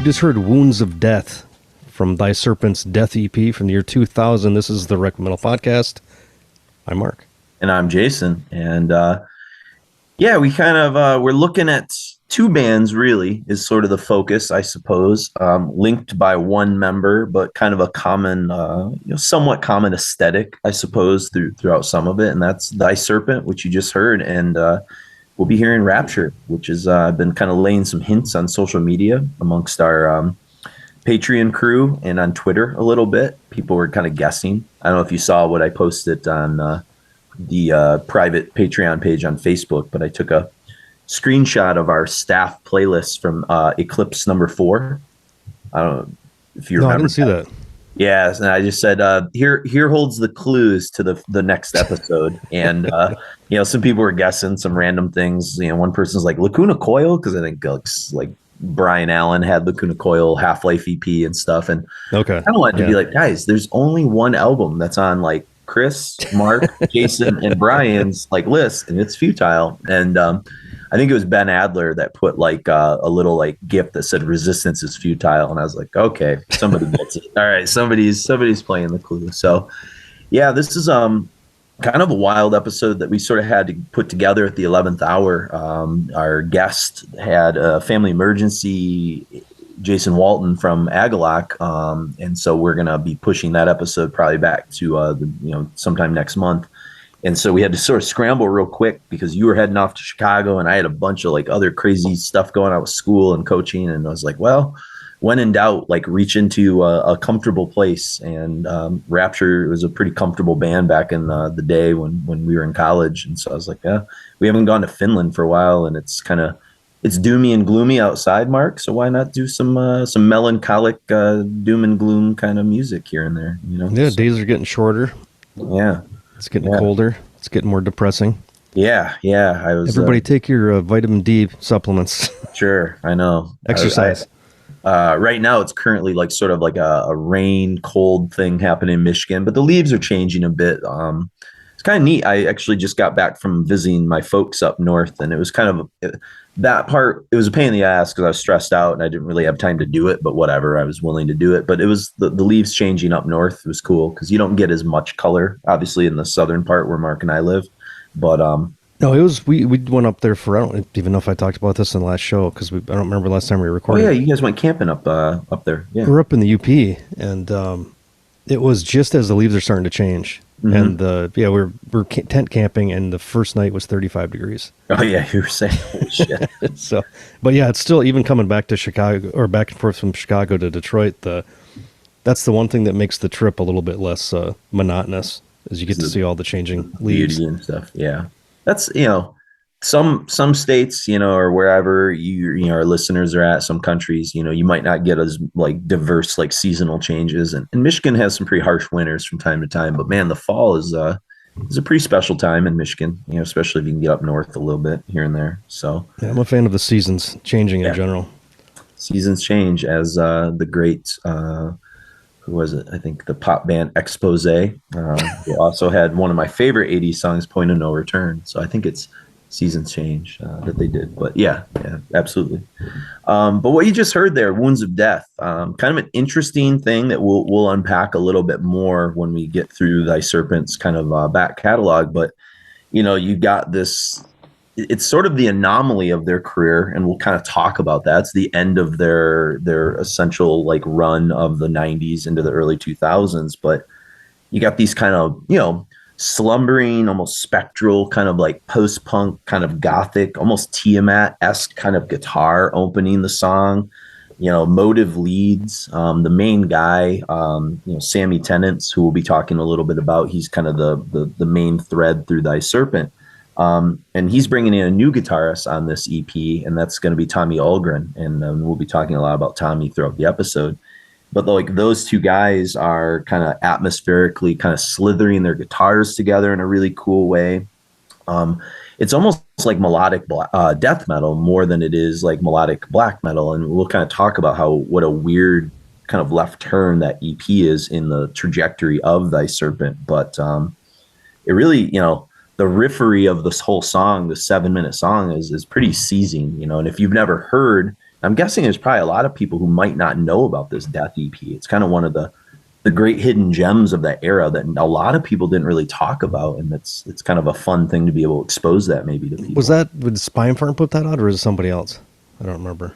just heard Wounds of Death from Thy Serpent's Death EP from the year 2000. This is the Rec Metal Podcast. I'm Mark. And I'm Jason. And we kind of, we're looking at two bands really is sort of the focus, I suppose, linked by one member, but kind of a common, somewhat common aesthetic, I suppose, throughout some of it. And that's Thy Serpent, which you just heard. And we'll be hearing Rapture, which has been kind of laying some hints on social media amongst our Patreon crew and on Twitter a little bit. People were kind of guessing. I don't know if you saw what I posted on the private Patreon page on Facebook, but I took a screenshot of our staff playlist from Eclipse number 4. I don't know if you remember. I didn't see that. Yes, and I just said, here holds the clues to the next episode. And some people were guessing some random things. One person's like Lacuna Coil, because I think like Brian Allen had Lacuna Coil Half-Life EP and stuff. And okay, I don't want to be like, guys, there's only one album that's on like Chris, Mark, Jason, and Brian's like list, and it's Futile. And I think it was Ben Adler that put like a little like gift that said "Resistance is futile," and I was like, okay, somebody gets it. All right, somebody's playing the clue. So, yeah, this is kind of a wild episode that we sort of had to put together at the 11th hour. Our guest had a family emergency, Jason Walton from Agalock, and so we're gonna be pushing that episode probably back to sometime next month. And so we had to sort of scramble real quick because you were heading off to Chicago and I had a bunch of like other crazy stuff going on with school and coaching. And I was like, well, when in doubt, like reach into a comfortable place. And Rapture was a pretty comfortable band back in the day when we were in college. And so I was like, yeah, we haven't gone to Finland for a while and it's doomy and gloomy outside, Mark. So why not do some melancholic doom and gloom kind of music here and there? Yeah, days are getting shorter. Yeah. It's getting colder. It's getting more depressing. Yeah. Everybody take your vitamin D supplements. Sure, I know. Exercise. Right now, it's currently like sort of like a rain, cold thing happening in Michigan, but the leaves are changing a bit. It's kind of neat. I actually just got back from visiting my folks up north, and it was kind of that part. It was a pain in the ass because I was stressed out and I didn't really have time to do it. But whatever, I was willing to do it. But it was the leaves changing up north. It was cool because you don't get as much color, obviously, in the southern part where Mark and I live. But no, it was we went up there for, I don't even know if I talked about this in the last show because I don't remember last time we recorded. Oh yeah, you guys went camping up there. Yeah, we're up in the UP, and it was just as the leaves are starting to change. Mm-hmm. And we're tent camping, and the first night was 35 degrees. Oh yeah, you were saying holy shit. So, but yeah, it's still, even coming back to Chicago or back and forth from Chicago to Detroit. That's the one thing that makes the trip a little bit less monotonous, is you get to see all the changing leaves and stuff. Yeah, that's some states, or wherever our listeners are at, some countries, you might not get as like diverse like seasonal changes, and Michigan has some pretty harsh winters from time to time. But man, the fall is a pretty special time in Michigan, especially if you can get up north a little bit here and there. So yeah, I'm a fan of the seasons changing in general. Seasons change, as the great who was it? I think the pop band Expose. They also had one of my favorite 80s songs, Point of No Return. So I think it's seasons change that they did. But yeah, absolutely. But what you just heard there, Wounds of Death, kind of an interesting thing that we'll unpack a little bit more when we get through Thy Serpent's kind of back catalog. But you got this, it's sort of the anomaly of their career, and we'll kind of talk about that. It's the end of their essential like run of the 90s into the early 2000s. But you got these kind of slumbering, almost spectral, kind of like post-punk, kind of gothic, almost Tiamat-esque kind of guitar opening the song, motive leads. The main guy, Sammy Tennants, who we'll be talking a little bit about, he's kind of the main thread through Thy Serpent. And he's bringing in a new guitarist on this EP, and that's going to be Tommy Ahlgren. And we'll be talking a lot about Tommy throughout the episode. But like those two guys are kind of atmospherically kind of slithering their guitars together in a really cool way. It's almost like melodic death metal more than it is like melodic black metal. And we'll kind of talk about what a weird kind of left turn that EP is in the trajectory of Thy Serpent. But it really, the riffery of this whole song, the 7-minute song is pretty seizing, and if you've never heard I'm guessing there's probably a lot of people who might not know about this Death EP. It's kind of one of the great hidden gems of that era that a lot of people didn't really talk about, and it's kind of a fun thing to be able to expose that maybe to people. Would Spinefarm put that out, or is it somebody else? I don't remember.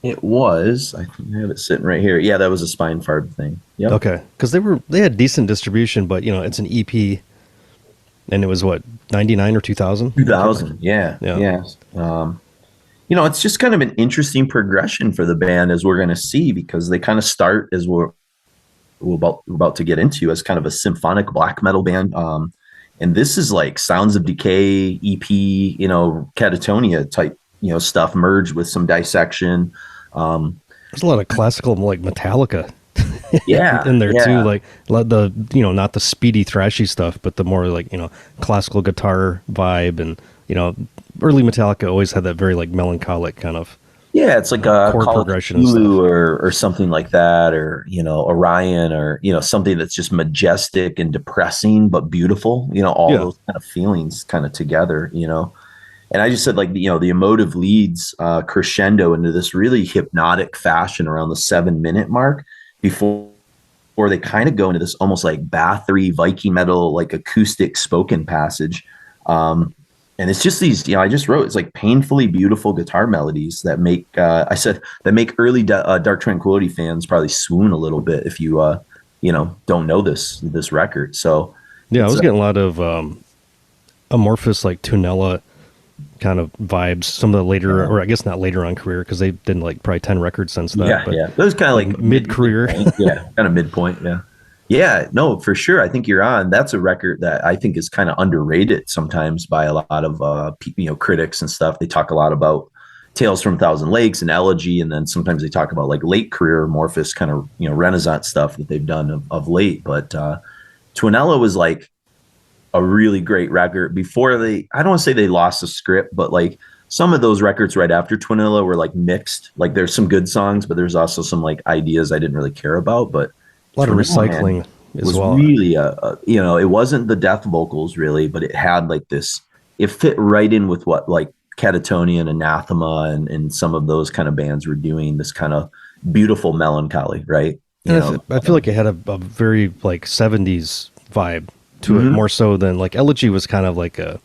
It was. I think I have it sitting right here. Yeah, that was a Spinefarm thing. Yep. Okay, because they had decent distribution, but it's an EP, and it was what, 99 or 2000? 2000. Yeah. It's just kind of an interesting progression for the band, as we're going to see, because they kind of start, as we're about to get into, as kind of a symphonic black metal band. And this is like Sounds of Decay, EP, Katatonia type, stuff merged with some dissection. There's a lot of classical, like Metallica in there too. Like the, not the speedy thrashy stuff, but the more like, classical guitar vibe. And, early Metallica always had that very like melancholic kind of, it's like a chord progression or something like that, or Orion, or something that's just majestic and depressing but beautiful. All those kind of feelings kind of together. And I just said, like, the emotive leads crescendo into this really hypnotic fashion around the 7-minute mark before they kind of go into this almost like Bathory Viking metal, like acoustic spoken passage. And it's just these, I just wrote, it's like painfully beautiful guitar melodies that make, that make early Dark Tranquillity fans probably swoon a little bit if you, don't know this record. So yeah, I was getting a lot of amorphous, like Tunella kind of vibes. Some of the later, or I guess not later on career, because they've done like probably 10 records since that. But those kind of like mid-career. Kind of midpoint. Yeah, no, for sure. I think you're on. That's a record that I think is kind of underrated sometimes by a lot of critics and stuff. They talk a lot about Tales from a Thousand Lakes and Elegy, and then sometimes they talk about like late career amorphous kind of Renaissance stuff that they've done of late. But Twinella was like a really great record before I don't want to say they lost the script, but like some of those records right after Twinella were like mixed. Like there's some good songs, but there's also some like ideas I didn't really care about. But a lot of recycling as well. Really, it wasn't the death vocals really, but it had like this. It fit right in with what like Katatonia and Anathema and some of those kind of bands were doing. This kind of beautiful melancholy, right? I feel like it had a very like 70s vibe to it, more so than like Elegy was kind of like a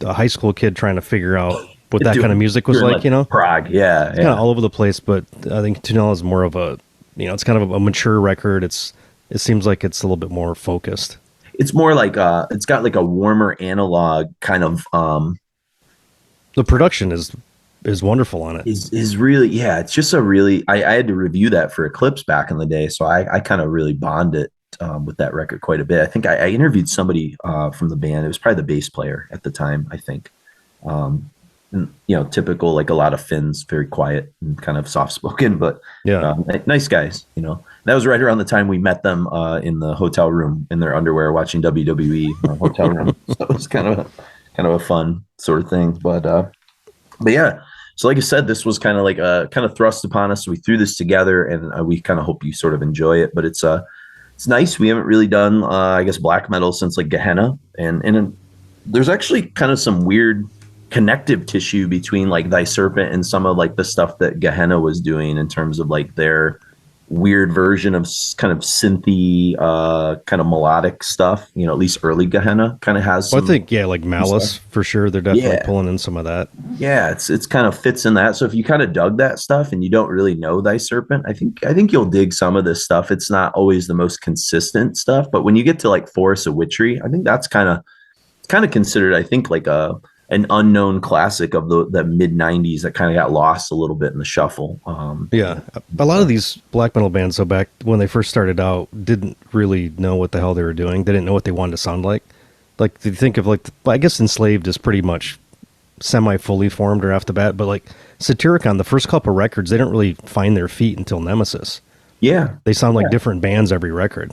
high school kid trying to figure out what that kind of music was like. Prague, it's kind of all over the place. But I think Tunella is more of a it's kind of a mature record. It seems like it's a little bit more focused. It's more like it's got like a warmer analog kind of. The production is wonderful on it. Is really, it's just a really. I had to review that for Eclipse back in the day, so I kind of really bonded with that record quite a bit. I think I interviewed somebody from the band. It was probably the bass player at the time, I think. Typical, like a lot of Finns, very quiet and kind of soft spoken, but nice guys. That was right around the time we met them in the hotel room in their underwear watching WWE in our hotel room. So it was kind of a fun sort of thing. But yeah. So like I said, this was kind of like kind of thrust upon us. So we threw this together, and we kind of hope you sort of enjoy it. But it's nice. We haven't really done I guess black metal since like Gehenna, and there's actually kind of some weird connective tissue between like Thy Serpent and some of like the stuff that Gehenna was doing in terms of like their weird version of kind of synthy kind of melodic stuff. At least early Gehenna kind of has some, I think like Malice for sure, they're definitely pulling in some of that. It's kind of fits in that. So if you kind of dug that stuff and you don't really know Thy Serpent, I think you'll dig some of this stuff. It's not always the most consistent stuff, but when you get to like Forest of Witchery, I think that's kind of considered, I think, like an unknown classic of the mid 90s that kind of got lost a little bit in the shuffle. A lot of these black metal bands, so back when they first started out, didn't really know what the hell they were doing. They didn't know what they wanted to sound like. Like, you think of like, I guess Enslaved is pretty much semi-fully formed right off the bat, but like Satyricon, the first couple records, they don't really find their feet until Nemesis. They sound like different bands every record.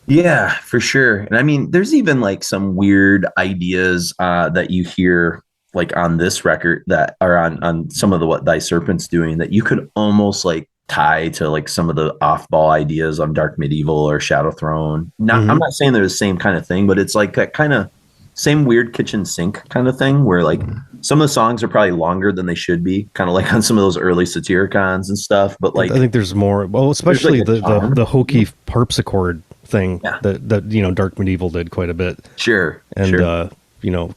Yeah, for sure. And I mean, there's even like some weird ideas that you hear like on this record that are on some of the what Thy Serpent's doing that you could almost like tie to like some of the off-ball ideas on Dark Medieval or Shadow Throne. I'm not saying they're the same kind of thing, but it's like that kind of same weird kitchen sink kind of thing where like some of the songs are probably longer than they should be, kind of like on some of those early Satyricons and stuff. But I like, think there's more. Well, there's like especially a charm. the hokey harpsichord thing Yeah, that Dark Medieval did quite a bit, sure, and sure.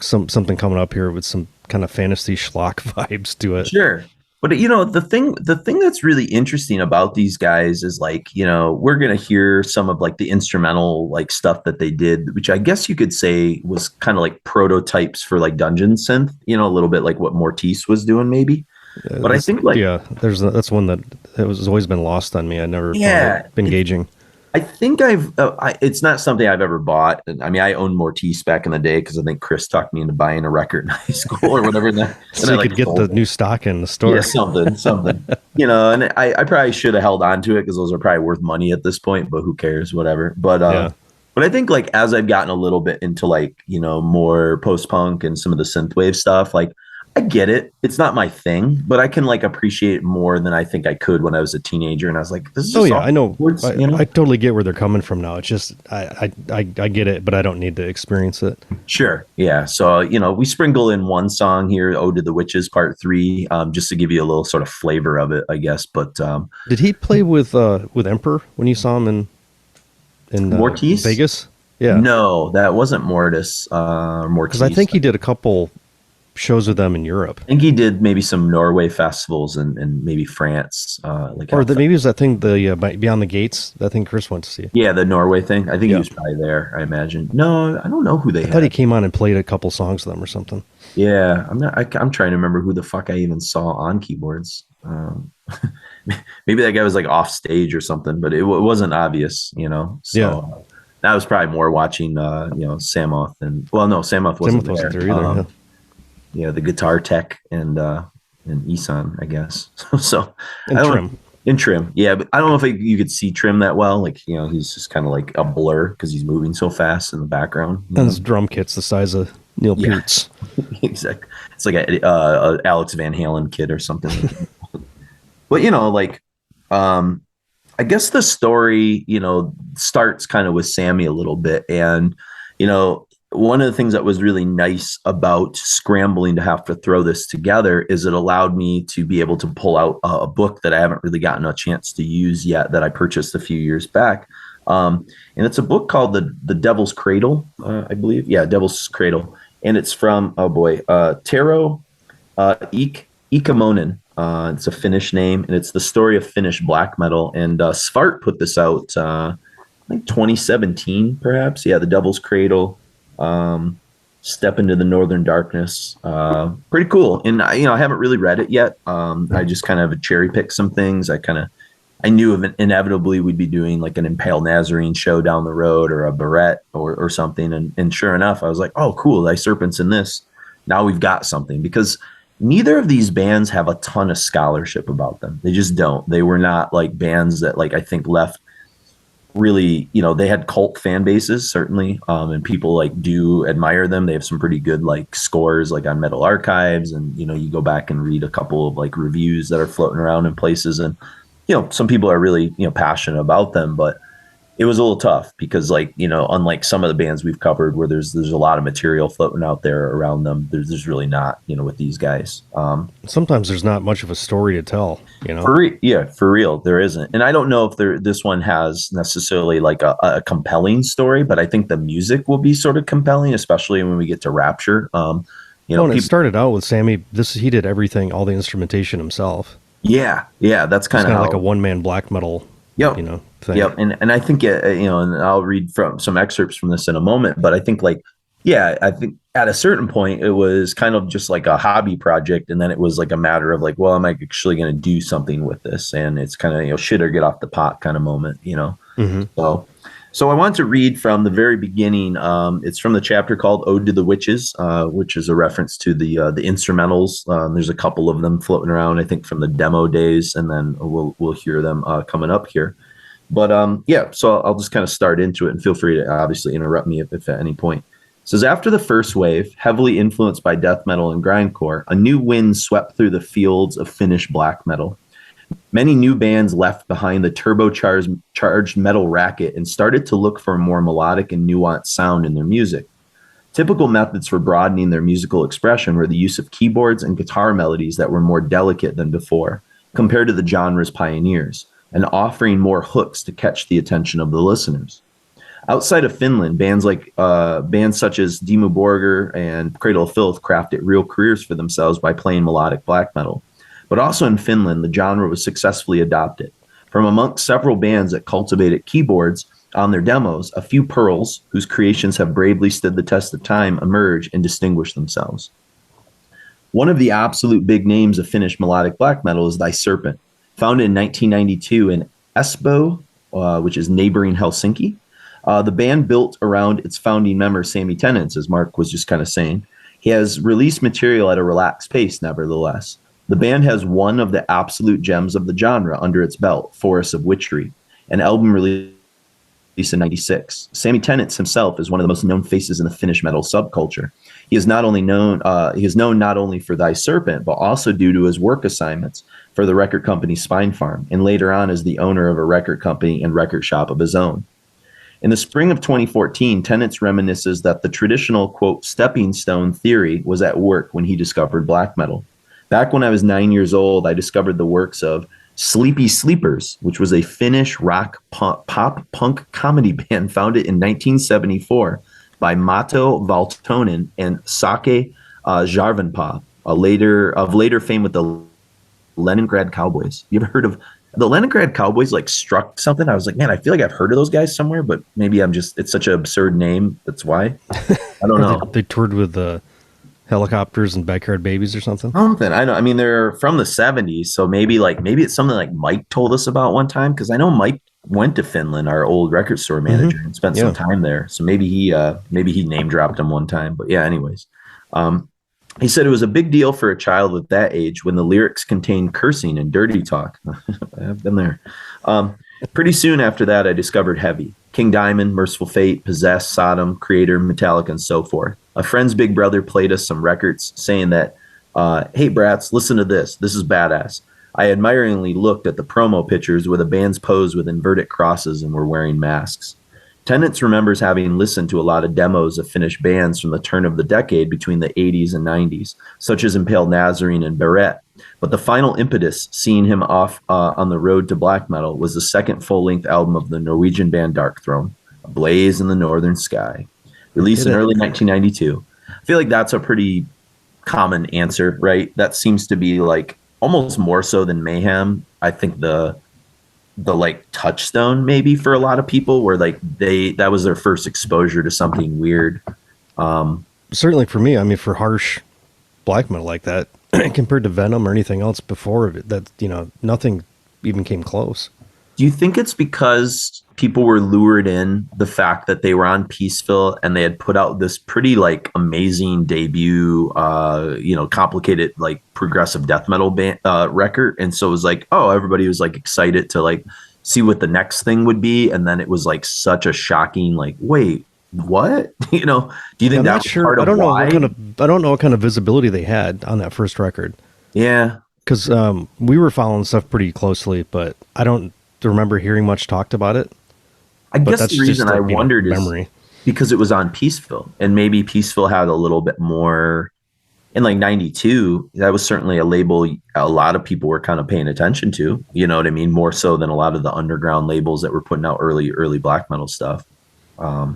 something coming up here with some kind of fantasy schlock vibes to it. Sure. But the thing that's really interesting about these guys is like, we're gonna hear some of like the instrumental like stuff that they did, which I guess you could say was kind of like prototypes for like dungeon synth, a little bit like what Mortiz was doing maybe. But I think like that's one that has always been lost on me. I never found it engaging. I think it's not something I've ever bought. And I mean, I owned Mortiz back in the day because I think Chris talked me into buying a record in high school or whatever. So you could get the new stock in the store. Yeah, something. And I probably should have held on to it because those are probably worth money at this point, but who cares, whatever. But but I think like as I've gotten a little bit into like, more post-punk and some of the synthwave stuff, like I get it. It's not my thing, but I can like appreciate it more than I think I could when I was a teenager. And I was like, this is just I know. Words, I totally get where they're coming from now. It's just, I get it, but I don't need to experience it. Sure. Yeah. So, we sprinkle in one song here, Ode to the Witches Part 3, just to give you a little sort of flavor of it, I guess. But did he play with Emperor when you saw him in Mortiz? Vegas? Yeah. No, that wasn't Mortiz. Because I think he did a couple shows with them in Europe. I think he did maybe some Norway festivals and maybe France. Maybe it was that thing, the Beyond the Gates, that thing Chris went to see. Yeah, the Norway thing. I think he was probably there, I imagine. No, I don't know who they had. I thought he came on and played a couple songs with them or something. Yeah, I'm trying to remember who the fuck I even saw on keyboards. Maybe that guy was like off stage or something, but it wasn't obvious, So that was probably more watching, Samoth Samoth wasn't there either. Yeah, the guitar tech and Isan, I guess. So in Trim, yeah, but I don't know if you could see Trim that well. Like, he's just kind of like a blur because he's moving so fast in the background. And his drum kit's the size of Neil Peart's. Exactly. It's like a Alex Van Halen kid or something. But I guess the story, starts kind of with Sammy a little bit, and one of the things that was really nice about scrambling to have to throw this together is it allowed me to be able to pull out a book that I haven't really gotten a chance to use yet that I purchased a few years back. And it's a book called The Devil's Cradle, I believe. Yeah, Devil's Cradle. And it's from, Tero Ikamonen. It's a Finnish name, and it's the story of Finnish black metal. And Svart put this out, I think 2017, perhaps. Yeah, The Devil's Cradle. Step into the Northern Darkness. Pretty cool. And I haven't really read it yet. I just kind of cherry picked some things. I knew inevitably we'd be doing like an Impale Nazarene show down the road or a Barrette or something. And sure enough, I was like, oh, cool. Thy Serpent's in this. Now we've got something, because neither of these bands have a ton of scholarship about them. They just don't. They were not like bands that like I think left really, they had cult fan bases certainly, and people like do admire them. They have some pretty good like scores like on Metal Archives, and you go back and read a couple of like reviews that are floating around in places, and some people are really passionate about them. But it was a little tough because like unlike some of the bands we've covered where there's a lot of material floating out there around them, there's really not with these guys. Sometimes there's not much of a story to tell. For real, there isn't. And I don't know if this one has necessarily like a compelling story, but I think the music will be sort of compelling, especially when we get to Rapture. It started out with Sammy. He did everything, all the instrumentation himself. Yeah, that's kind of like a one-man black metal. Thing. Yep. And I think, and I'll read from some excerpts from this in a moment, but I think I think at a certain point it was kind of just like a hobby project. And then it was like a matter of like, well, am I actually going to do something with this? And it's kind of, shit or get off the pot kind of moment, Mm-hmm. So I want to read from the very beginning. It's from the chapter called Ode to the Witches, which is a reference to the instrumentals. There's a couple of them floating around, I think, from the demo days, and then we'll hear them coming up here. But so I'll just kind of start into it, and feel free to obviously interrupt me if at any point. It says, after the first wave, heavily influenced by death metal and grindcore, a new wind swept through the fields of Finnish black metal. Many new bands left behind the turbocharged metal racket and started to look for a more melodic and nuanced sound in their music. Typical methods for broadening their musical expression were the use of keyboards and guitar melodies that were more delicate than before, compared to the genre's pioneers, and offering more hooks to catch the attention of the listeners. Outside of Finland, bands such as Dimmu Borgir and Cradle of Filth crafted real careers for themselves by playing melodic black metal. But also in Finland, the genre was successfully adopted. From amongst several bands that cultivated keyboards on their demos, a few pearls, whose creations have bravely stood the test of time, emerge and distinguish themselves. One of the absolute big names of Finnish melodic black metal is Thy Serpent, founded in 1992 in Espoo, which is neighboring Helsinki. The band built around its founding member, Sami Tennants, as Mark was just kind of saying. He has released material at a relaxed pace, nevertheless. The band has one of the absolute gems of the genre under its belt, Forests of Witchery, an album released in 96. Sami Tennants himself is one of the most known faces in the Finnish metal subculture. He is known not only for Thy Serpent, but also due to his work assignments for the record company Spine Farm, and later on as the owner of a record company and record shop of his own. In the spring of 2014, Tennants reminisces that the traditional, quote, stepping stone theory was at work when he discovered black metal. Back when I was 9 years old, I discovered the works of Sleepy Sleepers, which was a Finnish rock pop punk comedy band founded in 1974 by Mato Valtonen and Sake Jarvenpää, later fame with the Leningrad Cowboys. You ever heard of the Leningrad Cowboys? Like struck something. I was like, man, I feel like I've heard of those guys somewhere, but maybe it's such an absurd name. That's why. I don't know. They toured with helicopters and backyard babies or something. I know. I mean, they're from the 70s, so maybe it's something like Mike told us about one time, because I know Mike went to Finland, our old record store manager, and spent some time there. So maybe he name dropped him one time. But yeah, anyways. He said it was a big deal for a child at that age when the lyrics contained cursing and dirty talk. I've been there. Pretty soon after that, I discovered heavy. King Diamond, Merciful Fate, Possessed, Sodom, Creator, Metallica, and so forth. A friend's big brother played us some records saying that, hey, brats, listen to this. This is badass. I admiringly looked at the promo pictures where the bands posed with inverted crosses and were wearing masks. Tennants remembers having listened to a lot of demos of Finnish bands from the turn of the decade between the 80s and 90s, such as Impaled Nazarene and Barrett. But the final impetus, seeing him off on the road to black metal, was the second full-length album of the Norwegian band Darkthrone, A Blaze in the Northern Sky, released in early 1992. I feel like that's a pretty common answer, right? That seems to be like almost more so than Mayhem. I think the like touchstone maybe for a lot of people, where like that was their first exposure to something weird. Certainly for me, I mean, for harsh black metal like that, compared to Venom or anything else before it, that, nothing even came close. Do you think it's because people were lured in the fact that they were on Peaceville and they had put out this pretty like amazing debut, complicated like progressive death metal record, and so it was like, oh, everybody was like excited to like see what the next thing would be, and then it was like such a shocking like, wait, what? Do you think that was part of why? I don't know what kind of visibility they had on that first record. Yeah, because we were following stuff pretty closely, but I don't remember hearing much talked about it. I guess the reason I wondered is because it was on Peaceville, and maybe Peaceville had a little bit more. In like 92, that was certainly a label a lot of people were kind of paying attention to, you know what I mean? More so than a lot of the underground labels that were putting out early black metal stuff. I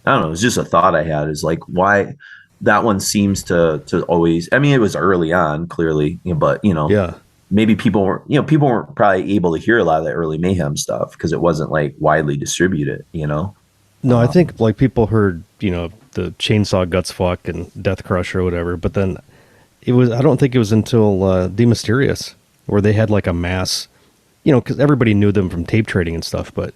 don't know. It's just a thought I had, is like, why that one seems to always, I mean, it was early on, clearly, but maybe people weren't probably able to hear a lot of the early Mayhem stuff because it wasn't like widely distributed, No, I think like people heard, the Chainsaw Guts Fuck and Deathcrusher or whatever, but then I don't think it was until De Mysterious where they had like a mass, because everybody knew them from tape trading and stuff, but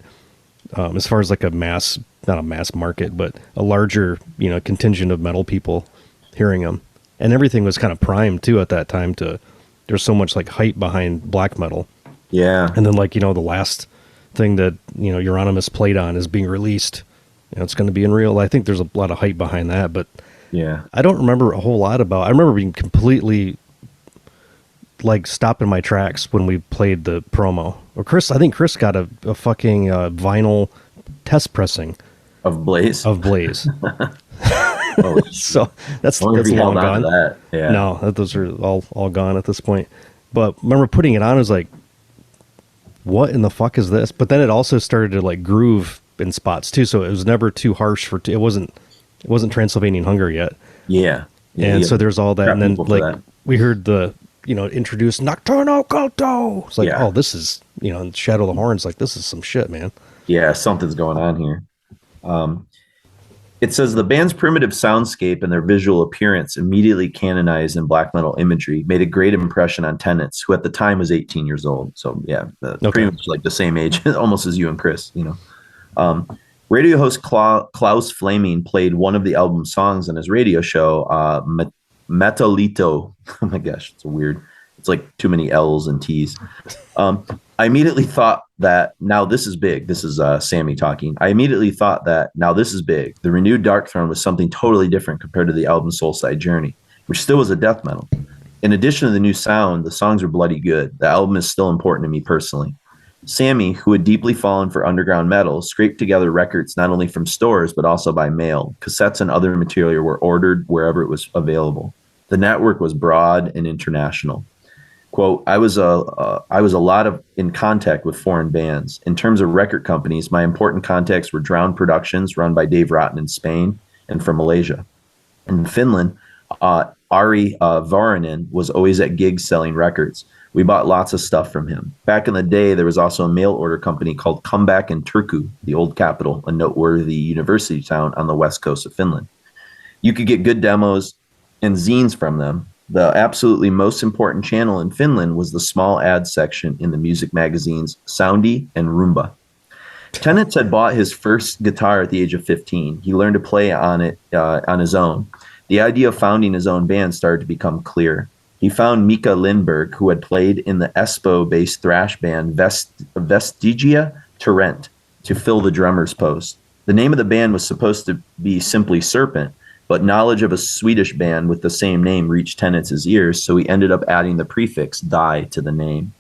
as far as like not a mass market, but a larger, contingent of metal people hearing them, and everything was kind of primed too at that time there's so much like hype behind black metal. Yeah. And then like, the last thing that, Euronymous played on is being released. It's going to be in real. I think there's a lot of hype behind that, but yeah, I don't remember a whole lot about. I remember being completely like stopping my tracks when we played the promo. Or I think Chris got a fucking vinyl test pressing of Blaze. And Oh, So that's only if we long held on gone. to that. Yeah. No, those are all gone at this point. But remember putting it on, I was like, what in the fuck is this? But then it also started to like groove in spots too, so it was never too harsh for it wasn't Transylvanian hunger yet. Yeah. Yeah. And so there's all that, Prep and then people for like that. we heard the introduce Nocturno Culto. It's like, Yeah. oh, this is and Shadow of the Horns, like this is some shit, man. Yeah, something's going on here. It says the band's primitive soundscape and their visual appearance, immediately canonized in black metal imagery, made a great impression on Tennants, who at the time was 18 years old. So yeah, pretty much like the same age, almost as you and Chris. Radio host Klaus Flaming played one of the album's songs on his radio show, Metalito. Oh my gosh, it's like too many L's and T's. I immediately thought that now this is big. This is Sammy talking. I immediately thought that now this is big. The renewed Dark Throne was something totally different compared to the album Soulside Journey, which still was a death metal. In addition to the new sound, the songs are bloody good. The album is still important to me personally. Sammy, who had deeply fallen for underground metal, scraped together records not only from stores but also by mail. Cassettes and other material were ordered wherever it was available. The network was broad and international. Quote, I was a lot in contact with foreign bands. In terms of record companies, my important contacts were Drowned Productions, run by Dave Rotten in Spain and from Malaysia. In Finland, Ari Varanen was always at gigs selling records. We bought lots of stuff from him. Back in the day, there was also a mail order company called Comeback in Turku, the old capital, a noteworthy university town on the west coast of Finland. You could get good demos and zines from them. The absolutely most important channel in Finland was the small ad section in the music magazines Soundi and Rumba. Tennants had bought his first guitar at the age of 15. He learned to play on it on his own. The idea of founding his own band started to become clear. He found Mika Lindberg, who had played in the Espoo-based thrash band Vestigia Torrent, to fill the drummer's post. The name of the band was supposed to be simply Serpent, but knowledge of a Swedish band with the same name reached Tennants' ears, so he ended up adding the prefix "die" to the name.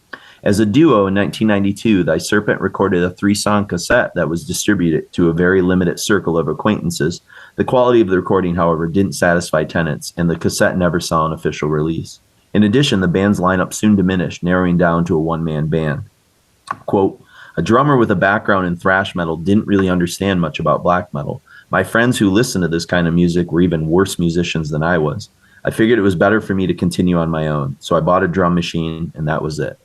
As a duo in 1992, Thy Serpent recorded a 3-song cassette that was distributed to a very limited circle of acquaintances. The quality of the recording, however, didn't satisfy Tennants, and the cassette never saw an official release. In addition, the band's lineup soon diminished, narrowing down to a one-man band. Quote, a drummer with a background in thrash metal didn't really understand much about black metal. My friends who listened to this kind of music were even worse musicians than I was. I figured it was better for me to continue on my own. So I bought a drum machine, and that was it.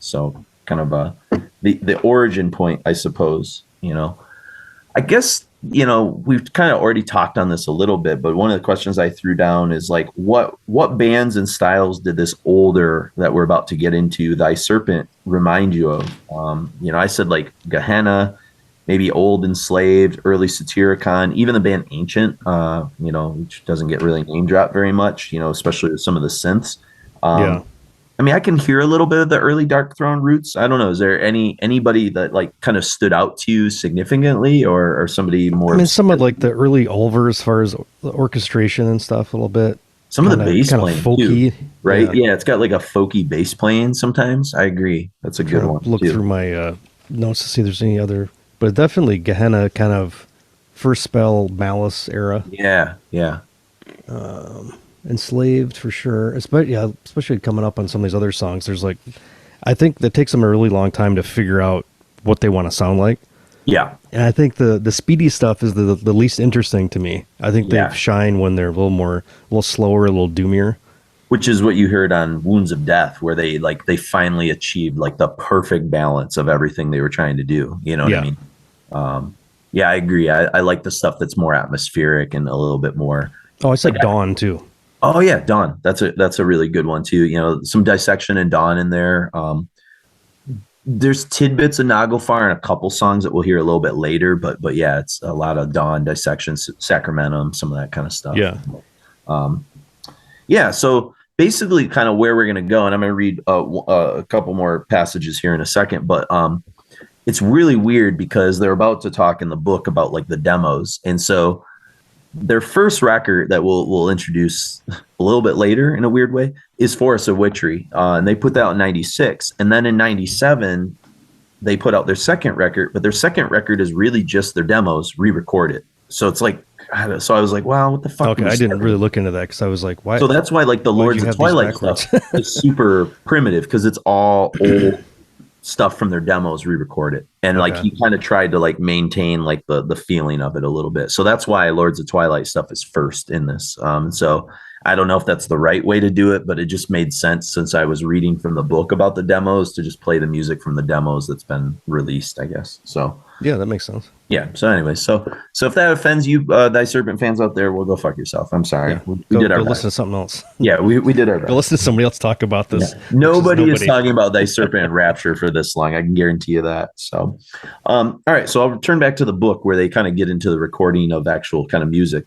So kind of the origin point, I suppose, I guess, we've kind of already talked on this a little bit, but one of the questions I threw down is like, what bands and styles did this older that we're about to get into, Thy Serpent, remind you of? I said like Gehenna, maybe Old Enslaved, early Satyricon, even the band Ancient, which doesn't get really name dropped very much, especially with some of the synths. Yeah. I mean, I can hear a little bit of the early Dark Throne roots. I don't know. Is there anybody that like kind of stood out to you significantly, or somebody more? I mean, some of like the early Ulver as far as the orchestration and stuff, a little bit. Some of the bass playing, folky, too, right? Yeah, it's got like a folky bass playing sometimes. I agree. That's a good one. Look through my notes to see if there's any other, but definitely Gehenna kind of first spell Malice era. Yeah. Enslaved for sure, especially coming up on some of these other songs. There's like, I think that takes them a really long time to figure out what they want to sound like. Yeah, and I think the speedy stuff is the least interesting to me. I think they shine when they're a little slower, a little doomier. Which is what you heard on Wounds of Death, where they finally achieved like the perfect balance of everything they were trying to do. You know what I mean? I agree. I like the stuff that's more atmospheric and a little bit more. Oh, I said Dawn too. Oh yeah, Dawn. That's a really good one too. Some Dissection and Dawn in there. There's tidbits of Naglfar and a couple songs that we'll hear a little bit later, but yeah, it's a lot of Dawn, Dissection, Sacramentum, some of that kind of stuff. Yeah. So basically, kind of where we're going to go, and I'm going to read a couple more passages here in a second, but it's really weird because they're about to talk in the book about like the demos, and so their first record that we'll introduce a little bit later in a weird way is Forest of Witchery. And they put that out in 96. And then in 97, they put out their second record, but their second record is really just their demos re-recorded. So it's like, so I was like, wow, what the fuck? Okay, I didn't really look into that because I was like, why? So that's why like the Why'd Lords you of have these Twilight backwards? stuff is super primitive because it's all old stuff from their demos re-recorded, and like Okay. he kind of tried to like maintain like the feeling of it a little bit. So that's why Lords of Twilight stuff is first in this. So I don't know if that's the right way to do it, but it just made sense since I was reading from the book about the demos to just play the music from the demos that's been released, I guess. So Yeah, that makes sense. yeah. So anyway, so if that offends you, Thy Serpent fans out there, well, go fuck yourself. I'm sorry. Yeah. We did our Go best. listen to something else. Yeah, we did our Go best. listen to somebody else talk about Yeah. this. Nobody is talking about Thy Serpent and Rapture for this long. I can guarantee you that. So, all right. So I'll return back to the book where they kind of get into the recording of actual kind of music.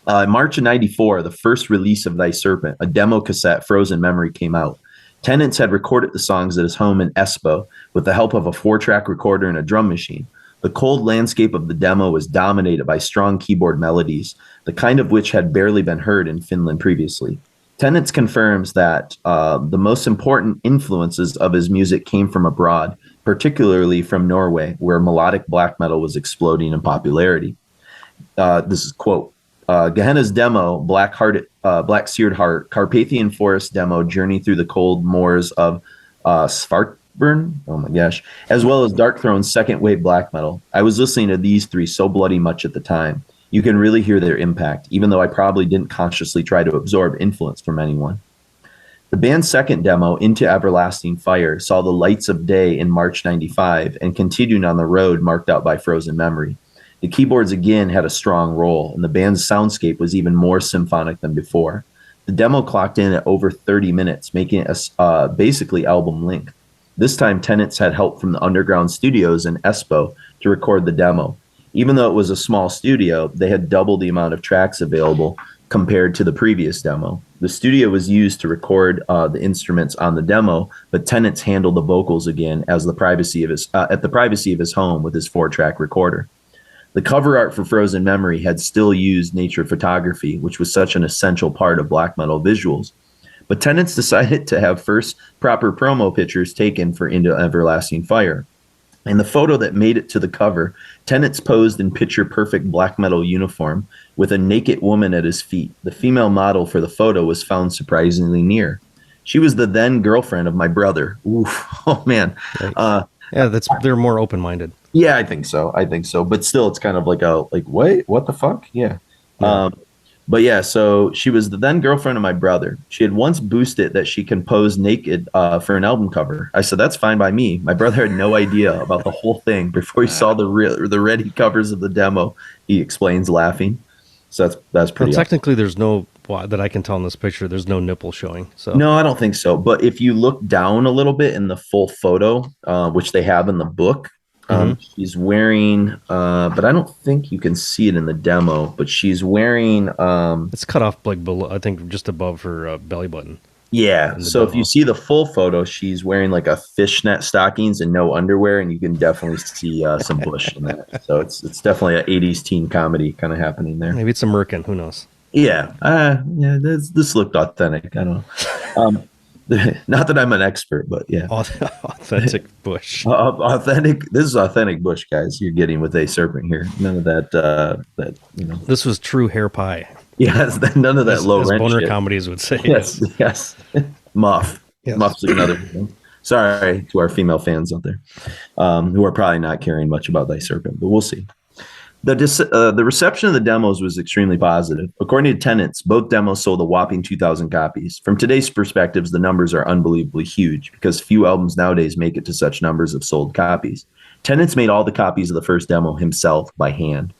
In March of '94, the first release of Thy Serpent, a demo cassette, Frozen Memory, came out. Tennant's had recorded the songs at his home in Espoo with the help of a 4-track recorder and a drum machine. The cold landscape of the demo was dominated by strong keyboard melodies, the kind of which had barely been heard in Finland previously. Tennant confirms that the most important influences of his music came from abroad, particularly from Norway, where melodic black metal was exploding in popularity. This is quote. Gehenna's demo, Black Seared Heart, Carpathian Forest demo, Journey Through the Cold Moors of Svartburn, oh my gosh, as well as Darkthrone's second wave black metal. I was listening to these three so bloody much at the time. You can really hear their impact, even though I probably didn't consciously try to absorb influence from anyone. The band's second demo, Into Everlasting Fire, saw the lights of day in March '95 and continued on the road marked out by Frozen Memory. The keyboards again had a strong role, and the band's soundscape was even more symphonic than before. The demo clocked in at over 30 minutes, making it basically album length. This time, Tennant had help from the underground studios in Espoo to record the demo. Even though it was a small studio, they had double the amount of tracks available compared to the previous demo. The studio was used to record the instruments on the demo, but Tennant handled the vocals again at the privacy of his home with his 4-track recorder. The cover art for Frozen Memory had still used nature photography, which was such an essential part of black metal visuals. But Tennant decided to have first proper promo pictures taken for Into Everlasting Fire. In the photo that made it to the cover, Tennant posed in picture-perfect black metal uniform with a naked woman at his feet. The female model for the photo was found surprisingly near. She was the then girlfriend of my brother. Oof, oh man. Yeah, they're more open-minded. Yeah, I think so. But still, it's kind of like wait, what the fuck? Yeah. But yeah, so she was the then girlfriend of my brother. She had once boosted that she can pose naked for an album cover. I said, that's fine by me. My brother had no idea about the whole thing before he saw the ready covers of the demo. He explains, laughing. So that's pretty. Well, technically, there's no that I can tell in this picture. There's no nipple showing. So no, I don't think so. But if you look down a little bit in the full photo, which they have in the book, she's wearing, but I don't think you can see it in the demo. But she's wearing. It's cut off like below. I think just above her belly button. Yeah. So if you see the full photo, she's wearing like a fishnet stockings and no underwear, and you can definitely see some bush in that. So it's definitely an '80s teen comedy kind of happening there. Maybe it's American. Who knows? Yeah. Yeah. This looked authentic. I don't know. Not that I'm an expert, but yeah. Authentic bush. Authentic. This is authentic bush, guys. You're getting with a serpent here. None of that. This was true hair pie. Yes. None of that low as rent boner shit. comedies would say. Yes. Muff. Yes. Muff's another thing. Sorry to our female fans out there, who are probably not caring much about Thy Serpent, but we'll see. The reception of the demos was extremely positive. According to Tennant, both demos sold a whopping 2,000 copies. From today's perspectives, the numbers are unbelievably huge because few albums nowadays make it to such numbers of sold copies. Tennant made all the copies of the first demo himself by hand.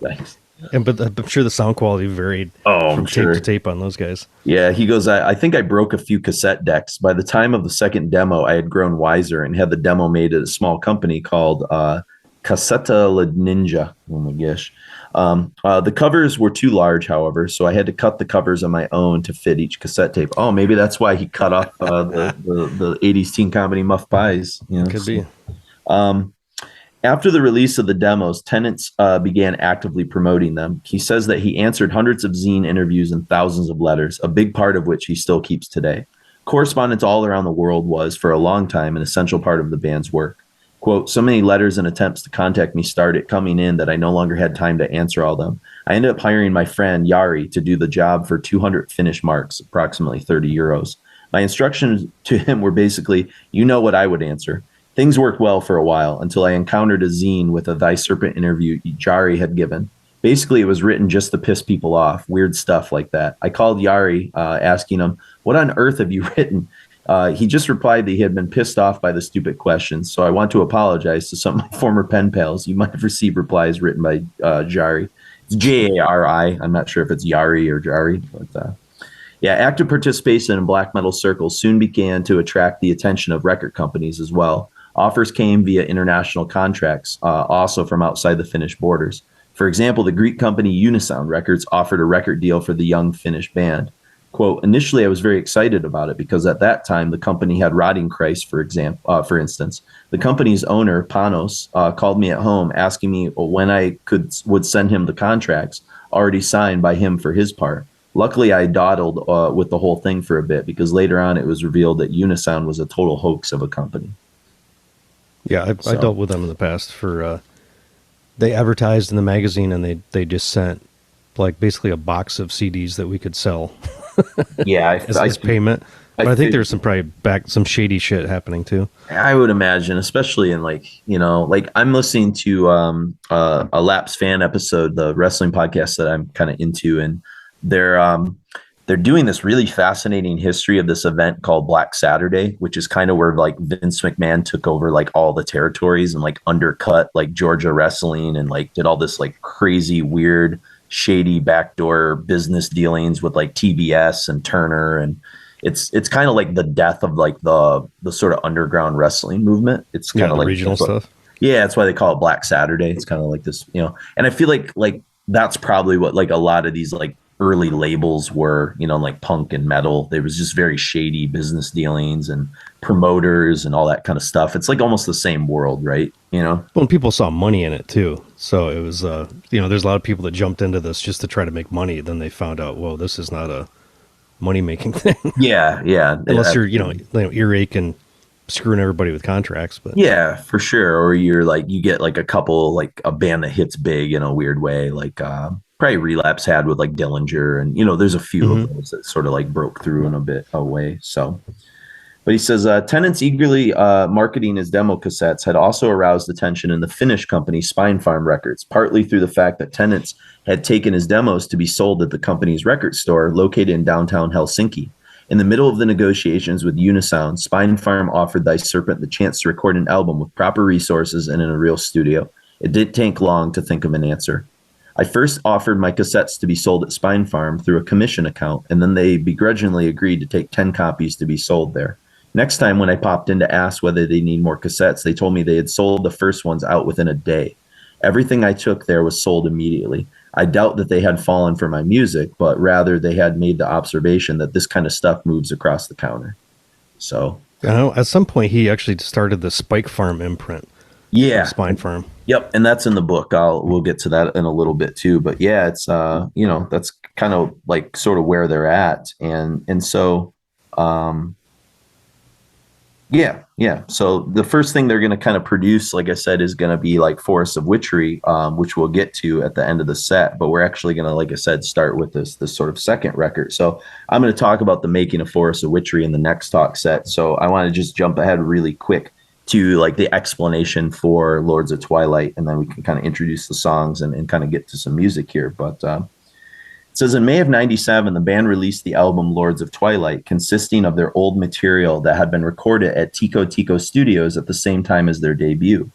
Thanks. But I'm sure the sound quality varied from tape to tape on those guys. Yeah, he goes, I think I broke a few cassette decks. By the time of the second demo, I had grown wiser and had the demo made at a small company called Cassetta La Ninja. Oh my gosh. The covers were too large, however, so I had to cut the covers on my own to fit each cassette tape. Oh, maybe that's why he cut off the 80s teen comedy Muff Pies. Could be. After the release of the demos, Tennant began actively promoting them. He says that he answered hundreds of zine interviews and thousands of letters, a big part of which he still keeps today. Correspondence all around the world was, for a long time, an essential part of the band's work. Quote, so many letters and attempts to contact me started coming in that I no longer had time to answer all them. I ended up hiring my friend Yari to do the job for 200 Finnish marks, approximately 30 euros. My instructions to him were basically, you know what I would answer. Things worked well for a while until I encountered a zine with a Thy Serpent interview Yari had given. Basically, it was written just to piss people off, weird stuff like that. I called Yari asking him, what on earth have you written? He just replied that he had been pissed off by the stupid questions. So I want to apologize to some of my former pen pals. You might have received replies written by Jari. It's Jari. I'm not sure if it's Yari or Jari, but yeah, active participation in black metal circles soon began to attract the attention of record companies as well. Offers came via international contracts, also from outside the Finnish borders. For example, the Greek company Unisound Records offered a record deal for the young Finnish band. Quote, initially I was very excited about it because at that time the company had Rotting Christ, for instance. The company's owner, Panos, called me at home asking me when I would send him the contracts already signed by him for his part. Luckily, I dawdled with the whole thing for a bit because later on it was revealed that Unisound was a total hoax of a company. Yeah, I dealt with them in the past for... they advertised in the magazine and they just sent like basically a box of CDs that we could sell. Yeah, as payment. But I think there's some shady shit happening too. I would imagine, especially in like I'm listening to a Laps Fan episode, the wrestling podcast that I'm kind of into, and they're doing this really fascinating history of this event called Black Saturday, which is kind of where like Vince McMahon took over like all the territories and like undercut like Georgia wrestling and like did all this like crazy, weird, shady backdoor business dealings with like TBS and Turner, and it's kind of like the death of like the sort of underground wrestling movement. It's kind of like regional stuff. Yeah, that's why they call it Black Saturday. It's kind of like this, and I feel like that's probably what like a lot of these like early labels were, like punk and metal. There was just very shady business dealings and promoters and all that kind of stuff. It's like almost the same world, right? Well, and people saw money in it too. So it was, there's a lot of people that jumped into this just to try to make money. Then they found out, whoa, this is not a money-making thing. Yeah. Unless you're, earache and screwing everybody with contracts. But yeah, for sure. Or you're like, you get like a couple, like a band that hits big in a weird way, like probably Relapse had with like Dillinger, and there's a few of those that sort of like broke through in a bit of a way. So, but he says Tennant's eagerly marketing his demo cassettes had also aroused attention in the Finnish company Spine Farm Records, partly through the fact that Tennant's had taken his demos to be sold at the company's record store located in downtown Helsinki. In the middle of the negotiations with Unisound, Spine Farm offered Thy Serpent the chance to record an album with proper resources and in a real studio. It didn't take long to think of an answer. I first offered my cassettes to be sold at Spine Farm through a commission account, and then they begrudgingly agreed to take 10 copies to be sold there. Next time when I popped in to ask whether they need more cassettes, they told me they had sold the first ones out within a day. Everything I took there was sold immediately. I doubt that they had fallen for my music, but rather they had made the observation that this kind of stuff moves across the counter. So, at some point he actually started the Spike Farm imprint. Yeah, Spine Farm. Yep, and that's in the book. We'll get to that in a little bit too. But yeah, it's that's kind of like sort of where they're at, and so yeah. So the first thing they're going to kind of produce, like I said, is going to be like Forests of Witchery, which we'll get to at the end of the set. But we're actually going to, like I said, start with this sort of second record. So I'm going to talk about the making of Forests of Witchery in the next talk set. So I want to just jump ahead really quick to like the explanation for Lords of Twilight, and then we can kind of introduce the songs and kind of get to some music here. But it says in May of '97, the band released the album Lords of Twilight, consisting of their old material that had been recorded at Tico Tico Studios at the same time as their debut.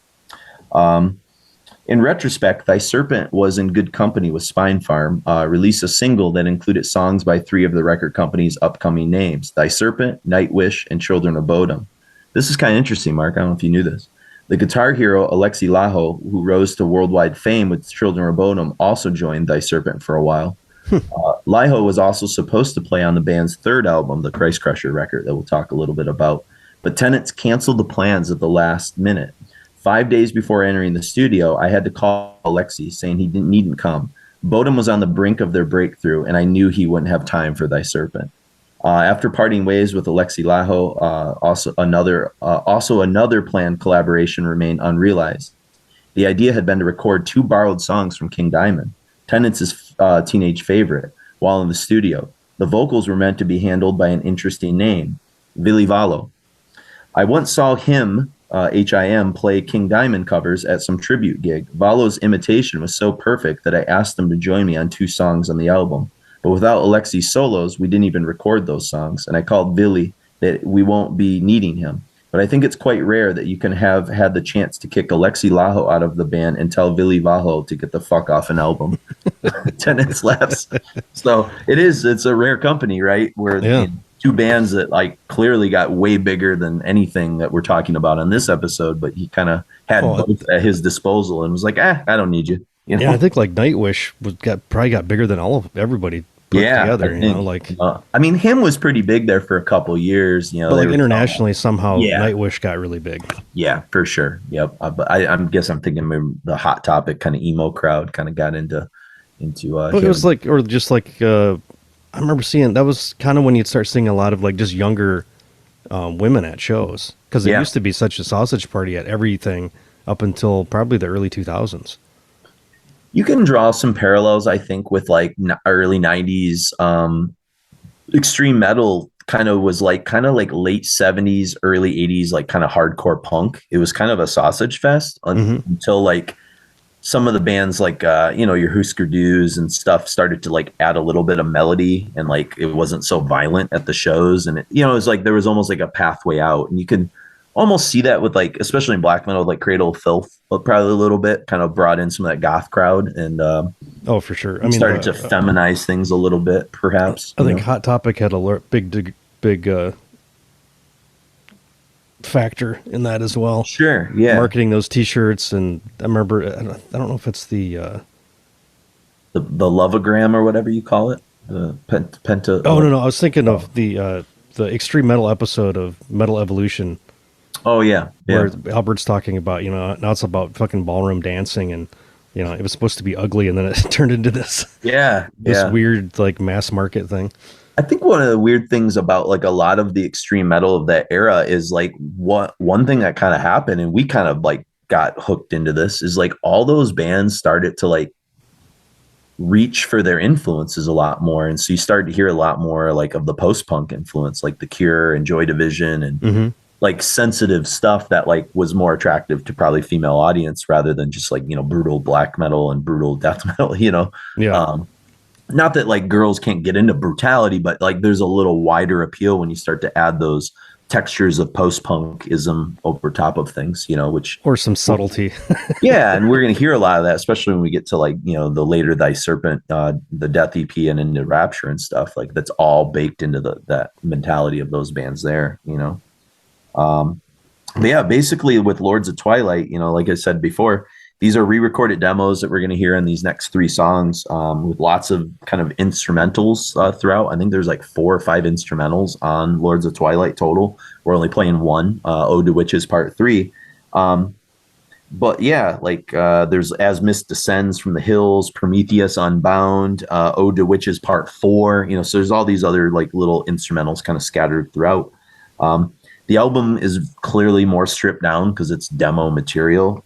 In retrospect, Thy Serpent was in good company with Spine Farm, released a single that included songs by three of the record company's upcoming names, Thy Serpent, Nightwish, and Children of Bodom. This is kind of interesting, Mark. I don't know if you knew this. The guitar hero Alexi Laho, who rose to worldwide fame with Children of Bodom, also joined Thy Serpent for a while. Laho was also supposed to play on the band's third album, the Christcrusher record, that we'll talk a little bit about. But Tennant canceled the plans at the last minute. 5 days before entering the studio, I had to call Alexi, saying he needn't come. Bodom was on the brink of their breakthrough, and I knew he wouldn't have time for Thy Serpent. After parting ways with Alexi Laho, also another planned collaboration remained unrealized. The idea had been to record 2 borrowed songs from King Diamond, Tennant's teenage favorite, while in the studio. The vocals were meant to be handled by an interesting name, Vili Valo. I once saw him, HIM, play King Diamond covers at some tribute gig. Valo's imitation was so perfect that I asked him to join me on 2 songs on the album. But without Alexi's solos, we didn't even record those songs, and I called Vili that we won't be needing him. But I think it's quite rare that you can have had the chance to kick Alexi Laho out of the band and tell Vili Vaho to get the fuck off an album. Tenants laughs. So it's a rare company, right? Where the 2 bands that like clearly got way bigger than anything that we're talking about on this episode, but he kind of had both at his disposal and was like, I don't need you. You know? Yeah, I think like Nightwish probably got bigger than everybody put together. I mean, him was pretty big there for a couple years. You know, but like internationally, somehow Nightwish got really big. Yeah, for sure. Yep. But I guess I'm thinking maybe the Hot Topic kind of emo crowd kind of got into. Well, it was like, or just like I remember seeing that was kind of when you'd start seeing a lot of like just younger women at shows, because it used to be such a sausage party at everything up until probably the early 2000s. You can draw some parallels, I think, with like early 90s extreme metal. Kind of like late 70s, early 80s, like kind of hardcore punk. It was kind of a sausage fest until like some of the bands like your Husker Du's and stuff started to like add a little bit of melody, and like it wasn't so violent at the shows, and it was like there was almost like a pathway out, and you could almost see that with like, especially in black metal, like Cradle of Filth, but probably a little bit kind of brought in some of that goth crowd, and for sure. I mean, started to feminize things a little bit, perhaps. I think Hot Topic had a big factor in that as well. Sure, yeah. Marketing those T-shirts, and I remember I don't know if it's the Lovogram or whatever you call it. Penta. Oh no, I was thinking of the extreme metal episode of Metal Evolution. Oh yeah. Where Albert's talking about now it's about fucking ballroom dancing, and it was supposed to be ugly, and then it turned into this weird like mass market thing. I think one of the weird things about like a lot of the extreme metal of that era is like one thing that kind of happened, and we kind of like got hooked into this, is like all those bands started to like reach for their influences a lot more. And so you started to hear a lot more like of the post-punk influence, like The Cure and Joy Division, and like sensitive stuff that like was more attractive to probably female audience rather than just like, brutal black metal and brutal death metal, not that like girls can't get into brutality, but like there's a little wider appeal when you start to add those textures of post-punkism over top of things, which or some subtlety. Yeah, and we're going to hear a lot of that, especially when we get to like the later Thy Serpent, the Death EP, and into Rapture and stuff. Like that's all baked into that mentality of those bands there. But yeah, basically with Lords of Twilight, like I said before, these are re-recorded demos that we're going to hear in these next 3 songs, with lots of kind of instrumentals throughout. I think there's like 4 or 5 instrumentals on Lords of Twilight total. We're only playing 1, Ode to Witches Part 3. But yeah, like there's As Mist Descends from the Hills, Prometheus Unbound, Ode to Witches Part 4. So there's all these other like little instrumentals kind of scattered throughout. The album is clearly more stripped down because it's demo material,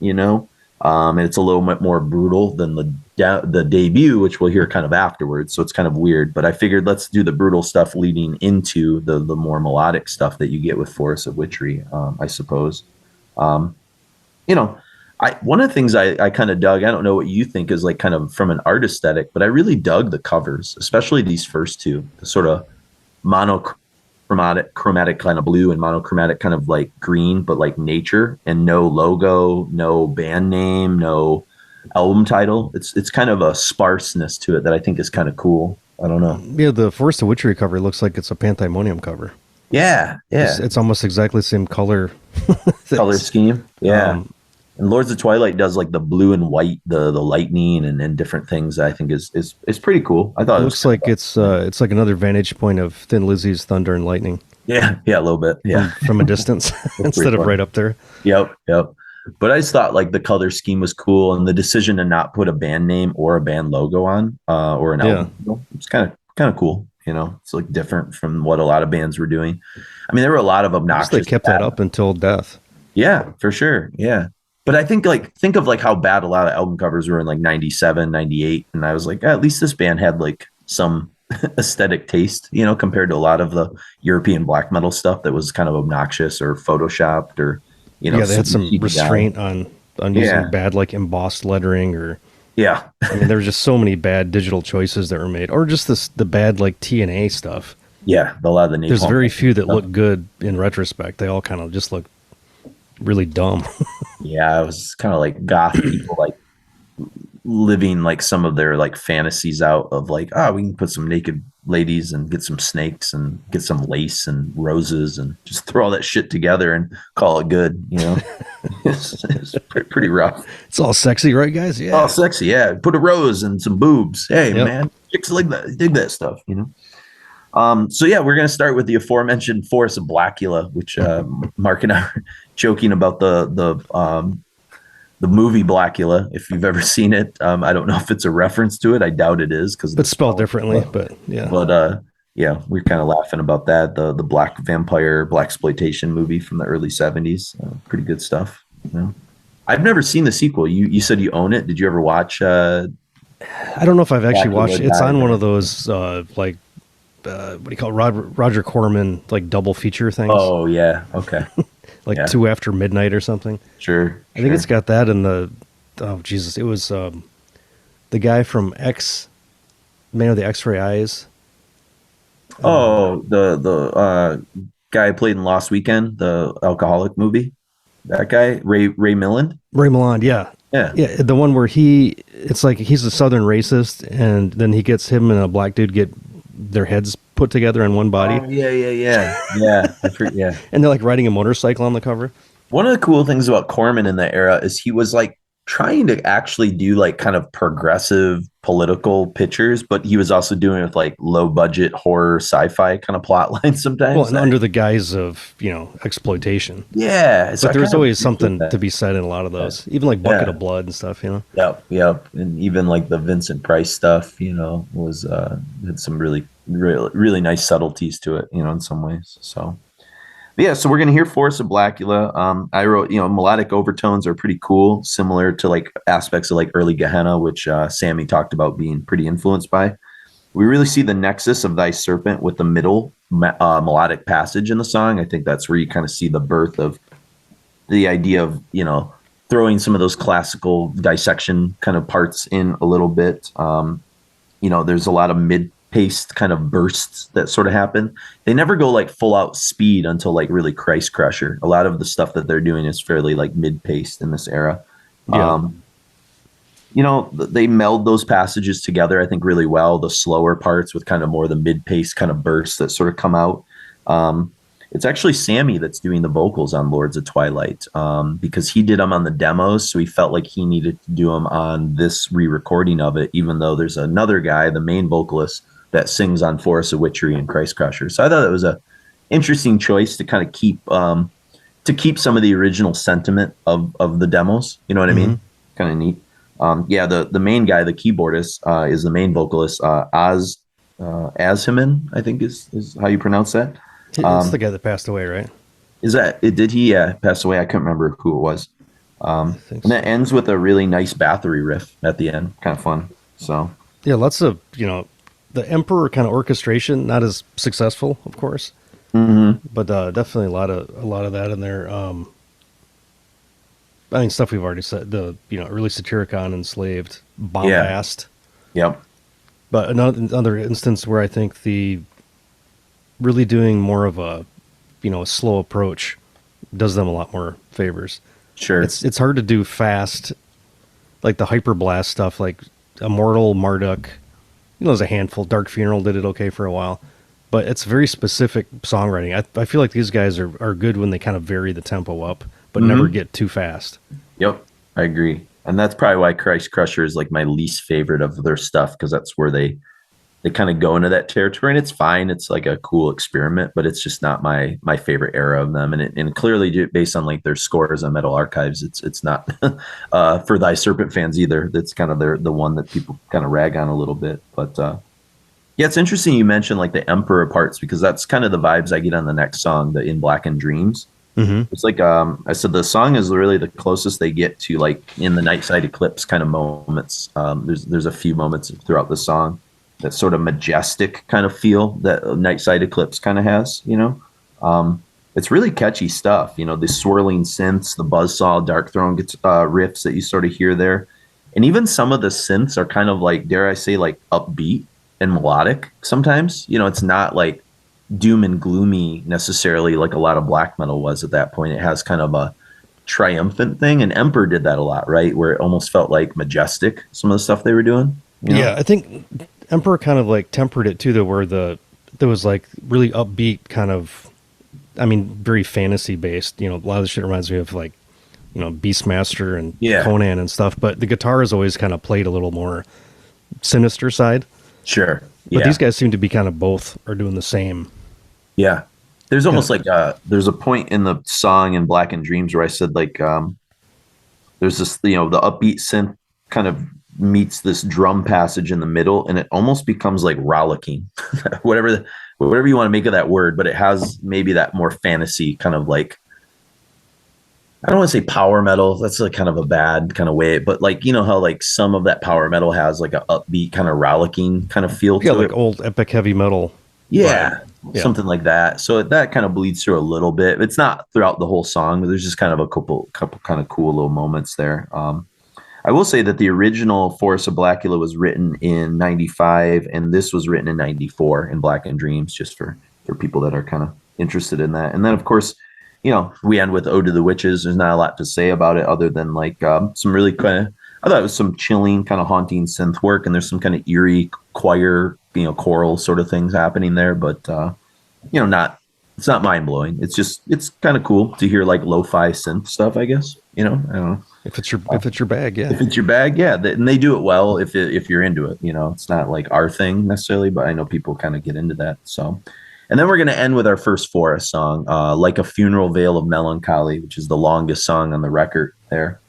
and it's a little bit more brutal than the debut, which we'll hear kind of afterwards. So it's kind of weird, but I figured let's do the brutal stuff leading into the more melodic stuff that you get with Forest of Witchery, I suppose. One of the things I kind of dug, I don't know what you think is like kind of from an art aesthetic, but I really dug the covers, especially these first 2, the sort of chromatic kind of blue and monochromatic kind of like green, but like nature, and no logo, no band name, no album title. It's kind of a sparseness to it that I think is kind of cool. I don't know. Yeah, the Forest of Witchery cover looks like it's a Pandemonium cover. Yeah. It's almost exactly the same color scheme. Yeah. And Lords of Twilight does like the blue and white, the lightning and different things that I think is pretty cool. I thought it looks like it's like another vantage point of Thin Lizzy's Thunder and Lightning. Yeah, a little bit. Yeah, from a distance instead of right up there. Yep. But I just thought like the color scheme was cool, and the decision to not put a band name or a band logo on or an album, it's kind of cool You know, it's like different from what a lot of bands were doing. I mean, there were a lot of I guess obnoxious. they kept that up until death. Yeah, for sure. Yeah. But I think think of like how bad a lot of album covers were in like 97, 98. And I was like, at least this band had like some aesthetic taste, you know, compared to a lot of the European black metal stuff that was kind of obnoxious or photoshopped or, you know, Yeah, they had some restraint on using bad like embossed lettering or yeah. I mean, there were just so many bad digital choices that were made, or just the bad like TNA stuff. Yeah, a lot of the there's very few that look good in retrospect. They all kind of just look really dumb. Yeah, it was kind of like goth people like living like some of their like fantasies out of like, oh, we can put some naked ladies and get some snakes and get some lace and roses and just throw all that shit together and call it good, you know. it's pretty rough. It's all sexy, right, guys? Yeah, all sexy. Yeah, put a rose and some boobs. Hey, man, chicks like that, dig that stuff, you know. So yeah, we're gonna start with the aforementioned Forest of Blackula, which Mark and I are joking about the movie Blackula. If you've ever seen it, I don't know if it's a reference to it. I doubt it is because it's spelled differently. But yeah, yeah, we're kind of laughing about that. The black vampire blaxploitation movie from the early '70s. Pretty good stuff. You know? I've never seen the sequel. You said you own it. Did you ever watch? I don't know if I've actually watched it. It's on one of those like. What do you call it? Roger Corman like double feature things? Oh yeah, okay. Like 2 After Midnight or something. Sure. I think it's got that in the. Oh Jesus! It was the guy from Man with the X-Ray Eyes. Oh, the guy who played in Lost Weekend, the alcoholic movie. That guy, Ray Milland. Ray Milland, yeah. The one where it's like he's a Southern racist, and then he gets him and a black dude get their heads put together in one body. Oh, yeah. Yeah. And they're like riding a motorcycle on the cover. One of the cool things about Corman in that era is he was like trying to actually do like kind of progressive political pictures, but he was also doing it with like low budget horror sci-fi kind of plot lines sometimes. Well, and under the guise of, exploitation. Yeah. So but there's always something to be said in a lot of those, even like Bucket of Blood and stuff, Yep. And even like the Vincent Price stuff, was had some really, really, really nice subtleties to it, in some ways. So. Yeah, so we're going to hear Forest of Blackula. I wrote, melodic overtones are pretty cool, similar to like aspects of like early Gehenna, which Sammy talked about being pretty influenced by. We really see the nexus of Thy Serpent with the middle melodic passage in the song. I think that's where you kind of see the birth of the idea of, throwing some of those classical dissection kind of parts in a little bit. There's a lot of mid-paced kind of bursts that sort of happen. They never go like full out speed until like really Christcrusher. A lot of the stuff that they're doing is fairly like mid-paced in this era. Yeah. They meld those passages together, I think, really well. The slower parts with kind of more the mid-paced kind of bursts that sort of come out. It's actually Sammy that's doing the vocals on Lords of Twilight because he did them on the demos. So he felt like he needed to do them on this re-recording of it, even though there's another guy, the main vocalist, that sings on Forest of Witchery and Christcrusher. So I thought it was a interesting choice to kind of keep some of the original sentiment of the demos. You know what I mean? Kind of neat. The main guy, the keyboardist, is the main vocalist, Azhiman, I think is how you pronounce that. It's the guy that passed away, right? Is that it? Did he pass away? I couldn't remember who it was. And that ends with a really nice Bathory riff at the end. Kind of fun. So yeah, lots of the Emperor kind of orchestration, not as successful, of course, but definitely a lot of that in there. I think stuff we've already said. The early Satyricon, Enslaved, Bombast. Yeah. Yep. But another instance where I think the really doing more of a slow approach does them a lot more favors. Sure. It's hard to do fast, like the Hyperblast stuff, like Immortal, Marduk. There's a handful. Dark Funeral did it okay for a while, but it's very specific songwriting. I feel like these guys are good when they kind of vary the tempo up, but never get too fast. Yep, I agree. And that's probably why Christcrusher is like my least favorite of their stuff, because that's where they kind of go into that territory, and it's fine. It's like a cool experiment, but it's just not my favorite era of them. And clearly based on like their scores on Metal Archives, it's not for Thy Serpent fans either. That's kind of the one that people kind of rag on a little bit. But Yeah, it's interesting you mentioned like the Emperor parts because that's kind of the vibes I get on the next song, the In Blackened Dreams. Mm-hmm. It's like I said, the song is really the closest they get to like in the Night Side Eclipse kind of moments. There's a few moments throughout the song that sort of majestic kind of feel that Night Side Eclipse kind of has. It's really catchy stuff. The swirling synths, the buzzsaw, Dark Throne gets riffs that you sort of hear there, and even some of the synths are kind of like, dare I say, like upbeat and melodic. Sometimes, it's not like doom and gloomy necessarily like a lot of black metal was at that point. It has kind of a triumphant thing, and Emperor did that a lot, right? Where it almost felt like majestic, some of the stuff they were doing. Yeah, I think Emperor kind of like tempered it too, though, where there was like really upbeat kind of, I mean, very fantasy based. A lot of the shit reminds me of like, Beastmaster and Conan and stuff. But the guitar is always kind of played a little more sinister side. Sure. But these guys seem to be kind of both are doing the same. Yeah. There's almost like there's a point in the song in Blackened Dreams where I said like there's this, the upbeat synth kind of meets this drum passage in the middle, and it almost becomes like rollicking. whatever you want to make of that word, but it has maybe that more fantasy kind of like, I don't want to say power metal. That's like kind of a bad kind of way, but like, how like some of that power metal has like a upbeat kind of rollicking kind of feel to like it. Old epic heavy metal. Yeah, something like that. So that kind of bleeds through a little bit. It's not throughout the whole song, but there's just kind of a couple kind of cool little moments there. I will say that the original Forest of Blackula was written in 95, and this was written in 94 in Blackened Dreams, just for people that are kind of interested in that. And then, of course, we end with Ode to the Witches. There's not a lot to say about it other than like some really kind of, I thought it was some chilling, kind of haunting synth work, and there's some kind of eerie choir, choral sort of things happening there. But, it's not mind blowing. It's kind of cool to hear like lo-fi synth stuff, I guess. I don't know. If it's your bag, yeah. If it's your bag, yeah. And they do it well if you're into it. It's not like our thing necessarily, but I know people kind of get into that. So. And then we're going to end with our first Forest song, Like a Funeral Veil of Melancholy, which is the longest song on the record there.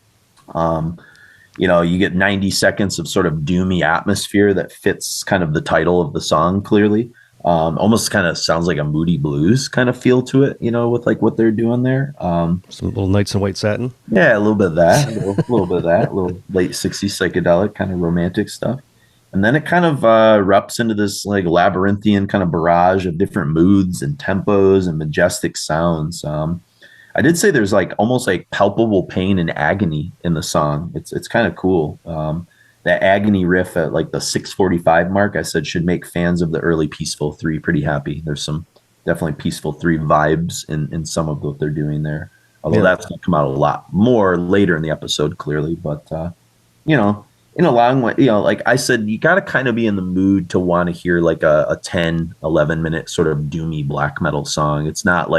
You get 90 seconds of sort of doomy atmosphere that fits kind of the title of the song clearly. Almost kind of sounds like a Moody Blues kind of feel to it, with like what they're doing there. Some little Knights in White Satin. Yeah, a little bit of that, a little bit of that, a little late 60s psychedelic kind of romantic stuff. And then it kind of erupts into this like labyrinthian kind of barrage of different moods and tempos and majestic sounds. I did say there's like almost like palpable pain and agony in the song. It's kind of cool. That agony riff at like the 6:45 mark, I said, should make fans of the early Peaceful 3 pretty happy. There's some definitely Peaceful 3 vibes in some of what they're doing there. Although that's going to come out a lot more later in the episode, clearly. But, in a long way, like I said, you got to kind of be in the mood to want to hear like a 10, 11 minute sort of doomy black metal song. It's not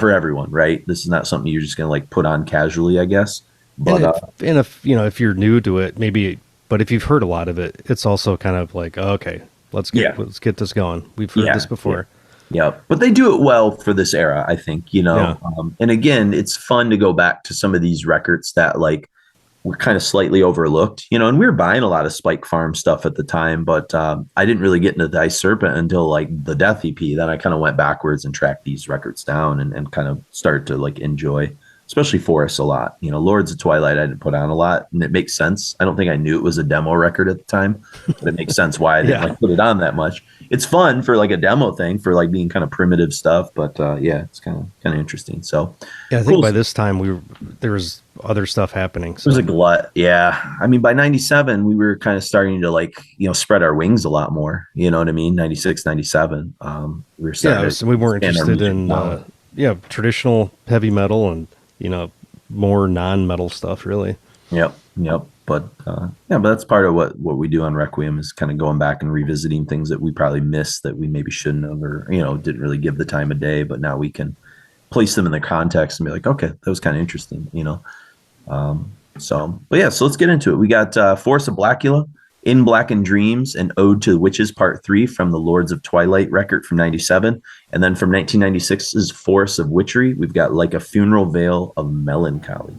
for everyone, right? This is not something you're just going to like put on casually, I guess. But if you're new to it, maybe, but if you've heard a lot of it, it's also kind of like, okay, let's get this going. We've heard this before. Yeah. But they do it well for this era, I think, and again, it's fun to go back to some of these records that like were kind of slightly overlooked, and we were buying a lot of Spike Farm stuff at the time, but I didn't really get into the Serpent until like the Death EP. Then I kind of went backwards and tracked these records down and kind of started to like enjoy, especially Forest, a lot. Lords of Twilight I didn't put on a lot, and it makes sense. I don't think I knew it was a demo record at the time, but it makes sense why I didn't like put it on that much. It's fun for like a demo thing for like being kind of primitive stuff, but it's kind of interesting. So I think by this time there was other stuff happening. So. There's a glut. Yeah. I mean, by 97, we were kind of starting to like, spread our wings a lot more, you know what I mean? 96, 97. We were starting so we weren't interested in, traditional heavy metal and, more non-metal stuff really. Yep. But but that's part of what we do on Requiem is kind of going back and revisiting things that we probably missed that we maybe shouldn't have, or, didn't really give the time of day, but now we can place them in the context and be like, okay, that was kind of interesting, so let's get into it. We got Forest of Blackula, In Blackened Dreams, and Ode to the Witches Part 3 from the Lords of Twilight record from 97. And then from 1996's Forest of Witchery, we've got Like a Funeral Veil of Melancholy.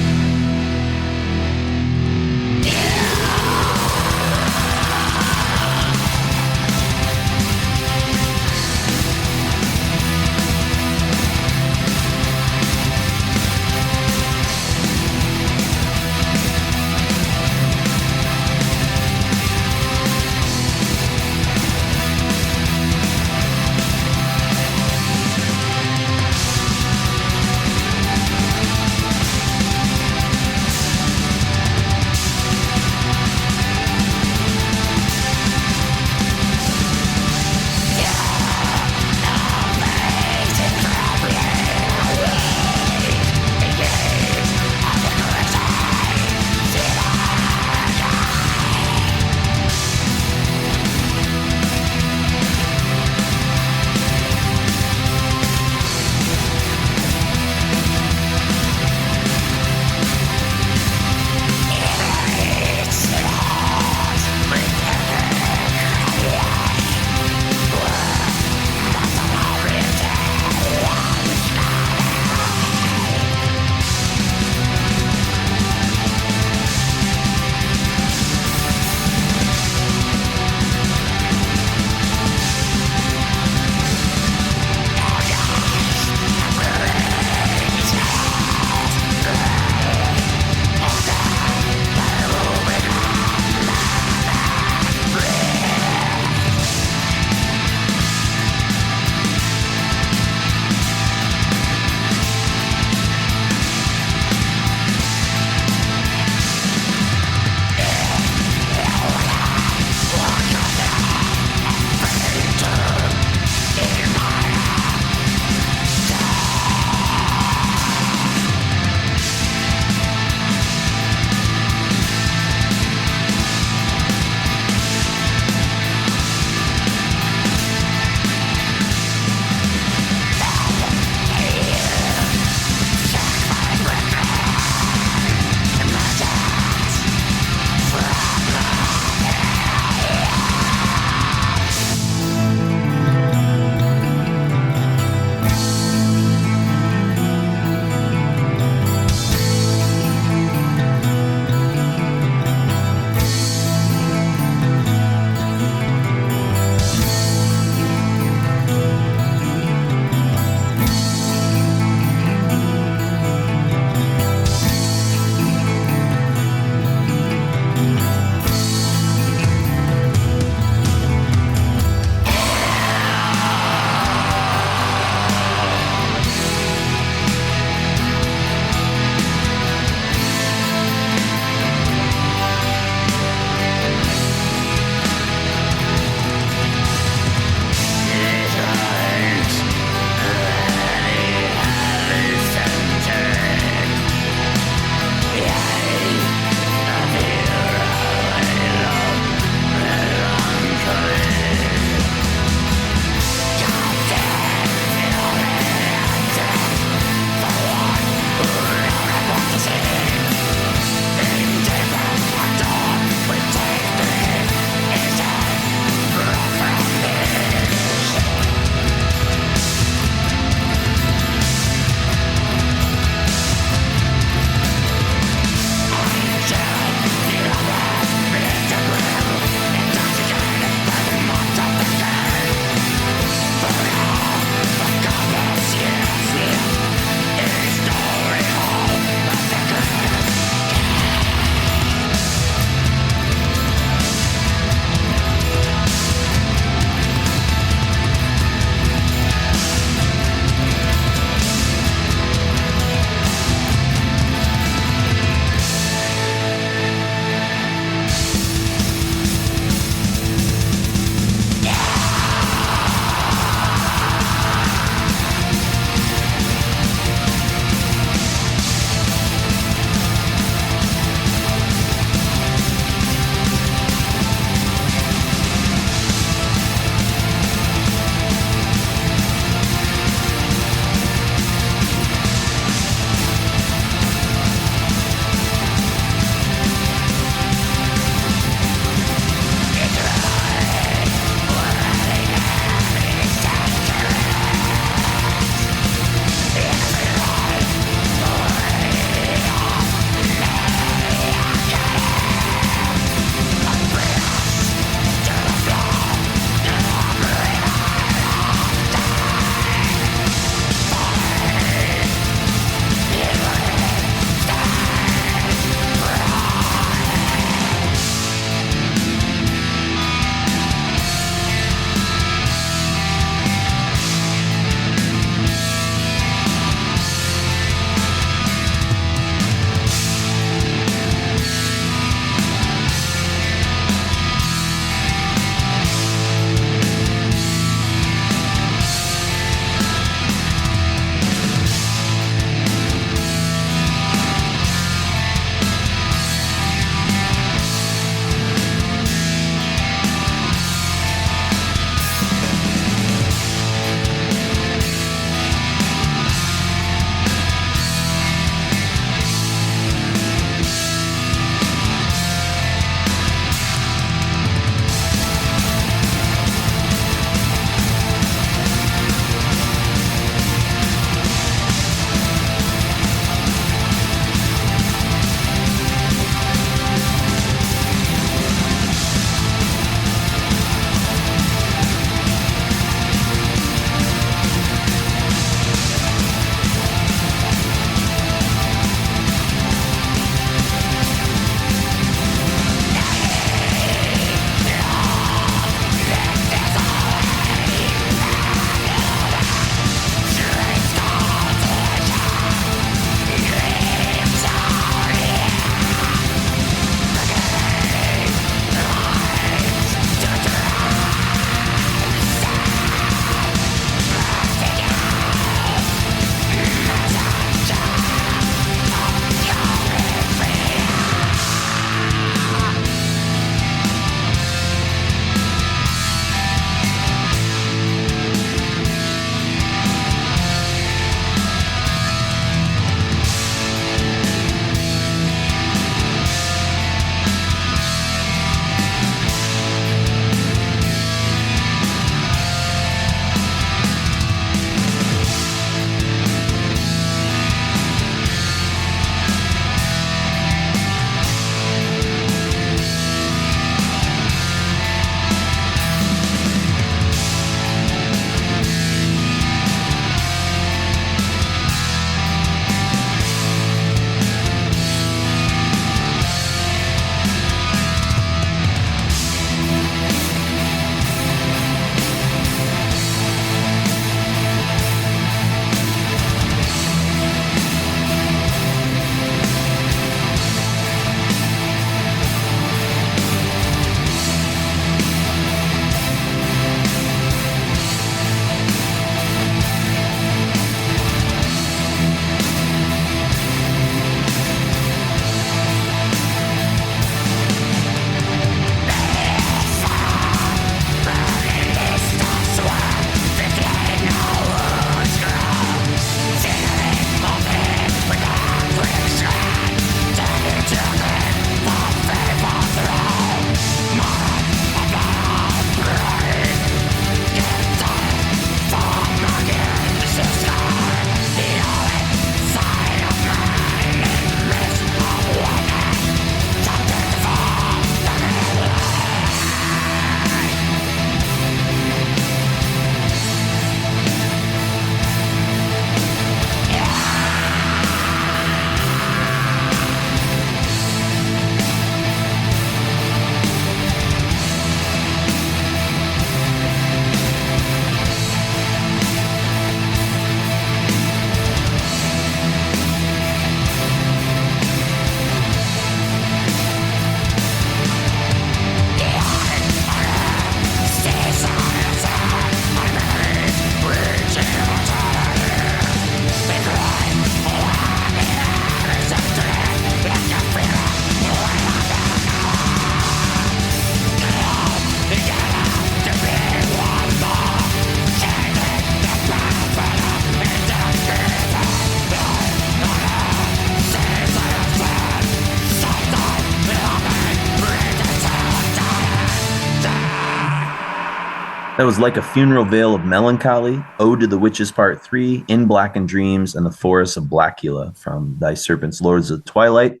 That was Like a Funeral Veil of Melancholy, Ode to the Witches Part 3, In Blackened Dreams, and The Forest of Blakulla from Thy Serpent's Lords of Twilight.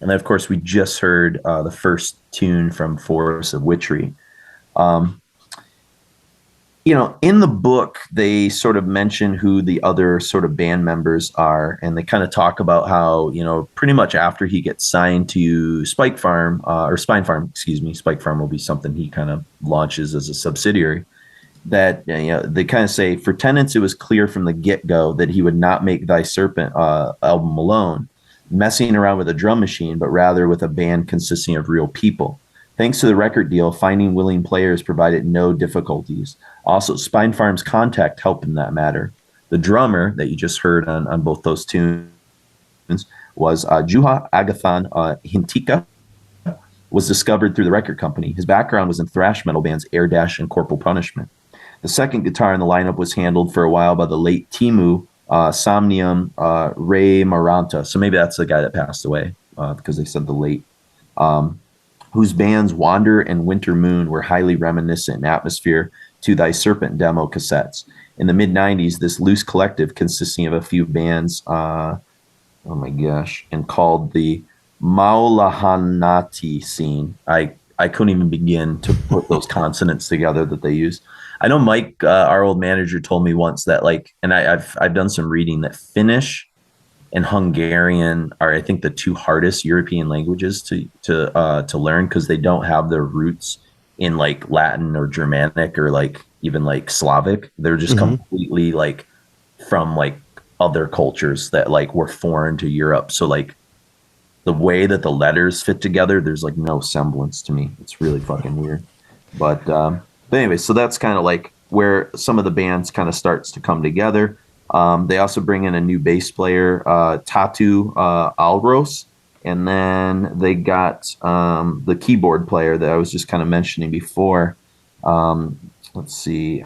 And then, of course, we just heard the first tune from Forest of Witchery. Um, in the book, they sort of mention who the other sort of band members are, and they kind of talk about how, pretty much after he gets signed to Spike Farm, or Spine Farm, excuse me, Spike Farm will be something he kind of launches as a subsidiary. That they kind of say, for Tenants, it was clear from the get-go that he would not make Thy Serpent album alone, messing around with a drum machine, but rather with a band consisting of real people. Thanks to the record deal, finding willing players provided no difficulties. Also, Spine Farm's contact helped in that matter. The drummer that you just heard on both those tunes was Juha Agathon Hintika, was discovered through the record company. His background was in thrash metal bands Air Dash and Corporal Punishment. The second guitar in the lineup was handled for a while by the late Timu Somnium Ray Maranta. So maybe that's the guy that passed away because they said the late. Whose bands Wander and Winter Moon were highly reminiscent in atmosphere to Thy Serpent demo cassettes. In the mid-90s, this loose collective consisting of a few bands, and called the Maulahanati scene. I couldn't even begin to put those consonants together that they use. I know Mike, our old manager, told me once that and I've done some reading that Finnish and Hungarian are, I think, the two hardest European languages to learn because they don't have their roots in Latin or Germanic or even Slavic. They're just completely from other cultures that were foreign to Europe. So the way that the letters fit together, there's no semblance to me. It's really fucking weird. But anyway, so that's kind of where some of the bands kind of starts to come together. They also bring in a new bass player, Tatu Alros, and then they got the keyboard player that I was just kind of mentioning before. Let's see,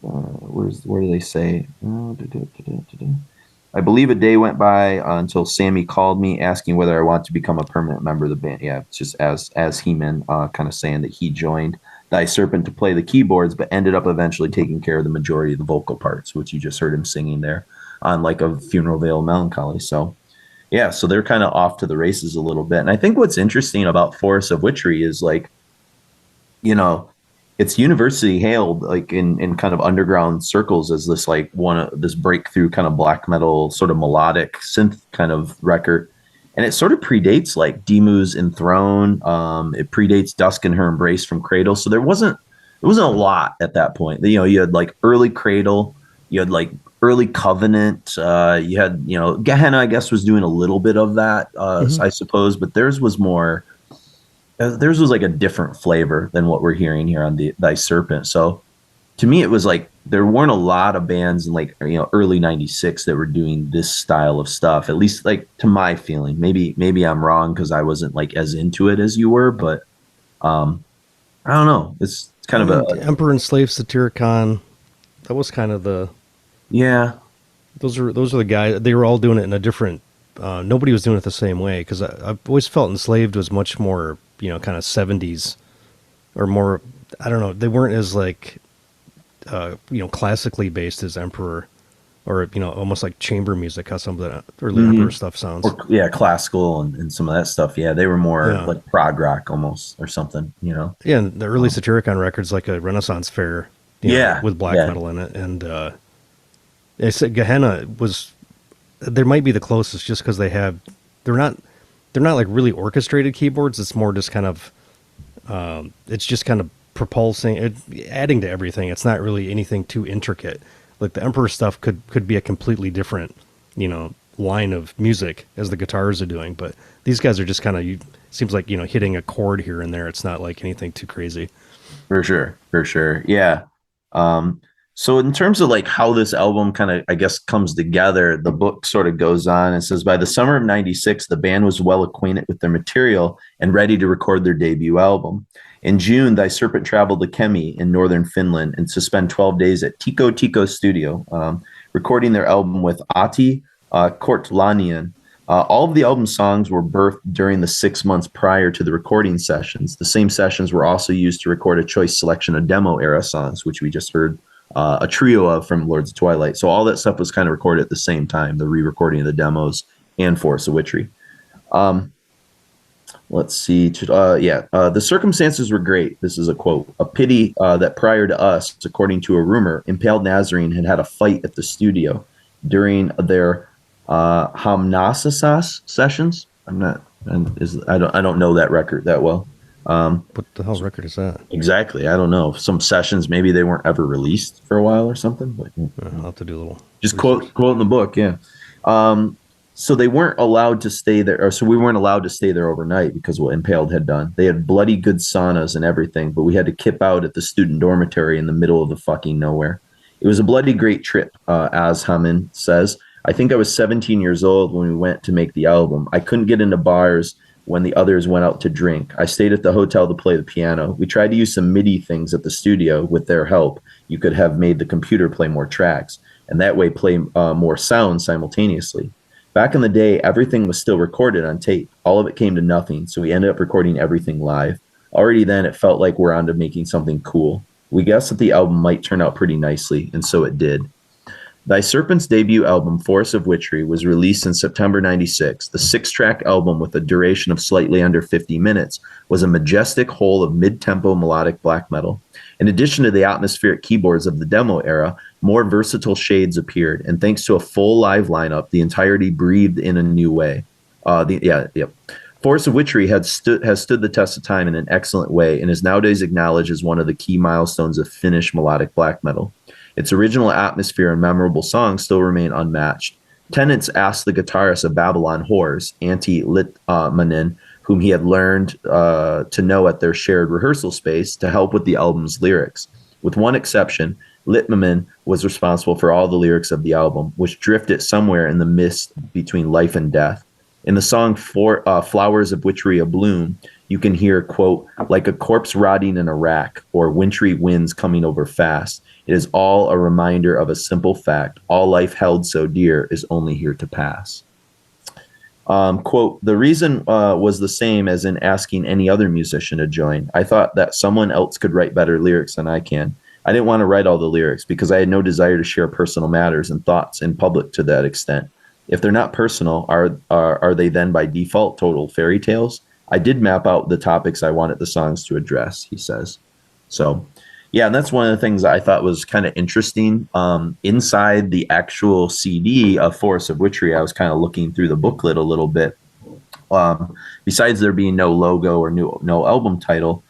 where do they say? I believe a day went by until Sammy called me asking whether I want to become a permanent member of the band. Yeah, it's just as He-Man kind of saying that he joined Thy Serpent to play the keyboards, but ended up eventually taking care of the majority of the vocal parts, which you just heard him singing there on a Funeral Veil of Melancholy. So yeah, so they're kind of off to the races a little bit. And I think what's interesting about Forest of Witchery is it's universally hailed in kind of underground circles as this this breakthrough kind of black metal sort of melodic synth kind of record. And it sort of predates Demu's Enthroned. It predates Dusk and Her Embrace from Cradle. So there wasn't a lot at that point. You had early Cradle, you had early Covenant, you had, Gehenna, I guess, was doing a little bit of that, I suppose, but theirs was more, theirs was a different flavor than what we're hearing here on Thy Serpent. So to me, it was there weren't a lot of bands in early 96 that were doing this style of stuff, at least to my feeling. Maybe I'm wrong because I wasn't as into it as you were, but I don't know. It's kind of Emperor and Slave Satyricon. That was kind of the Those are the guys. They were all doing it in a different. Nobody was doing it the same way because I've always felt Enslaved was much more kind of 70s or more. I don't know. They weren't as classically based as Emperor, or almost like chamber music, how some of the early Emperor stuff sounds. Or, classical and some of that stuff. Yeah, they were more prog rock almost or something. Yeah, and the early Satyricon records like a Renaissance fair. With black metal in it, and I said Gehenna was. There might be the closest just because they're not really orchestrated keyboards. It's more just kind of. It's just kind of propulsing, adding to everything. It's not really anything too intricate. The Emperor stuff could be a completely different, line of music as the guitars are doing. But these guys are just kind of, seems like, hitting a chord here and there. It's not anything too crazy. For sure. Yeah. So in terms of how this album kind of, I guess, comes together, the book sort of goes on and says, by the summer of 96, the band was well acquainted with their material and ready to record their debut album. In June, Thy Serpent traveled to Kemi in northern Finland and to spend 12 days at Tico Tico Studio, recording their album with Ati Kortlanian, All of the album songs were birthed during the 6 months prior to the recording sessions. The same sessions were also used to record a choice selection of demo era songs, which we just heard a trio of from Lords of Twilight. So all that stuff was kind of recorded at the same time, the re-recording of the demos and Force of Witchery. Let's see. The circumstances were great. This is a quote. A pity that prior to us, according to a rumor, Impaled Nazarene had a fight at the studio during their Hamnasasas sessions. I don't know that record that well. What the hell record is that? Exactly. I don't know. Some sessions, maybe they weren't ever released for a while or something. But I'll have to do a little. Just quote in the book. Yeah. So they weren't allowed to stay there, or so we weren't allowed to stay there overnight because what Impaled had done. They had bloody good saunas and everything, but we had to kip out at the student dormitory in the middle of the fucking nowhere. It was a bloody great trip, as Hammond says. I think I was 17 years old when we went to make the album. I couldn't get into bars when the others went out to drink. I stayed at the hotel to play the piano. We tried to use some MIDI things at the studio. With their help, you could have made the computer play more tracks, and that way play more sounds simultaneously. Back in the day, everything was still recorded on tape. All of it came to nothing, so we ended up recording everything live. Already then, it felt like we're on to making something cool. We guessed that the album might turn out pretty nicely, and so it did. Thy Serpent's debut album, Force of Witchery, was released in September 96. The 6-track album, with a duration of slightly under 50 minutes, was a majestic whole of mid-tempo melodic black metal. In addition to the atmospheric keyboards of the demo era, more versatile shades appeared, and thanks to a full live lineup, the entirety breathed in a new way. Force of Witchery has stood the test of time in an excellent way, and is nowadays acknowledged as one of the key milestones of Finnish melodic black metal. Its original atmosphere and memorable songs still remain unmatched. Tennant's asked the guitarist of Babylon Horrors, Antti Litmanen, whom he had learned to know at their shared rehearsal space, to help with the album's lyrics. With one exception, Litmanen was responsible for all the lyrics of the album, which drifted somewhere in the mist between life and death. In the song Flowers of Witchery Abloom, you can hear, quote, like a corpse rotting in a rack, or wintry winds coming over fast. It is all a reminder of a simple fact. All life held so dear is only here to pass. Quote, the reason was the same as in asking any other musician to join. I thought that someone else could write better lyrics than I can. I didn't want to write all the lyrics because I had no desire to share personal matters and thoughts in public to that extent. If they're not personal, are they then by default total fairy tales? I did map out the topics I wanted the songs to address, he says. So, yeah, and that's one of the things I thought was kind of interesting. Inside the actual CD of Force of Witchery, I was kind of looking through the booklet a little bit. Besides there being no logo or no album title,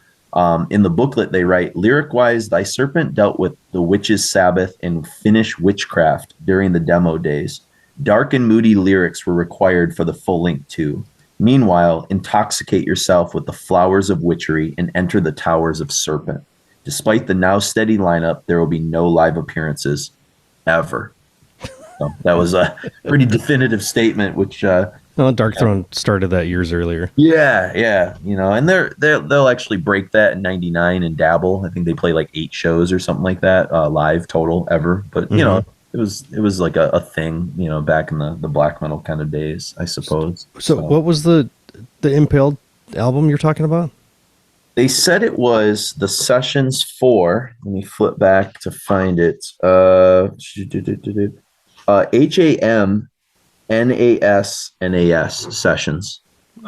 in the booklet they write, lyric-wise, Thy Serpent dealt with the witch's Sabbath and Finnish witchcraft during the demo days. Dark and moody lyrics were required for the full length too. Meanwhile, intoxicate yourself with the flowers of witchery and enter the towers of Serpent. Despite the now steady lineup, there will be no live appearances ever. So that was a pretty definitive statement, which Dark Throne started that years earlier. Yeah, and they'll actually break that in '99 and dabble. I think they play like 8 shows or something like that live total ever. But it was like a thing, back in the black metal kind of days, I suppose. So what was the Impaled album you're talking about? They said it was the Sessions 4. Let me flip back to find it. HAMNASNAS Sessions.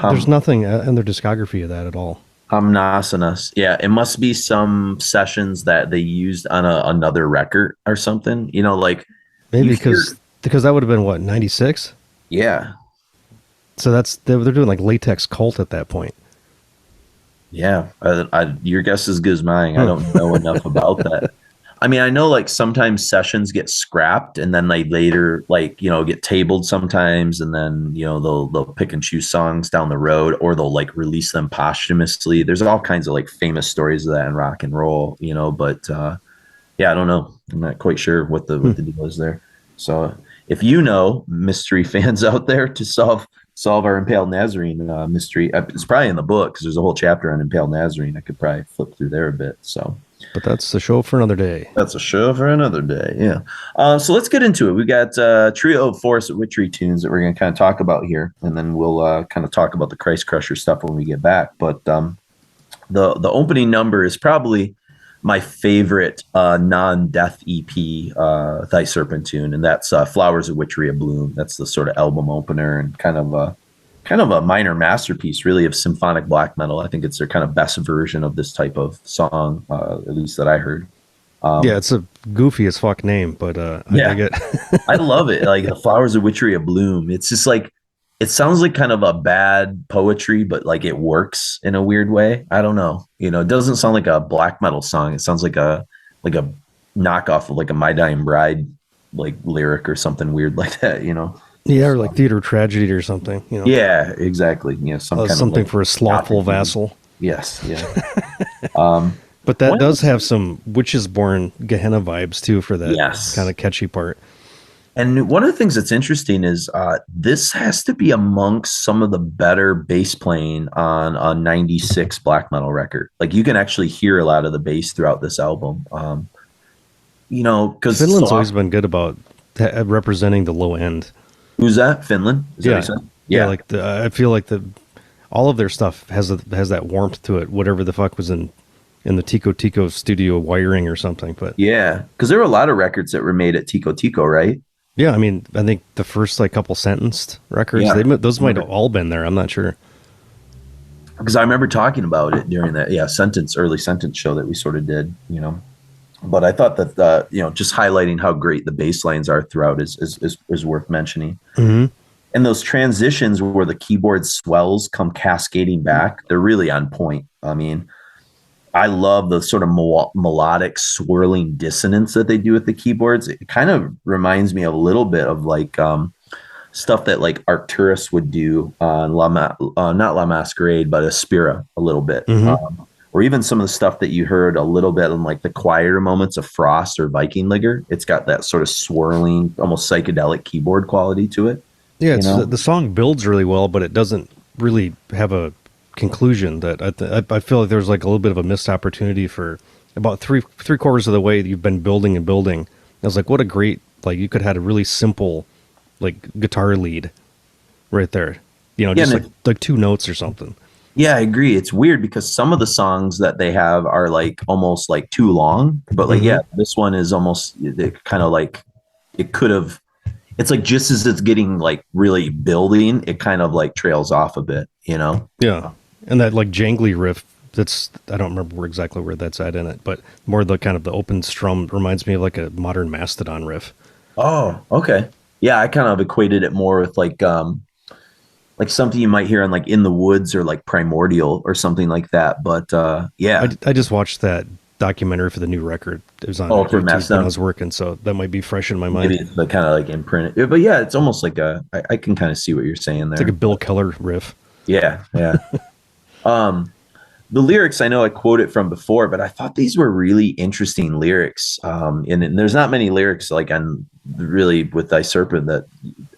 There's nothing in their discography of that at all. Hamnasanas. Yeah, it must be some sessions that they used on another record or something. Like maybe because that would have been what, 96? Yeah. So they're doing like Latex Cult at that point. Yeah, your guess is as good as mine. I don't know enough about that. I mean, I know like sometimes sessions get scrapped and then they later get tabled sometimes, and then they'll pick and choose songs down the road, or they'll like release them posthumously. There's all kinds of like famous stories of that in rock and roll, but yeah, I don't know. I'm not quite sure what the deal is there. So if mystery fans out there, to solve our Impaled Nazarene mystery, it's probably in the book because there's a whole chapter on Impaled Nazarene. I could probably flip through there a bit. So But that's the show for another day. That's a show for another day. Yeah. So let's get into it. We got a trio of Forest Witchery tunes that we're going to kind of talk about here, and then we'll kind of talk about the Christcrusher stuff when we get back. But the opening number is probably my favorite non-death EP, Thy Serpent tune, and that's Flowers of Witchery, Abloom. That's the sort of album opener and kind of a minor masterpiece, really, of symphonic black metal. I think it's their kind of best version of this type of song, at least that I heard. Yeah, it's a goofy as fuck name, but I dig it. I love it. Like the Flowers of Witchery, Abloom. It's just like, it sounds like kind of a bad poetry, but like it works in a weird way. I don't know. You know, it doesn't sound like a black metal song. It sounds like a knockoff of like a My Dying Bride like lyric or something weird like that, you know? Yeah, or like theater tragedy or something, you know. Yeah, exactly. You know, something for a slothful vassal. Yes, yeah. But that does have some Witches Born Gehenna vibes too for that kind of catchy part. And one of the things that's interesting is this has to be amongst some of the better bass playing on a 96 black metal record. Like you can actually hear a lot of the bass throughout this album. You know, because Finland's always been good about representing the low end. Who's that? Finland? Yeah. Like I feel like all of their stuff has that warmth to it. Whatever the fuck was in the Tico Tico studio wiring or something. But yeah, because there were a lot of records that were made at Tico Tico, right? Yeah, I mean, I think the first like couple Sentenced records, those might have all been there. I'm not sure. Because I remember talking about it during that early Sentence show that we sort of did, you know. But I thought that you know, just highlighting how great the bass lines are throughout is worth mentioning. Mm-hmm. And those transitions where the keyboard swells come cascading back, they're really on point. I mean, I love the sort of melodic swirling dissonance that they do with the keyboards. It kind of reminds me a little bit of like stuff that like Arcturus would do on not La Masquerade, but Aspira a little bit. Mm-hmm. Or even some of the stuff that you heard a little bit in like the quieter moments of Frost or Viking Ligger. It's got that sort of swirling, almost psychedelic keyboard quality to it. Yeah, the song builds really well, but it doesn't really have a conclusion. That I feel like there's like a little bit of a missed opportunity for about three quarters of the way that you've been building and building. I was like, what a great, like you could have had a really simple like guitar lead right there. You know, just like two notes or something. Yeah, I agree. It's weird because some of the songs that they have are like almost like too long, but like, this one is almost kind of like it could have, it's like just as it's getting like really building, it kind of like trails off a bit, you know? Yeah. And that like jangly riff, I don't remember exactly where that's at in it, but more the kind of the open strum reminds me of like a modern Mastodon riff. Oh, okay. Yeah, I kind of equated it more with like something you might hear on like In the Woods or like Primordial or something like that. But yeah, I just watched that documentary for the new record. It was on YouTube when I was working, so that might be fresh in my mind. Maybe it's the kind of like imprint. But yeah, it's almost like I can kind of see what you're saying there. It's like a Bill Keller riff. Yeah. The lyrics, I know I quoted from before, but I thought these were really interesting lyrics. And there's not many lyrics like on really with Thy Serpent that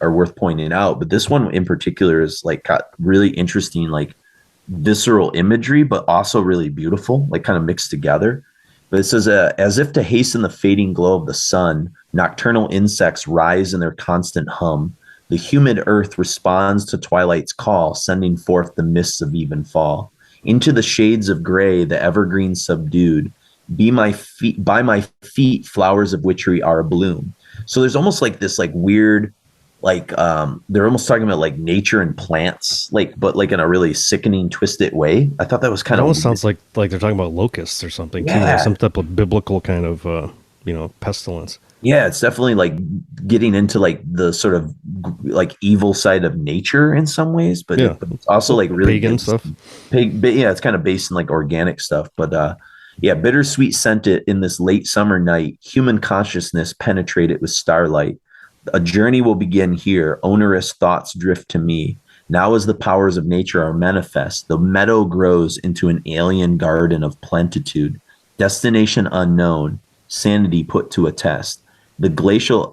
are worth pointing out. But this one in particular is like got really interesting, like visceral imagery, but also really beautiful, like kind of mixed together. But it says, as if to hasten the fading glow of the sun, nocturnal insects rise in their constant hum. The humid earth responds to twilight's call, sending forth the mists of even fall. Into the shades of gray, the evergreen subdued. By my feet, flowers of witchery are abloom. So there's almost like this like weird, like they're almost talking about like nature and plants, like but like in a really sickening, twisted way. I thought that was kind of almost sounds like they're talking about locusts or something, too, like some type of biblical kind of pestilence. Yeah, it's definitely like getting into like the sort of like evil side of nature in some ways, but it's also like really pagan stuff. It's kind of based in like organic stuff, but bittersweet scented in this late summer night, human consciousness penetrated with starlight. A journey will begin here. Onerous thoughts drift to me. Now as the powers of nature are manifest, the meadow grows into an alien garden of plentitude. Destination unknown, sanity put to a test. The glacial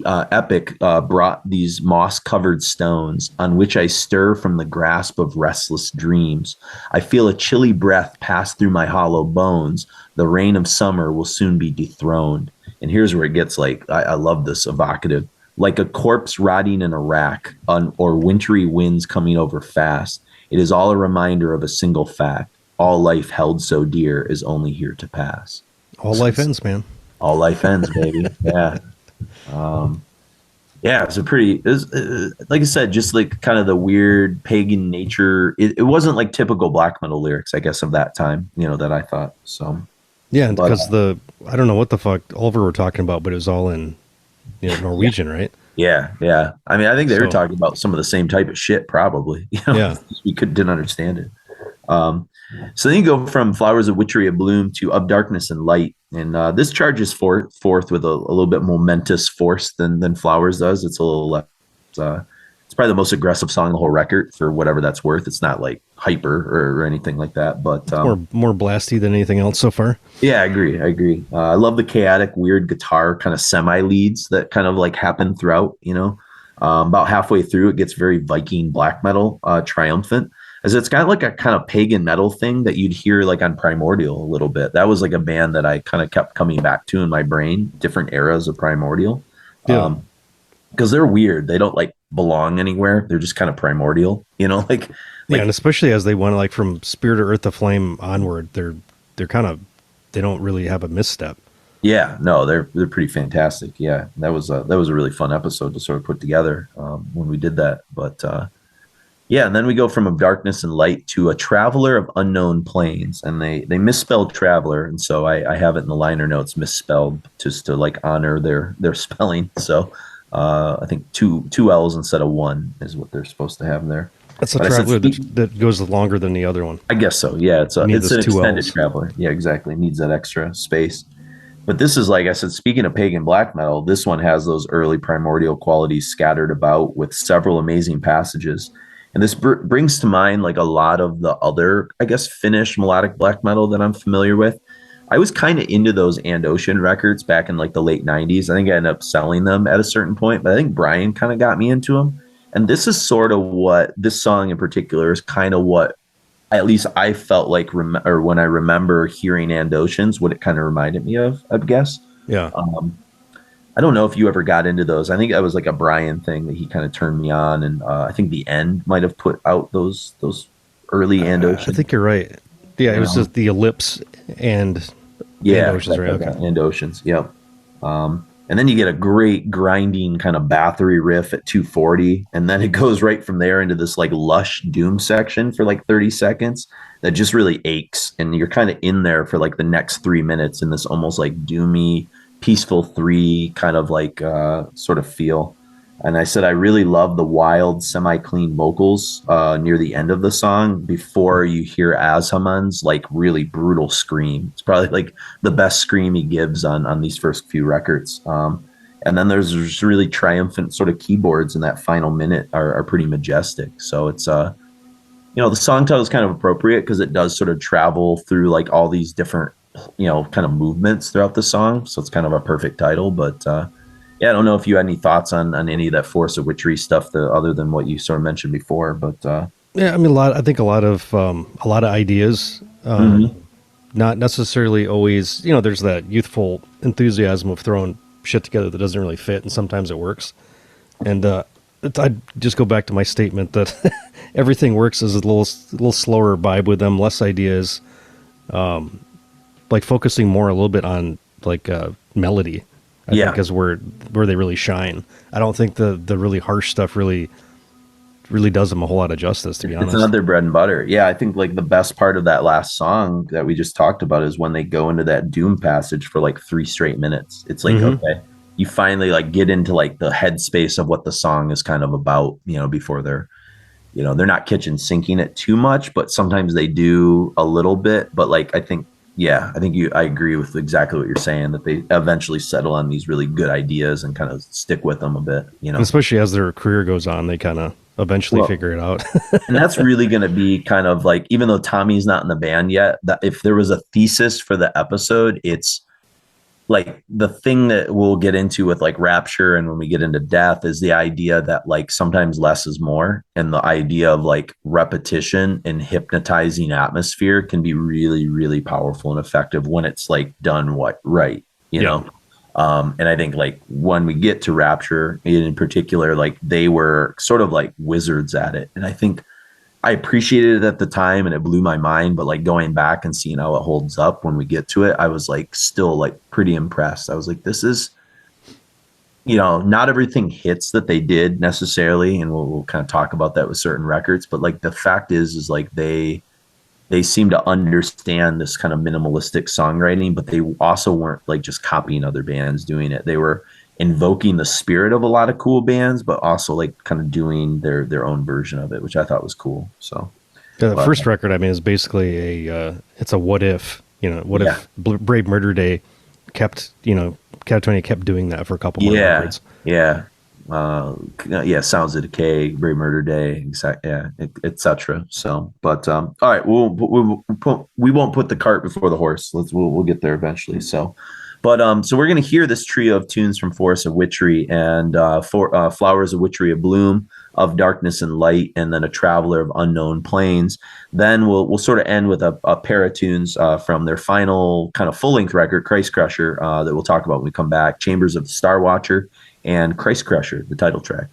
epic brought these moss-covered stones on which I stir from the grasp of restless dreams. I feel a chilly breath pass through my hollow bones. The reign of summer will soon be dethroned. And here's where it gets like, I love this evocative. Like a corpse rotting in a rack or wintry winds coming over fast. It is all a reminder of a single fact. All life held so dear is only here to pass. All life ends, man. All life ends, baby. Yeah. Yeah, it's like I said, just like kind of the weird pagan nature. It wasn't like typical black metal lyrics, I guess, of that time, that I thought. So yeah, because I don't know what the fuck Oliver were talking about, but it was all in Norwegian, right? Yeah. I mean, I think they were talking about some of the same type of shit, probably. Yeah, we didn't understand it. So then you go from Flowers of Witchery, Abloom to Of Darkness and Light. And this charges forth with a little bit momentous force than Flowers does. It's a little less, it's probably the most aggressive song on the whole record for whatever that's worth. It's not like hyper or anything like that, but more blasty than anything else so far. Yeah, I agree. I love the chaotic, weird guitar kind of semi leads that kind of like happen throughout, about halfway through, it gets very Viking black metal, triumphant. As it's got like a kind of pagan metal thing that you'd hear like on Primordial a little bit. That was like a band that I kind of kept coming back to in my brain, different eras of Primordial. Yeah. Because they're weird. They don't like belong anywhere. They're just kind of primordial, yeah, and especially as they went like from Spirit of Earth to Flame onward, they're kind of, they don't really have a misstep. Yeah, no, they're pretty fantastic. Yeah, that was a really fun episode to sort of put together when we did that. But yeah, and then we go from Of Darkness and Light to A Traveler of Unknown Plains, and they misspelled Traveler, and so I have it in the liner notes misspelled just to like honor their spelling. So I think two L's instead of one is what they're supposed to have there. That's a Traveler that goes longer than the other one. I guess so. Yeah, it's an extended Traveler. Yeah, exactly. It needs that extra space. But this is, like I said, speaking of pagan black metal, this one has those early primordial qualities scattered about with several amazing passages. And this brings to mind like a lot of the other, I guess, Finnish melodic black metal that I'm familiar with. I was kind of into those And Ocean records back in like the late 90s. I think I ended up selling them at a certain point, but I think Brian kind of got me into them. And this is sort of what this song in particular is kind of what at least I felt like, or when I remember hearing And Oceans, what it kind of reminded me of, I guess. Yeah. I don't know if you ever got into those. I think that was like a Brian thing that he kind of turned me on. And I think The End might have put out those early And Oceans. I think you're right. Yeah, it was just the Ellipse and And Oceans, right? Okay. And Oceans, yep. And then you get a great grinding kind of Bathory riff at 240. And then it goes right from there into this like lush doom section for like 30 seconds that just really aches. And you're kind of in there for like the next 3 minutes in this almost like doomy, peaceful 3 kind of like sort of feel. And I said I really love the wild semi-clean vocals near the end of the song before you hear Ashaman's like really brutal scream. It's probably like the best scream he gives on these first few records. And then there's just really triumphant sort of keyboards in that final minute are pretty majestic. So it's the song title is kind of appropriate because it does sort of travel through like all these different kind of movements throughout the song. So it's kind of a perfect title, but yeah, I don't know if you had any thoughts on any of that Force of Witchery stuff other than what you sort of mentioned before, but yeah, I mean, I think a lot of ideas, not necessarily always, there's that youthful enthusiasm of throwing shit together that doesn't really fit, and sometimes it works. And I just go back to my statement that everything works as a little slower vibe with them, less ideas, like focusing more a little bit on like melody. I think is where they really shine. I don't think the really harsh stuff really does them a whole lot of justice, to be honest. It's another bread and butter. Yeah, I think like the best part of that last song that we just talked about is when they go into that doom passage for like 3 straight minutes. It's like, okay, you finally like get into like the headspace of what the song is kind of about, before they're not kitchen sinking it too much, but sometimes they do a little bit. But like, I think I agree with exactly what you're saying, that they eventually settle on these really good ideas and kind of stick with them a bit, And especially as their career goes on, they kind of eventually figure it out. And that's really going to be kind of like, even though Tommy's not in the band yet, that if there was a thesis for the episode, it's like the thing that we'll get into with like Rapture and when we get into Death is the idea that like sometimes less is more, and the idea of like repetition and hypnotizing atmosphere can be really, really powerful and effective when it's like done right, you know. And I think like when we get to Rapture in particular, like they were sort of like wizards at it, and I think I appreciated it at the time and it blew my mind, but like going back and seeing how it holds up when we get to it, I was like still like pretty impressed. I was like, this is, you know, not everything hits that they did necessarily, and we'll kind of talk about that with certain records, but like the fact is like they seem to understand this kind of minimalistic songwriting, but they also weren't like just copying other bands doing it. They were invoking the spirit of a lot of cool bands, but also like kind of doing their own version of it, which I thought was cool. So the first record, I mean, is basically it's a what if, you know, what if Brave Murder Day kept, you know, Katatonia kept doing that for a couple more records. Sounds of Decay, Brave Murder Day, etc. So, but all right, we won't put the cart before the horse. We'll get there eventually. So, but so we're gonna hear this trio of tunes from Forests of Witchery and Flowers of Witchery, Abloom, of Darkness and Light, and then A Traveler of Unknown Plains. Then we'll sort of end with a pair of tunes from their final kind of full length record, Christcrusher, that we'll talk about when we come back. Chambers of the Starwatcher and Christcrusher, the title track.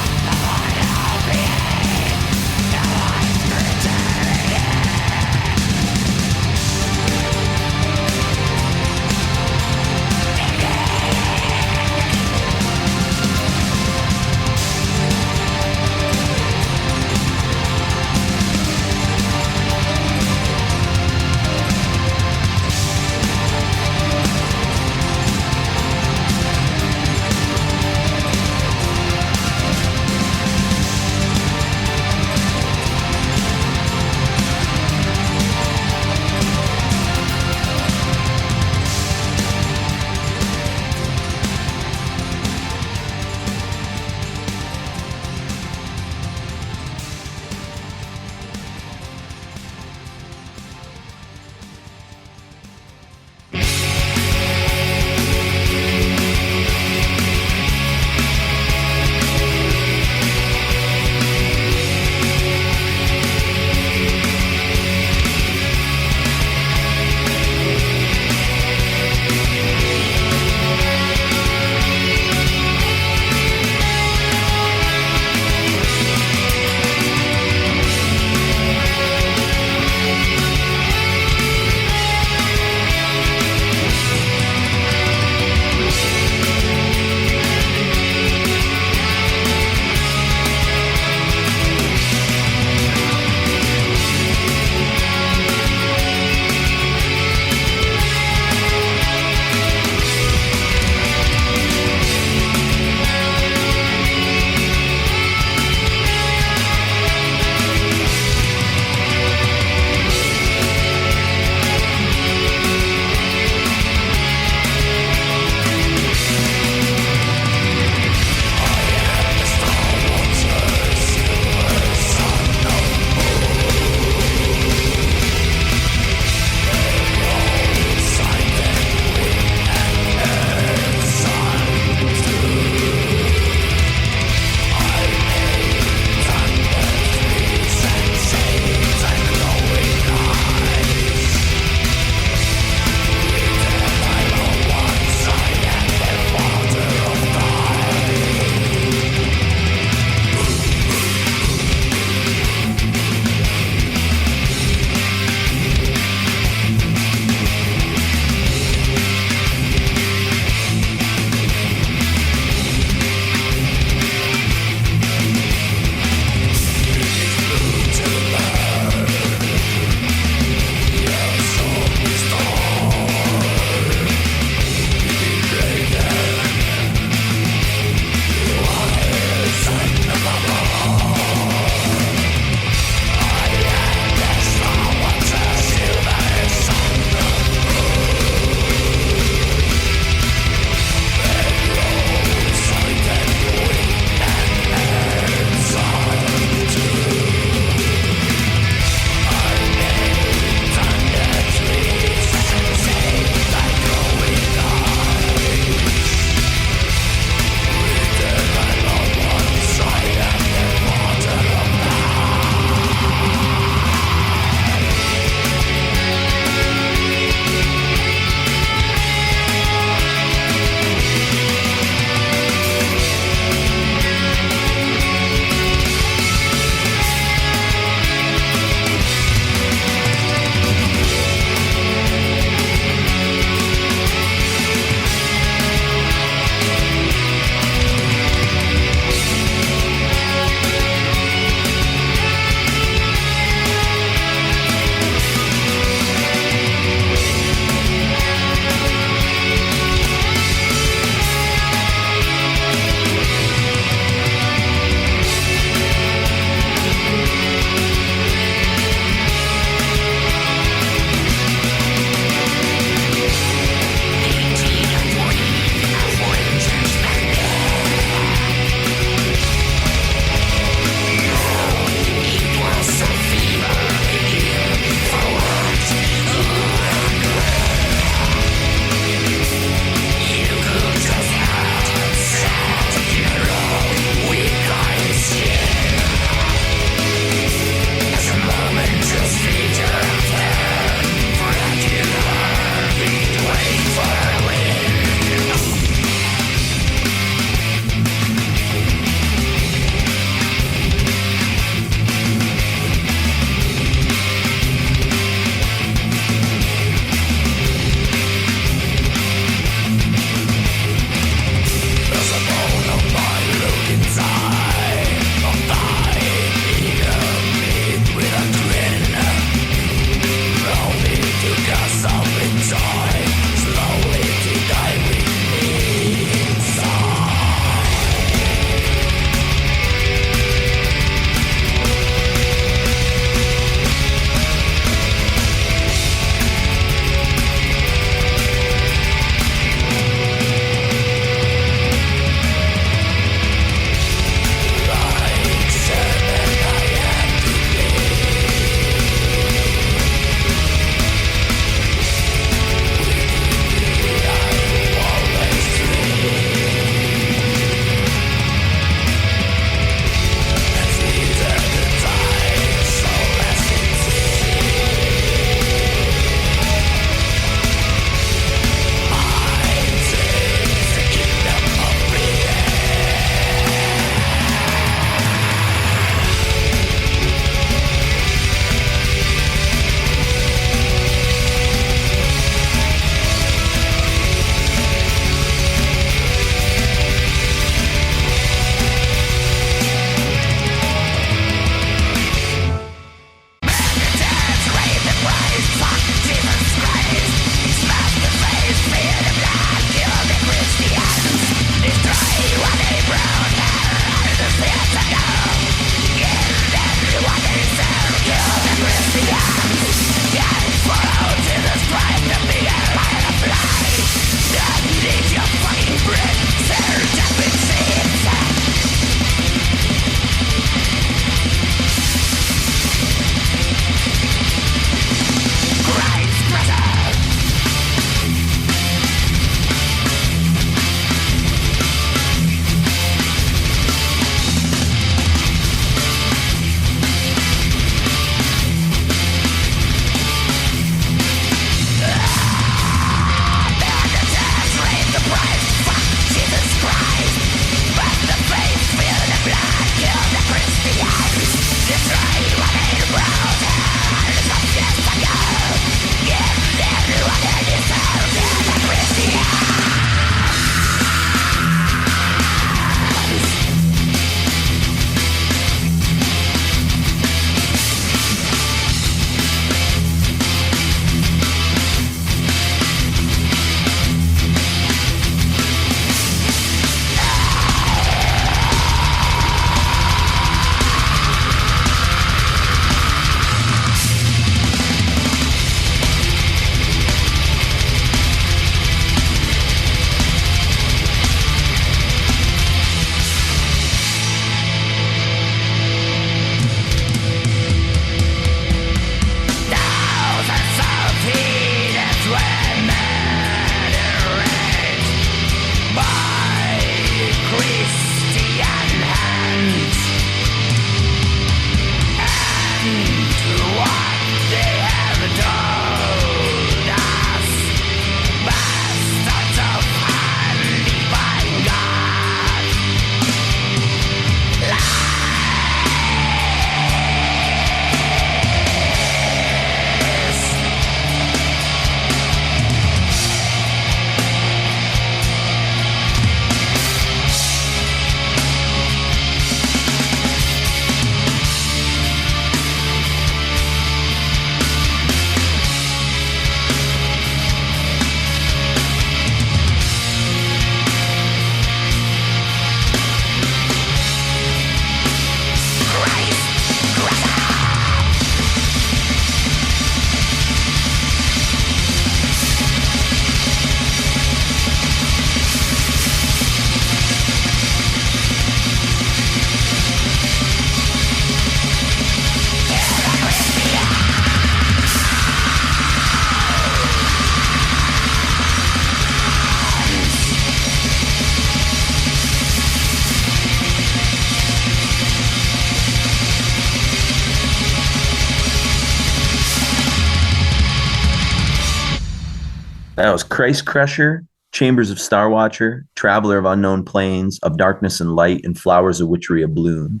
That was Christcrusher, Chambers of Starwatcher, Traveler of Unknown Plains, Of Darkness and Light, and Flowers of Witchery, Abloom.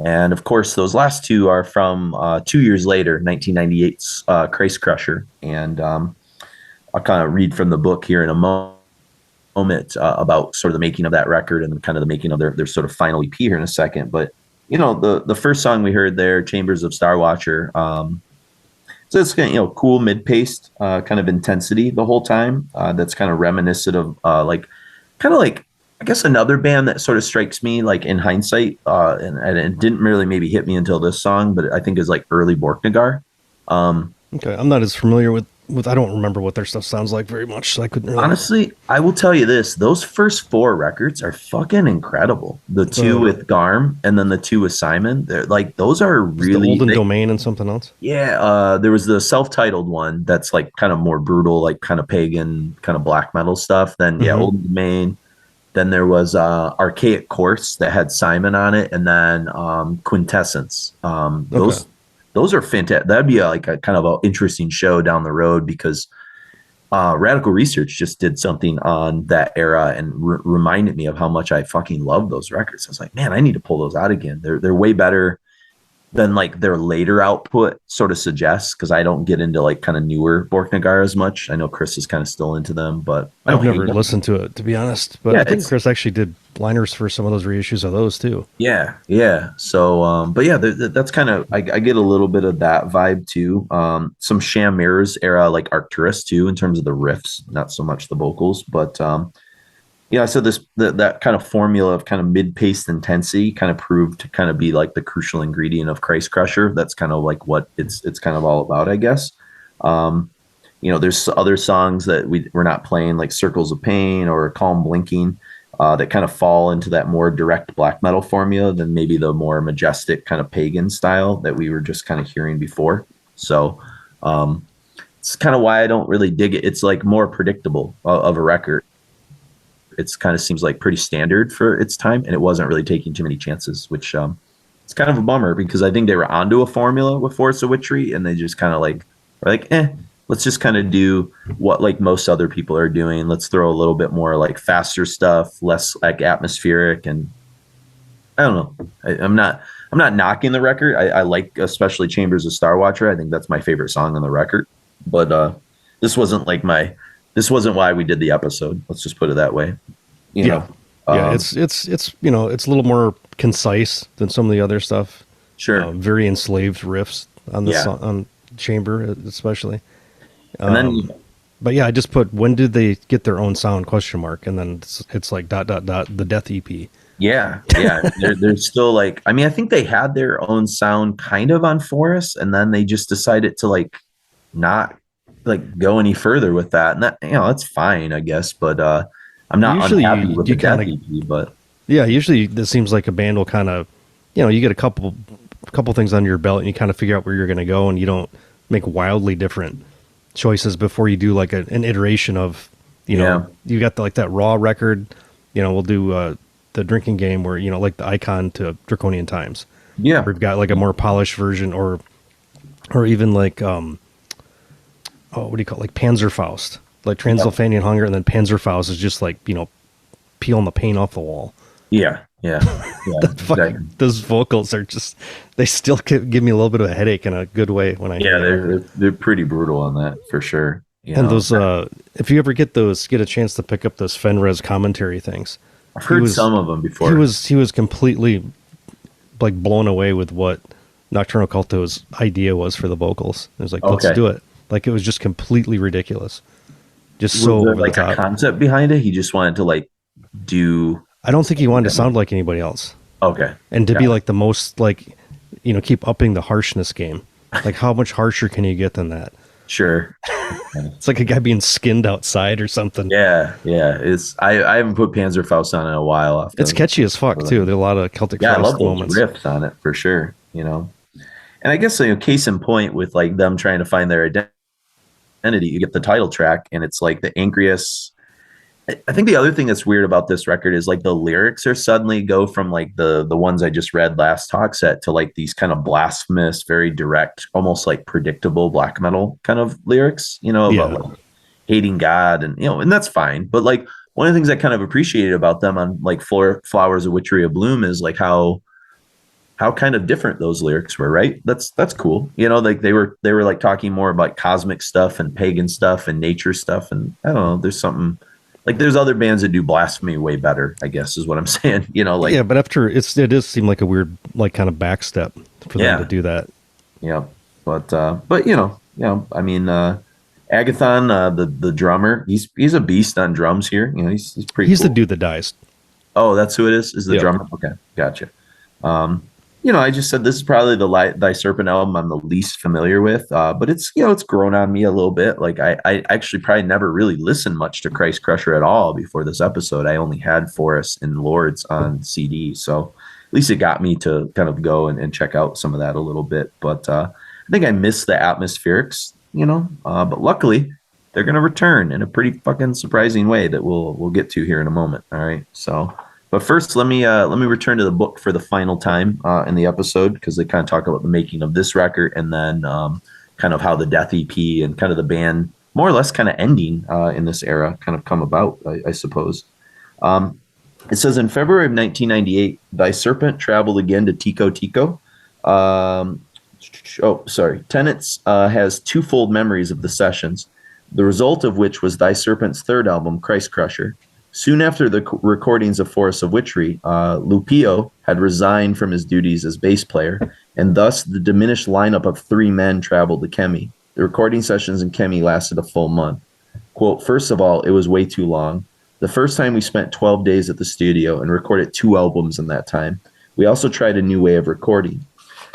And of course, those last two are from 2 years later, 1998's Christcrusher. And I'll kind of read from the book here in a moment about sort of the making of that record and kind of the making of their sort of final EP here in a second. But, you know, the first song we heard there, Chambers of Starwatcher, so it's, you know, cool mid-paced kind of intensity the whole time. That's kind of reminiscent of like I guess another band that sort of strikes me like in hindsight, and it didn't really maybe hit me until this song, but I think is like early Borknagar. Okay, I'm not as familiar with I don't remember what their stuff sounds like very much, so I couldn't really... Honestly, I will tell you this: those first four records are fucking incredible. The two with Garm and then the two with Simon, they're like, those are really... The Olden Domain and something else? Yeah, there was the self-titled one that's like kind of more brutal, like kind of pagan, kind of black metal stuff. Then Olden Domain. Then there was Archaic Course that had Simon on it, and then Quintessence. Those are fantastic. That'd be like a kind of an interesting show down the road, because Radical Research just did something on that era and reminded me of how much I fucking love those records. I was like, man, I need to pull those out again. They're way better than like their later output sort of suggests, because I don't get into like kind of newer Borknagar as much. I know Chris is kind of still into them, but I've never listened to it, to be honest. But yeah, I think Chris actually did liners for some of those reissues of those too. Yeah. So, but yeah, that's kind of, I get a little bit of that vibe too. Some Sham Mirrors era, like Arcturus too, in terms of the riffs, not so much the vocals, but yeah, so that kind of formula of kind of mid-paced intensity kind of proved to kind of be like the crucial ingredient of Christcrusher. That's kind of like what it's kind of all about, I guess. You know, there's other songs that we're not playing, like Circles of Pain or Calm Blinking, that kind of fall into that more direct black metal formula than maybe the more majestic kind of pagan style that we were just kind of hearing before. So it's kind of why I don't really dig it. It's like more predictable of a record. It's kind of seems like pretty standard for its time, and it wasn't really taking too many chances, which it's kind of a bummer, because I think they were onto a formula with Force of Witchery, and they just kind of like are like, let's just kind of do what like most other people are doing. Let's throw a little bit more like faster stuff, less like atmospheric, and I don't know. I'm not knocking the record. I like especially Chambers of Starwatcher. I think that's my favorite song on the record, but this wasn't why we did the episode. Let's just put it that way. You know? It's you know, it's a little more concise than some of the other stuff. Sure. Very enslaved riffs on the song, on Chamber especially. And then, but yeah, I just put, when did they get their own sound ? And then it's like ... the Death EP. Yeah. They're still like, I mean, I think they had their own sound kind of on Forest, and then they just decided to like not like go any further with that, and that, you know, that's fine, I guess, but I'm not unhappy with the Death EP. But yeah, usually this seems like a band will kind of, you know, you get a couple things under your belt and you kind of figure out where you're going to go, and you don't make wildly different choices before you do like an iteration of, you know, you got like that Raw record, you know, we'll do the drinking game where, like the Icon to Draconian Times. Yeah. We've got like a more polished version, or even like what do you call it? Like Panzerfaust, like Transylvanian Hunger, and then Panzerfaust is just like peeling the paint off the wall. Yeah. Exactly. Those vocals are just, they still give me a little bit of a headache in a good way when I hear they're pretty brutal on that for sure. And those if you ever get a chance to pick up those Fenres commentary things, I've heard some of them before. He was completely like blown away with what Nocturnal Culto's idea was for the vocals. It was like, let's do it. Like, it was just completely ridiculous. Just was so there over like the top. a concept behind it? He just wanted to like do. I don't think he wanted to sound like anybody else. Okay. And to be like the most like, keep upping the harshness game. Like, how much harsher can you get than that? Sure. It's like a guy being skinned outside or something. Yeah. It's I haven't put Panzerfaust on in a while. It's catchy as fuck too. There are a lot of Celtic Frost I love those moments. riffs on it for sure. And I guess case in point with like them trying to find their identity, you get the title track, and it's like the angriest. I think the other thing that's weird about this record is like the lyrics are suddenly go from like the ones I just read last Talkset to like these kind of blasphemous, very direct, almost like predictable black metal kind of lyrics, about like hating God and, and that's fine. But like one of the things I kind of appreciated about them on like Flowers of Witchery, Abloom is like how kind of different those lyrics were, right? That's cool. Like they were like talking more about cosmic stuff and pagan stuff and nature stuff. And I don't know, there's something. Like there's other bands that do blasphemy way better, I guess is what I'm saying. Like but after it does seem like a weird like kind of backstep for them to do that. Yeah, but I mean, Agathon, the drummer, he's a beast on drums here. He's pretty. He's cool. the dude that dies. Oh, that's who it is. Is the drummer? Okay, gotcha. I just said this is probably the Thy Serpent album I'm the least familiar with, but it's it's grown on me a little bit. Like I actually probably never really listened much to Christcrusher at all before this episode. I only had Forest and Lords on CD, so at least it got me to kind of go and check out some of that a little bit. But I think I missed the Atmospherics, but luckily they're going to return in a pretty fucking surprising way that we'll get to here in a moment. All right, so. But first, let me return to the book for the final time in the episode, because they kind of talk about the making of this record and then kind of how the Death EP and kind of the band more or less kind of ending in this era kind of come about, I suppose. It says in February of 1998, Thy Serpent traveled again to Tico Tico. Tennant's has twofold memories of the sessions, the result of which was Thy Serpent's third album, Christcrusher. Soon after the recordings of Forest of Witchery, Lupio had resigned from his duties as bass player, and thus the diminished lineup of three men traveled to Kemi. The recording sessions in Kemi lasted a full month. Quote, first of all, it was way too long. The first time we spent 12 days at the studio and recorded 2 albums in that time. We also tried a new way of recording.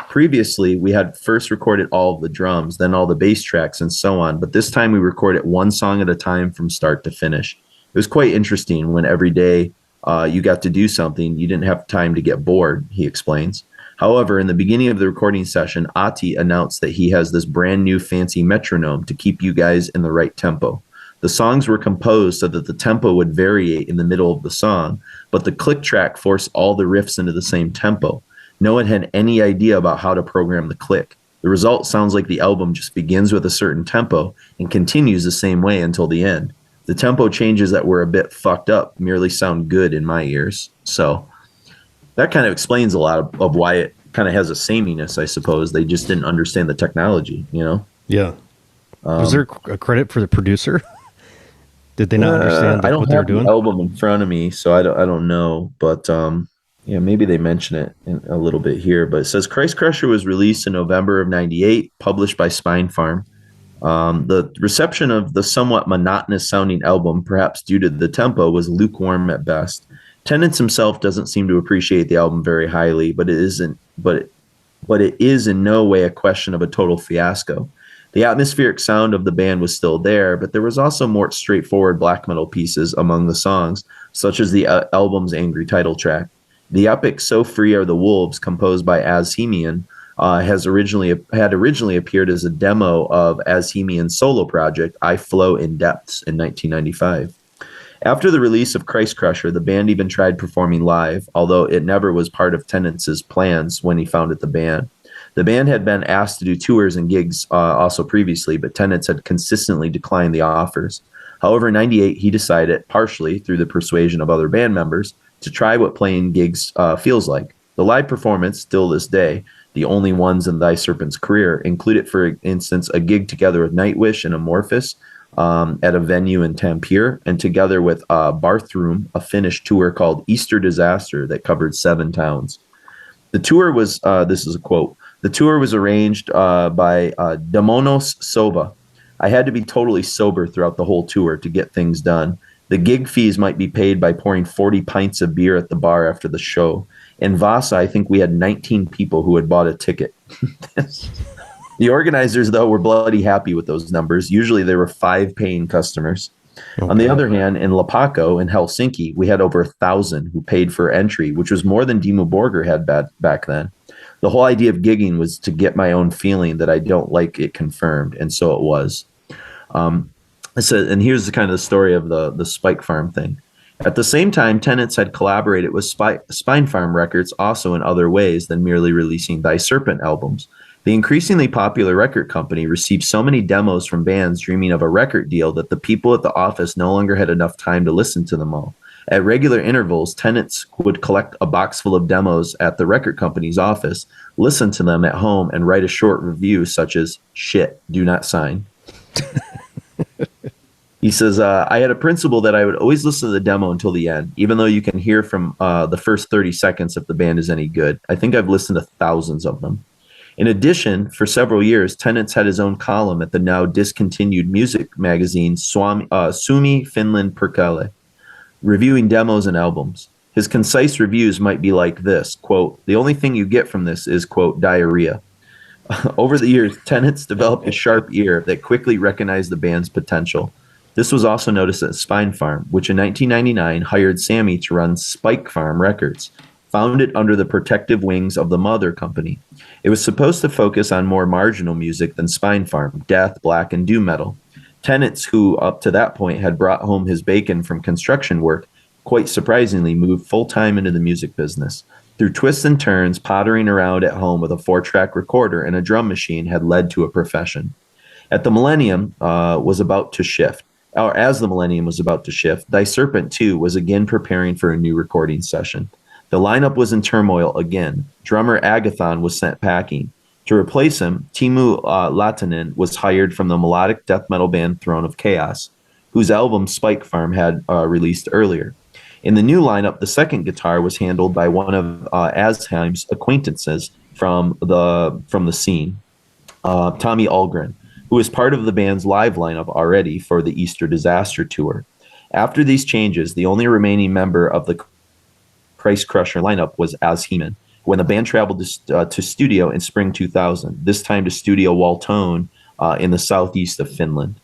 Previously, we had first recorded all of the drums, then all the bass tracks, and so on, but this time we recorded one song at a time from start to finish. It was quite interesting when every day you got to do something. You didn't have time to get bored, he explains. However, in the beginning of the recording session, Ati announced that he has this brand new fancy metronome to keep you guys in the right tempo. The songs were composed so that the tempo would variate in the middle of the song, but the click track forced all the riffs into the same tempo. No one had any idea about how to program the click. The result sounds like the album just begins with a certain tempo and continues the same way until the end. The tempo changes that were a bit fucked up merely sound good in my ears. So that kind of explains a lot of why it kind of has a sameness, I suppose. They just didn't understand the technology, Yeah. Was there a credit for the producer? Did they not understand what they were doing? I don't have the album in front of me, so I don't know. But maybe they mention it a little bit here. But it says Christcrusher was released in November of '98, published by Spine Farm. The reception of the somewhat monotonous sounding album, perhaps due to the tempo, was lukewarm at best. Tennant's himself doesn't seem to appreciate the album very highly, but it is in no way a question of a total fiasco. The atmospheric sound of the band was still there, but there was also more straightforward black metal pieces among the songs, such as the album's angry title track. The epic So Free Are the Wolves, composed by Azhemian, had originally appeared as a demo of Azhemian's solo project, I Flow in Depths, in 1995. After the release of Christcrusher, the band even tried performing live, although it never was part of Tennant's plans when he founded the band. The band had been asked to do tours and gigs also previously, but Tennant had consistently declined the offers. However, in '98, he decided, partially through the persuasion of other band members, to try what playing gigs feels like. The live performance, still this day, the only ones in Thy Serpent's career, included, for instance, a gig together with Nightwish and Amorphous at a venue in Tampere, and together with Barthroom, a Finnish tour called Easter Disaster that covered 7 towns. The tour was, this is a quote, the tour was arranged by Damonos Sova. I had to be totally sober throughout the whole tour to get things done. The gig fees might be paid by pouring 40 pints of beer at the bar after the show. In Vasa, I think we had 19 people who had bought a ticket. The organizers, though, were bloody happy with those numbers. Usually there were 5 paying customers. Okay. On the other hand, in Lapako in Helsinki, we had over 1,000 who paid for entry, which was more than Dimmu Borgir had back then. The whole idea of gigging was to get my own feeling that I don't like it confirmed, and so it was. And here's the kind of the story of the Spike Farm thing. At the same time, Tennant had collaborated with Spine Farm Records also in other ways than merely releasing Thy Serpent albums. The increasingly popular record company received so many demos from bands dreaming of a record deal that the people at the office no longer had enough time to listen to them all. At regular intervals, tenants would collect a box full of demos at the record company's office, listen to them at home, and write a short review such as, "Shit, do not sign." He says, I had a principle that I would always listen to the demo until the end, even though you can hear from the first 30 seconds if the band is any good. I think I've listened to thousands of them. In addition, for several years, Tennant had his own column at the now discontinued music magazine Suomi Finland Perkele, reviewing demos and albums. His concise reviews might be like this, quote, "The only thing you get from this is, quote, diarrhea." Over the years, Tennant developed a sharp ear that quickly recognized the band's potential. This was also noticed at Spine Farm, which in 1999 hired Sammy to run Spike Farm Records, founded under the protective wings of the mother company. It was supposed to focus on more marginal music than Spine Farm, death, black, and doom metal. Tennant, who up to that point had brought home his bacon from construction work, quite surprisingly moved full-time into the music business. Through twists and turns, pottering around at home with a 4-track recorder and a drum machine had led to a profession. As the millennium was about to shift, Thy Serpent, too, was again preparing for a new recording session. The lineup was in turmoil again. Drummer Agathon was sent packing. To replace him, Timu Latanen was hired from the melodic death metal band Throne of Chaos, whose album Spike Farm had released earlier. In the new lineup, the second guitar was handled by one of Asheim's acquaintances from the scene, Tommy Ahlgren, who was part of the band's live lineup already for the Easter Disaster tour. After these changes, the only remaining member of the Christcrusher lineup was Asheim, when the band traveled to studio in spring 2000, this time to Studio Waltone in the southeast of Finland.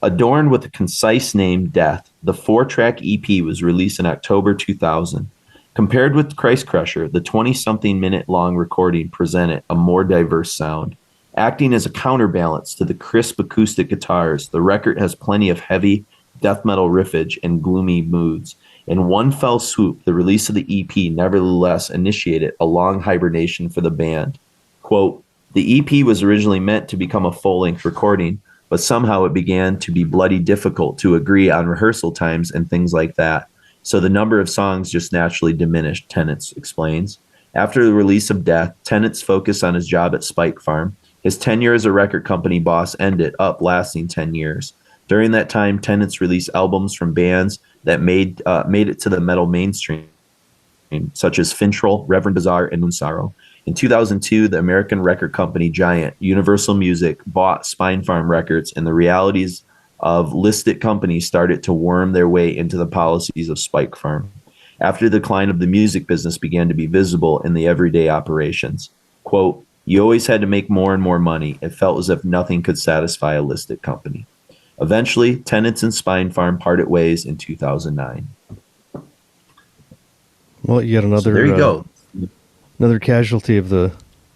Adorned with the concise name Death, the 4-track EP was released in October 2000. Compared with Christcrusher, the 20-something minute-long recording presented a more diverse sound. Acting as a counterbalance to the crisp acoustic guitars, the record has plenty of heavy death metal riffage and gloomy moods. In one fell swoop, the release of the EP nevertheless initiated a long hibernation for the band. Quote, "The EP was originally meant to become a full-length recording, but somehow it began to be bloody difficult to agree on rehearsal times and things like that. So the number of songs just naturally diminished," Tennant explains. After the release of Death, Tennant's focus on his job at Spike Farm. His tenure as a record company boss ended up lasting 10 years. During that time, Tennant released albums from bands that made it to the metal mainstream, such as Fintroll, Reverend Bizarre, and Moonsorrow. In 2002, the American record company giant Universal Music bought Spine Farm Records, and the realities of listed companies started to worm their way into the policies of Spike Farm. After the decline of the music business began to be visible in the everyday operations. Quote, "You always had to make more and more money. It felt as if nothing could satisfy a listed company." Eventually, Tennant and Spine Farm parted ways in 2009. Well, yet another So there you go. Another casualty of the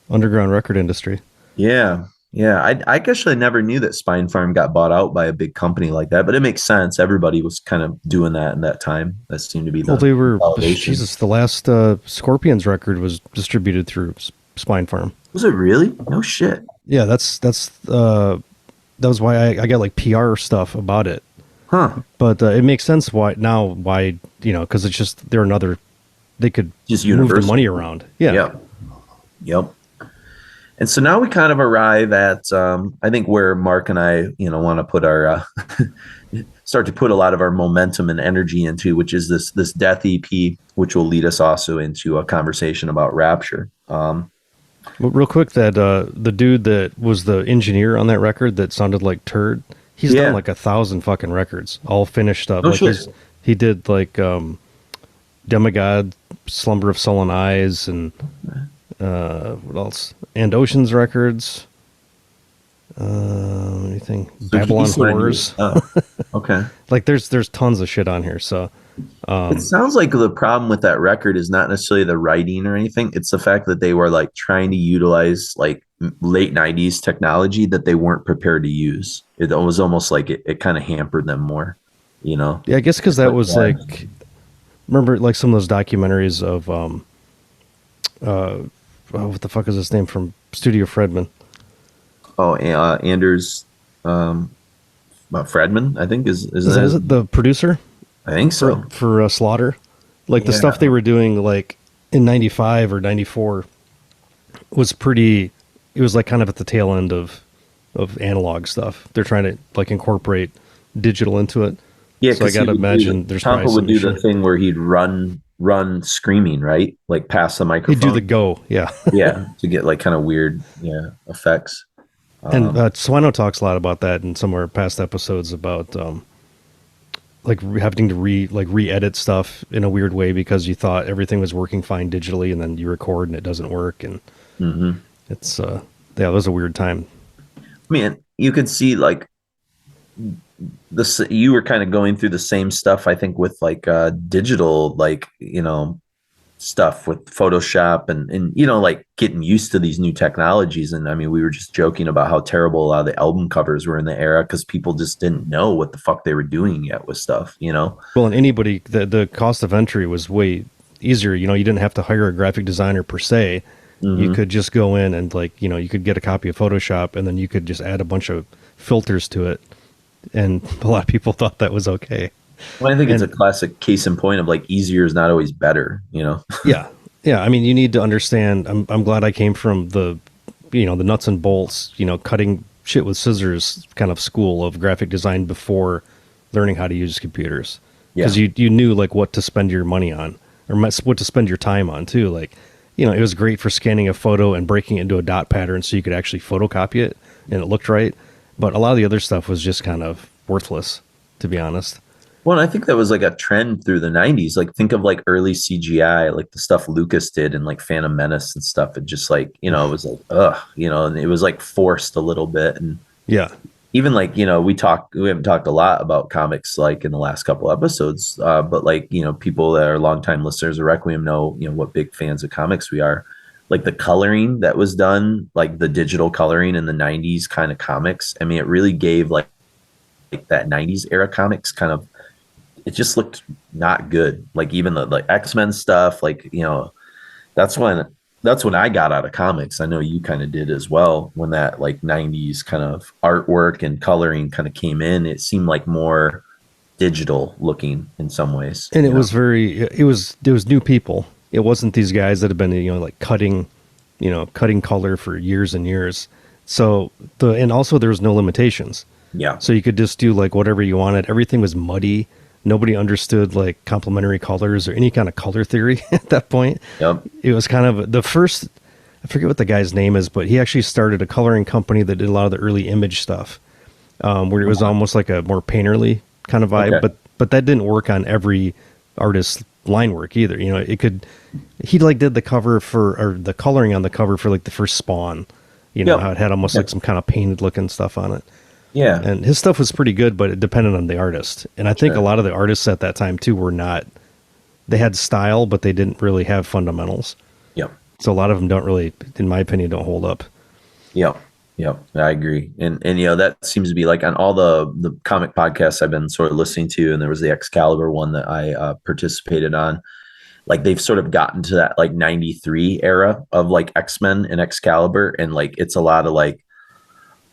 underground record industry. Yeah. Yeah, I guess I never knew that Spine Farm got bought out by a big company like that, but it makes sense. Everybody was kind of doing that in that time. That seemed to be Well, the they were, validation. Jesus, the last Scorpions record was distributed through Spine Farm. Was it really? No shit. Yeah, that was why I got like PR stuff about it. Huh. But it makes sense why, because it's just, they could Just move the universal. money around. Yeah. Yep. Yep. And so now we kind of arrive at, I think where Mark and I, want to put our, start to put a lot of our momentum and energy into, which is this Death EP, which will lead us also into a conversation about Rapture. Well, real quick, that the dude that was the engineer on that record that sounded like Turd, he's done like 1,000 fucking records, all finished up. Oh, like shit. he did like Demigod, Slumber of Sullen Eyes, and what else? And Oceans Records. Anything? Babylon Horrors. Okay. Like there's tons of shit on here. So It sounds like the problem with that record is not necessarily the writing or anything. It's the fact that they were like trying to utilize like late 90s technology that they weren't prepared to use. It was almost like it kind of hampered them more, Yeah, I guess because that was like, remember like some of those documentaries of what the fuck is his name from Studio Fredman? Oh, Anders Fredman, I think is it the producer? I think so. For Slaughter, like the stuff they were doing like in '95 or '94 was pretty. It was like kind of at the tail end of analog stuff. They're trying to like incorporate digital into it. Yeah, so I gotta imagine there's Tompa probably would do the thing where he'd run screaming, right? Like past the microphone. He'd do the go, yeah. Yeah, to get like kind of weird, effects. And Swano talks a lot about that in some of our past episodes about like having to re-edit stuff in a weird way because you thought everything was working fine digitally, and then you record and it doesn't work, and it's that was a weird time. I mean, you could see like this. You were kind of going through the same stuff, I think, with like digital, like stuff with Photoshop and like getting used to these new technologies. And I mean, we were just joking about how terrible a lot of the album covers were in the era because people just didn't know what the fuck they were doing yet with stuff, Well, and anybody, the cost of entry was way easier. You didn't have to hire a graphic designer per se. You could just go in and like, you could get a copy of Photoshop and then you could just add a bunch of filters to it. And a lot of people thought that was okay. Well, I think it's a classic case in point of like easier is not always better, Yeah. I mean, you need to understand. I'm glad I came from the nuts and bolts, cutting shit with scissors kind of school of graphic design before learning how to use computers. Because you knew like what to spend your money on or what to spend your time on too. Like, it was great for scanning a photo and breaking it into a dot pattern so you could actually photocopy it and it looked right. But a lot of the other stuff was just kind of worthless, to be honest. Well, I think that was like a trend through the 90s. Like think of like early CGI, like the stuff Lucas did in like Phantom Menace and stuff. It just like, it was like, and it was like forced a little bit. And yeah, even like, we haven't talked a lot about comics like in the last couple episodes. But like, people that are longtime listeners of Requiem know, what big fans of comics we are. Like the coloring that was done, like the digital coloring in the 90s kind of comics. I mean, it really gave like that 90s era comics kind of, it just looked not good. Like even the like X-Men stuff, like, that's when I got out of comics. I know you kind of did as well. When that like 90s kind of artwork and coloring kind of came in, it seemed like more digital looking in some ways. And it was new people. It wasn't these guys that have been, like cutting color for years and years. So and also there was no limitations. Yeah. So you could just do like whatever you wanted. Everything was muddy. Nobody understood like complementary colors or any kind of color theory at that point. Yep. It was kind of the first, I forget what the guy's name is, but he actually started a coloring company that did a lot of the early image stuff, where it was almost like a more painterly kind of vibe, Okay. but that didn't work on every artist's line work either. He like did the cover or the coloring on the cover for like the first Spawn, how it had almost like some kind of painted looking stuff on it. Yeah. And his stuff was pretty good, but it depended on the artist. And I think a lot of the artists at that time too they had style, but they didn't really have fundamentals. Yep. So a lot of them don't really, in my opinion, don't hold up. Yep. Yep, I agree. And that seems to be like on all the comic podcasts I've been sort of listening to, and there was the Excalibur one that I participated on. Like they've sort of gotten to that like 93 era of like X-Men and Excalibur, and like it's a lot of like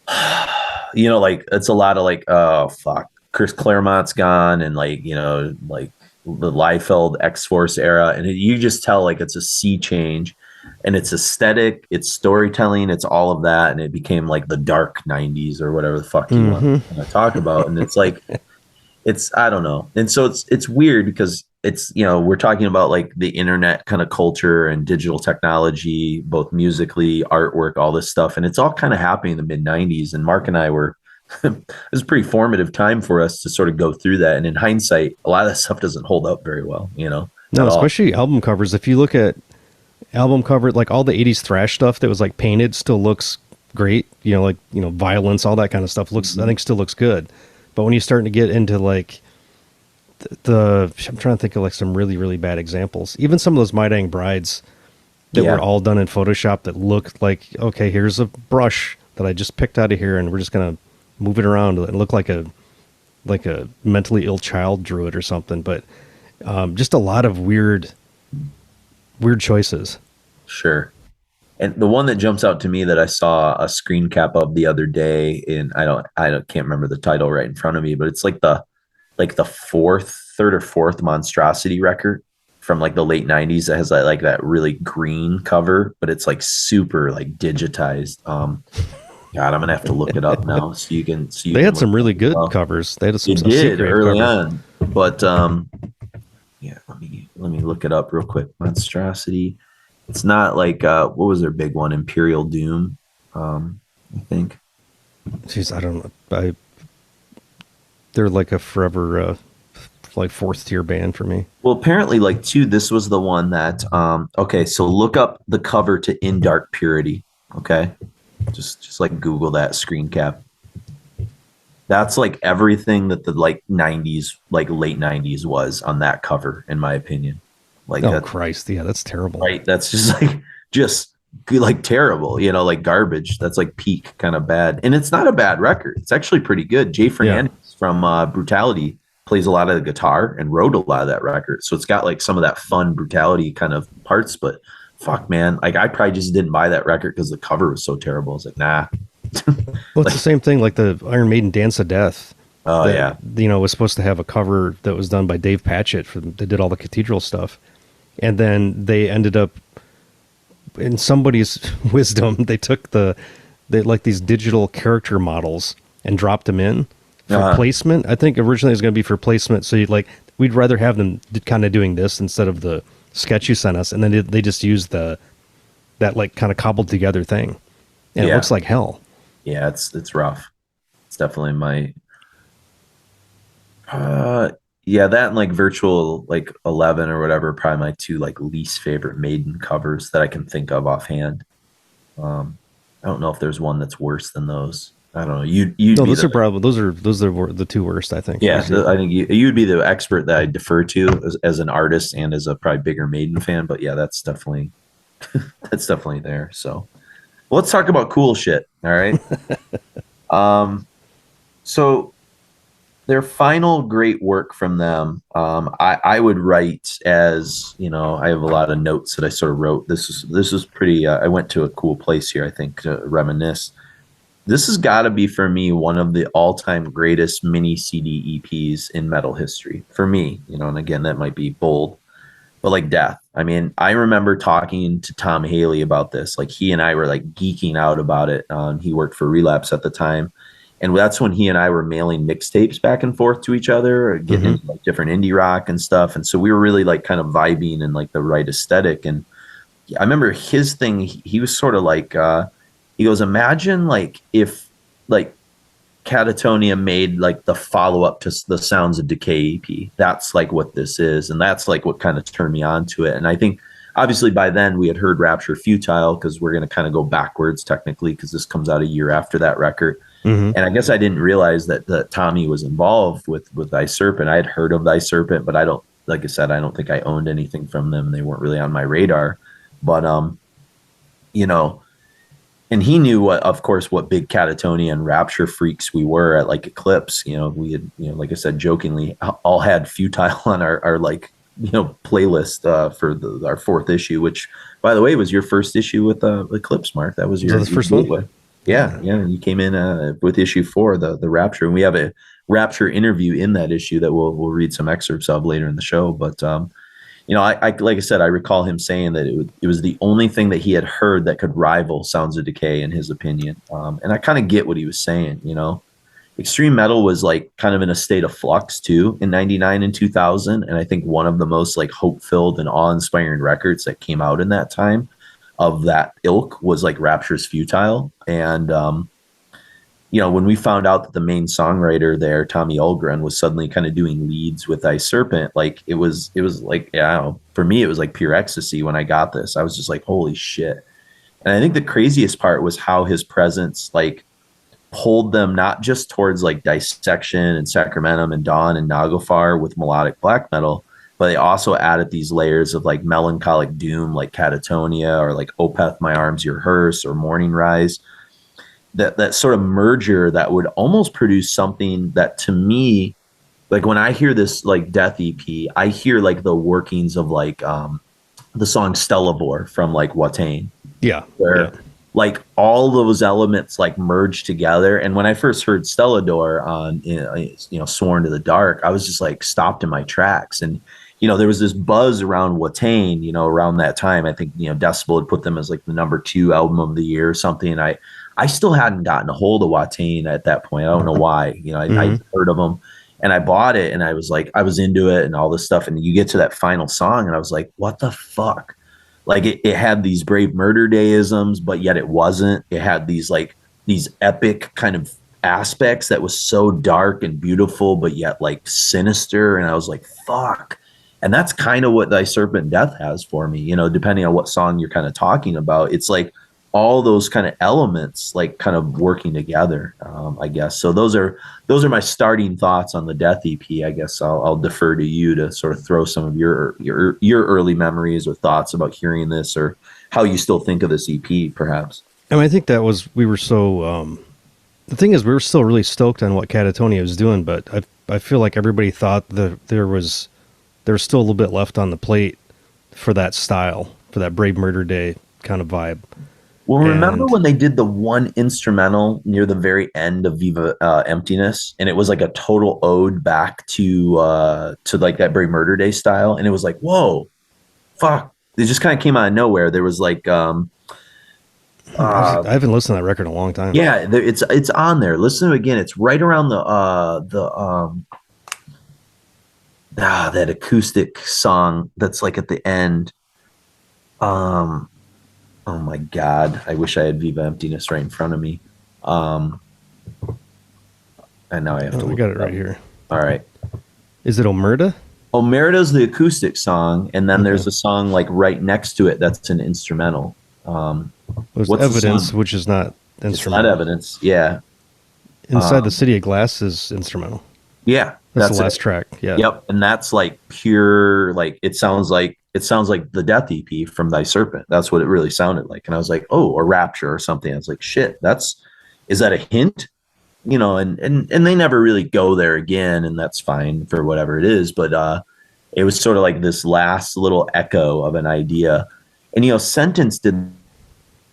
like it's a lot of like, oh fuck, Chris Claremont's gone, and like, like the Liefeld X-Force era, and you just tell like it's a sea change, and it's aesthetic, it's storytelling, it's all of that, and it became like the dark 90s or whatever the fuck you want to talk about, and it's like it's I don't know. And so it's weird because it's we're talking about like the internet kind of culture and digital technology, both musically, artwork, all this stuff, and it's all kind of happening in the mid 90s, and Mark and I were it was a pretty formative time for us to sort of go through that, and in hindsight a lot of that stuff doesn't hold up very well, No, at all. especially album covers. If you look at album cover, like all the 80s thrash stuff that was like painted still looks great, violence, all that kind of stuff looks, I think, still looks good. But when you're starting to get into like I'm trying to think of like some really, really bad examples. Even some of those Midang brides that were all done in Photoshop that looked like, okay, here's a brush that I just picked out of here, and we're just gonna move it around and look like a mentally ill child drew it or something. But just a lot of weird choices. Sure. And the one that jumps out to me that I saw a screen cap of the other day, and I can't remember the title right in front of me, but it's like the third or fourth Monstrosity record from like the late 90s that has like that really green cover, but it's like super like digitized. God, I'm gonna have to look it up now so you can see. They had some really good covers. They had some did early on, but yeah, let me look it up real quick. Monstrosity. It's not like what was their big one? Imperial Doom, I think. Jeez, I don't know. They're like a forever like fourth tier band for me. Well, apparently, like this was the one that okay, so look up the cover to In Dark Purity. Okay. Just like Google that screen cap. That's like everything that the like 90s, like late 90s was on that cover, in my opinion. Like, oh Christ, yeah, that's terrible. Right. That's just like terrible, like garbage. That's like peak kind of bad. And it's not a bad record. It's actually pretty good. Jay Fernandez from Brutality plays a lot of the guitar and wrote a lot of that record. So it's got like some of that fun Brutality kind of parts, but fuck, man, like I probably just didn't buy that record because the cover was so terrible. I was like, nah. Well, it's the same thing like the Iron Maiden Dance of Death. Oh, that, was supposed to have a cover that was done by Dave Patchett that did all the Cathedral stuff. And then they ended up, in somebody's wisdom, they took like these digital character models and dropped them in for placement. I think originally it was going to be for placement. So we'd rather have them kind of doing this instead of the sketch you sent us. And then they just used that like kind of cobbled together thing. And it looks like hell. Yeah, it's rough. It's definitely my that and like Virtual like 11 or whatever, probably my two like least favorite Maiden covers that I can think of offhand. I don't know if there's one that's worse than those. I don't know. No, those are probably those are the two worst, I think. Yeah, I think you'd be the expert that I defer to as an artist and as a probably bigger Maiden fan. But yeah, that's definitely there. So let's talk about cool shit. All right. So their final great work from them, I would write as, I have a lot of notes that I sort of wrote. This is pretty, I went to a cool place here, I think, to reminisce. This has got to be, for me, one of the all-time greatest mini CD EPs in metal history. For me, and again, that might be bold, but like Death. I mean, I remember talking to Tom Haley about this. Like, he and I were like geeking out about it. He worked for Relapse at the time. And that's when he and I were mailing mixtapes back and forth to each other, getting into like different indie rock and stuff. And so we were really like kind of vibing in like the right aesthetic. And I remember his thing, he was sort of like, he goes, imagine like if like Katatonia made like the follow-up to the Sounds of Decay EP. That's like what this is. And that's like what kind of turned me on to it. And I think obviously by then we had heard Rapture, Futile, because we're going to kind of go backwards technically because this comes out a year after that record. And I guess I didn't realize that Tommy was involved with Thy Serpent. I had heard of Thy Serpent, but I don't, like I said, I don't think I owned anything from them. They weren't really on my radar. But, and he knew of course, what big Katatonia and Rapture freaks we were at like Eclipse. We had, like I said, jokingly all had Futile on our like, playlist for our fourth issue, which by the way was your first issue with Eclipse, Mark. That was your first one. Yeah. You came in with issue 4, the Rapture, and we have a Rapture interview in that issue that we'll read some excerpts of later in the show. But I like I said, I recall him saying that it was the only thing that he had heard that could rival Sounds of Decay in his opinion. And I kind of get what he was saying. Extreme metal was like kind of in a state of flux too in 99 and 2000. And I think one of the most like hope-filled and awe-inspiring records that came out in that time of that ilk was like Rapture's Futile. And, when we found out that the main songwriter there, Tommy Ulgren, was suddenly kind of doing leads with Serpent, like it was like, for me, it was like pure ecstasy when I got this. I was just like, holy shit. And I think the craziest part was how his presence like pulled them not just towards like Dissection and Sacramentum and Dawn and Naglfar with melodic black metal, but they also added these layers of like melancholic doom like Katatonia or like Opeth, My Arms, Your Hearse or Morning Rise. That sort of merger that would almost produce something that to me, like when I hear this like Death EP, I hear like the workings of like the song Stellavor from like Watain. Yeah. Where like all those elements like merge together. And when I first heard Stellador on Sworn to the Dark, I was just like stopped in my tracks. And there was this buzz around Watain, around that time. I think Decibel had put them as like the number 2 album of the year or something. And I still hadn't gotten a hold of Watain at that point. I don't know why. I heard of them and I bought it and I was into it and all this stuff. And you get to that final song and I was like, what the fuck? Like it had these Brave Murder Day-isms, but yet it wasn't. It had these epic kind of aspects that was so dark and beautiful, but yet like sinister. And I was like, fuck. And that's kind of what Thy Serpent Death has for me, depending on what song you're kind of talking about. It's like all those kind of elements like kind of working together, I guess. So those are my starting thoughts on the Death EP. I guess I'll defer to you to sort of throw some of your early memories or thoughts about hearing this or how you still think of this EP, perhaps. I mean, I think we were so, the thing is we were still really stoked on what Katatonia was doing, but I feel like everybody thought that there was still a little bit left on the plate for that style, for that Brave Murder Day kind of vibe. Well, remember when they did the one instrumental near the very end of Viva Emptiness, and it was like a total ode back to like that Brave Murder Day style, and it was like, whoa, fuck! It just kind of came out of nowhere. There was like, I haven't listened to that record in a long time. Yeah, it's on there. Listen to it again. It's right around that acoustic song that's like at the end. Oh my God. I wish I had Viva Emptiness right in front of me. And now I have to. I got it right here. All right. Is it Omerta? Omerta's the acoustic song, and then there's a song like right next to it that's an instrumental. There's Evidence, which is not instrumental. It's not Evidence, yeah. Inside the City of Glass is instrumental. Yeah. That's the last track. Yeah. Yep. And that's like pure, like it sounds like the Death EP from Thy Serpent. That's what it really sounded like. And I was like, oh, or Rapture or something. I was like, shit, is that a hint? And they never really go there again, and that's fine for whatever it is. But it was sort of like this last little echo of an idea. And Sentence did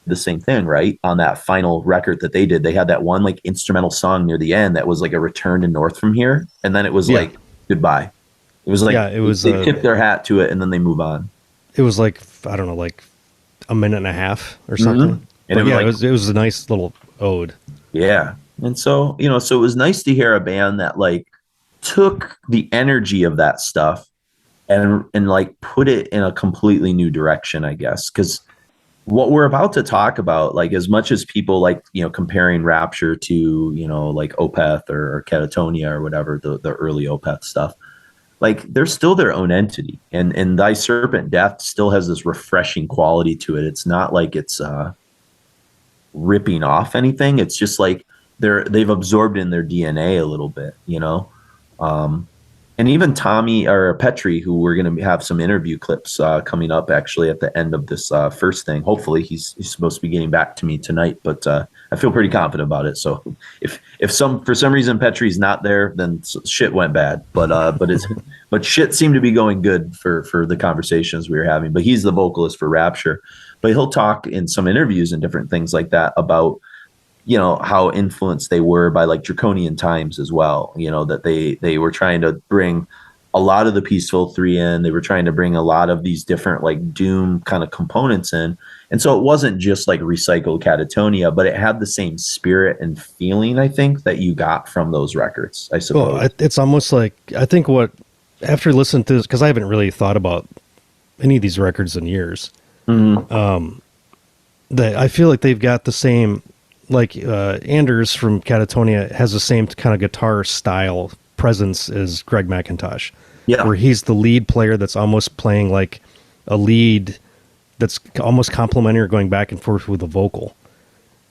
the same thing, right? On that final record that they did, they had that one like instrumental song near the end that was like a return to North from Here, and then it was like goodbye. It was like they tip their hat to it and then they move on. It was like, I don't know, like a minute and a half or something. Mm-hmm. And it was a nice little ode. Yeah. And so, so it was nice to hear a band that like took the energy of that stuff and like put it in a completely new direction, I guess. Because what we're about to talk about, like as much as people like, comparing Rapture to, like Opeth or Katatonia or whatever, the early Opeth stuff, like they're still their own entity. And Thy Serpent Death still has this refreshing quality to it. It's not like it's ripping off anything. It's just like they've absorbed in their DNA a little bit, And even Tommy or Petri, who we're going to have some interview clips coming up actually at the end of this first thing. Hopefully, he's supposed to be getting back to me tonight, but I feel pretty confident about it. So if some for some reason Petri's not there, then shit went bad. But shit seemed to be going good for the conversations we were having. But he's the vocalist for Rapture, but he'll talk in some interviews and different things like that about, you know, how influenced they were by like draconian times as well, you know, that they were trying to bring a lot of the peaceful three in. They were trying to bring a lot of these different like doom kind of components in. And so it wasn't just like recycled Katatonia, but it had the same spirit and feeling, I think, that you got from those records, I suppose. Well, it's almost like, I think what, after listening to this, because I haven't really thought about any of these records in years, that I feel like they've got the same, like Anders from Katatonia has the same kind of guitar style presence as Greg McIntosh, where he's the lead player that's almost playing like a lead that's almost complementary, going back and forth with the vocal.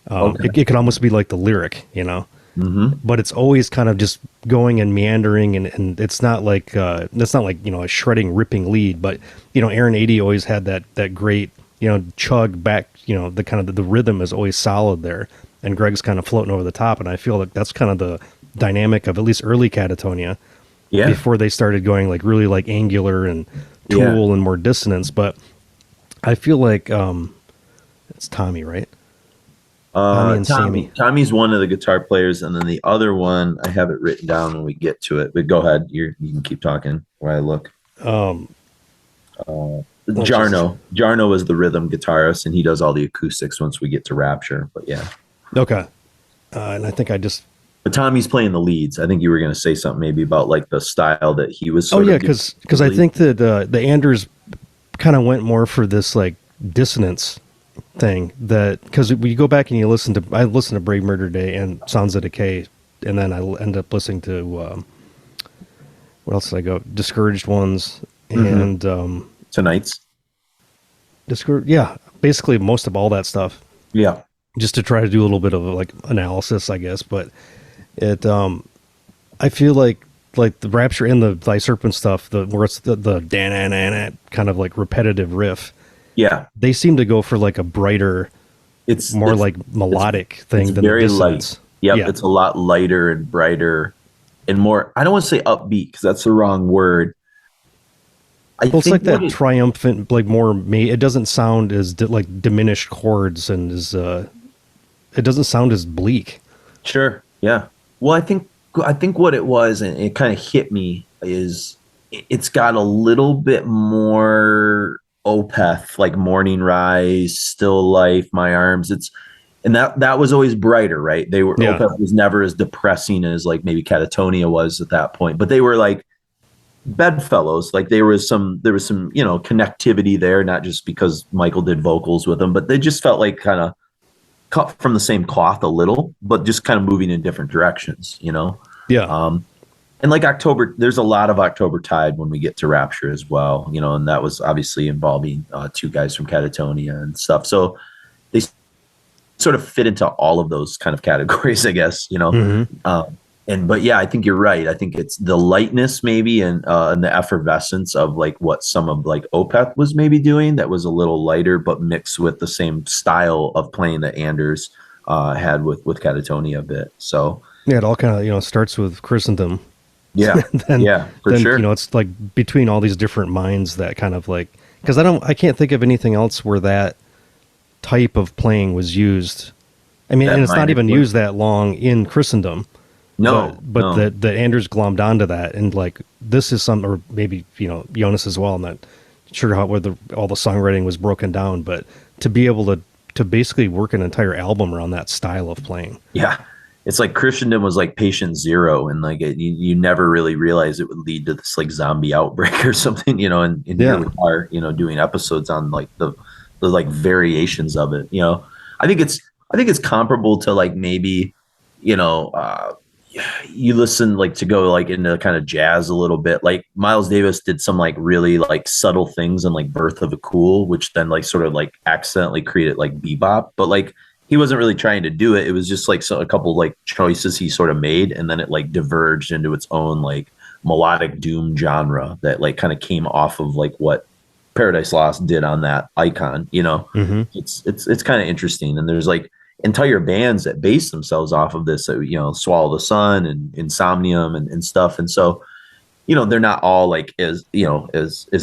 It could almost be like the lyric, you know, but it's always kind of just going and meandering, and it's not like you know, a shredding, ripping lead, but you know, Aaron 80 always had that great, you know, chug back, you know, the kind of the rhythm is always solid there. And Greg's kind of floating over the top, and I feel like that's kind of the dynamic of at least early Katatonia, before they started going like really like angular and Tool and more dissonance. But I feel like it's Tommy, right? Tommy and Sammy. Tommy's one of the guitar players, and then the other one, I have it written down when we get to it. But go ahead, you can keep talking while I look. Jarno is the rhythm guitarist, and he does all the acoustics once we get to Rapture. But yeah. Okay. And I think but Tommy's playing the leads. I think you were going to say something maybe about like the style that he was. Because I think that the Anders kind of went more for this like dissonance thing, that because when you go back and you listen to, I listened to Brave Murder Day and Sounds of Decay, and then I end up listening to what else did I go? Discouraged Ones and Tonight's. Basically most of all that stuff. Yeah. Just to try to do a little bit of like analysis, I guess. But it, I feel like the Rapture and the Thy Serpent stuff, where it's the dan kind of like repetitive riff. Yeah. They seem to go for like a brighter, it's more like melodic thing than very the dissonance. Light. Yeah. It's a lot lighter and brighter and more, I don't want to say upbeat because that's the wrong word. It's like that triumphant, like more it doesn't sound as like diminished chords, and as it doesn't sound as bleak. Sure. Yeah. Well, I think what it was, and it kind of hit me, is it's got a little bit more Opeth, like Morning Rise, Still Life, My Arms. And that was always brighter, right? Opeth was never as depressing as like maybe Katatonia was at that point, but they were like bedfellows. Like there was some, you know, connectivity there, not just because Michael did vocals with them, but they just felt like kind of cut from the same cloth a little, but just kind of moving in different directions, you know? Yeah. And like October, there's a lot of October Tide when we get to Rapture as well, you know, and that was obviously involving two guys from Katatonia and stuff. So they sort of fit into all of those kind of categories, I guess, you know? But yeah, I think you're right. I think it's the lightness maybe and the effervescence of like what some of like Opeth was maybe doing that was a little lighter, but mixed with the same style of playing that Anders had with Katatonia a bit. So yeah, it all kind of, you know, starts with Christendom. Yeah. then, for sure. You know, it's like between all these different minds that kind of like, because I can't think of anything else where that type of playing was used. I mean, and it's not even used that long in Christendom. No, but the Anders glommed onto that, and like this is some, or maybe, you know, Jonas as well. I'm not sure whether all the songwriting was broken down, but to be able to basically work an entire album around that style of playing. Yeah, it's like Christendom was like patient zero, and like you never really realized it would lead to this like zombie outbreak or something, you know. And here we are, you know, doing episodes on like the like variations of it. You know, I think it's comparable to like maybe, you know. You listen like to go like into kind of jazz a little bit, like Miles Davis did some like really like subtle things in like Birth of a Cool, which then like sort of like accidentally created like bebop, but like he wasn't really trying to do it. It was just like a couple like choices he sort of made, and then it like diverged into its own like melodic doom genre that like kind of came off of like what Paradise Lost did on that Icon. Hmm. It's kind of interesting, and there's like entire bands that base themselves off of this. Swallow the Sun and Insomnium and stuff, and so they're not all like as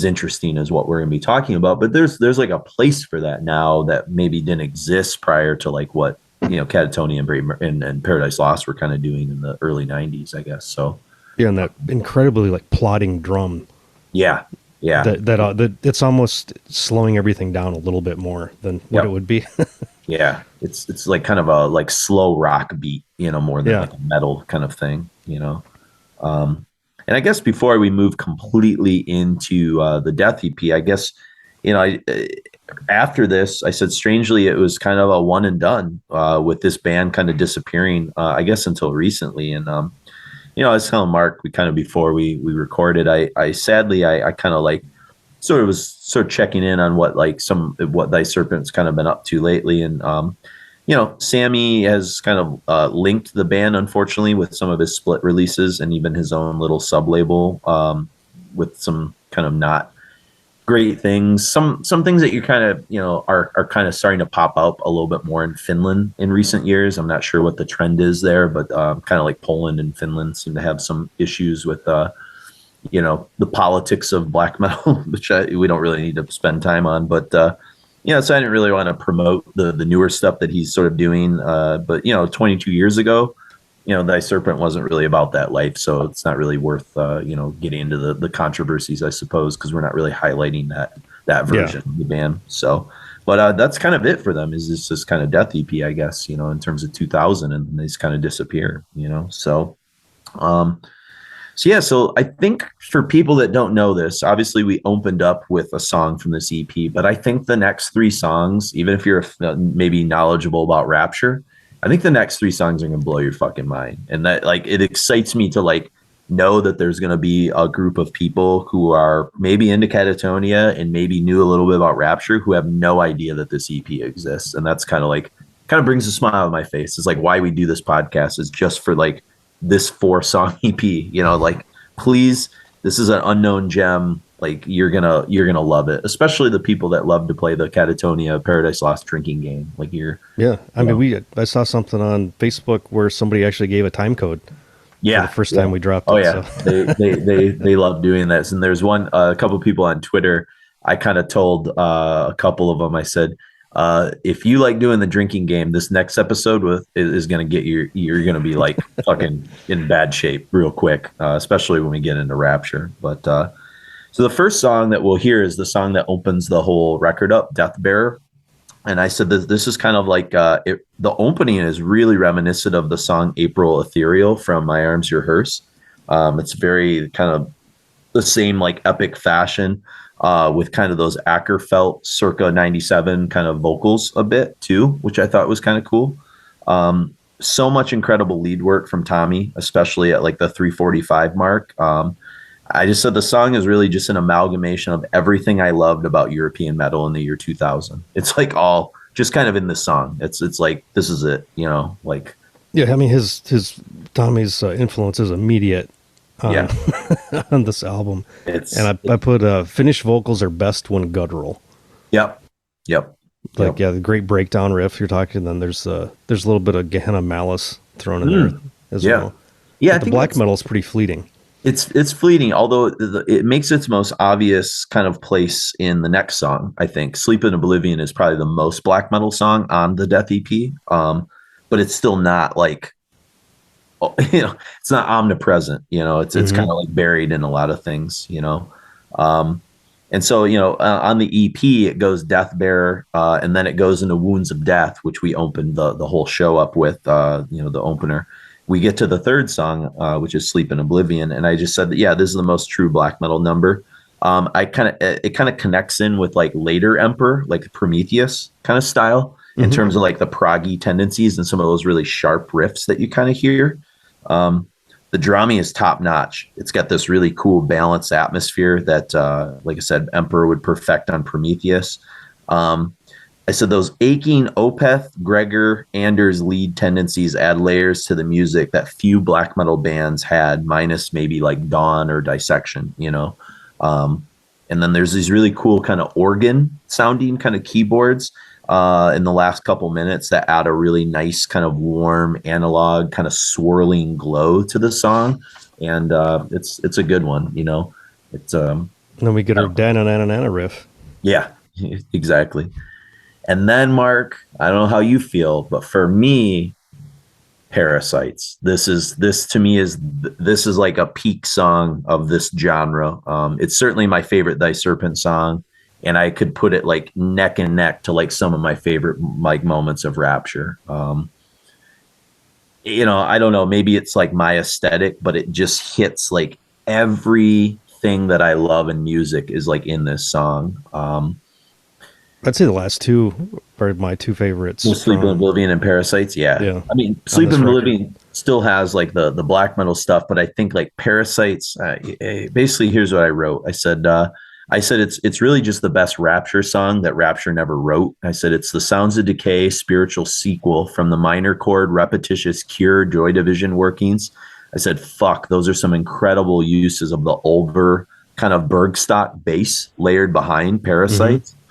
interesting as what we're going to be talking about, but there's like a place for that now that maybe didn't exist prior to like what Katatonia and Paradise Lost were kind of doing in the early 90s, I guess. So Yeah, and that incredibly like plodding drum. yeah, That it's almost slowing everything down a little bit more than what Yep. it would be. Yeah, it's like kind of a like slow rock beat, more than Yeah. like a metal kind of thing. And I guess before we move completely into the Death EP, I guess after this, I said strangely it was kind of a one and done with this band kind of disappearing. I guess until recently, and I was telling Mark we kind of before we recorded, I sadly I kind of like sort of checking in on what Thy Serpent's kind of been up to lately, and Sammy has kind of linked the band, unfortunately, with some of his split releases and even his own little sub label with some kind of not great things. Some things that you kind of are kind of starting to pop up a little bit more in Finland in recent years. I'm not sure what the trend is there, but kind of like Poland and Finland seem to have some issues with the politics of black metal, which we don't really need to spend time on. But so I didn't really want to promote the newer stuff that he's sort of doing. But 22 years ago, Thy Serpent wasn't really about that life, so it's not really worth getting into the controversies, I suppose, because we're not really highlighting that version of the band. So, but that's kind of it for them. Is this kind of Death EP, I guess, in terms of 2000, and they just kind of disappear. So. So I think for people that don't know this, obviously we opened up with a song from this EP, but I think the next three songs, even if you're maybe knowledgeable about Rapture, I think the next three songs are going to blow your fucking mind. And that like, it excites me to like know that there's going to be a group of people who are maybe into Katatonia and maybe knew a little bit about Rapture who have no idea that this EP exists. And that's kind of brings a smile on my face. It's like why we do this podcast is just for like, this 4-song EP, like please, this is an unknown gem. Like you're gonna love it, especially the people that love to play the Katatonia Paradise Lost drinking game. Like I saw something on Facebook where somebody actually gave a time code. For the first time we dropped it. Oh yeah, so. they love doing this. And there's a couple of people on Twitter. I kind of told a couple of them. I said, if you like doing the drinking game, this next episode is going to get you're going to be like fucking in bad shape real quick, especially when we get into Rapture. But so the first song that we'll hear is the song that opens the whole record up, Deathbearer. And I said that this is kind of like the opening is really reminiscent of the song April Ethereal from My Arms Your Hearse. It's very kind of the same like epic fashion. With kind of those Ackerfeld circa 97 kind of vocals a bit too, which I thought was kind of cool. So much incredible lead work from Tommy, especially at like the 3:45 mark. I just said the song is really just an amalgamation of everything I loved about European metal in the year 2000. It's like all just kind of in the song. It's like, this is it, like. Yeah. I mean, his Tommy's influence is immediate. On this album. And I put finished vocals are best when guttural. Yep. The great breakdown riff you're talking, then there's a little bit of Gehenna Malice thrown in there as well. Yeah, but the black metal is pretty fleeting. It's fleeting, although it makes its most obvious kind of place in the next song. I think Sleep in Oblivion is probably the most black metal song on the Death EP, but it's still not like it's not omnipresent, it's kind of like buried in a lot of things, and so, on the EP, it goes Deathbearer, and then it goes into Wounds of Death, which we opened the whole show up with, the opener. We get to the third song, which is Sleep in Oblivion. And I just said that, this is the most true black metal number. It kind of connects in with like later Emperor, like Prometheus kind of style in terms of like the proggy tendencies and some of those really sharp riffs that you kind of hear. The drumming is top notch. It's got this really cool balanced atmosphere that, like I said, Emperor would perfect on Prometheus. I said those aching Opeth, Gregor, Anders lead tendencies add layers to the music that few black metal bands had, minus maybe like Dawn or Dissection, you know. And then there's these really cool kind of organ sounding kind of keyboards in the last couple minutes that add a really nice kind of warm analog kind of swirling glow to the song, and it's a good one, you know. It's And then we get our Dananana riff. yeah, exactly. And then, Mark, I don't know how you feel, but for me, Parasites. This to me is like a peak song of this genre. It's certainly my favorite Thy Serpent song, and I could put it like neck and neck to like some of my favorite like moments of Rapture. You know, I don't know, maybe it's like my aesthetic, but it just hits like everything that I love in music is like in this song. I'd say the last two are my two favorites. Sleep in Oblivion and Parasites. Yeah. I mean, Sleep in Oblivion still has like the black metal stuff, but I think like Parasites, basically here's what I wrote. I said it's really just the best Rapture song that Rapture never wrote. I said it's the Sounds of Decay spiritual sequel from the minor chord repetitious Cure Joy Division workings. I said, fuck, those are some incredible uses of the Ulver kind of Bergstock bass layered behind Parasites. Mm-hmm.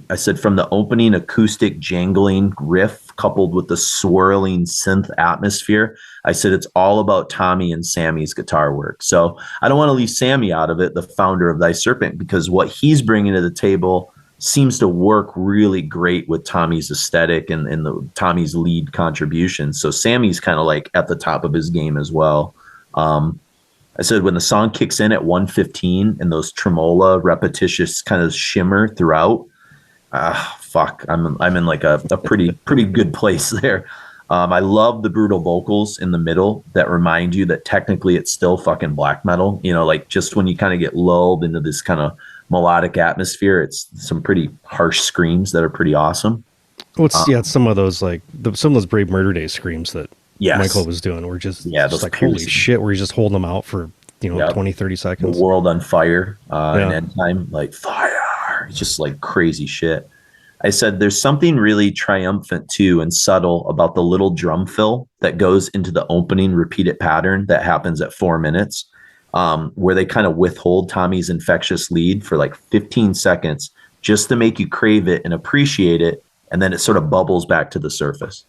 I said from the opening acoustic jangling riff coupled with the swirling synth atmosphere, I said it's all about Tommy and Sammy's guitar work. So I don't want to leave Sammy out of it, the founder of Thy Serpent, because what he's bringing to the table seems to work really great with Tommy's aesthetic and the Tommy's lead contribution. So Sammy's kind of like at the top of his game as well. I said when the song kicks in at 1:15 and those tremola repetitious kind of shimmer throughout, fuck, I'm in like a pretty good place there. I love the brutal vocals in the middle that remind you that technically it's still fucking black metal. You know, like just when you kind of get lulled into this kind of melodic atmosphere, it's some pretty harsh screams that are pretty awesome. Well, it's some of those like some of those Brave Murder Day screams that Michael was doing were just like holy shit, where he's just holding them out for 20, 30 seconds. The world on fire and end time, like fire. It's just like crazy shit. I said there's something really triumphant too and subtle about the little drum fill that goes into the opening repeated pattern that happens at 4 minutes, where they kind of withhold Tommy's infectious lead for like 15 seconds just to make you crave it and appreciate it, and then it sort of bubbles back to the surface.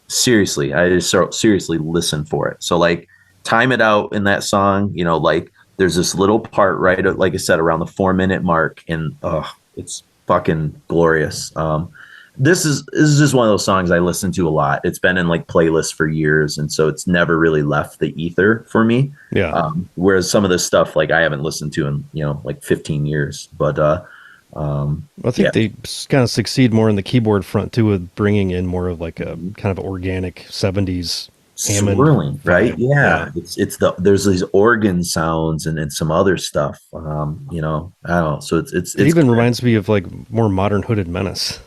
Seriously, I just seriously listen for it. So like time it out in that song, like there's this little part right, like I said, around the 4 minute mark, and it's fucking glorious. This is just one of those songs I listen to a lot. It's been in like playlists for years, and so it's never really left the ether for me. Yeah. Whereas some of this stuff, like I haven't listened to in like 15 years. But I think they kind of succeed more in the keyboard front too, with bringing in more of like a kind of organic 70s swirling, right? Yeah. There's these organ sounds and some other stuff. I don't know. So it even reminds me of like more modern Hooded Menace.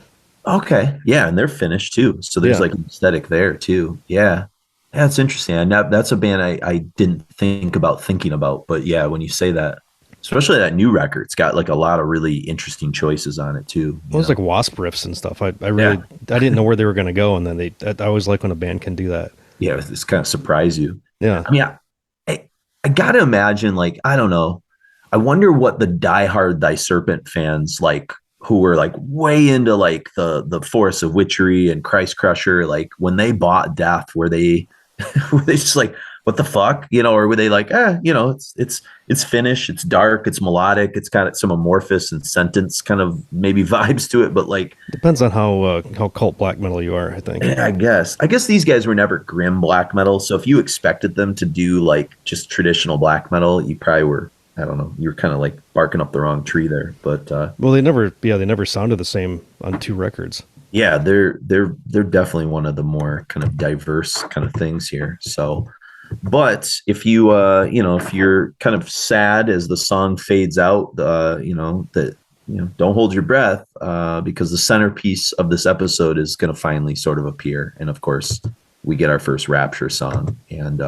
Okay. Yeah, and they're Finnish too. So there's like an aesthetic there too. Yeah. Yeah, it's interesting. And that's a band I didn't think about thinking about, but yeah, when you say that, especially that new record, it's got like a lot of really interesting choices on it too. Well, it was like Wasp riffs and stuff. I really I didn't know where they were going to go, and then I always like when a band can do that. Yeah, this kind of surprise you. Yeah. I mean, I got to imagine, like, I don't know. I wonder what the diehard Thy Serpent fans, like, who were like way into like the Forest of Witchery and Christcrusher, like when they bought Death, were they just like, what the fuck, or were they like, it's Finnish, it's dark, it's melodic, it's got some amorphous and sentence kind of maybe vibes to it, but like depends on how cult black metal you are, I think. I guess these guys were never grim black metal, so if you expected them to do like just traditional black metal, you probably were, I don't know, you're kind of like barking up the wrong tree there. But well, they never sounded the same on 2 records. Yeah, they're definitely one of the more kind of diverse kind of things here. So, but if you if you're kind of sad as the song fades out, don't hold your breath, because the centerpiece of this episode is going to finally sort of appear, and of course we get our first Rapture song, and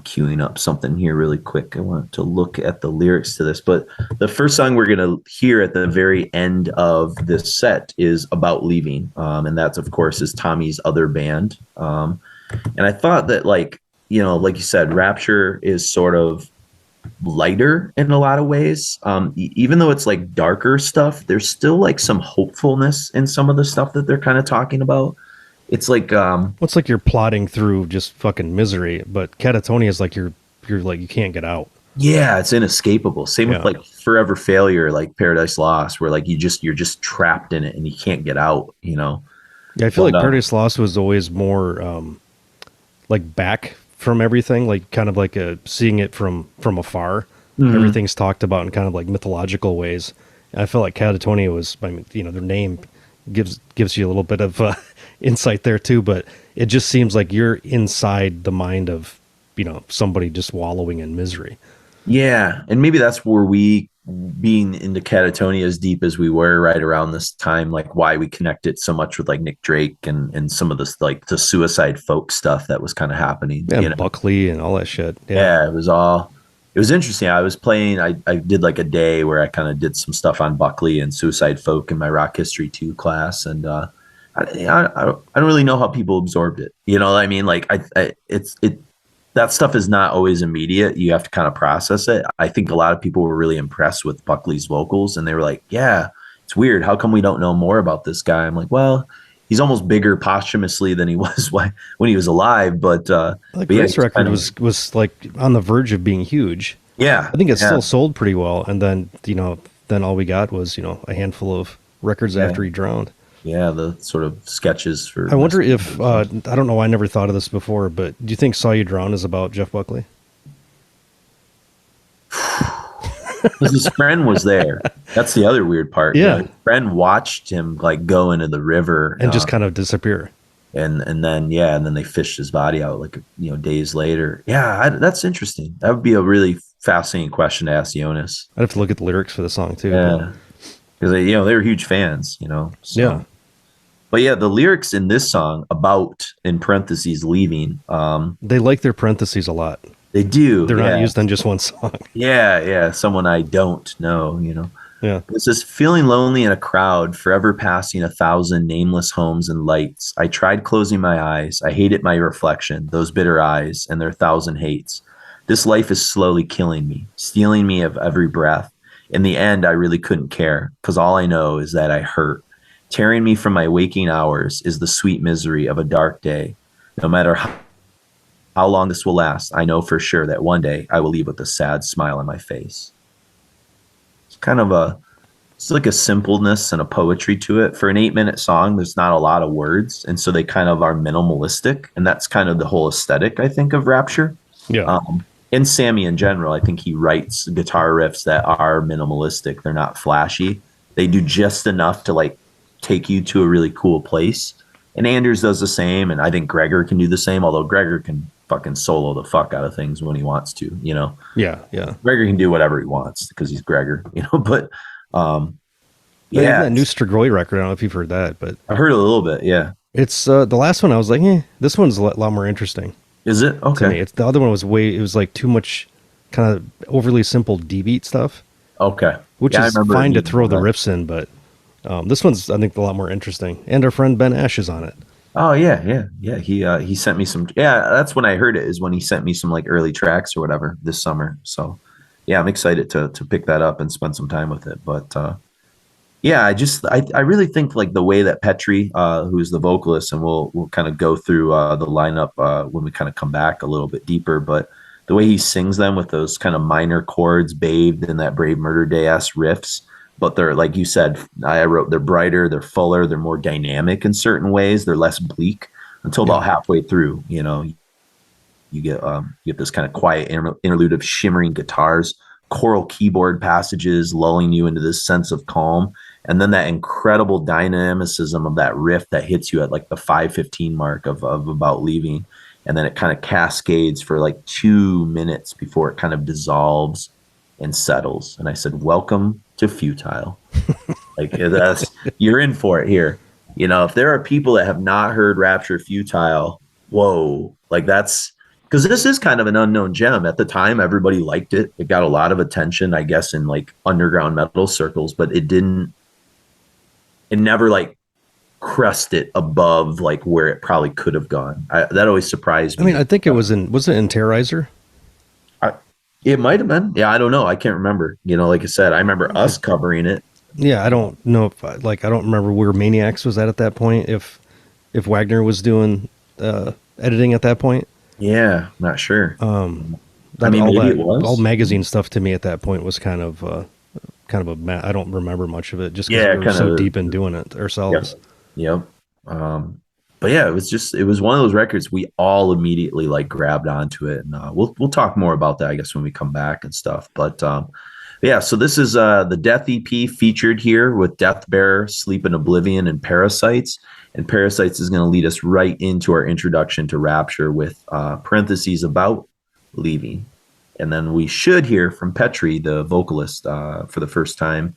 queuing up something here really quick. I want to look at the lyrics to this, but the first song we're going to hear at the very end of this set is About Leaving. And that's, of course, is Tommy's other band. And I thought that, like, you know, like you said, Rapture is sort of lighter in a lot of ways. Even though it's like darker stuff, there's still like some hopefulness in some of the stuff that they're kind of talking about. It's like It's like you're plodding through just fucking misery, but Katatonia is like you're like you can't get out. yeah, it's inescapable. Same with like Forever Failure, like Paradise Lost, where like you're just trapped in it and you can't get out, you know. Yeah, I feel like Paradise Lost was always more like back from everything, like kind of like seeing it from afar. Mm-hmm. Everything's talked about in kind of like mythological ways. And I feel like Katatonia was, I mean, you know, their name gives you a little bit of insight there too, but it just seems like you're inside the mind of, you know, somebody just wallowing in misery. Yeah, and maybe that's where we, being into Katatonia as deep as we were right around this time, like why we connected so much with like Nick Drake and some of this like the suicide folk stuff that was kind of happening. Yeah, you know? Buckley and all that shit. Yeah, it was interesting. I was playing, I did like a day where I kind of did some stuff on Buckley and suicide folk in my Rock History 2 class, and I don't really know how people absorbed it. You know what I mean? Like that stuff is not always immediate. You have to kind of process it. I think a lot of people were really impressed with Buckley's vocals, and they were like, yeah, it's weird. How come we don't know more about this guy? I'm like, well, he's almost bigger posthumously than he was when he was alive. But Grace record was like on the verge of being huge. Yeah. I think it still sold pretty well. And then, you know, then all we got was, you know, a handful of records after he drowned. Yeah, the sort of sketches for. I wonder if I don't know. I never thought of this before, but do you think "Saw You Drown" is about Jeff Buckley? Because his friend was there. That's the other weird part. Yeah, his friend watched him like go into the river and just kind of disappear. And then they fished his body out like, you know, days later. Yeah, that's interesting. That would be a really fascinating question to ask Jonas. I'd have to look at the lyrics for the song too. Yeah, because they were huge fans. You know. So. Yeah. But yeah, the lyrics in this song about, in parentheses, leaving. They like their parentheses a lot. They do. They're not used on just one song. Yeah. Someone I don't know, you know. Yeah. It says, feeling lonely in a crowd, forever passing 1,000 nameless homes and lights. I tried closing my eyes. I hated my reflection, those bitter eyes and their 1,000 hates. This life is slowly killing me, stealing me of every breath. In the end, I really couldn't care, because all I know is that I hurt. Tearing me from my waking hours is the sweet misery of a dark day. No matter how long this will last, I know for sure that one day I will leave with a sad smile on my face. It's kind of it's like a simpleness and a poetry to it. For an 8-minute song, there's not a lot of words, and so they kind of are minimalistic, and that's kind of the whole aesthetic, I think, of Rapture. Yeah. And Sammy in general, I think he writes guitar riffs that are minimalistic. They're not flashy. They do just enough to like take you to a really cool place. And Anders does the same, and I think Gregor can do the same, although Gregor can fucking solo the fuck out of things when he wants to, you know. Yeah. Gregor can do whatever he wants because he's Gregor, you know. But that new Strigoi record, I don't know if you've heard that, but I heard a little bit. Yeah, it's the last one I was like, this one's a lot more interesting. Is it? Okay. It's the other one was it was like too much kind of overly simple D-beat stuff. Okay. Which is fine to throw the riffs in, but this one's, I think, a lot more interesting. And our friend Ben Ash is on it. Oh yeah. He sent me some. Yeah, that's when I heard it. Is when he sent me some like early tracks or whatever this summer. So yeah, I'm excited to pick that up and spend some time with it. But yeah, I really think like the way that Petri, who's the vocalist, and we'll kind of go through the lineup when we kind of come back a little bit deeper, but the way he sings them with those kind of minor chords bathed in that Brave Murder Day-esque riffs. But they're, like you said, I wrote, they're brighter, they're fuller, they're more dynamic in certain ways. They're less bleak until about halfway through. You know, you get this kind of quiet interlude of shimmering guitars, choral keyboard passages lulling you into this sense of calm, and then that incredible dynamicism of that riff that hits you at like the 5:15 mark of About Leaving, and then it kind of cascades for like 2 minutes before it kind of dissolves and settles. And I said, welcome to Futile. Like, you're in for it here. You know, if there are people that have not heard Rapture Futile, whoa, like that's because this is kind of an unknown gem. At the time, everybody liked it. It got a lot of attention, I guess, in like underground metal circles, but it never like crested above like where it probably could have gone. That always surprised me. I mean, I think was it in Terrorizer? It might have been. Yeah, I don't know. I can't remember. You know, like I said, I remember us covering it. Yeah, I don't know if I don't remember where Maniacs was at that point. If Wagner was doing editing at that point. Yeah, not sure. I mean, maybe it was. All magazine stuff to me at that point was kind of a. I don't remember much of it just because we were so deep in doing it ourselves. Yep. But yeah, it was one of those records we all immediately like grabbed onto it, and we'll talk more about that, I guess, when we come back and stuff. But yeah, so this is the Death EP featured here with Deathbearer, Sleep in Oblivion, and Parasites. And Parasites is going to lead us right into our introduction to Rapture with parentheses about leaving. And then we should hear from Petri, the vocalist, for the first time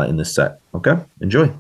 in this set. Okay, enjoy.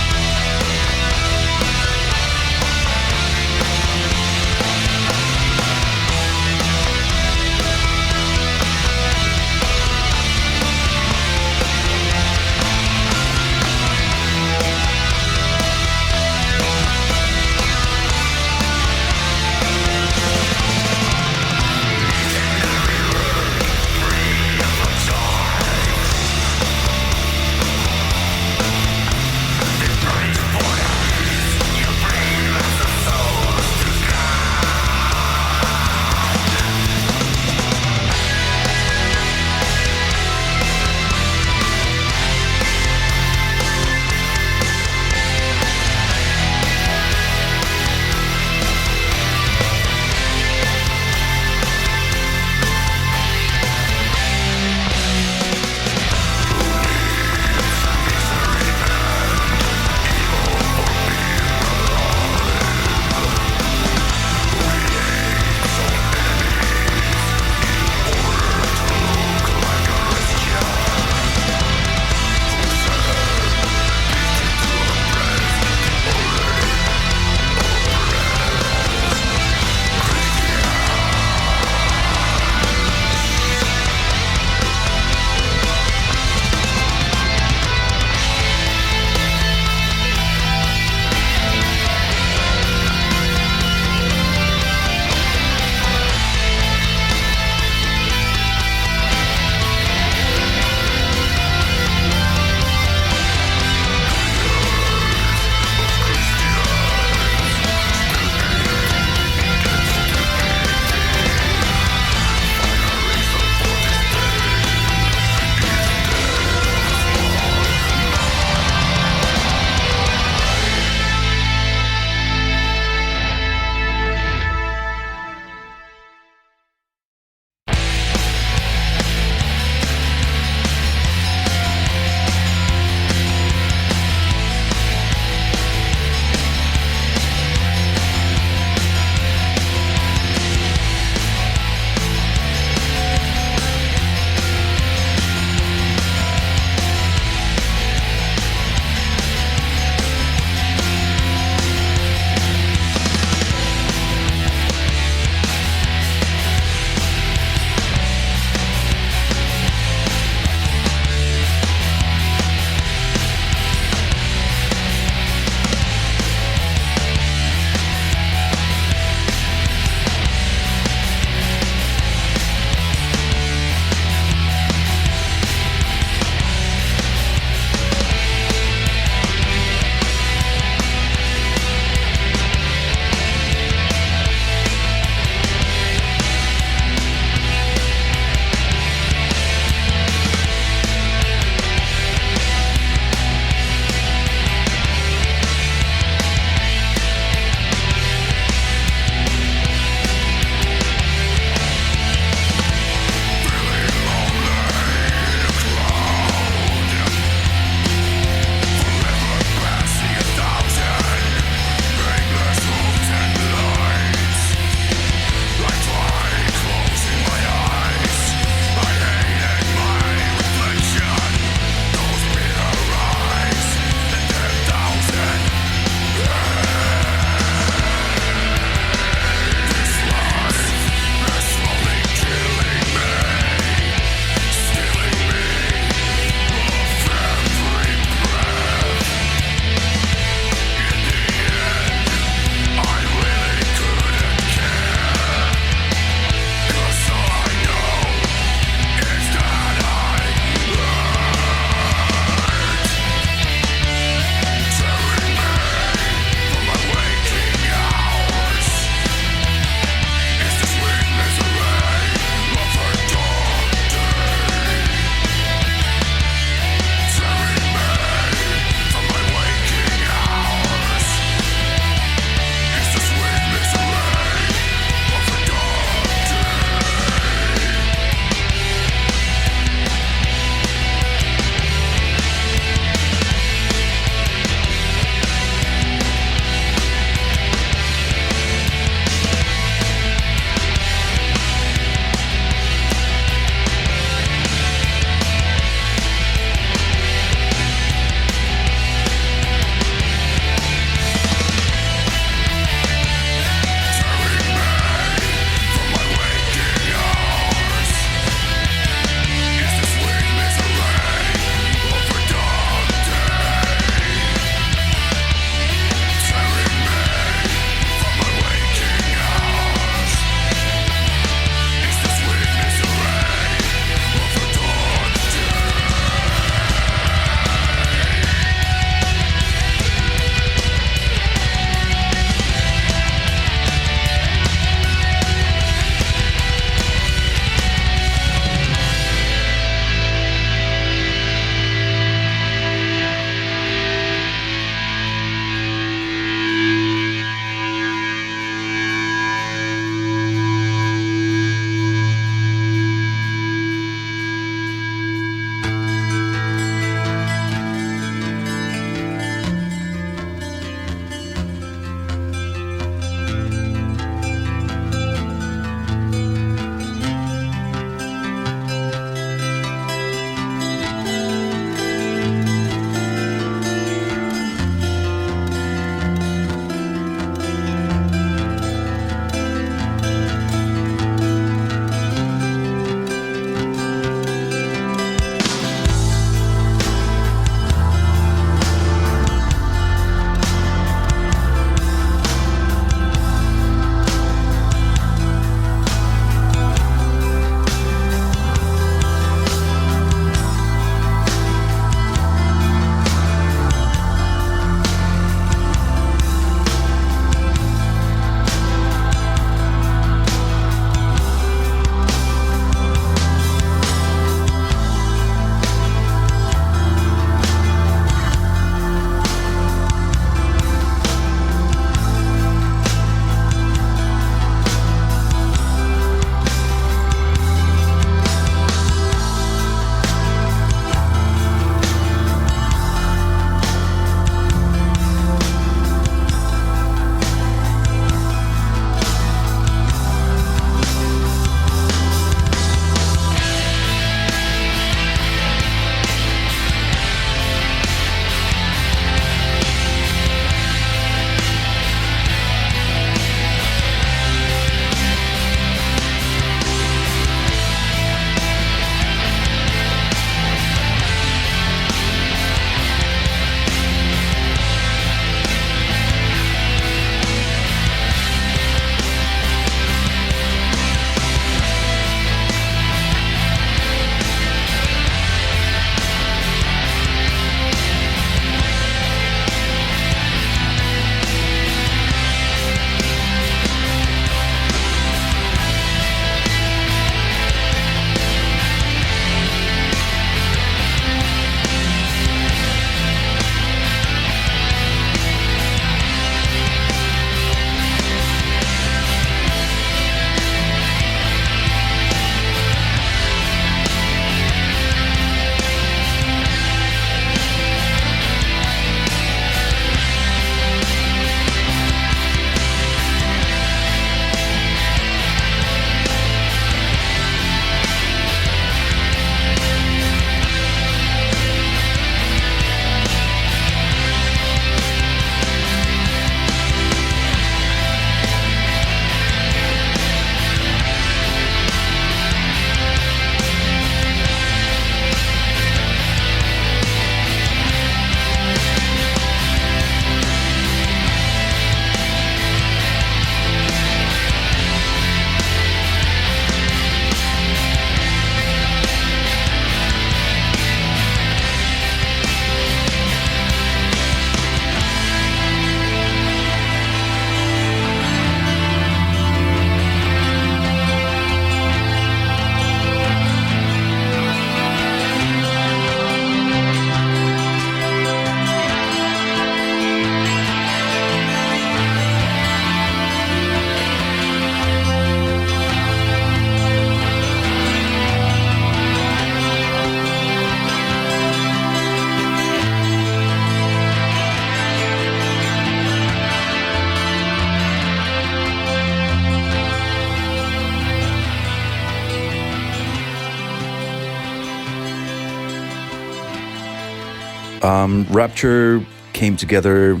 Rapture came together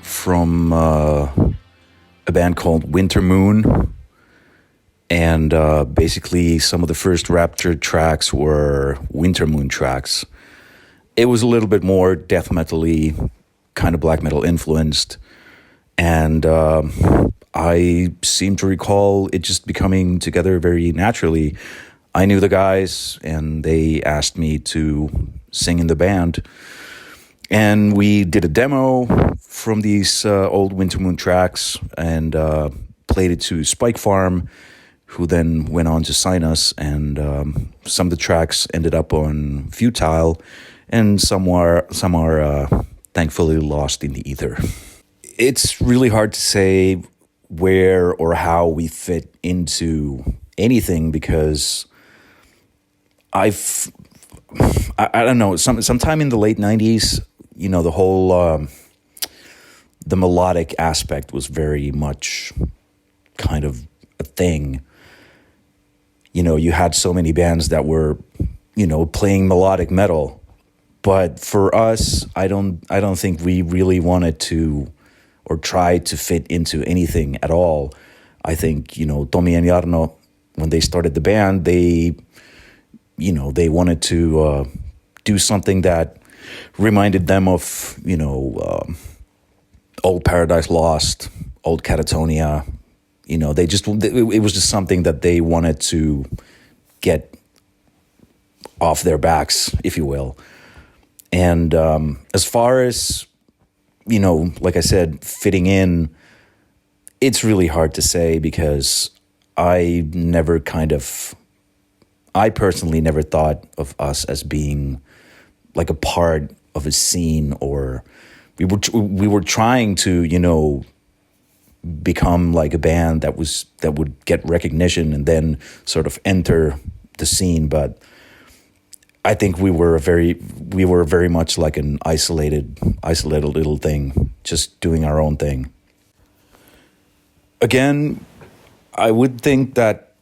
from a band called Winter Moon, and basically some of the first Rapture tracks were Winter Moon tracks. It was a little bit more death metal-y, kind of black metal influenced, and I seem to recall it just becoming together very naturally. I knew the guys, and they asked me to sing in the band. And we did a demo from these old Winter Moon tracks and played it to Spike Farm, who then went on to sign us. And some of the tracks ended up on Futile, and some are thankfully lost in the ether. It's really hard to say where or how we fit into anything, because I don't know, sometime in the late 90s, you know, the whole the melodic aspect was very much kind of a thing. You know, you had so many bands that were, you know, playing melodic metal, but for us, I don't think we really wanted to or tried to fit into anything at all. I think, you know, Tommy and Jarno, when they started the band, they wanted to do something that reminded them of, you know, old Paradise Lost, old Katatonia. You know, it was just something that they wanted to get off their backs, if you will. And as far as, you know, like I said, fitting in, it's really hard to say, because I personally never thought of us as being like a part of a scene, or we were trying to, you know, become like a band that would get recognition and then sort of enter the scene. But I think we were very much like an isolated little thing, just doing our own thing. Again, I would think that,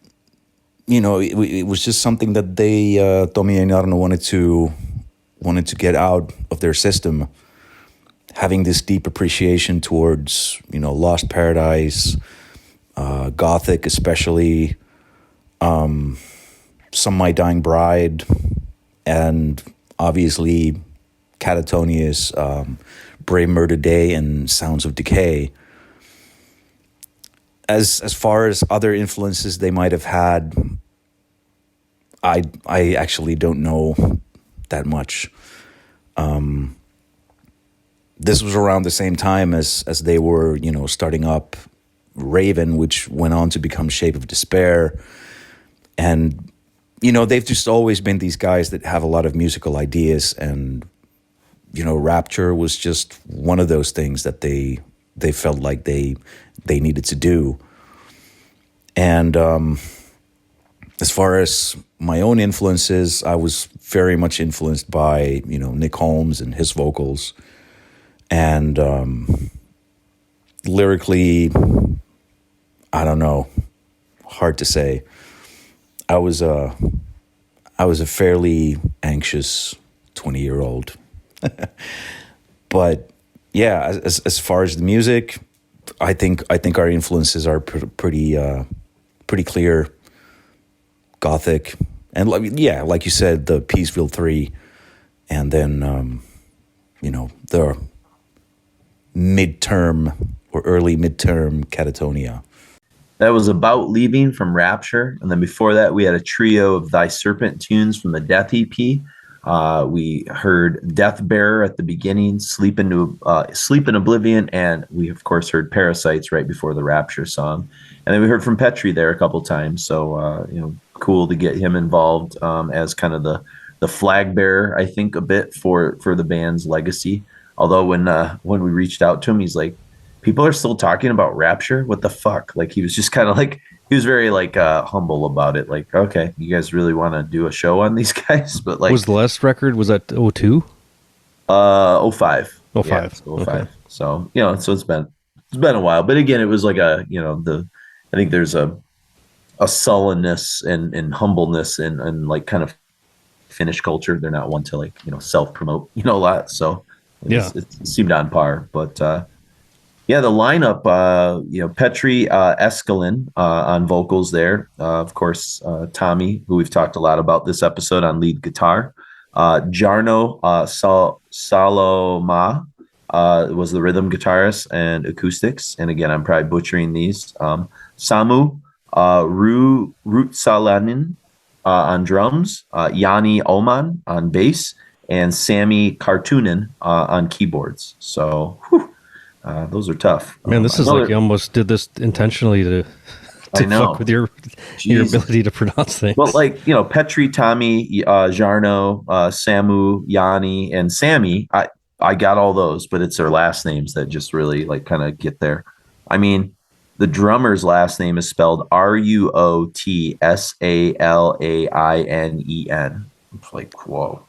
you know, it was just something that they, Tommy and Jarno, wanted to get out of their system, having this deep appreciation towards, you know, Lost Paradise, Gothic especially, some My Dying Bride, and obviously Katatonia's Brave Murder Day and Sounds of Decay. As far as other influences they might have had, I actually don't know that much. This was around the same time as they were, you know, starting up Raven, which went on to become Shape of Despair. And, you know, they've just always been these guys that have a lot of musical ideas, and, you know, Rapture was just one of those things that they felt like they needed to do. And as far as my own influences, I was very much influenced by, you know, Nick Holmes and his vocals. And lyrically, I don't know, hard to say. I was a fairly anxious 20-year-old. But yeah, as far as the music, I think our influences are pretty clear. Gothic, and like you said, the Peaceville 3, and then you know, the midterm or early midterm Katatonia. That was About Leaving from Rapture. And then before that, we had a trio of Thy Serpent tunes from the Death EP. We heard Deathbearer at the beginning, Sleep in Oblivion, and we, of course, heard Parasites right before the Rapture song. And then we heard from Petri there a couple times. So, you know, cool to get him involved as kind of the flag bearer, I think, a bit for the band's legacy. Although when we reached out to him, he's like, people are still talking about Rapture? What the fuck? Like, he was just kind of like, he was very like humble about it. Like, okay, you guys really want to do a show on these guys? But like, was the last record, was that 02? 05. 05. Yeah, it's 05. Okay. So, you know, so it's been a while. But again, it was like I think there's a sullenness and humbleness and like kind of Finnish culture. They're not one to like, self promote, a lot. So it seemed on par. But yeah, the lineup, Petri Eskelin on vocals there. Of course, Tommy, who we've talked a lot about this episode on lead guitar. Jarno Saloma was the rhythm guitarist and acoustics. And again, I'm probably butchering these. Samu Rutsalanin on drums, Yanni Oman on bass, and Sammy Kartunen on keyboards. So, those are tough. Man, this is like you almost did this intentionally to fuck with your ability to pronounce things. Well, like, Petri, Tommy, Jarno, Samu, Yanni, and Sammy, I got all those, but it's their last names that just really like kind of get there. I mean, the drummer's last name is spelled Ruotsalainen. It's like, whoa.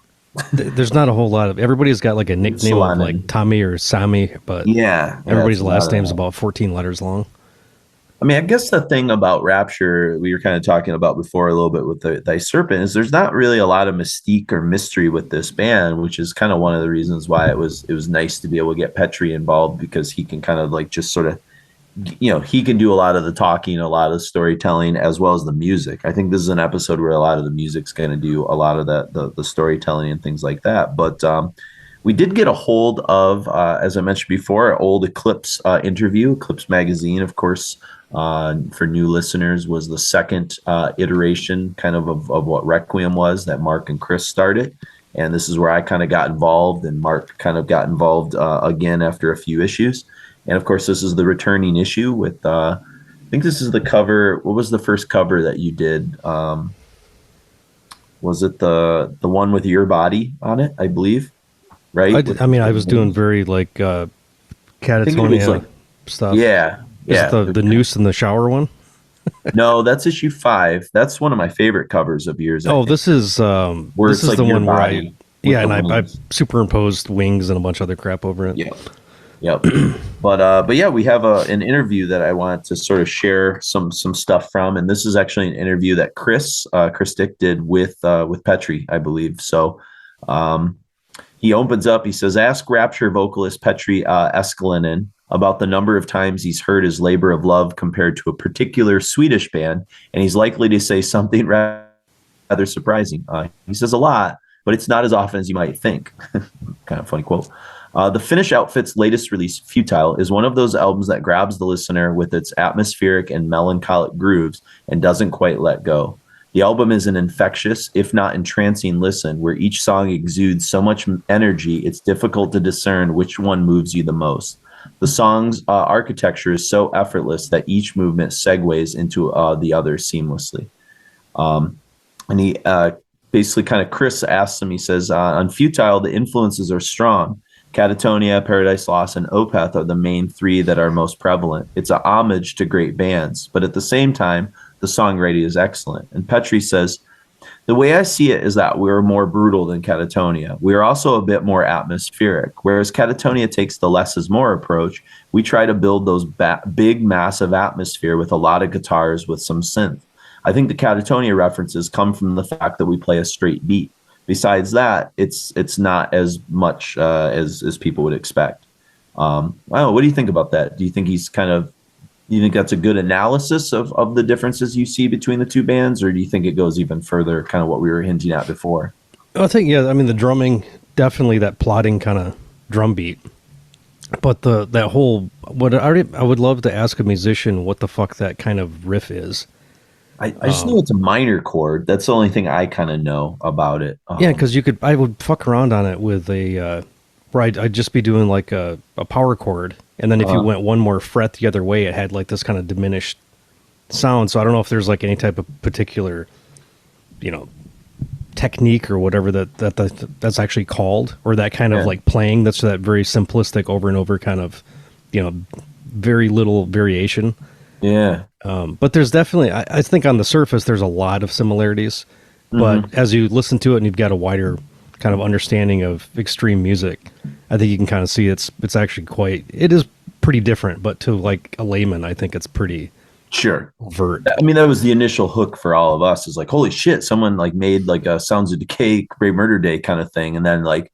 There's not a whole lot of, everybody's got like a nickname of like Tommy or Sammy, but everybody's last name's about 14 letters long. I mean, I guess the thing about Rapture, we were kind of talking about before a little bit with the Serpent, is there's not really a lot of mystique or mystery with this band, which is kind of one of the reasons why it was nice to be able to get Petri involved, because he can kind of like just sort of, he can do a lot of the talking, a lot of the storytelling, as well as the music. I think this is an episode where a lot of the music's going to do a lot of the storytelling and things like that. But we did get a hold of, as I mentioned before, an old Eclipse interview. Eclipse magazine, of course, for new listeners, was the second iteration kind of what Requiem was that Mark and Chris started. And this is where I kind of got involved, and Mark kind of got involved again after a few issues. And of course, this is the returning issue with, I think this is the cover. What was the first cover that you did? Was it the one with your body on it, I believe? Right? I was doing very like Katatonia stuff. Yeah. Is it the noose in the shower one? No, that's issue 5. That's one of my favorite covers of yours. This is this is the one where I superimposed wings and a bunch of other crap over it. Yeah. Yep. But yeah, we have an interview that I want to sort of share some stuff from, and this is actually an interview that Chris Dick did with Petri, I believe. So he opens up. He says, "Ask Rapture vocalist Petri Eskelinen about the number of times he's heard his labor of love compared to a particular Swedish band, and he's likely to say something rather surprising. He says a lot, but it's not as often as you might think." Kind of funny quote. The Finnish outfit's latest release, Futile, is one of those albums that grabs the listener with its atmospheric and melancholic grooves and doesn't quite let go. The album is an infectious, if not entrancing listen, where each song exudes so much energy it's difficult to discern which one moves you the most. The song's architecture is so effortless that each movement segues into the other seamlessly. And he basically kind of, Chris asks him, he says, on Futile, the influences are strong. Katatonia, Paradise Lost, and Opeth are the main 3 that are most prevalent. It's a homage to great bands, but at the same time, the songwriting is excellent. And Petri says, the way I see it is that we're more brutal than Katatonia. We are also a bit more atmospheric. Whereas Katatonia takes the less is more approach, we try to build those big, massive atmosphere with a lot of guitars with some synth. I think the Katatonia references come from the fact that we play a straight beat. Besides that, it's not as much as people would expect. I don't know, what do you think about that? Do you think you think that's a good analysis of the differences you see between the two bands, or do you think it goes even further, kind of what we were hinting at before? I think, the drumming, definitely that plodding kind of drum beat. But I would love to ask a musician what the fuck that kind of riff is. I just know it's a minor chord. That's the only thing I kind of know about it. Yeah, because I would fuck around on it with where I'd just be doing like a power chord, and then if you went one more fret the other way, it had like this kind of diminished sound. So I don't know if there's like any type of particular, technique or whatever that's actually called, or that kind of like playing that's that very simplistic over and over kind of, very little variation. Yeah. But there's definitely, I think on the surface, there's a lot of similarities, but as you listen to it and you've got a wider kind of understanding of extreme music, I think you can kind of see it's actually it is pretty different, but to like a layman, I think it's pretty Sure. overt. I mean, that was the initial hook for all of us, is like, holy shit, someone like made like a Sounds of Decay, Great Murder Day kind of thing. And then like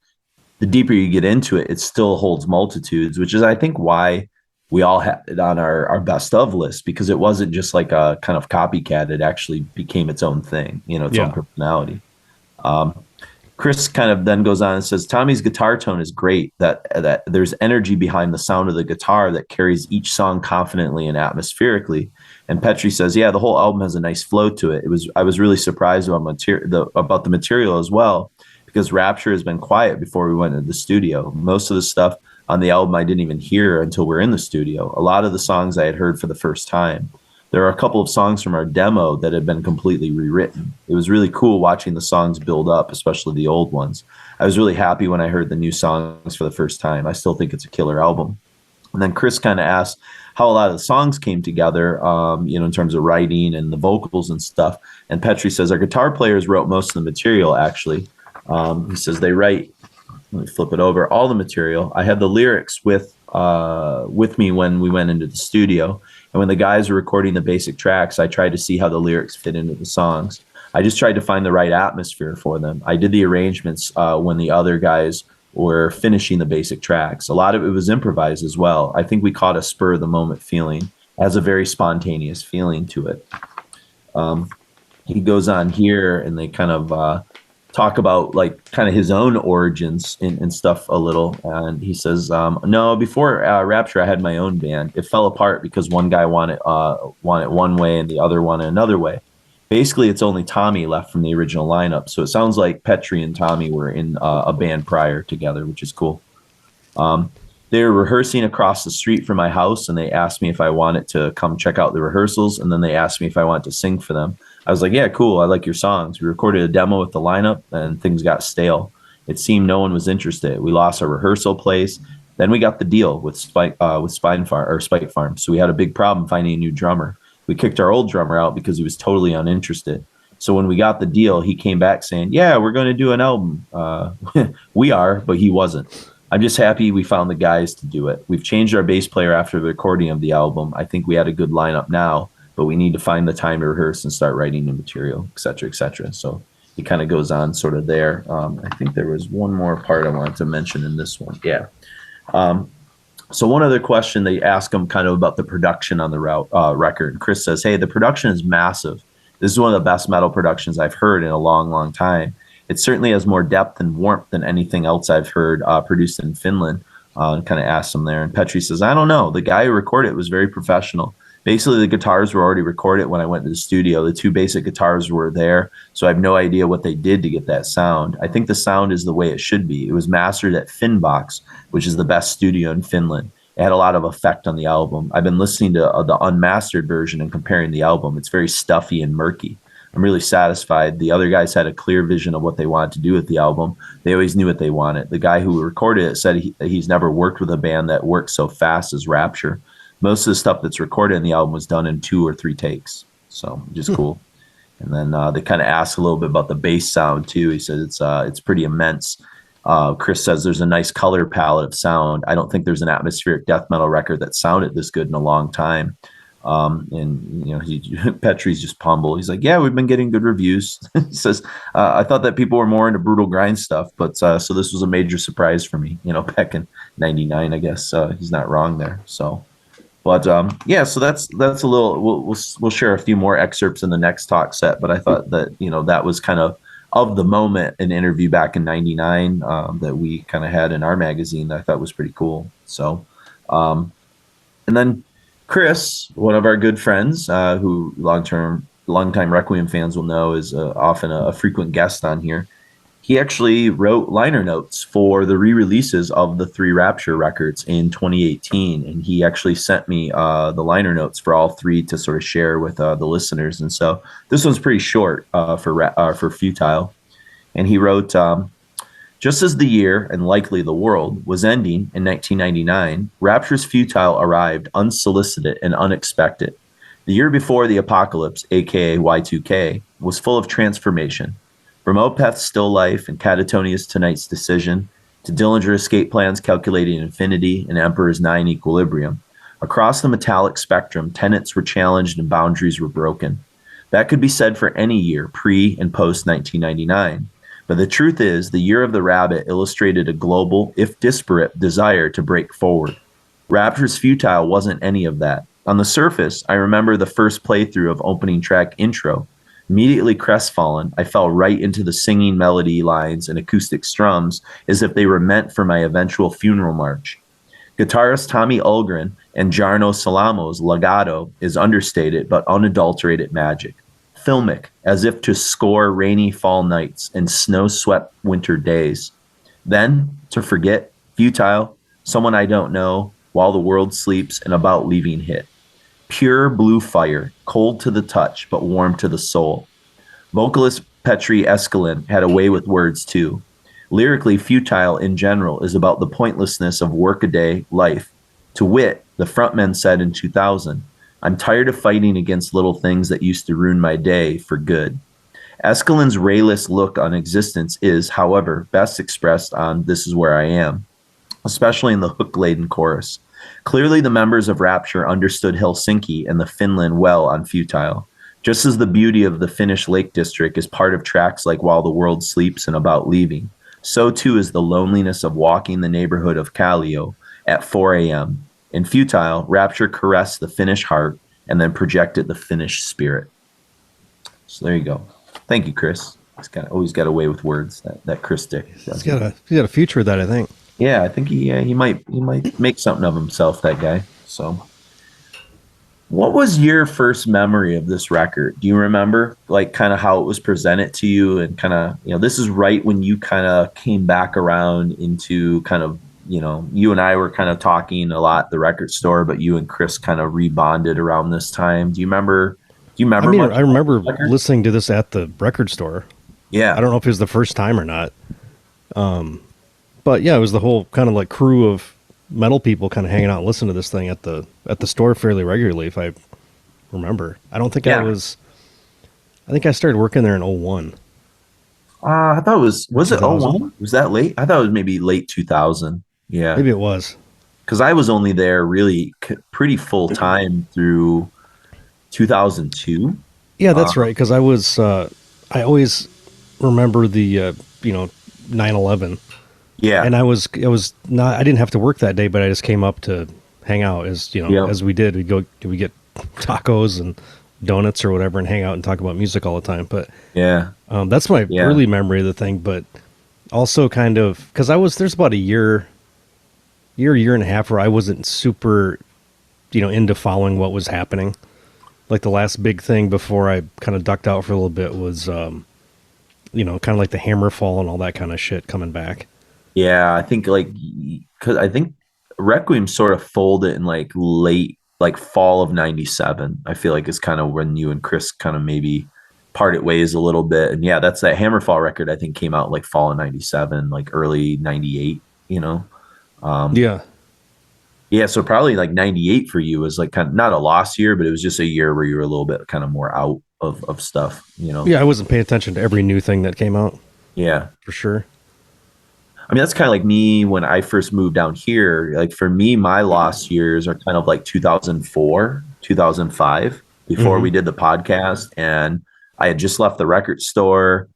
the deeper you get into it, it still holds multitudes, which is, I think, why we all had it on our best of list, because it wasn't just like a kind of copycat. It actually became its own thing, its own personality. Chris kind of then goes on and says, Tommy's guitar tone is great, that there's energy behind the sound of the guitar that carries each song confidently and atmospherically. And Petri says, yeah, the whole album has a nice flow to it. I was really surprised about the material as well, because Rapture has been quiet before we went into the studio. Most of the stuff on the album I didn't even hear until we're in the studio. A lot of the songs I had heard for the first time. There are a couple of songs from our demo that had been completely rewritten. It was really cool watching the songs build up, especially the old ones. I was really happy when I heard the new songs for the first time. I still think it's a killer album. And then Chris kind of asked how a lot of the songs came together, in terms of writing and the vocals and stuff. And Petri says, our guitar players wrote most of the material, actually. He says they write, let me flip it over, all the material. I had the lyrics with me when we went into the studio. And when the guys were recording the basic tracks, I tried to see how the lyrics fit into the songs. I just tried to find the right atmosphere for them. I did the arrangements when the other guys were finishing the basic tracks. A lot of it was improvised as well. I think we caught a spur of the moment feeling. It has a very spontaneous feeling to it. He goes on here and they kind of talk about like kind of his own origins and stuff a little. And he says, no, before Rapture, I had my own band. It fell apart because one guy wanted one way and the other wanted another way. Basically, it's only Tommy left from the original lineup. So it sounds like Petri and Tommy were in a band prior together, which is cool. They were rehearsing across the street from my house, and they asked me if I wanted to come check out the rehearsals, and then they asked me if I wanted to sing for them. I was like, yeah, cool. I like your songs. We recorded a demo with the lineup, and things got stale. It seemed no one was interested. We lost our rehearsal place. Then we got the deal with Spike Farm. So we had a big problem finding a new drummer. We kicked our old drummer out because he was totally uninterested. So when we got the deal, he came back saying, yeah, we're going to do an album. We are, but he wasn't. I'm just happy we found the guys to do it. We've changed our bass player after the recording of the album. I think we had a good lineup now, but we need to find the time to rehearse and start writing new material, et cetera, et cetera. So he kind of goes on sort of there. I think there was one more part I wanted to mention in this one. Yeah. So one other question, they ask him kind of about the production on the record. Chris says, hey, the production is massive. This is one of the best metal productions I've heard in a long, long time. It certainly has more depth and warmth than anything else I've heard produced in Finland. Kind of asked him there. And Petri says, I don't know. The guy who recorded it was very professional. Basically, the guitars were already recorded when I went to the studio. The two basic guitars were there, so I have no idea what they did to get that sound. I think the sound is the way it should be. It was mastered at Finbox, which is the best studio in Finland. It had a lot of effect on the album. I've been listening to the unmastered version and comparing the album. It's very stuffy and murky. I'm really satisfied. The other guys had a clear vision of what they wanted to do with the album. They always knew what they wanted. The guy who recorded it said he's never worked with a band that works so fast as Rapture. Most of the stuff that's recorded in the album was done in 2 or 3 takes. So just cool. And then they kind of ask a little bit about the bass sound too. He says it's pretty immense. Chris says there's a nice color palette of sound. I don't think there's an atmospheric death metal record that sounded this good in a long time. And Petri's just humble. He's like, yeah, we've been getting good reviews. He says, I thought that people were more into brutal grind stuff, but so this was a major surprise for me, back in 99, I guess. He's not wrong there. So, but yeah, so that's a little, we'll share a few more excerpts in the next talk set, but I thought that, that was kind of the moment, an interview back in 99 that we kind of had in our magazine that I thought was pretty cool. So, and then Chris, one of our good friends, who longtime Requiem fans will know is often a frequent guest on here. He actually wrote liner notes for the re-releases of the 3 Rapture records in 2018, and he actually sent me the liner notes for all 3 to sort of share with the listeners. And so this one's pretty short for Futile, and he wrote, just as the year, and likely the world, was ending in 1999, Rapture's Futile arrived unsolicited and unexpected. The year before the apocalypse, aka Y2K, was full of transformation. From Opeth's Still Life and Katatonia's Tonight's Decision, to Dillinger Escape Plan's Calculating Infinity and Emperor's 9 Equilibrium, Across the metallic spectrum, tenets were challenged and boundaries were broken. That could be said for any year, pre and post 1999. But the truth is, the year of the rabbit illustrated a global, if disparate, desire to break forward. Rapture's Futile wasn't any of that. On the surface, I remember the first playthrough of opening track Intro. Immediately crestfallen, I fell right into the singing melody lines and acoustic strums as if they were meant for my eventual funeral march. Guitarist Tommy Ulgren and Jarno Salamo's legato is understated but unadulterated magic. Filmic, as if to score rainy fall nights and snow-swept winter days. Then, to forget, Futile, Someone I Don't Know, While the World Sleeps, and About Leaving hit. Pure blue fire, cold to the touch, but warm to the soul. Vocalist Petri Eskelin had a way with words, too. Lyrically, Futile in general is about the pointlessness of workaday life. To wit, the frontman said in 2000, I'm tired of fighting against little things that used to ruin my day for good. Eskelin's rayless look on existence is, however, best expressed on This Is Where I Am, especially in the hook-laden chorus. Clearly, the members of Rapture understood Helsinki and the Finland well on Futile. Just as the beauty of the Finnish Lake District is part of tracks like While the World Sleeps and About Leaving, so too is the loneliness of walking the neighborhood of Kallio at 4 a.m. In Futile, Rapture caressed the Finnish heart and then projected the Finnish spirit. So there you go. Thank you, Chris. He's always got a way with words, that Chris Dick. He's got a future with that, I think. Yeah, I think he might make something of himself, that guy. So, what was your first memory of this record? Do you remember, like, kind of how it was presented to you, and kind of, this is right when you kind of came back around into kind of, you and I were kind of talking a lot at the record store, but you and Chris kind of rebonded around this time. Do you remember? I remember listening to this at the record store. Yeah, I don't know if it was the first time or not. But yeah, it was the whole kind of like crew of metal people kind of hanging out and listening to this thing at the store fairly regularly, if I remember. I don't think I think I started working there in 01. I thought was it 01? Was that late? I thought it was maybe late 2000. Yeah. Maybe it was. Because I was only there really pretty full time through 2002. Yeah, that's right. Because I was, I always remember the, 9/11. Yeah. And I didn't have to work that day, but I just came up to hang out as we did. We get tacos and donuts or whatever and hang out and talk about music all the time. But yeah, that's my early memory of the thing. But also kind of, cause there's about a year and a half where I wasn't super, into following what was happening. Like the last big thing before I kind of ducked out for a little bit was, kind of like the Hammerfall and all that kind of shit coming back. Yeah, I think because I think Requiem sort of folded in like late, like fall of 97. I feel like it's kind of when you and Chris kind of maybe parted ways a little bit. And yeah, that's that Hammerfall record, I think came out like fall of 97, like early 98, Yeah. Yeah, so probably like 98 for you was like kind of not a lost year, but it was just a year where you were a little bit kind of more out of stuff, Yeah, I wasn't paying attention to every new thing that came out. Yeah. For sure. I mean, that's kind of like me when I first moved down here. Like for me, my lost years are kind of like 2004, 2005, before we did the podcast. And I had just left the record store.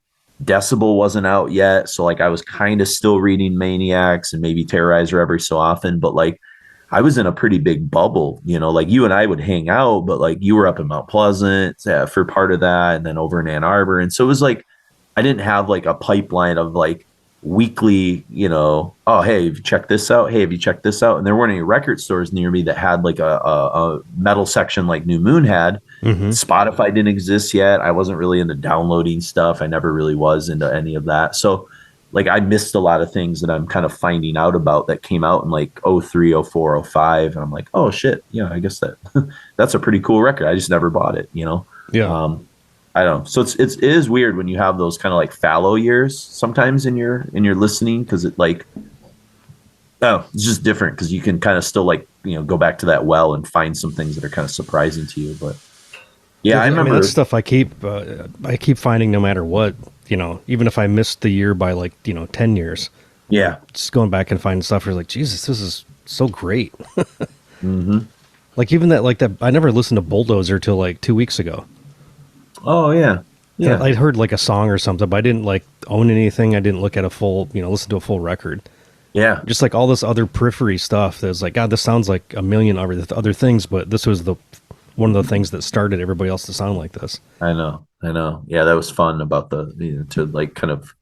Decibel wasn't out yet. So like I was kind of still reading Maniacs and maybe Terrorizer every so often. But like I was in a pretty big bubble, like you and I would hang out, but like you were up in Mount Pleasant for part of that and then over in Ann Arbor. And so it was like I didn't have like a pipeline of like weekly, oh, hey, have you checked this out? Hey, have you checked this out? And there weren't any record stores near me that had like a metal section like New Moon had. Spotify didn't exist yet. I wasn't really into downloading stuff. I never really was into any of that. So like I missed a lot of things that I'm kind of finding out about that came out in like 03, 04, 05. And I'm like, oh shit. Yeah, I guess that's a pretty cool record. I just never bought it, Yeah. I don't know. So it is weird when you have those kind of like fallow years sometimes in your listening, because it like, it's just different because you can kind of still like, go back to that well and find some things that are kind of surprising to you. But yeah, I remember that stuff I keep finding no matter what, even if I missed the year by like, 10 years. Yeah. Just going back and finding stuff where like, Jesus, this is so great. Like even that I never listened to Bulldozer till like 2 weeks ago. Oh yeah, yeah. I'd heard like a song or something, but I didn't like own anything. I didn't look at a full, listen to a full record. Yeah. Just like all this other periphery stuff that's like, God, this sounds like a million other things, but this was one of the things that started everybody else to sound like this. I know. Yeah, that was fun about to like kind of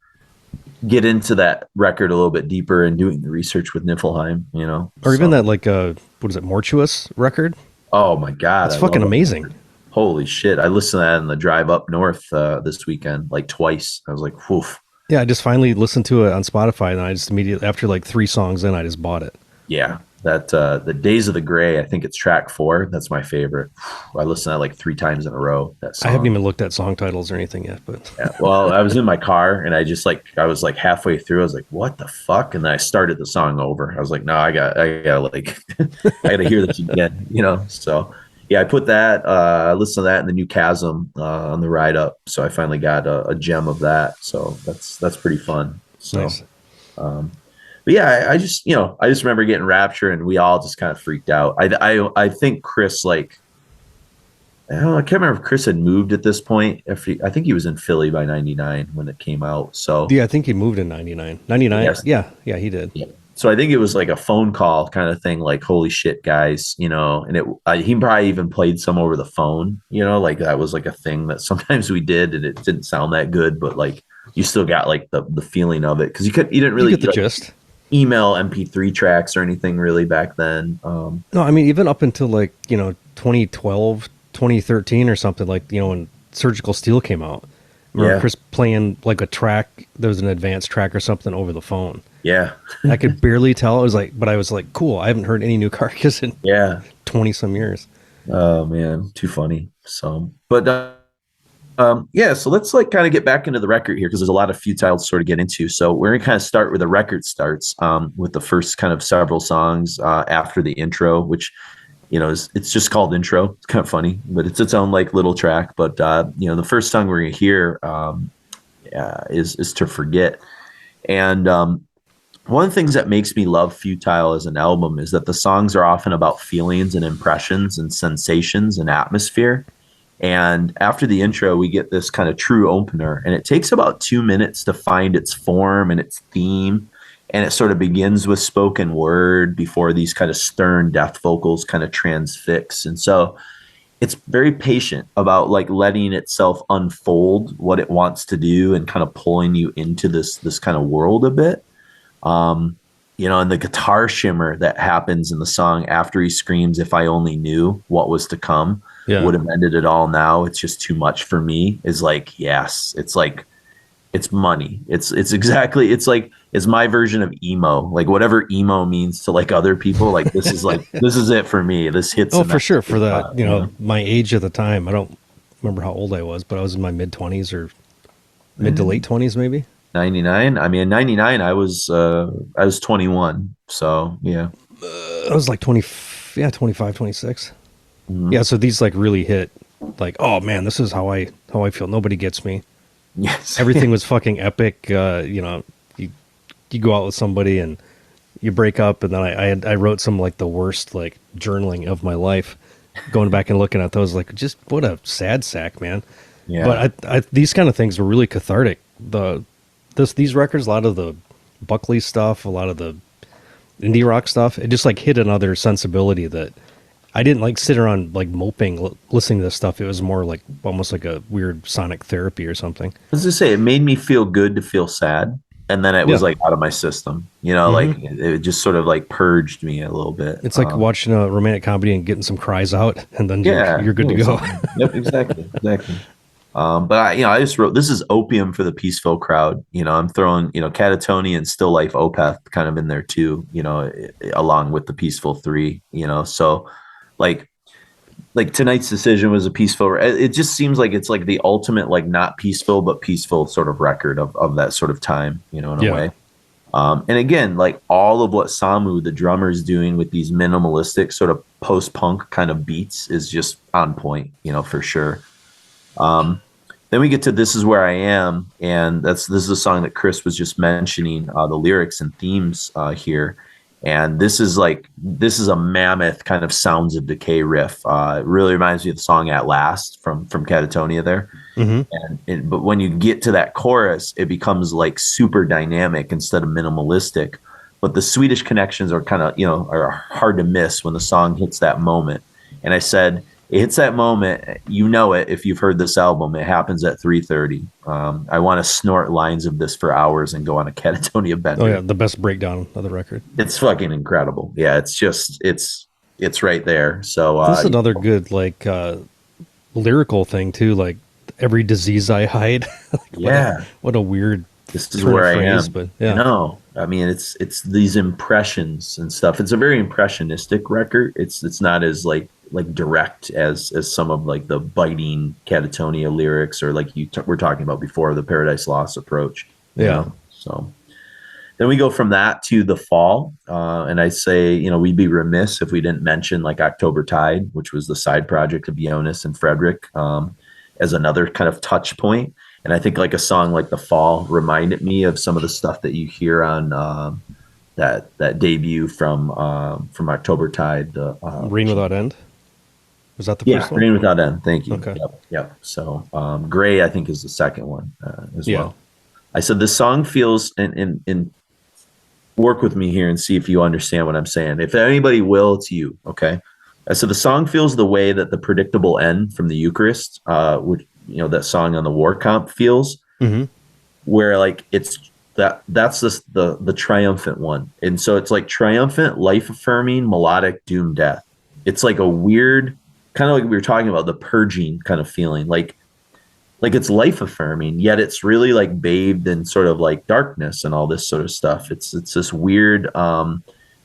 get into that record a little bit deeper and doing the research with Niflheim, Or even that like what is it, Mortuous record? Oh my God. It's fucking amazing. Holy shit. I listened to that on the drive up north this weekend, like twice. I was like, whew. Yeah, I just finally listened to it on Spotify, and I just immediately, after like 3 songs in, I just bought it. Yeah, that the Days of the Gray, I think it's track 4. That's my favorite. I listened to that like 3 times in a row. That song. I haven't even looked at song titles or anything yet, but yeah, well, I was in my car and I was like halfway through. I was like, "What the fuck?" And then I started the song over. I was like, "No, I got like, I got to hear this again," So yeah, I put that. I listened to that in the New Chasm on the ride up. So I finally got a gem of that. So that's pretty fun. So. Nice. But yeah, I just remember getting Rapture and we all just kind of freaked out. I think Chris, like, I don't know, I can't remember if Chris had moved at this point. I think he was in Philly by 99 when it came out. So yeah, I think he moved in 99. 99. Yes. Yeah, he did. Yeah. So I think it was like a phone call kind of thing, like, holy shit, guys, and he probably even played some over the phone, like that was like a thing that sometimes we did and it didn't sound that good, but like you still got like the feeling of it because you didn't really get the gist. Email MP3 tracks or anything really back then. No, I mean, even up until like, 2012, 2013 or something, like, when Surgical Steel came out. I remember Chris playing like a track, there was an advanced track or something over the phone. Yeah. I could barely tell. But I was like, cool, I haven't heard any New Carcass in 20 some years. Oh man, too funny. So, but so let's like kind of get back into the record here because there's a lot of Futile to sort of get into. So we're gonna kind of start where the record starts, with the first kind of several songs after the intro, which it's just called intro. It's kind of funny, but it's its own like little track. But the first song we're gonna hear is To Forget, and one of the things that makes me love Futile as an album is that the songs are often about feelings and impressions and sensations and atmosphere. And after the intro, we get this kind of true opener, and it takes about 2 minutes to find its form and its theme. And it sort of begins with spoken word before these kind of stern death vocals kind of transfix. And so it's very patient about like letting itself unfold what it wants to do and kind of pulling you into this kind of world a bit. And the guitar shimmer that happens in the song after he screams, "If I only knew what was to come, would have ended it all now. It's just too much for me," is like, yes, it's like, it's money. It's my version of emo, like whatever emo means to like other people. Like this is it for me. This hits. Oh, for sure. For that, my age at the time, I don't remember how old I was, but I was in my mid 20s or mid to late 20s, maybe. 99. I mean, in 99, I was 21. So yeah, I was like 25, 26. Mm-hmm. Yeah. So these like really hit like, oh man, this is how I feel. Nobody gets me. Yes. Everything was fucking epic. You go out with somebody and you break up, and then I wrote some like the worst like journaling of my life, going back and looking at those, like, just what a sad sack, man. Yeah. But I these kind of things were really cathartic. These records, a lot of the Buckley stuff, a lot of the indie rock stuff, it just like hit another sensibility that I didn't like sit around like moping listening to this stuff. It was more like almost like a weird sonic therapy or something. I was to say, it made me feel good to feel sad, and then it was like out of my system. Like it just sort of like purged me a little bit. It's like watching a romantic comedy and getting some cries out, and then you're good to go. Yep, exactly. But I just wrote, this is opium for the peaceful crowd. I'm throwing, Katatonia and Still Life Opeth kind of in there too, along with the Peaceful 3, so like Tonight's Decision was a peaceful, it just seems like it's like the ultimate, like not peaceful, but peaceful sort of record of that sort of time, in a way. And again, like all of what Samu, the drummer, is doing with these minimalistic sort of post-punk kind of beats is just on point, for sure. Then we get to This Is Where I Am, and this is a song that Chris was just mentioning, the lyrics and themes here. And this is a mammoth kind of Sounds of Decay riff. It really reminds me of the song At Last from Katatonia there. But when you get to that chorus, it becomes like super dynamic instead of minimalistic. But the Swedish connections are kind of, are hard to miss when the song hits that moment. And I said, it hits that moment, it if you've heard this album. It happens at 3:30. I want to snort lines of this for hours and go on a Katatonia bender. Oh yeah, the best breakdown of the record. It's fucking incredible. Yeah, it's right there. So this is another good lyrical thing too. Like every disease I hide. What a weird. This is where I am. But yeah. No, I mean it's these impressions and stuff. It's a very impressionistic record. It's not as like direct as some of like the biting Katatonia lyrics, or like we're talking about before, the Paradise Lost approach. So then we go from that to The Fall, and I say we'd be remiss if we didn't mention like October Tide, which was the side project of Jonas and Frederick, as another kind of touch point. And I think like a song like The Fall reminded me of some of the stuff that you hear on that debut from October Tide, Rain Without End. Was that the first one? Rain Without End. Thank you. Okay. Yep. So Gray, I think, is the second one as well. I said this song feels, and work with me here and see if you understand what I'm saying. If anybody will, it's you. Okay. I said the song feels the way that the predictable end from the Eucharist, which that song on the War Comp feels, where like that's the triumphant one, and so it's like triumphant, life affirming, melodic doom death. It's like a weird kind of like we were talking about, the purging kind of feeling, like it's life affirming, yet it's really like bathed in sort of like darkness and all this sort of stuff. It's this weird,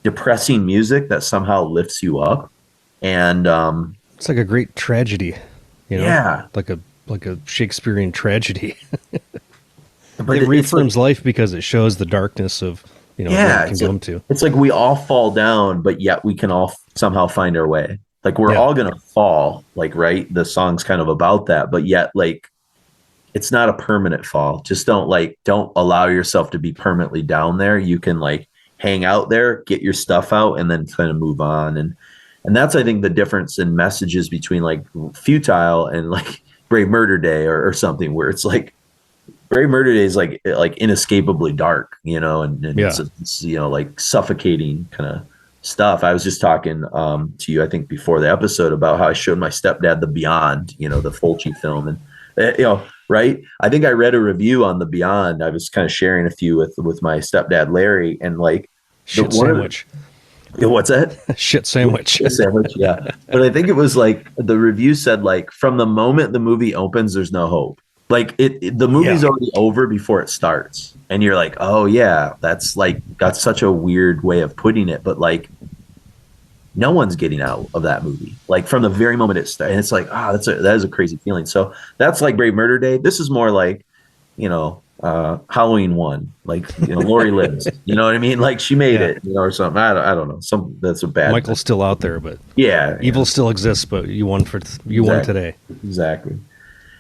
depressing music that somehow lifts you up, and it's like a great tragedy, like a Shakespearean tragedy. But it reaffirms life because it shows the darkness of what it can come to. It's like we all fall down, but yet we can all somehow find our way. Like we're all gonna fall, like, right? The song's kind of about that, but yet like it's not a permanent fall. Just don't allow yourself to be permanently down there. You can like hang out there, get your stuff out, and then kind of move on. And that's, I think, the difference in messages between like Futile and like Brave Murder Day or something, where it's like Brave Murder Day is like inescapably dark, and it's like suffocating kind of stuff. I was just talking to you, I think, before the episode about how I showed my stepdad The Beyond, the Fulci film, and right. I think I read a review on The Beyond. I was kind of sharing a few with my stepdad Larry, and like shit sandwich. What's that? Shit sandwich. Shit sandwich. Yeah, but I think it was like the review said like from the moment the movie opens, there's no hope. Like the movie's already over before it starts, and you're like, oh yeah, that's such a weird way of putting it, but like no one's getting out of that movie like from the very moment it starts, and it's like that is a crazy feeling. So that's like Brave Murder Day. This is more like Halloween 1, like Lori lives. You know what I mean? Like she made it, or something. I don't know. That's a bad. Michael's still out there, but evil still exists. But you won won today. Exactly.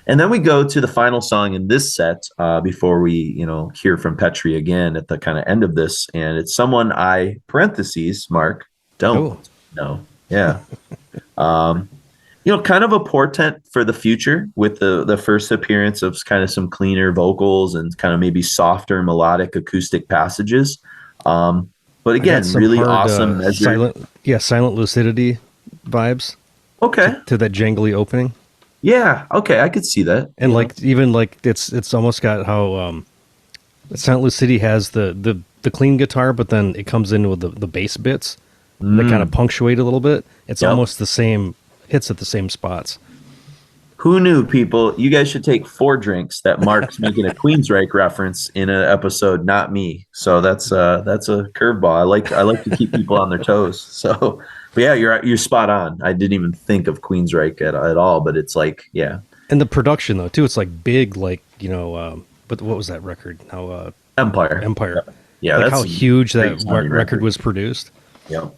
And then we go to the final song in this set before we, hear from Petri again at the kind of end of this. And it's someone Mark, don't know. Yeah. Kind of a portent for the future with the first appearance of kind of some cleaner vocals and kind of maybe softer melodic acoustic passages. But again, really awesome measure. Silent lucidity vibes. Okay. To that jangly opening. Yeah. Okay. I could see that. And it's almost got how Silent Lucidity has the clean guitar, but then it comes in with the bass bits that kind of punctuate a little bit. It's almost the same hits at the same spots. Who knew, people? You guys should take 4 drinks that Mark's making a Queensryche reference in an episode, not me. So that's a curveball. I like to keep people on their toes. So. But yeah, you're spot on. I didn't even think of Queensryche at all, but it's like, yeah. And the production though too, it's like big, like but what was that record? How Empire. Yeah, like how huge that record was produced. Yeah.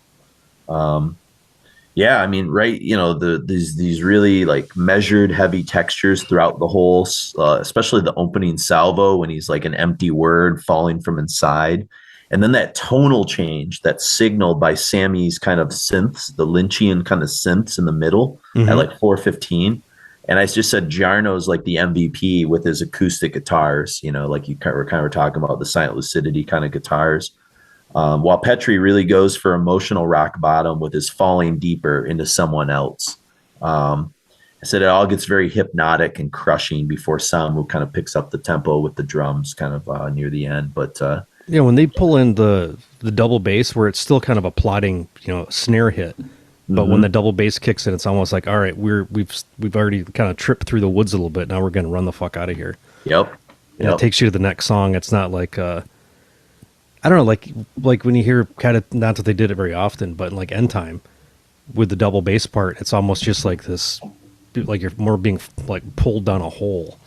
Yeah, I mean, right, these really like measured heavy textures throughout the whole, especially the opening salvo when he's like an empty word falling from inside. And then that tonal change that's signaled by Sammy's kind of synths, the Lynchian kind of synths in the middle at like 4:15. And I just said Jarno's like the MVP with his acoustic guitars, like you were kind of talking about the Silent Lucidity kind of guitars. While Petri really goes for emotional rock bottom with his falling deeper into someone else. I said it all gets very hypnotic and crushing before Samu kind of picks up the tempo with the drums kind of near the end. But when they pull in the double bass where it's still kind of a plodding, snare hit. But when the double bass kicks in, it's almost like, all right, we've already kind of tripped through the woods a little bit. Now we're going to run the fuck out of here. Yep. And it takes you to the next song. It's not like, I don't know, like when you hear kind of, not that they did it very often, but like End Time with the double bass part, it's almost just like this, like you're more being like pulled down a hole,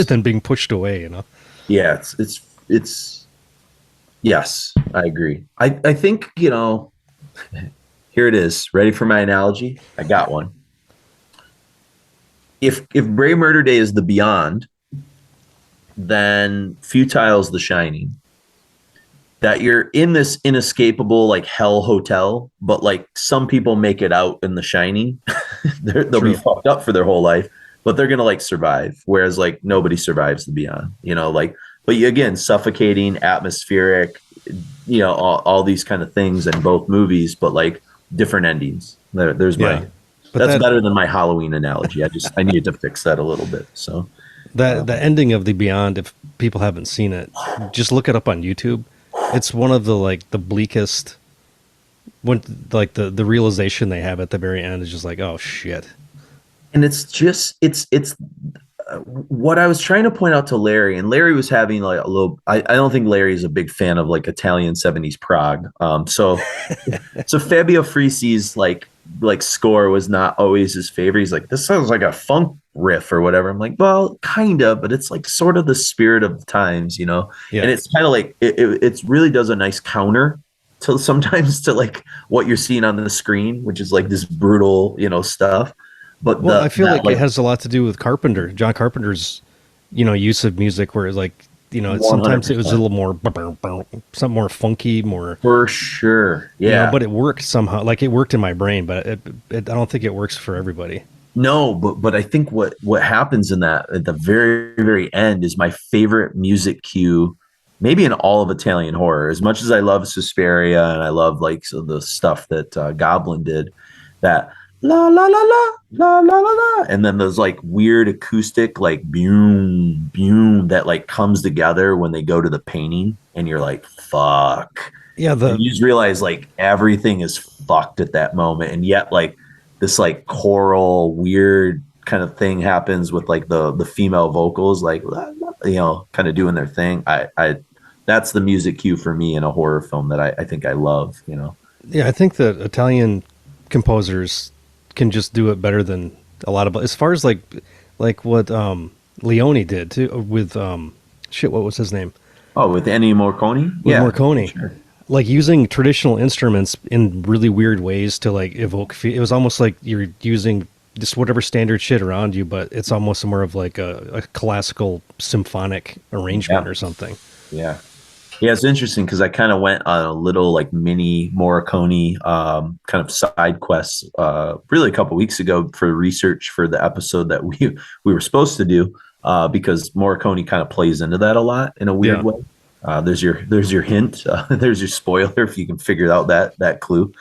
than being pushed away. Yeah, it's. Yes, I agree. I think here it is. Ready for my analogy? I got one. If Bray Murder Day is the Beyond, then Futile's the Shining. That you're in this inescapable like hell hotel, but like some people make it out in the Shining. They'll be fucked up for their whole life, but they're gonna like survive. Whereas like nobody survives the Beyond. But again, suffocating, atmospheric, all these kind of things in both movies, but like different endings. There's my. That's better than my Halloween analogy. I needed to fix that a little bit. So the ending of the Beyond, if people haven't seen it, just look it up on YouTube. It's one of the bleakest. When the realization they have at the very end is just like, oh shit. And it's what I was trying to point out to Larry, and Larry was having like a little. I don't think Larry is a big fan of like Italian 70s prog. So Fabio Frisi's like score was not always his favorite. He's like, this sounds like a funk riff or whatever. I'm like, well, kind of, but it's like sort of the spirit of the times, And it's kind of like it really does a nice counter to sometimes to like what you're seeing on the screen, which is like this brutal, stuff. But I feel like it has a lot to do with John Carpenter's, use of music, where it's like, sometimes it was a little more, something more funky, more. For sure, yeah. But it worked somehow. Like it worked in my brain, but I don't think it works for everybody. No, but I think what happens in that at the very, very end is my favorite music cue, maybe in all of Italian horror. As much as I love Suspiria and I love like the stuff that Goblin did, that. La la la la la la la la, and then those like weird acoustic like boom boom that like comes together when they go to the painting, and you're like, fuck. Yeah, and you just realize like everything is fucked at that moment, and yet like this like choral weird kind of thing happens with like the female vocals like kind of doing their thing. I that's the music cue for me in a horror film that I think I love. Yeah, I think that Italian composers can just do it better than a lot of, as far as like what Leone did too with what was his name? Oh, with Ennio Morricone? Morricone. Sure. Like using traditional instruments in really weird ways to like evoke. It was almost like you're using just whatever standard shit around you, but it's almost more of like a classical symphonic arrangement or something. Yeah. Yeah, it's interesting because I kind of went on a little like mini Morricone kind of side quest really a couple weeks ago for research for the episode that we were supposed to do because Morricone kind of plays into that a lot in a weird way. There's your hint. There's your spoiler if you can figure out that clue.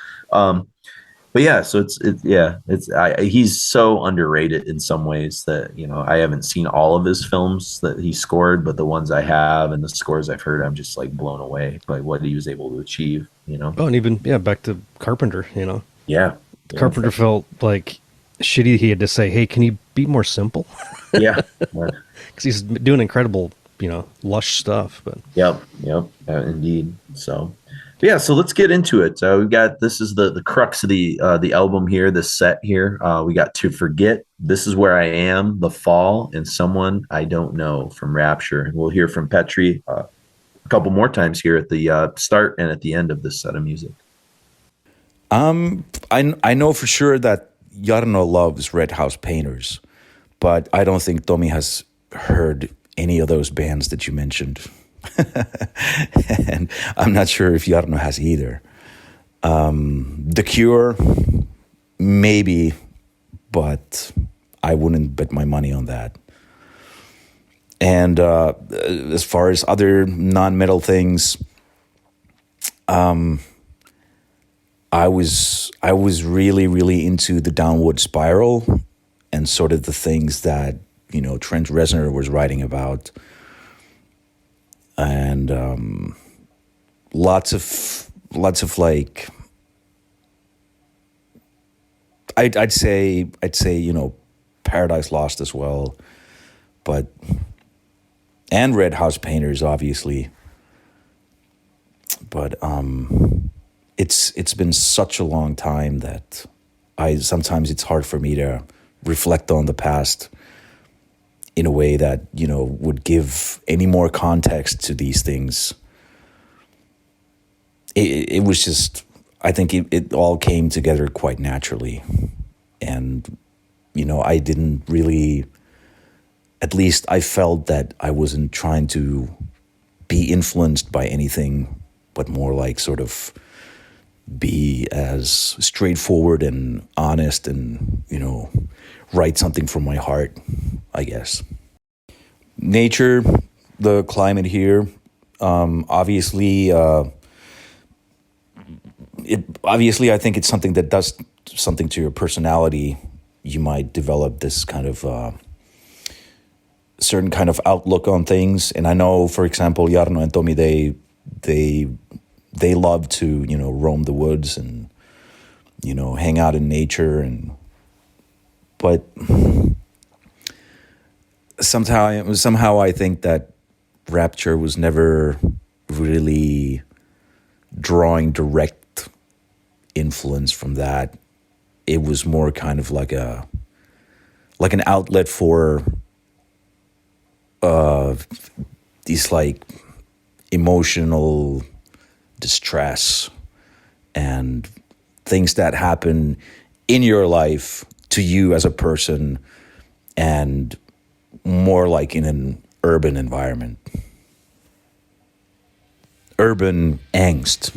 But yeah, so he's so underrated in some ways that, I haven't seen all of his films that he scored, but the ones I have and the scores I've heard, I'm just like blown away by what he was able to achieve, Oh, and even, back to Carpenter, Yeah. Carpenter felt like shitty. He had to say, hey, can you be more simple? Yeah. Because he's doing incredible, lush stuff. But Yep. Indeed. So. Yeah, so let's get into it. This is the crux of the album here, this set here. We got To Forget, This Is Where I Am, The Fall, and Someone I Don't Know from Rapture. And we'll hear from Petri a couple more times here at the start and at the end of this set of music. I know for sure that Jarno loves Red House Painters, but I don't think Tommy has heard any of those bands that you mentioned. and I'm not sure if Jarno has either. The Cure, maybe, but I wouldn't bet my money on that. And as far as other non-metal things, I was really, really into the Downward Spiral and sort of the things that, Trent Reznor was writing about. And lots of like, I'd say, Paradise Lost as well, and Red House Painters, obviously. But it's been such a long time that sometimes it's hard for me to reflect on the past in a way that, would give any more context to these things. It was just, I think it all came together quite naturally. And, I didn't really, at least I felt that I wasn't trying to be influenced by anything, but more like sort of be as straightforward and honest and, write something from my heart, I guess. Nature, the climate here, obviously, I think it's something that does something to your personality. You might develop this kind of certain kind of outlook on things. And I know, for example, Jarno and Tomi, they love to, roam the woods and, hang out in nature. But somehow I think that Rapture was never really drawing direct influence from that. It was more kind of like an outlet for these like emotional distress and things that happen in your life to you as a person, and more like in an urban environment. Urban angst.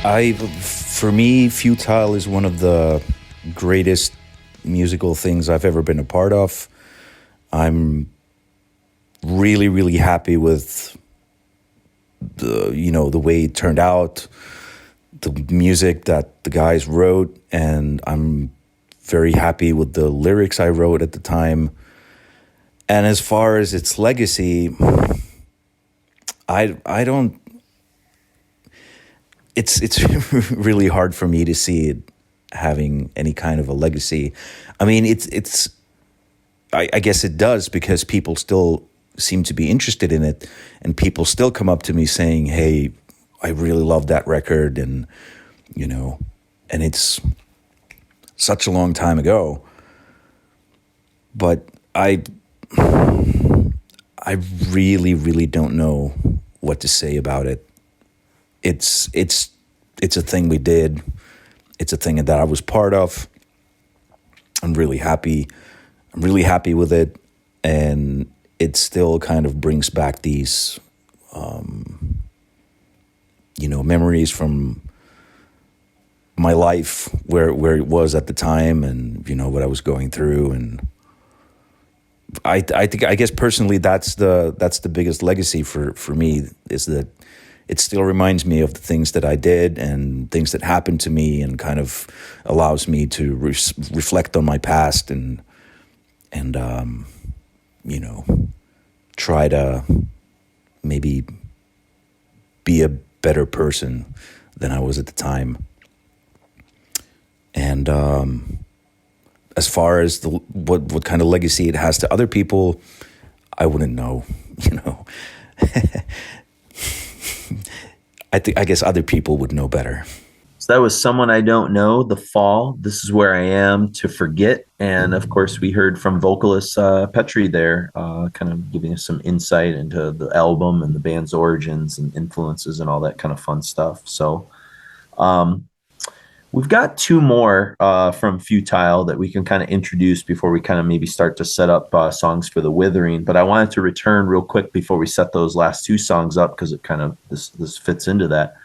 For me, Futile is one of the greatest musical things I've ever been a part of. I'm really, really happy with the way it turned out, the music that the guys wrote, and I'm very happy with the lyrics I wrote at the time. And as far as its legacy, I don't. It's really hard for me to see it having any kind of a legacy. I mean, I guess it does, because people still seem to be interested in it, and people still come up to me saying, "Hey, I really love that record," and and it's such a long time ago. But I really, really don't know what to say about it. It's a thing we did. It's a thing that I was part of. I'm really happy. I'm really happy with it, and it still kind of brings back these, memories from my life, where it was at the time, and what I was going through. And I guess personally, that's the biggest legacy for me, is that it still reminds me of the things that I did and things that happened to me, and kind of allows me to reflect on my past and try to maybe be a better person than I was at the time. And as far as what kind of legacy it has to other people, I wouldn't know. I guess other people would know better. So that was Someone I Don't Know, The Fall, This Is Where I Am, To Forget. And of course, we heard from vocalist Petri there, kind of giving us some insight into the album and the band's origins and influences and all that kind of fun stuff. So we've got two more from Futile that we can kind of introduce before we kind of maybe start to set up songs for the Withering. But I wanted to return real quick before we set those last two songs up, because it kind of this fits into that.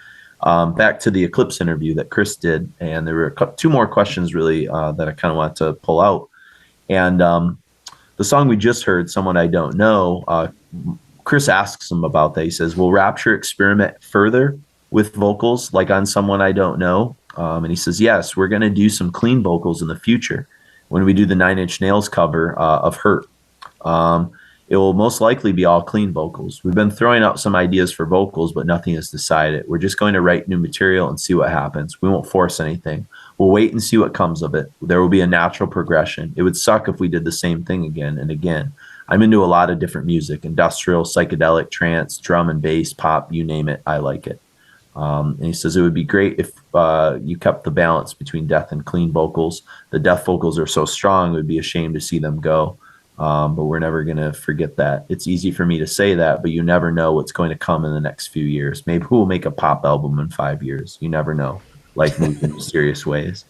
Back to the Eclipse interview that Chris did, and there were two more questions really that I kind of wanted to pull out. And the song we just heard, Someone I Don't Know, Chris asks him about that. He says, will Rapture experiment further with vocals like on Someone I Don't Know? And he says, yes, we're going to do some clean vocals in the future when we do the 9 Inch Nails cover of Hurt. It will most likely be all clean vocals. We've been throwing out some ideas for vocals, but nothing is decided. We're just going to write new material and see what happens. We won't force anything. We'll wait and see what comes of it. There will be a natural progression. It would suck if we did the same thing again and again. I'm into a lot of different music: industrial, psychedelic, trance, drum and bass, pop, you name it. I like it. And he says it would be great if you kept the balance between death and clean vocals. The death vocals are so strong, it would be a shame to see them go. But we're never going to forget that. It's easy for me to say that, but you never know what's going to come in the next few years. Maybe we'll make a pop album in 5 years. You never know. Life moves in mysterious ways.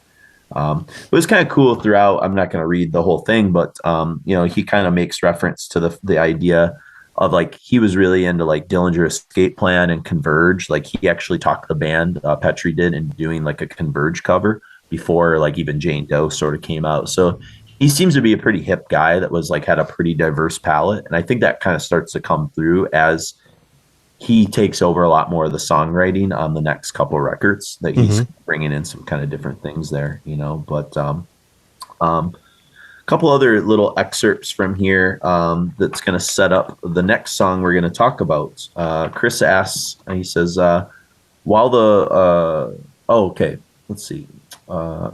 It was kind of cool throughout. I'm not going to read the whole thing, but he kind of makes reference to the idea of, like, he was really into like Dillinger Escape Plan and Converge. Like, he actually talked the band, Petri did, in doing like a Converge cover before like even Jane Doe sort of came out. So he seems to be a pretty hip guy that was like had a pretty diverse palette. And I think that kind of starts to come through as he takes over a lot more of the songwriting on the next couple records, that he's bringing in some kind of different things there, but a couple other little excerpts from here that's going to set up the next song we're going to talk about. Chris asks, he says, let's see.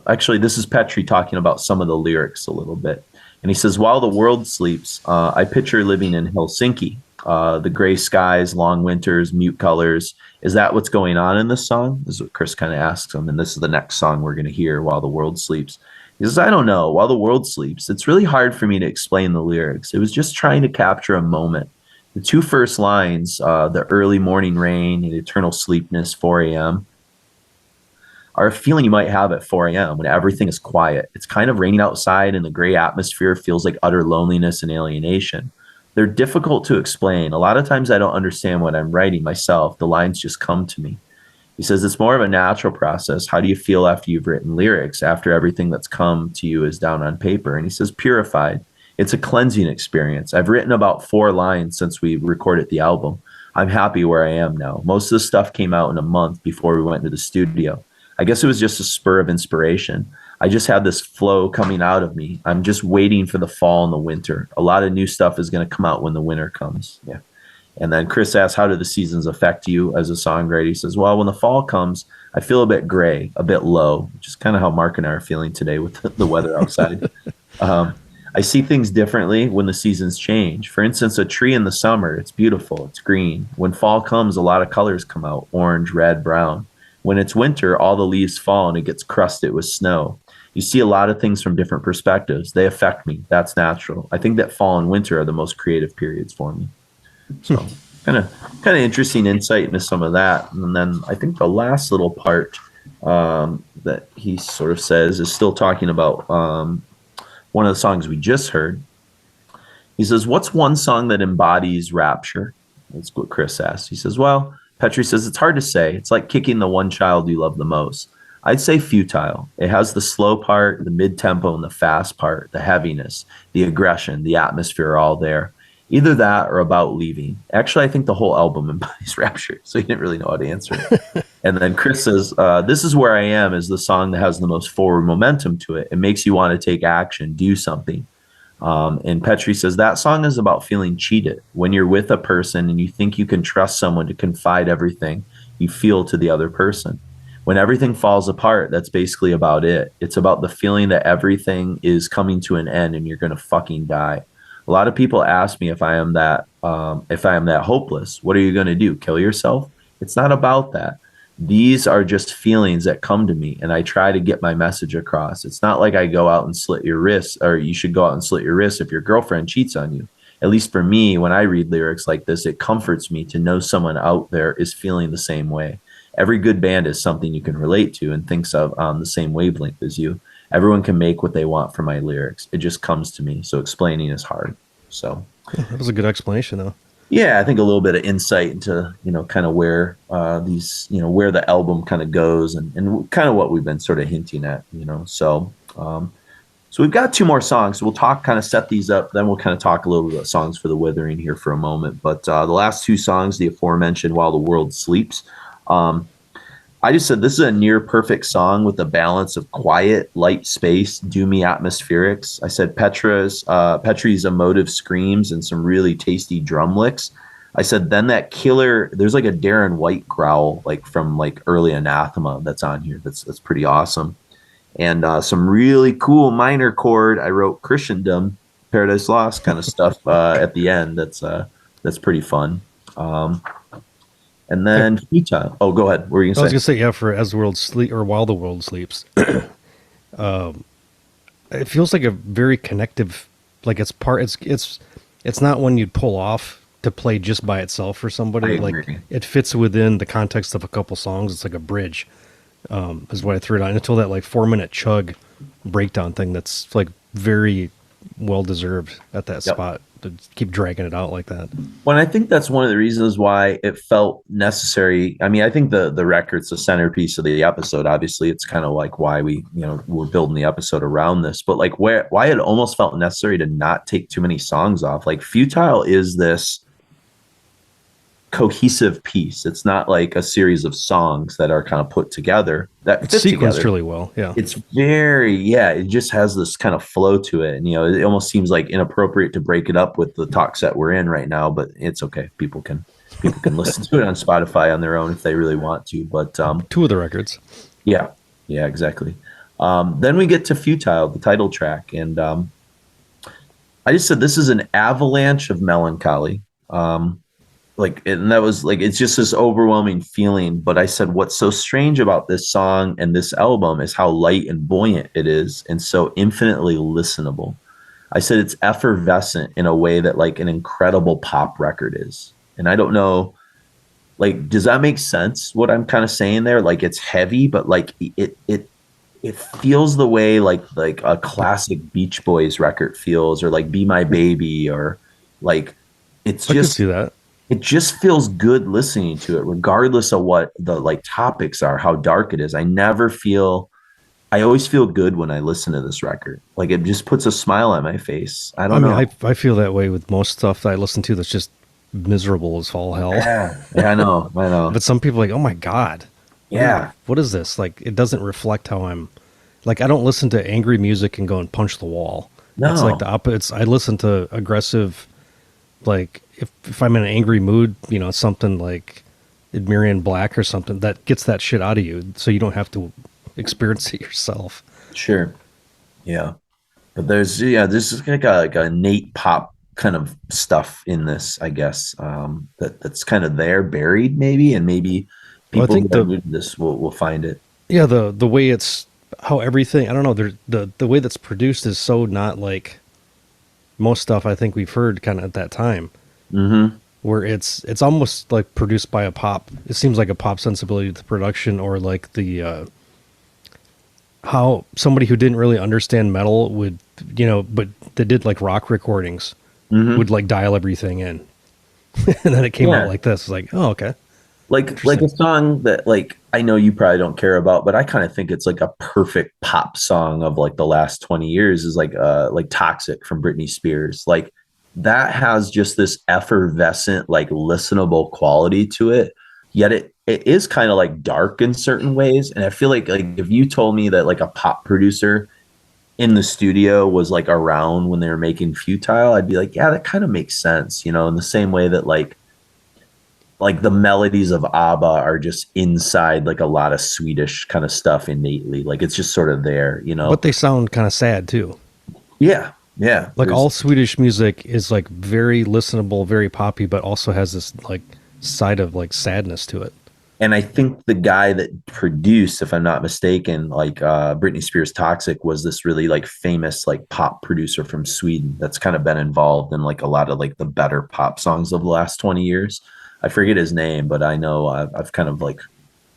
Actually, this is Petri talking about some of the lyrics a little bit. And he says, while the world sleeps, I picture living in Helsinki. The gray skies, long winters, mute colors. Is that what's going on in this song? This is what Chris kind of asks him. And this is the next song we're going to hear, While the World Sleeps. He says, I don't know. While the world sleeps, it's really hard for me to explain the lyrics. It was just trying to capture a moment. The two first lines, the early morning rain and eternal sleepness, 4 a.m., are a feeling you might have at 4 a.m. when everything is quiet. It's kind of raining outside and the gray atmosphere feels like utter loneliness and alienation. They're difficult to explain. A lot of times I don't understand what I'm writing myself. The lines just come to me. He says it's more of a natural process. How do you feel after you've written lyrics, after everything that's come to you is down on paper? And he says purified. It's a cleansing experience. I've written about 4 lines since we recorded the album. I'm happy where I am now. Most of the stuff came out in a month before we went to the studio. I guess it was just a spur of inspiration. I just had this flow coming out of me. I'm just waiting for the fall and the winter. A lot of new stuff is going to come out when the winter comes. Yeah. And then Chris asks, how do the seasons affect you as a songwriter? He says, well, when the fall comes, I feel a bit gray, a bit low, which is kind of how Mark and I are feeling today with the weather outside. I see things differently when the seasons change. For instance, a tree in the summer, it's beautiful, it's green. When fall comes, a lot of colors come out, orange, red, brown. When it's winter, all the leaves fall and it gets crusted with snow. You see a lot of things from different perspectives. They affect me. That's natural. I think that fall and winter are the most creative periods for me. So kind of interesting insight into some of that. And then I think the last little part that he sort of says is still talking about one of the songs we just heard. He says, what's one song that embodies Rapture? That's what Chris asked. He says, well, Petri says, it's hard to say. It's like kicking the one child you love the most. I'd say Futile. It has the slow part, the mid-tempo, and the fast part, the heaviness, the aggression, the atmosphere are all there. Either that or About Leaving. Actually, I think the whole album embodies Rapture, so he didn't really know how to answer it. And then Chris says, This Is Where I Am is the song that has the most forward momentum to it. It makes you want to take action, do something. And Petri says, that song is about feeling cheated. When you're with a person and you think you can trust someone to confide everything you feel to the other person. When everything falls apart, that's basically about it. It's about the feeling that everything is coming to an end and you're going to fucking die. A lot of people ask me if I am that hopeless. What are you going to do? Kill yourself? It's not about that. These are just feelings that come to me, and I try to get my message across. It's not like I go out and slit your wrists, or you should go out and slit your wrists if your girlfriend cheats on you. At least for me, when I read lyrics like this, it comforts me to know someone out there is feeling the same way. Every good band is something you can relate to and thinks of on the same wavelength as you. Everyone can make what they want from my lyrics. It just comes to me. So explaining is hard. So that was a good explanation, though. Yeah, I think a little bit of insight into, kind of where where the album kind of goes and kind of what we've been sort of hinting at, So we've got 2 more songs. So we'll kind of set these up. Then we'll kind of talk a little bit about songs for the Withering here for a moment. But the last 2 songs, the aforementioned While the World Sleeps, I just said this is a near perfect song with a balance of quiet, light space, doomy atmospherics. I said Petri's emotive screams and some really tasty drum licks. I said then that killer, there's like a Darren White growl like from like early Anathema that's on here. That's pretty awesome. And some really cool minor chord. I wrote Christendom, Paradise Lost kind of stuff at the end. That's pretty fun. And then Futile. Oh, go ahead. What were you I was going to say, yeah, for As the World Sleep or While the World Sleeps. It feels like a very connective, like it's not one you'd pull off to play just by itself for somebody. Like it fits within the context of a couple songs. It's like a bridge, is what I threw it on until that like 4-minute chug breakdown thing. That's like very well deserved at that spot. To keep dragging it out like that. Well, I think that's one of the reasons why it felt necessary. I mean, I think the record's the centerpiece of the episode. Obviously, it's kind of like why we're building the episode around this. But like why it almost felt necessary to not take too many songs off. Like Futile is this cohesive piece. It's not like a series of songs that are kind of put together. That it's sequenced really well. Yeah. It's it just has this kind of flow to it. And, it almost seems like inappropriate to break it up with the Talkset we're in right now, but it's okay. People can listen to it on Spotify on their own if they really want to, but 2 of the records. Yeah, exactly. Then we get to Futile, the title track. And I just said, this is an avalanche of melancholy. And that was like, it's just this overwhelming feeling. But I said, what's so strange about this song and this album is how light and buoyant it is and so infinitely listenable. I said, it's effervescent in a way that like an incredible pop record is. And I don't know, like, does that make sense? What I'm kind of saying there? Like, it's heavy, but like it feels the way like a classic Beach Boys record feels, or like Be My Baby, or like, it's I just, can see that. it just feels good listening to it, regardless of what the like topics are, how dark it is. I always feel good when I listen to this record. Like it just puts a smile on my face. I I don't mean, know. I feel that way with most stuff that I listen to that's just miserable as all hell. Yeah, I know. I know. But some people are like, oh my God. Yeah. What is this? Like, it doesn't reflect how I'm. Like, I don't listen to angry music and go and punch the wall. It's like No. the opposite. I listen to aggressive, like, if I'm in an angry mood, you know, something like Miriam Black or something that gets that shit out of you so you don't have to experience it yourself. Sure. Yeah. But there's just like a innate pop kind of stuff in this, I guess. That's kind of there, buried maybe, and maybe Well, I people think who are new to this will find it. yeah, the way it's, how everything, I don't know, the way that's produced is so not like most stuff I think we've heard kind of at that time. Mm-hmm. Where it's almost like produced by a pop. It seems like a pop sensibility to the production, or like the how somebody who didn't really understand metal would, you know, but they did like rock recordings, Mm-hmm. would like dial everything in, and then it came Yeah. out like this. It's like, oh, okay, Like interesting. a song that like I know you probably don't care about, but I kind of think it's like a perfect pop song of like the last 20 years is like Toxic from Britney Spears. Like that has just this effervescent, like listenable quality to it. Yet it is kind of like dark in certain ways. And I feel like if you told me that like a pop producer in the studio was like around when they were making Futile, I'd be like, yeah, that kind of makes sense, you know, in the same way that like the melodies of ABBA are just inside like a lot of Swedish kind of stuff innately. Like it's just sort of there, you know? But they sound kind of sad too. Yeah. Yeah. Like all Swedish music is like very listenable, very poppy, but also has this like side of like sadness to it. And I think the guy that produced, if I'm not mistaken, like Britney Spears Toxic was this really like famous like pop producer from Sweden that's kind of been involved in like a lot of like the better pop songs of the last 20 years. I forget his name, but I know I've kind of like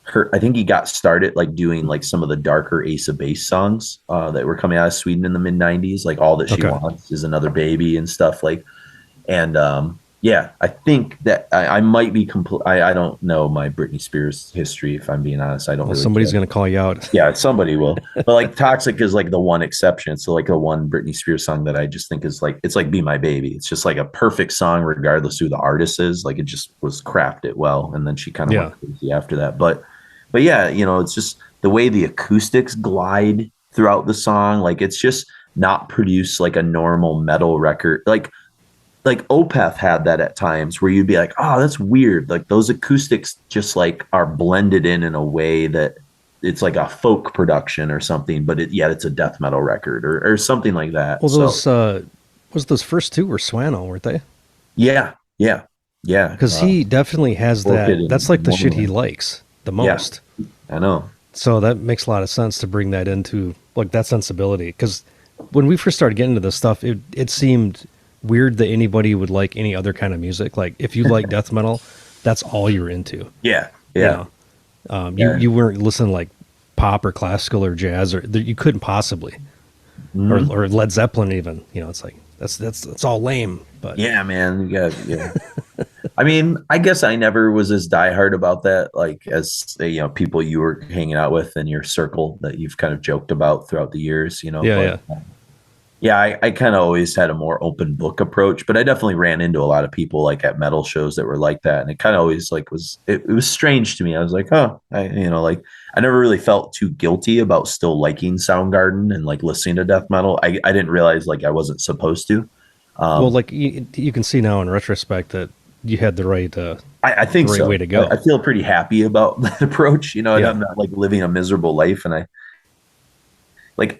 heard, I think he got started like doing like some of the darker Ace of Base songs that were coming out of Sweden in the mid 90s, like All That She Okay. Wants Is Another Baby and stuff like, and yeah, I think that I might be complete. I don't know my Britney Spears history, if I'm being honest. I don't Well, really somebody's care. going to call you out. Yeah, somebody will. But like Toxic is like the one exception. So like the one Britney Spears song that I just think is like, it's like Be My Baby. It's just like a perfect song regardless who the artist is. Like it just was crafted well. And then she kind of Yeah. went crazy after that. But yeah, you know, it's just the way the acoustics glide throughout the song. Like it's just not produced like a normal metal record. Like Opeth had that at times where you'd be like, oh, that's weird. Like those acoustics just like are blended in a way that it's like a folk production or something, but yet it's a death metal record or something like that. Well, So those first two were Swano, weren't they? yeah, yeah, yeah. Because he definitely has Orchid that. and That's like the shit he Wonderland. likes the Yeah. most. I know. So that makes a lot of sense to bring that into like that sensibility. Because when we first started getting into this stuff, it seemed weird that anybody would like any other kind of music. Like if you like death metal, that's all you're into. Yeah, You yeah, know? Yeah. You weren't listening like pop or classical or jazz, or you couldn't possibly, Mhm. or Led Zeppelin even. You know, it's like that's all lame. But Yeah, man. Yeah. I mean, I guess I never was as diehard about that, like as people you were hanging out with in your circle that you've kind of joked about throughout the years, you know. Yeah, But yeah, I kind of always had a more open book approach, but I definitely ran into a lot of people like at metal shows that were like that, and it kind of always like it was strange to me. I was like, oh, like I never really felt too guilty about still liking Soundgarden and like listening to death metal. I didn't realize like I wasn't supposed to. well, like you can see now in retrospect that you had the right. I think the right so. way to go. I feel pretty happy about that approach, and Yeah. I'm not like living a miserable life, and I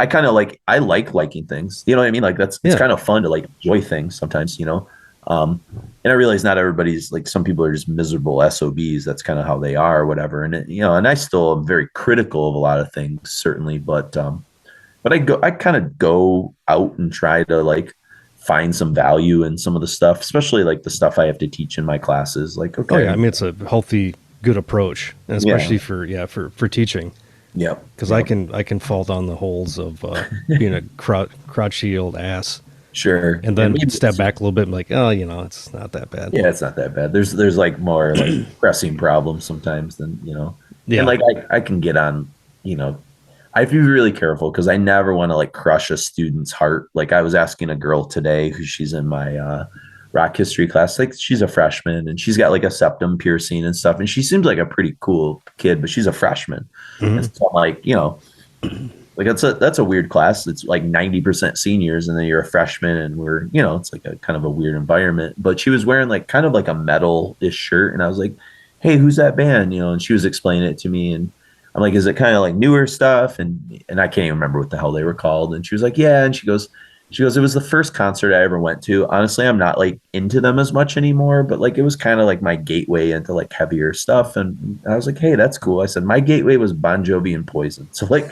kind of like I like liking things. You know what I mean? Like it's Yeah. kind of fun to like enjoy things sometimes, you know. And I realize not everybody's like some people are just miserable SOBs. That's kind of how they are or whatever. And and I still am very critical of a lot of things, certainly, but I kind of go out and try to like find some value in some of the stuff, especially like the stuff I have to teach in my classes. Like, okay. Oh yeah, I mean it's a healthy, good approach, and especially Yeah. for teaching. Yep. Because I can fall down the holes of being a crouchy old ass. Sure. and then maybe step it's back a little bit and like, oh, it's not that bad. Yeah, it's not that bad. There's like more like pressing problems sometimes than, and Yeah. like I can get on, I have to be really careful because I never want to like crush a student's heart. Like I was asking a girl today who she's in my rock history class, like she's a freshman and she's got like a septum piercing and stuff. And she seems like a pretty cool kid, but she's a freshman. And so I'm like, like that's a weird class. It's like 90% seniors, and then you're a freshman, and we're it's like a kind of a weird environment. But she was wearing like kind of like a metal-ish shirt, and I was like, "Hey, who's that band?" And she was explaining it to me, and I'm like, "Is it kind of like newer stuff?" And I can't even remember what the hell they were called. And she was like, "Yeah," and she goes, "It was the first concert I ever went to. Honestly, I'm not like into them as much anymore, but like it was kind of like my gateway into like heavier stuff." And I was like, "Hey, that's cool." I said, "My gateway was Bon Jovi and Poison." So like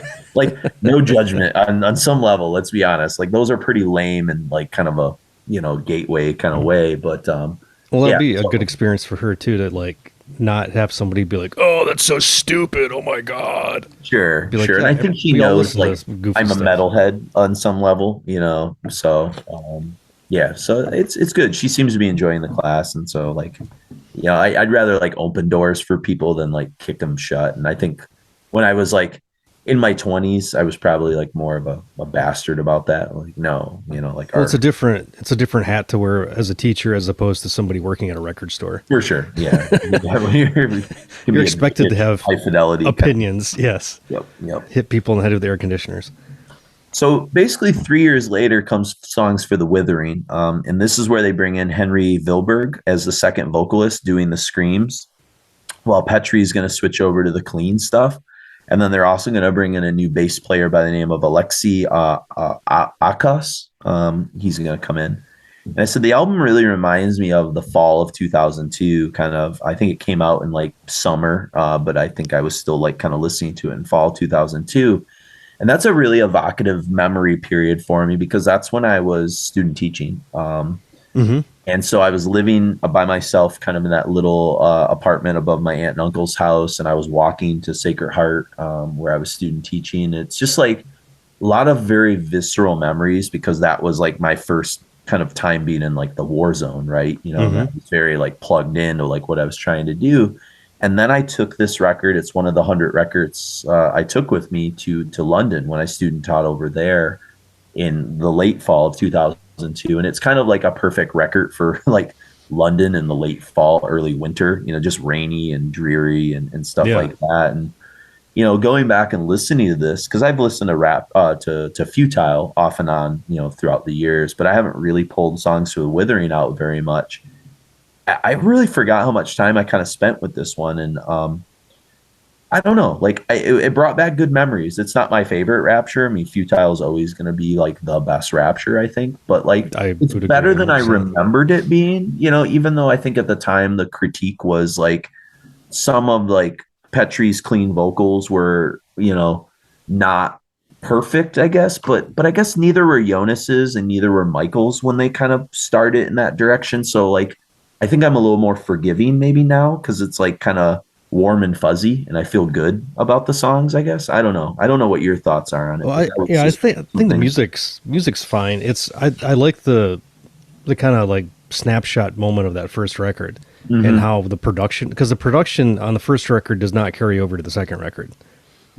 no judgment on some level. Let's be honest. Like those are pretty lame and like kind of a gateway kind of way. But Well, that'd be a good experience for her too, to like not have somebody be like, "Oh, that's so stupid. Oh my god." Sure, Like, sure. yeah, and I think she we all knows listen to like this goofy I'm a stuff. metalhead on some level, So yeah, so it's good. She seems to be enjoying the class, and so like, I'd rather like open doors for people than like kick them shut. And I think when I was like in my 20s, I was probably like more of a bastard about that. Like, no, like Well, it's a different hat to wear as a teacher as opposed to somebody working at a record store. for sure. Yeah, You're expected to have high fidelity opinions. Yes. Yep. Hit people in the head with air conditioners. So basically, 3 years later comes Songs for the Withering, and this is where they bring in Henry Vilberg as the second vocalist doing the screams, while Petri is going to switch over to the clean stuff. And then they're also going to bring in a new bass player by the name of Alexei Akas. He's going to come in. And I said, the album really reminds me of the fall of 2002, kind of. I think it came out in like summer, but I think I was still like kind of listening to it in fall 2002. And that's a really evocative memory period for me because that's when I was student teaching. And so I was living by myself kind of in that little apartment above my aunt and uncle's house. And I was walking to Sacred Heart where I was student teaching. It's just like a lot of very visceral memories because that was like my first kind of time being in like the war zone, right? I was very like plugged into like what I was trying to do. And then I took this record. It's one of the 100 records I took with me to London when I student taught over there in the late fall of 2002. And it's kind of like a perfect record for like London in the late fall, early winter, just rainy and dreary and stuff like that. And, going back and listening to this, because I've listened to rap to Futile off and on, throughout the years, but I haven't really pulled Songs for the Withering out very much. I really forgot how much time I kind of spent with this one. And I don't know, like it brought back good memories. It's not my favorite Rapture. I mean, Futile is always going to be like the best Rapture, I think. But like it's better than I remembered it being, even though I think at the time the critique was like some of like Petri's clean vocals were, not perfect, I guess. But I guess neither were Jonas's and neither were Michael's when they kind of started in that direction. So like, I think I'm a little more forgiving maybe now because it's like kind of warm and fuzzy and I feel good about the songs, I guess. I don't know. I don't know what your thoughts are on it. Well, I think the music's fine. I like the kind of like snapshot moment of that first record and how the production, because the production on the first record does not carry over to the second record.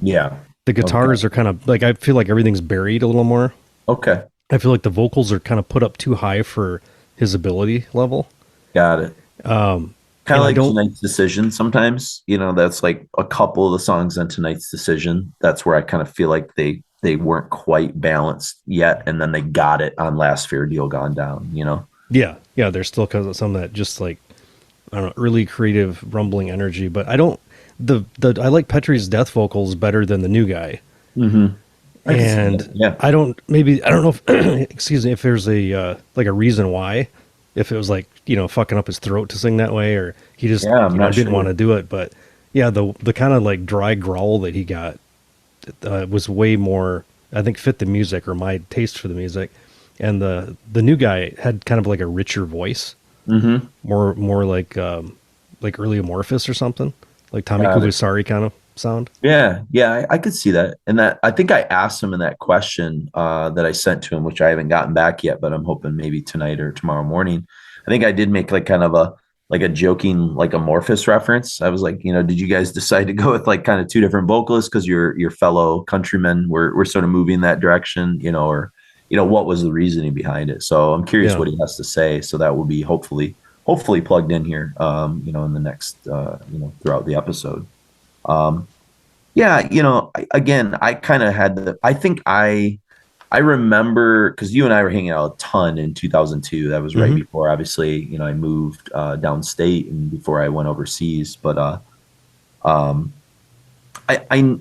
Yeah. The guitars are kind of like, I feel like everything's buried a little more. Okay. I feel like the vocals are kind of put up too high for his ability level. Got it. Kind of like Tonight's Decision sometimes, that's like a couple of the songs on Tonight's Decision. That's where I kind of feel like they weren't quite balanced yet. And then they got it on Last Fair Deal Gone Down, Yeah. Yeah. There's still some of that just like, I don't know, really creative rumbling energy, but I don't, I like Petri's death vocals better than the new guy. And I don't know if, excuse me, if there's a reason why. If it was like, fucking up his throat to sing that way, or he just didn't want to do it. But yeah, the kind of like dry growl that he got was way more, I think, fit the music or my taste for the music. And the new guy had kind of like a richer voice, more like early Amorphous or something, like Tommy Kubasari kind of sound. Yeah, I could see that. And that I think I asked him in that question that I sent to him, which I haven't gotten back yet, but I'm hoping maybe tonight or tomorrow morning. I think I did make like kind of a joking like Amorphous reference. I was like, did you guys decide to go with like kind of two different vocalists because your fellow countrymen were sort of moving that direction, or what was the reasoning behind it? So I'm curious what he has to say. So that will be hopefully plugged in here, in the next, throughout the episode. Yeah, again, I kind of had I think I remember because you and I were hanging out a ton in 2002. That was right before, obviously, I moved downstate and before I went overseas. But I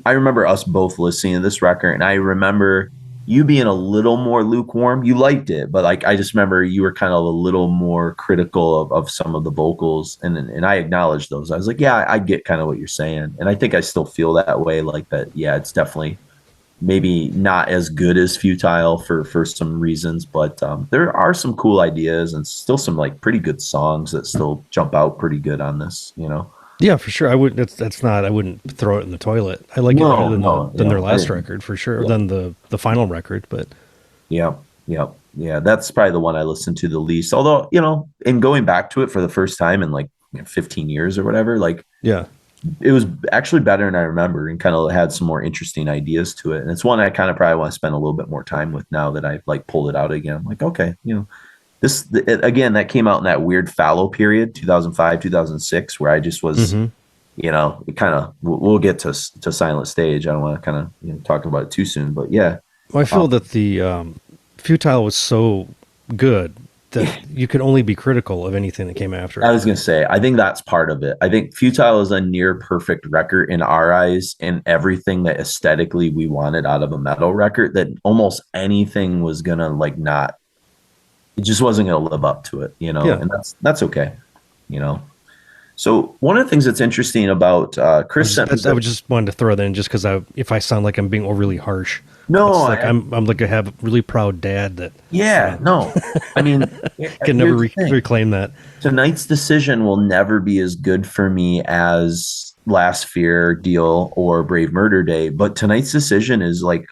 remember us both listening to this record, and I remember you being a little more lukewarm. You liked it, but like I just remember you were kind of a little more critical of some of the vocals, and I acknowledged those. I was like, yeah, I get kind of what you're saying, and I think I still feel that way. Like that, yeah, it's definitely maybe not as good as Futile for some reasons, but there are some cool ideas and still some like pretty good songs that still jump out pretty good on this. Yeah, for sure. I wouldn't. That's not. I wouldn't throw it in the toilet. I like it better than their last record for sure. Than the final record, but yeah. That's probably the one I listened to the least. Although in going back to it for the first time in like 15 years or whatever, like it was actually better than I remember, and kind of had some more interesting ideas to it. And it's one I kind of probably want to spend a little bit more time with now that I've like pulled it out again. I'm like, okay, again, that came out in that weird fallow period, 2005, 2006, where I just was, it kind of, we'll get to Silent Stage. I don't want to kind of talk about it too soon, but yeah. Well, I feel that the Futile was so good that you could only be critical of anything that came after it. I was going to say, I think that's part of it. I think Futile is a near perfect record in our eyes, and everything that aesthetically we wanted out of a metal record, that almost anything was going to like not, it just wasn't going to live up to it, and that's okay, So one of the things that's interesting about Chris, I would just wanted to throw that in just because if I sound like I'm being overly harsh, I'm like I have a really proud dad that I mean, can never reclaim that. Tonight's decision will never be as good for me as Last Fear, Deal, or Brave Murder Day, but Tonight's Decision is like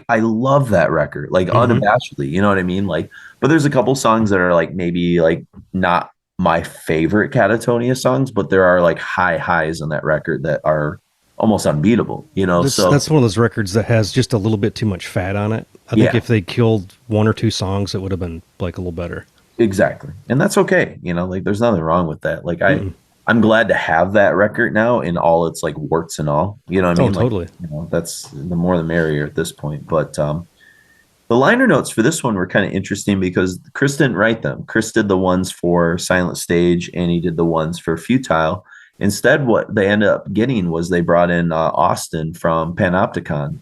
I love that record, like unabashedly, you know what I mean? Like, but there's a couple songs that are like maybe like not my favorite Katatonia songs, but there are like highs on that record that are almost unbeatable, So that's one of those records that has just a little bit too much fat on it. I think if they killed one or two songs, it would have been like a little better. Exactly. And that's okay. Like there's nothing wrong with that. Like I'm glad to have that record now in all its like warts and all, you know what I mean? Totally. That's the more the merrier at this point. But the liner notes for this one were kind of interesting because Chris didn't write them. Chris did the ones for Silent Stage and he did the ones for Futile. Instead, what they ended up getting was they brought in Austin from Panopticon,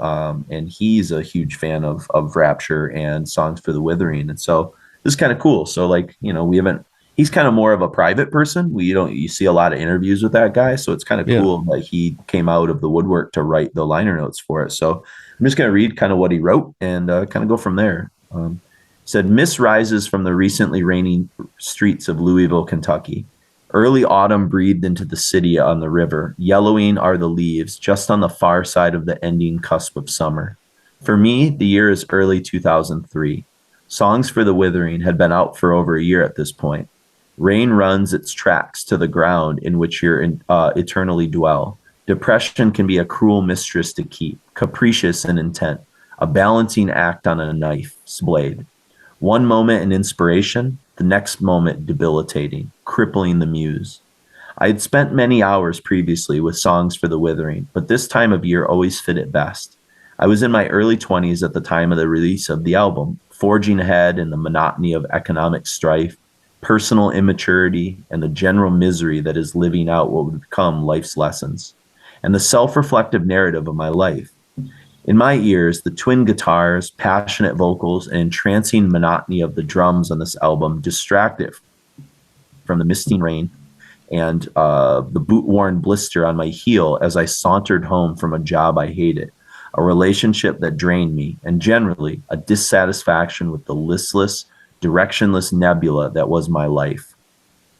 and he's a huge fan of Rapture and Songs for the Withering. And so this is kind of cool. So like, he's kind of more of a private person. You see a lot of interviews with that guy. So it's kind of cool that he came out of the woodwork to write the liner notes for it. So I'm just going to read kind of what he wrote and kind of go from there. He said, "Mist rises from the recently rainy streets of Louisville, Kentucky. Early autumn breathed into the city on the river. Yellowing are the leaves just on the far side of the ending cusp of summer. For me, the year is early 2003. Songs for the Withering had been out for over a year at this point. Rain runs its tracks to the ground in which you eternally dwell. Depression can be a cruel mistress to keep, capricious in intent, a balancing act on a knife's blade. One moment an inspiration, the next moment debilitating, crippling the muse. I had spent many hours previously with Songs for the Withering, but this time of year always fit it best. I was in my early 20s at the time of the release of the album, forging ahead in the monotony of economic strife, personal immaturity, and the general misery that is living out what would become life's lessons, and the self-reflective narrative of my life. In my ears, the twin guitars, passionate vocals, and entrancing monotony of the drums on this album distracted from the misting rain and the boot-worn blister on my heel as I sauntered home from a job I hated, a relationship that drained me, and generally a dissatisfaction with the listless, directionless nebula that was my life.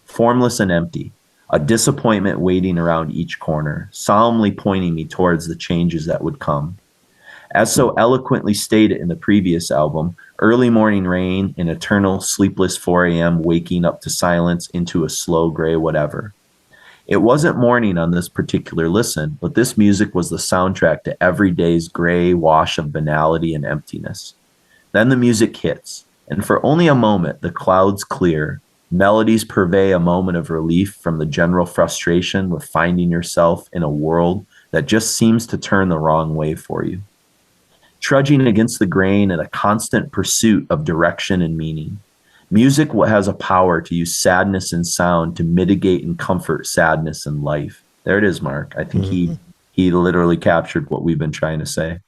Formless and empty, a disappointment waiting around each corner, solemnly pointing me towards the changes that would come. As so eloquently stated in the previous album, early morning rain, an eternal sleepless 4 a.m. waking up to silence into a slow gray whatever. It wasn't morning on this particular listen, but this music was the soundtrack to every day's gray wash of banality and emptiness. Then the music hits, and for only a moment the clouds clear. Melodies purvey a moment of relief from the general frustration with finding yourself in a world that just seems to turn the wrong way for you. Trudging against the grain in a constant pursuit of direction and meaning. Music has a power to use sadness and sound to mitigate and comfort sadness in life. There it is, Mark. I think he literally captured what we've been trying to say.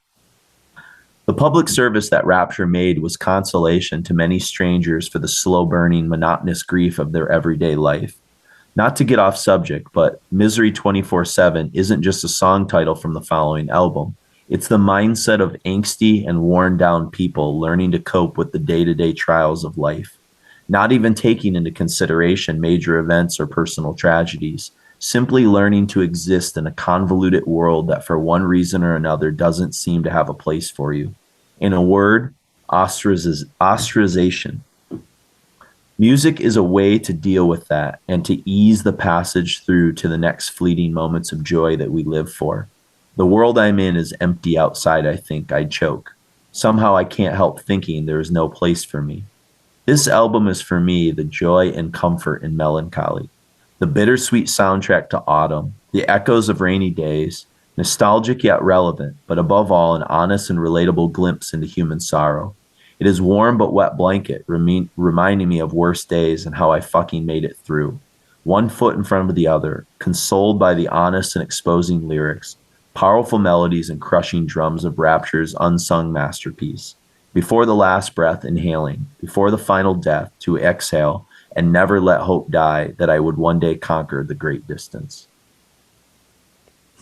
The public service that Rapture made was consolation to many strangers for the slow-burning, monotonous grief of their everyday life. Not to get off subject, but Misery 24/7 isn't just a song title from the following album. It's the mindset of angsty and worn-down people learning to cope with the day-to-day trials of life, not even taking into consideration major events or personal tragedies, simply learning to exist in a convoluted world that for one reason or another doesn't seem to have a place for you. In a word, ostracization. Music is a way to deal with that and to ease the passage through to the next fleeting moments of joy that we live for. The world I'm in is empty outside, I think. I'd choke. Somehow I can't help thinking there is no place for me. This album is for me the joy and comfort in melancholy, the bittersweet soundtrack to autumn, the echoes of rainy days, nostalgic yet relevant, but above all, an honest and relatable glimpse into human sorrow. It is warm but wet blanket, reminding me of worse days and how I fucking made it through. One foot in front of the other, consoled by the honest and exposing lyrics, powerful melodies and crushing drums of Rapture's unsung masterpiece. Before the last breath, inhaling, before the final death, to exhale, and never let hope die that I would one day conquer the great distance.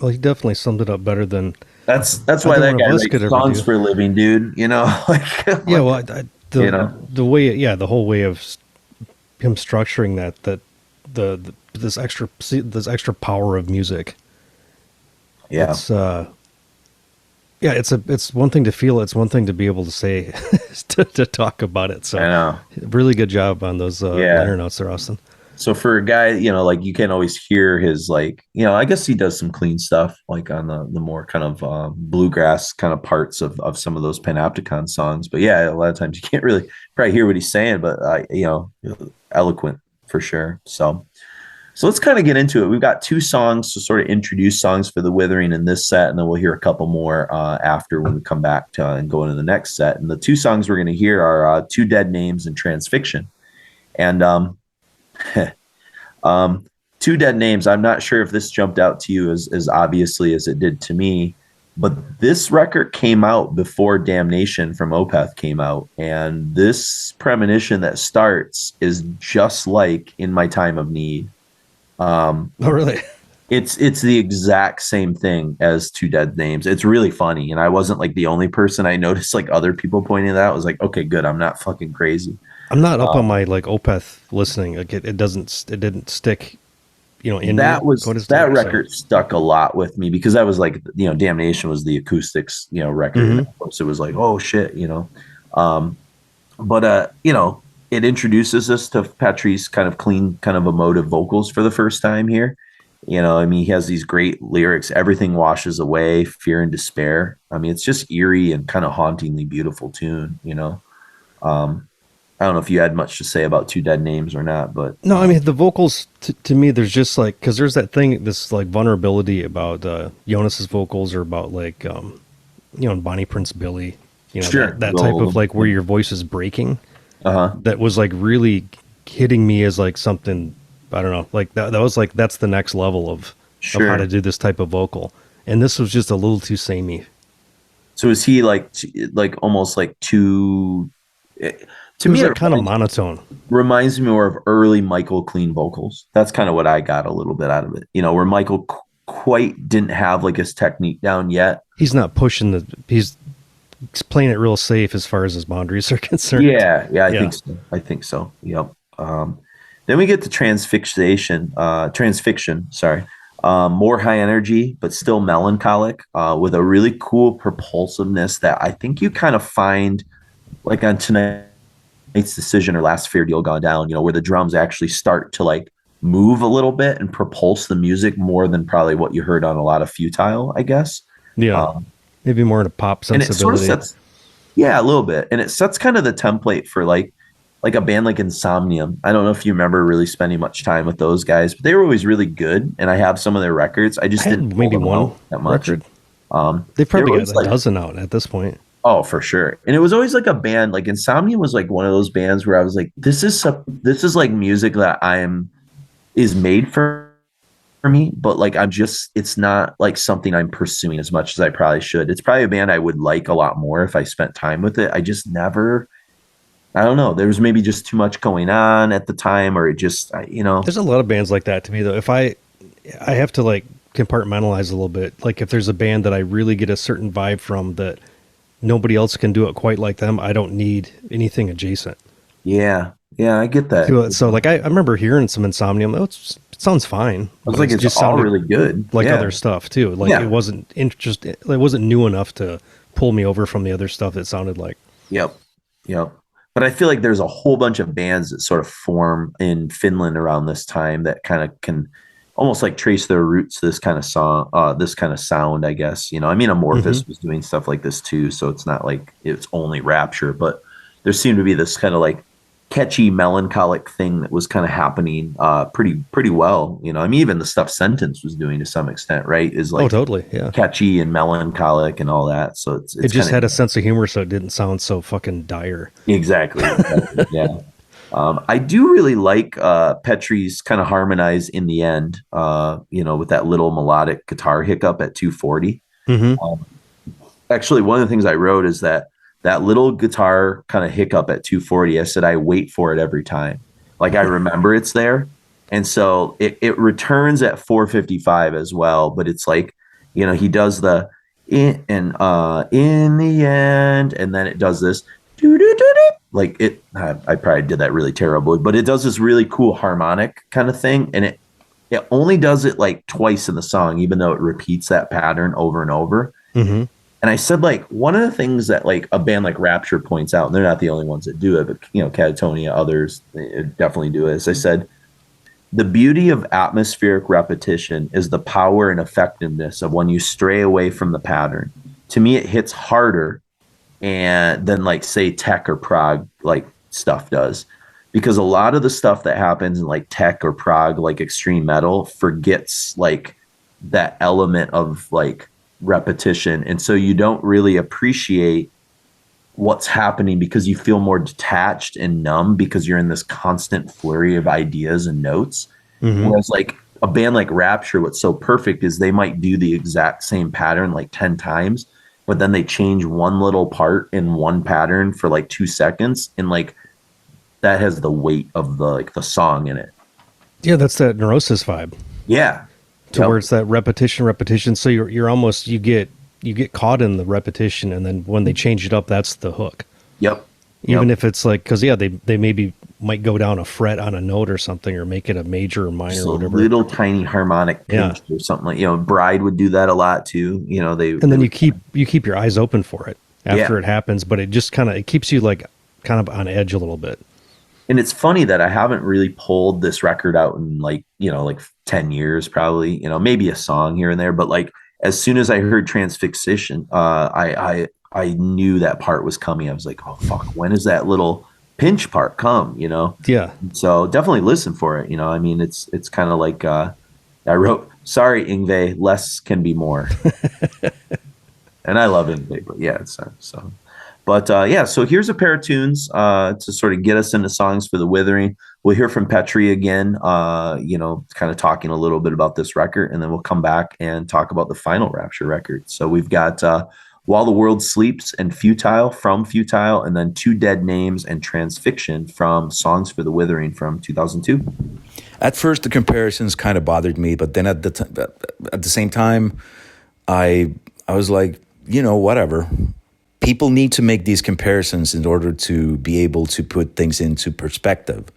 Well, he definitely summed it up better than That's why that guy writes songs for a living, dude. You know, yeah. Well, the way, the whole way of him structuring this extra power of music. Yeah. It's one thing to feel it. It's one thing to be able to say, to talk about it. So I know. Really good job on those liner notes there, Austin. So for a guy, like you can't always hear his I guess he does some clean stuff like on the more kind of bluegrass kind of parts of some of those Panopticon songs. But yeah, a lot of times you can't really probably hear what he's saying, but eloquent for sure. So let's kind of get into it. We've got 2 songs to sort of introduce songs for the Withering in this set, and then we'll hear a couple more after when we come back to and go into the next set. And the 2 songs we're going to hear are Two Dead Names and Transfixion. And Two Dead Names, I'm not sure if this jumped out to you as obviously as it did to me, but this record came out before Damnation from Opeth came out. And this premonition that starts is just like In My Time of Need. Oh, really? It's the exact same thing as Two Dead Names. It's really funny, and I wasn't like the only person. I noticed like other people pointing that out. I was like, okay, good. I'm not fucking crazy. I'm not up on my like Opeth listening. Like it didn't stick. In that record stuck a lot with me because that was like Damnation was the acoustics record. Mm-hmm. Of course, it was like oh shit but it introduces us to Petri's kind of clean, kind of emotive vocals for the first time here. He has these great lyrics. Everything washes away, fear and despair. I mean, it's just eerie and kind of hauntingly beautiful tune, I don't know if you had much to say about Two Dead Names or not, but no, I mean, the vocals to me, there's just like, cause there's that thing, this like vulnerability about Jonas's vocals or about like, Bonnie Prince Billy, sure. that type of like where your voice is breaking. That was like really hitting me as like something, I don't know, like that was like, that's the next level of how to do this type of vocal. And this was just a little too samey. So is he like almost like too, to me, it kind of monotone. Reminds me more of early Michael clean vocals. That's kind of what I got a little bit out of it. Where Michael quite didn't have like his technique down yet. He's not pushing he's playing it real safe as far as his boundaries are concerned. Yeah, I think so. Yep. Then we get to Transfixion, sorry. More high energy, but still melancholic, with a really cool propulsiveness that I think you kind of find like on Tonight's Decision or Last Fair Deal Gone Down, where the drums actually start to like move a little bit and propulse the music more than probably what you heard on a lot of Futile, I guess. Yeah. Maybe more in a pop And it sort of sensibility. sets, yeah, a little bit. And it sets kind of the template for like a band like Insomnium. I don't know if you remember really spending much time with those guys, but they were always really good. And I have some of their records. I just I didn't had pull maybe them one out that much. record. They've They were probably got always a like, dozen out at this point. oh, for sure. And it was always like a band, like Insomnia was like one of those bands where I was like, this is like music that is made for me, but like it's not like something I'm pursuing as much as I probably should. It's probably a band I would like a lot more if I spent time with it. I just never, I don't know. There was maybe just too much going on at the time, or it just, There's a lot of bands like that to me though. If I have to like compartmentalize a little bit. Like if there's a band that I really get a certain vibe from that nobody else can do it quite like them, I don't need anything adjacent. Yeah, I get that. So like I remember hearing some Insomnium. It sounds fine. I was like, it's just all sounded really good. like Yeah. other stuff too. Like it wasn't It wasn't new enough to pull me over from the other stuff it sounded like. Yep. But I feel like there's a whole bunch of bands that sort of form in Finland around this time that kind of can almost like trace their roots to this kind of song, this kind of sound, I guess. I mean, Amorphous was doing stuff like this too, so it's not like it's only Rapture, but there seemed to be this kind of like catchy, melancholic thing that was kind of happening pretty well. I mean, even the stuff Sentence was doing to some extent, right? Is like totally, yeah, catchy and melancholic and all that. So it's it just had a sense of humor, so it didn't sound so fucking dire. Exactly. Yeah. I do really like Petri's kind of harmonize in the end, with that little melodic guitar hiccup at 240. Actually, one of the things I wrote is that little guitar kind of hiccup at 240, I said, I wait for it every time. Like I remember it's there. And so it returns at 455 as well. But it's like, he does the in the end, and then it does this like it. I probably did that really terribly, but it does this really cool harmonic kind of thing. And it only does it like twice in the song, even though it repeats that pattern over and over. And I said, like, one of the things that like a band like Rapture points out, and they're not the only ones that do it, but Katatonia, others definitely do it. As I said, the beauty of atmospheric repetition is the power and effectiveness of when you stray away from the pattern. To me, it hits harder than like say tech or prog like stuff does, because a lot of the stuff that happens in like tech or prog like extreme metal forgets like that element of like repetition, and so you don't really appreciate what's happening because you feel more detached and numb because you're in this constant flurry of ideas and notes. Whereas like a band like Rapture, what's so perfect is they might do the exact same pattern like 10 times, but then they change one little part in one pattern for like 2 seconds, and like that has the weight of the song in it. Yeah, that's that Neurosis vibe. Yeah. Where it's that repetition. So you're almost you get caught in the repetition, and then when they change it up, that's the hook. Yep. Even if it's like, because they maybe might go down a fret on a note or something, or make it a major or minor, just or whatever. Little tiny harmonic pinch or something like Bride would do that a lot too. You keep your eyes open for it after it happens, but it just it keeps you like kind of on edge a little bit. And it's funny that I haven't really pulled this record out in like 10 years, probably, maybe a song here and there. But like, as soon as I heard Transfixion, I knew that part was coming. I was like, oh fuck, when is that little pinch part come? Yeah. So definitely listen for it. I mean, it's kind of like, I wrote, sorry, Yngwie, less can be more. And I love Yngwie, but yeah, it's so. But so here's a pair of tunes to sort of get us into songs for the Withering. We'll hear from Petri again, kind of talking a little bit about this record, and then we'll come back and talk about the final Rapture record. So we've got While the World Sleeps and Futile from Futile, and then Two Dead Names and Transfixion from Songs for the Withering from 2002. At first, the comparisons kind of bothered me, but then at the same time, I was like, whatever. People need to make these comparisons in order to be able to put things into perspective,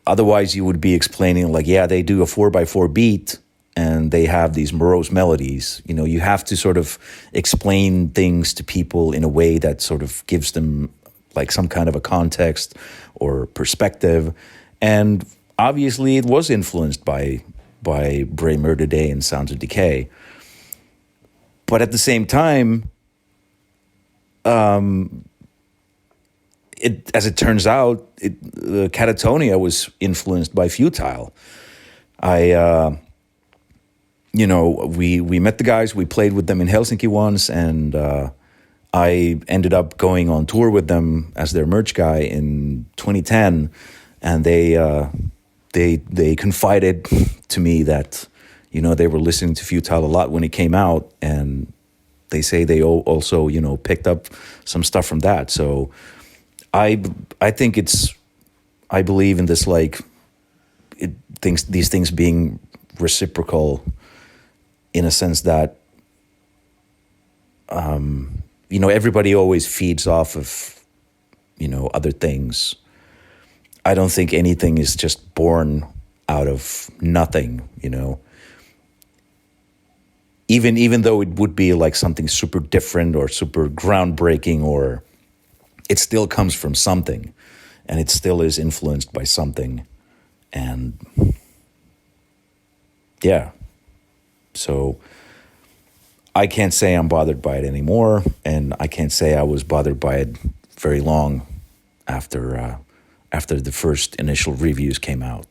otherwise you would be explaining like, yeah, they do a 4x4 beat and they have these morose melodies. You know, you have to sort of explain things to people in a way that sort of gives them like some kind of a context or perspective. And obviously it was influenced by Bray Murder Day and Sounds of Decay. But at the same time, as it turns out, Katatonia was influenced by Futile. We met the guys, we played with them in Helsinki once, and I ended up going on tour with them as their merch guy in 2010, and they confided to me that, you know, they were listening to Futile a lot when it came out, and they say they also, you know, picked up some stuff from that. So I think I believe in this, like, these things being reciprocal in a sense that, you know, everybody always feeds off of, you know, other things. I don't think anything is just born out of nothing, you know. Even though it would be like something super different or super groundbreaking, or it still comes from something, and it still is influenced by something. And yeah, so I can't say I'm bothered by it anymore, and I can't say I was bothered by it very long after the first initial reviews came out.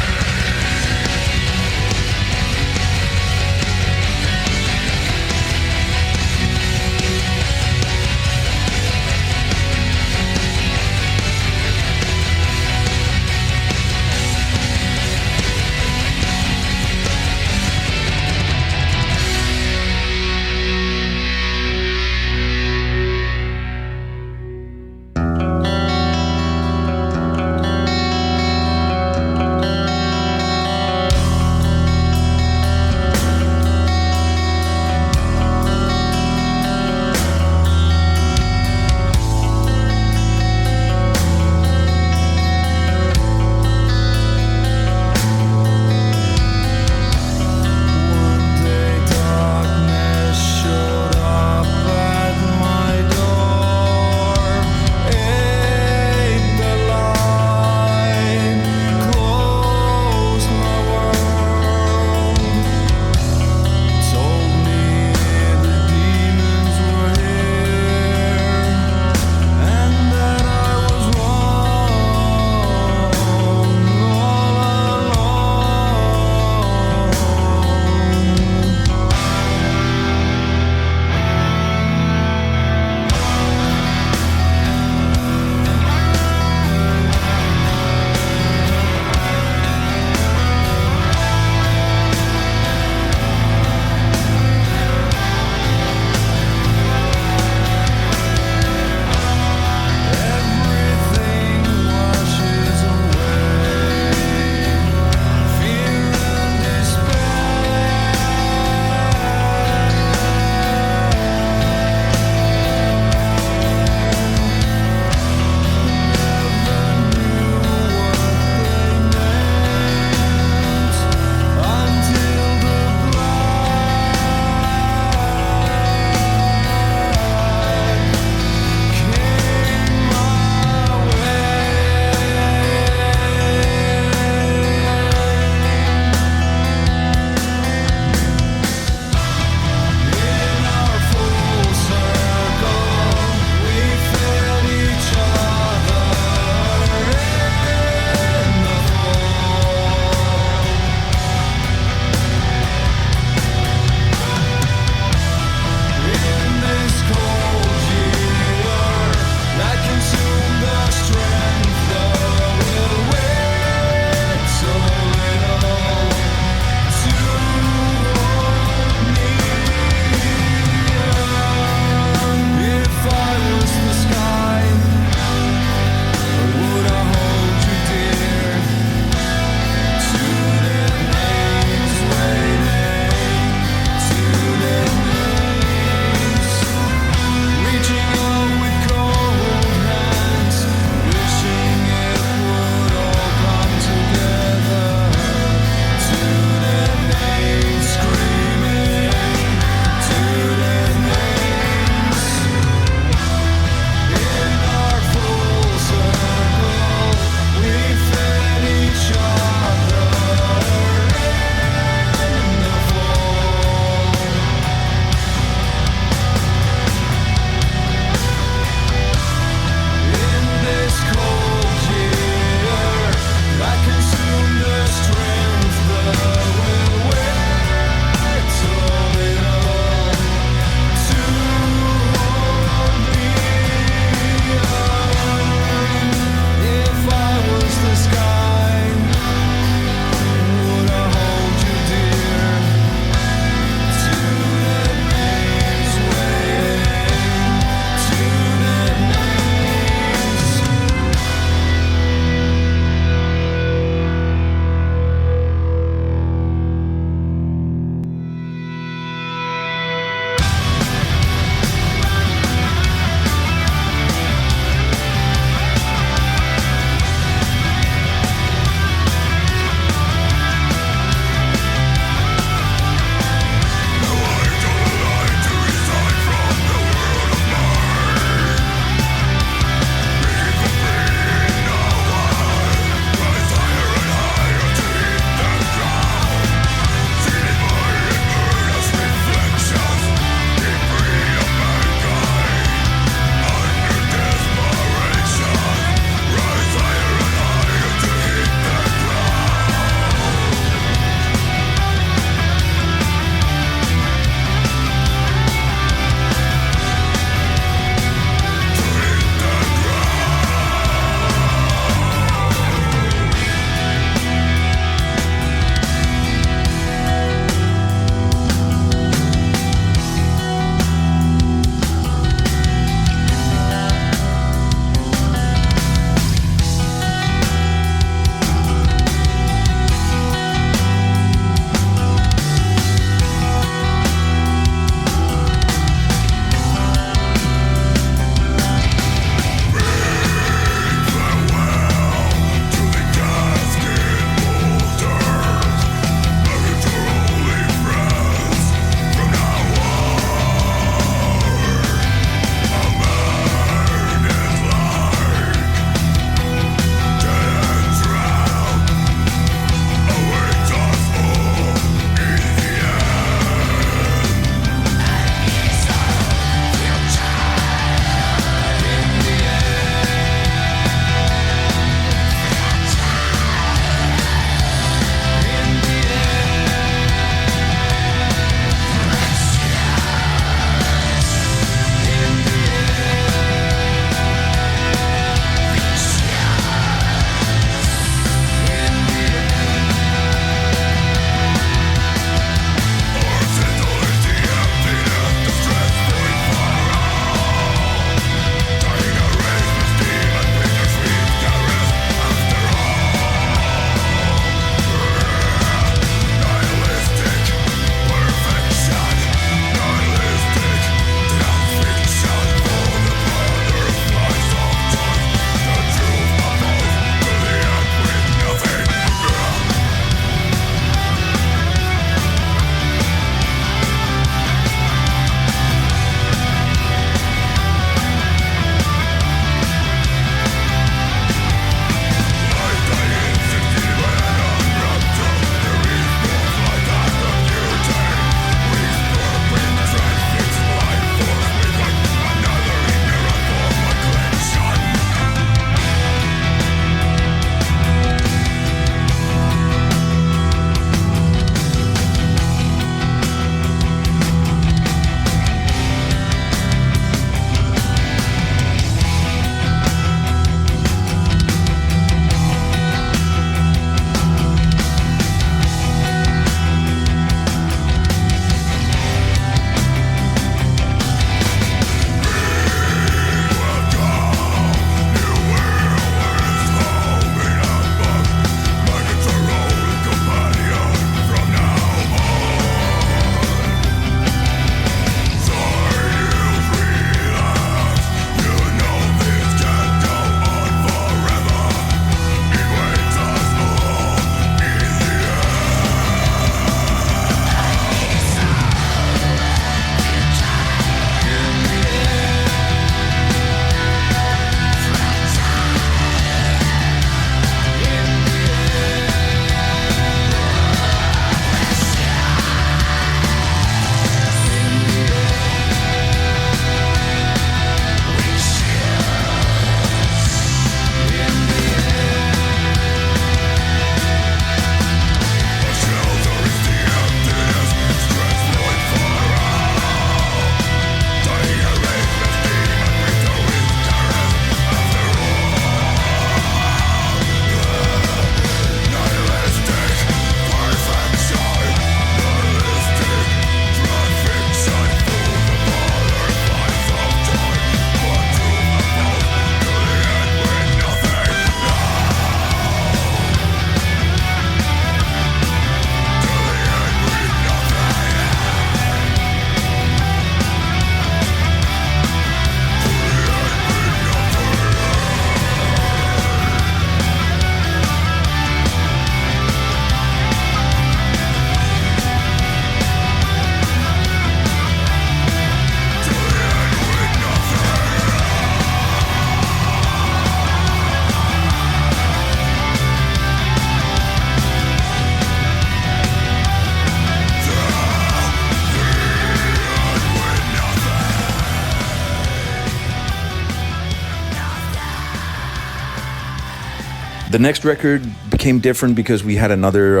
The next record became different because we had another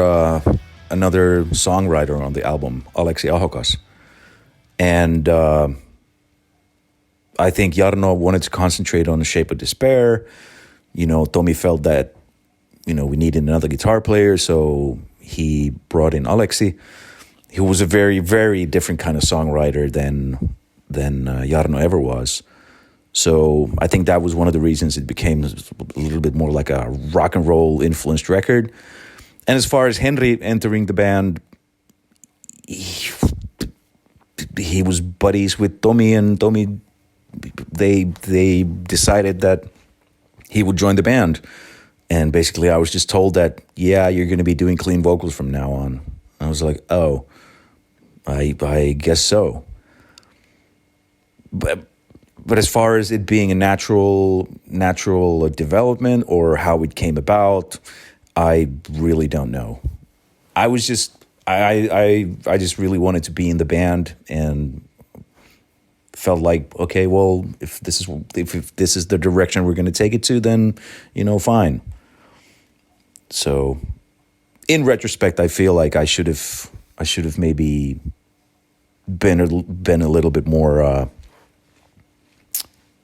songwriter on the album, Aleksi Ahokas. And I think Jarno wanted to concentrate on The Shape of Despair. Tommy felt that, we needed another guitar player, so he brought in Aleksi, who was a very, very different kind of songwriter than Jarno ever was. So I think that was one of the reasons it became a little bit more like a rock and roll influenced record. And as far as Henry entering the band, he was buddies with Tommy, and Tommy, they decided that he would join the band. And basically I was just told that, yeah, you're going to be doing clean vocals from now on. I was like, oh, I guess so. But as far as it being a natural development or how it came about, I really don't know. I just really wanted to be in the band and felt like, okay, well, if this is the direction we're going to take it to, then fine. So, in retrospect, I feel like I should have maybe been a little bit more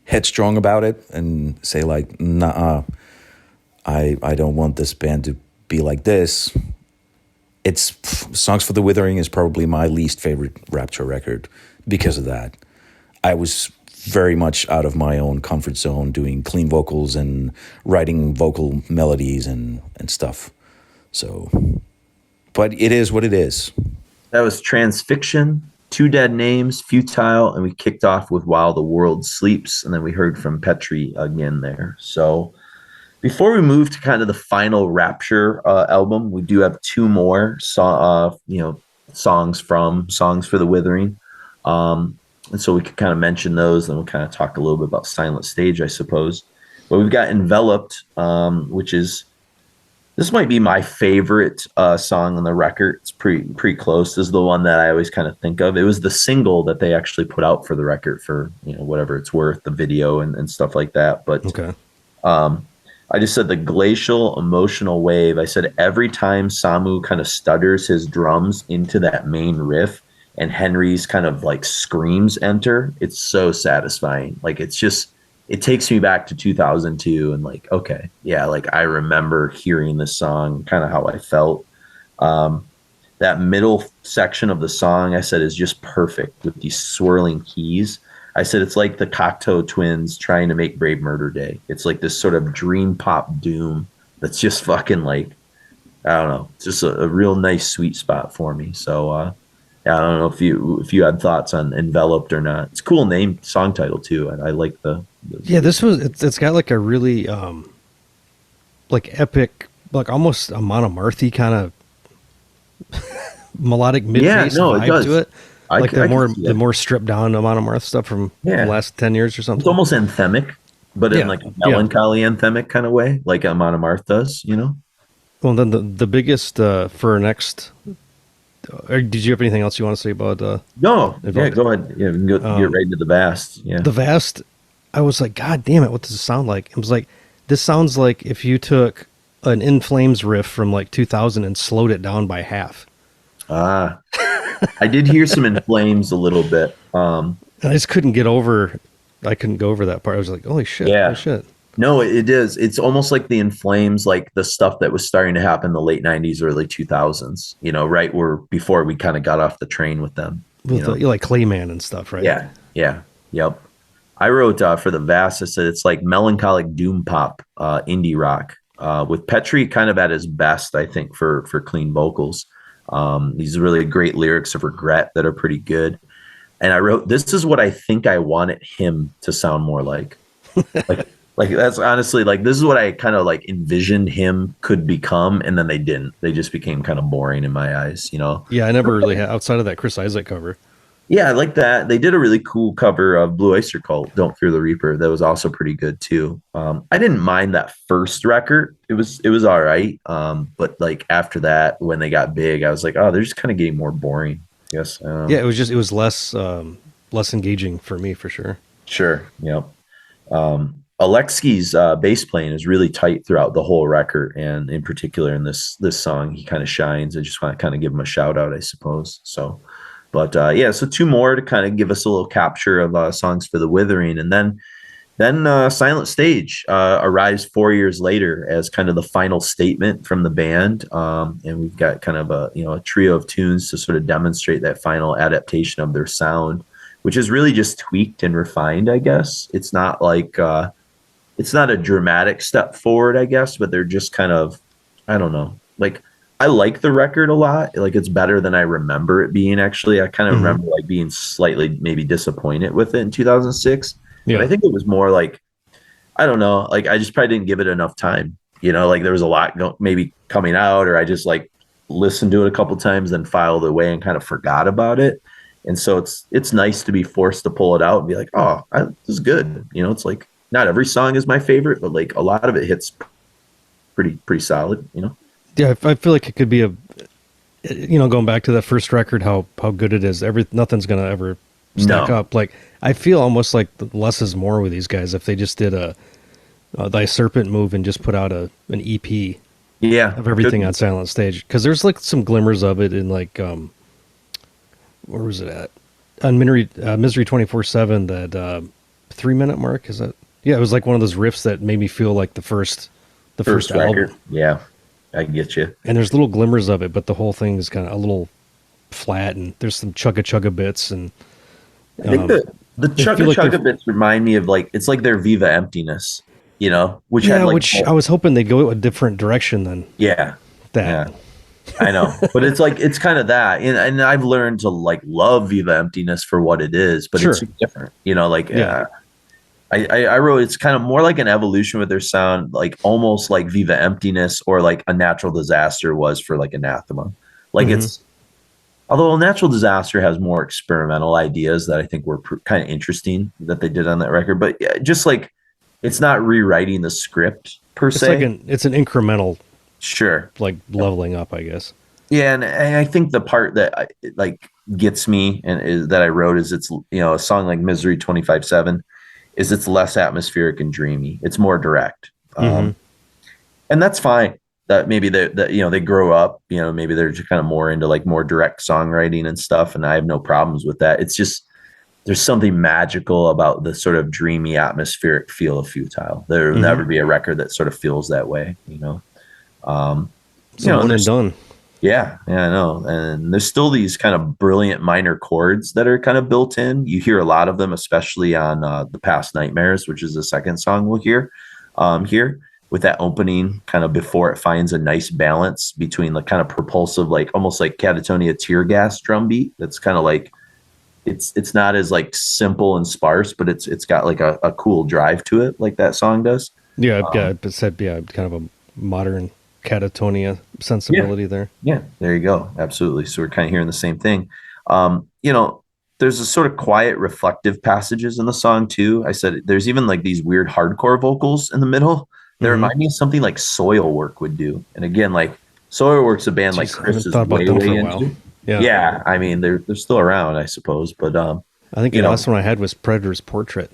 headstrong about it and say like, nah, I don't want this band to be like this. It's Songs for the Withering is probably my least favorite Rapture record because of that. I was very much out of my own comfort zone doing clean vocals and writing vocal melodies and stuff. So, but it is what it is. That was Transfixion, Two Dead Names, Futile, and we kicked off with While the World Sleeps, and then we heard from Petri again there. So before we move to kind of the final Rapture album, we do have two more songs for the Withering. And so we could kind of mention those, and we'll kind of talk a little bit about Silent Stage, I suppose. But we've got Enveloped, this might be my favorite song on the record. It's pretty close. This is the one that I always kind of think of. It was the single that they actually put out for the record for, whatever it's worth, the video and stuff like that. But okay. I just said the glacial emotional wave. I said every time Samu kind of stutters his drums into that main riff and Henry's kind of like screams enter, it's so satisfying. Like it takes me back to 2002 and like, okay, yeah, like I remember hearing this song, kind of how I felt. That middle section of the song, I said, is just perfect with these swirling keys. I said, it's like the Cocteau Twins trying to make Brave Murder Day. It's like this sort of dream pop doom that's just fucking like, I don't know, it's just a real nice sweet spot for me. So, yeah, I don't know if you had thoughts on Enveloped or not. It's a cool name, song title too. I like the yeah. It's got like a really like epic, like almost a Monomarthy kind of melodic mid-bass vibe to it. Like the more stripped down Monomarth stuff from the last 10 years or something. It's almost anthemic, but in like a melancholy anthemic kind of way, like a Monomarth does. Well, then the biggest for next. Did you have anything else you want to say about? No. Yeah, go ahead. Yeah, we can go get right into the Vast. Yeah, the Vast. I was like, God damn it! What does it sound like? It was like, this sounds like if you took an In Flames riff from like 2000 and slowed it down by half. I did hear some In Flames a little bit. And I just couldn't get over. I couldn't go over that part. I was like, holy shit! Yeah. Holy shit. No, it is. It's almost like the In Flames, like the stuff that was starting to happen in the late 90s, early 2000s, right where before we kind of got off the train with them. With like Clayman and stuff, right? Yeah. Yep. I wrote for the Vast, I said it's like melancholic doom pop, indie rock, with Petri kind of at his best, I think, for clean vocals. These really great lyrics of regret that are pretty good. And I wrote, this is what I think I wanted him to sound more like. Like that's honestly like, this is what I kind of like envisioned him could become. And then they didn't. They just became kind of boring in my eyes, Yeah, I never really had, outside of that Chris Isaak cover. Yeah, I like that. They did a really cool cover of Blue Oyster Cult, Don't Fear the Reaper. That was also pretty good too. I didn't mind that first record. It was all right. But like after that, when they got big, I was like, oh, they're just kind of getting more boring. Yes. Yeah, it was less engaging for me for sure. Sure. Yep. Alexei's bass playing is really tight throughout the whole record, and in particular in this song, he kind of shines. I just want to kind of give him a shout out, I suppose. So, but yeah, so two more to kind of give us a little capture of songs for the Withering, and then Silent Stage arrives 4 years later as kind of the final statement from the band, and we've got kind of a trio of tunes to sort of demonstrate that final adaptation of their sound, which is really just tweaked and refined, I guess. It's not like it's not a dramatic step forward, I guess, but they're just kind of, I don't know. Like, I like the record a lot. Like, it's better than I remember it being, actually. I kind of remember like being slightly maybe disappointed with it in 2006. Yeah. But I think it was more like, I don't know, like I just probably didn't give it enough time. Like there was a lot maybe coming out, or I just like listened to it a couple times, then filed away and kind of forgot about it. And so it's nice to be forced to pull it out and be like, oh, this is good. It's like, not every song is my favorite, but like a lot of it hits pretty solid, Yeah, I feel like it could be going back to that first record, how good it is. Nothing's gonna ever stack up. Like, I feel almost like less is more with these guys. If they just did the Serpent move and just put out an EP, of everything on Silent Stage, because there's like some glimmers of it in like where was it at on Misery 24/7, that 3-minute mark, is that? Yeah, it was like one of those riffs that made me feel like the first album. Record. Yeah, I get you. And there's little glimmers of it, but the whole thing is kind of a little flat, and there's some chugga bits. And I think the chugga bits remind me of like, it's like their Viva Emptiness, which I was hoping they'd go a different direction than that. Yeah. I know, but it's like, it's kind of that, and I've learned to like love Viva Emptiness for what it is, but it's different, I wrote, it's kind of more like an evolution with their sound, like almost like Viva Emptiness or like A Natural Disaster was for like Anathema. Like although A Natural Disaster has more experimental ideas that I think were kind of interesting that they did on that record, but yeah, just like, it's not rewriting the script per se. It's an incremental, like leveling up, I guess. Yeah, and I think the part that like gets me and that I wrote is it's a song like Misery 25/7 is it's less atmospheric and dreamy. It's more direct, and that's fine. That maybe they grow up. Maybe they're just kind of more into like more direct songwriting and stuff, and I have no problems with that. It's just there's something magical about the sort of dreamy atmospheric feel of Futile. There will never be a record that sort of feels that way. One and done. Yeah, I know. And there's still these kind of brilliant minor chords that are kind of built in. You hear a lot of them, especially on The Past Nightmares, which is the second song we'll hear here, with that opening kind of before it finds a nice balance between the kind of propulsive, like almost like Katatonia tear gas drum beat. That's kind of like, it's not as like simple and sparse, but it's got like a cool drive to it, like that song does. Yeah, kind of a modern Katatonia sensibility there. Yeah, there you go. Absolutely. So we're kind of hearing the same thing. There's a sort of quiet, reflective passages in the song too. I said there's even like these weird hardcore vocals in the middle that remind me of something like Soilwork would do. And again, like Soilwork's a band like Chris is way into. Yeah. I mean, they're still around, I suppose. But I think the last one I had was Predator's Portrait.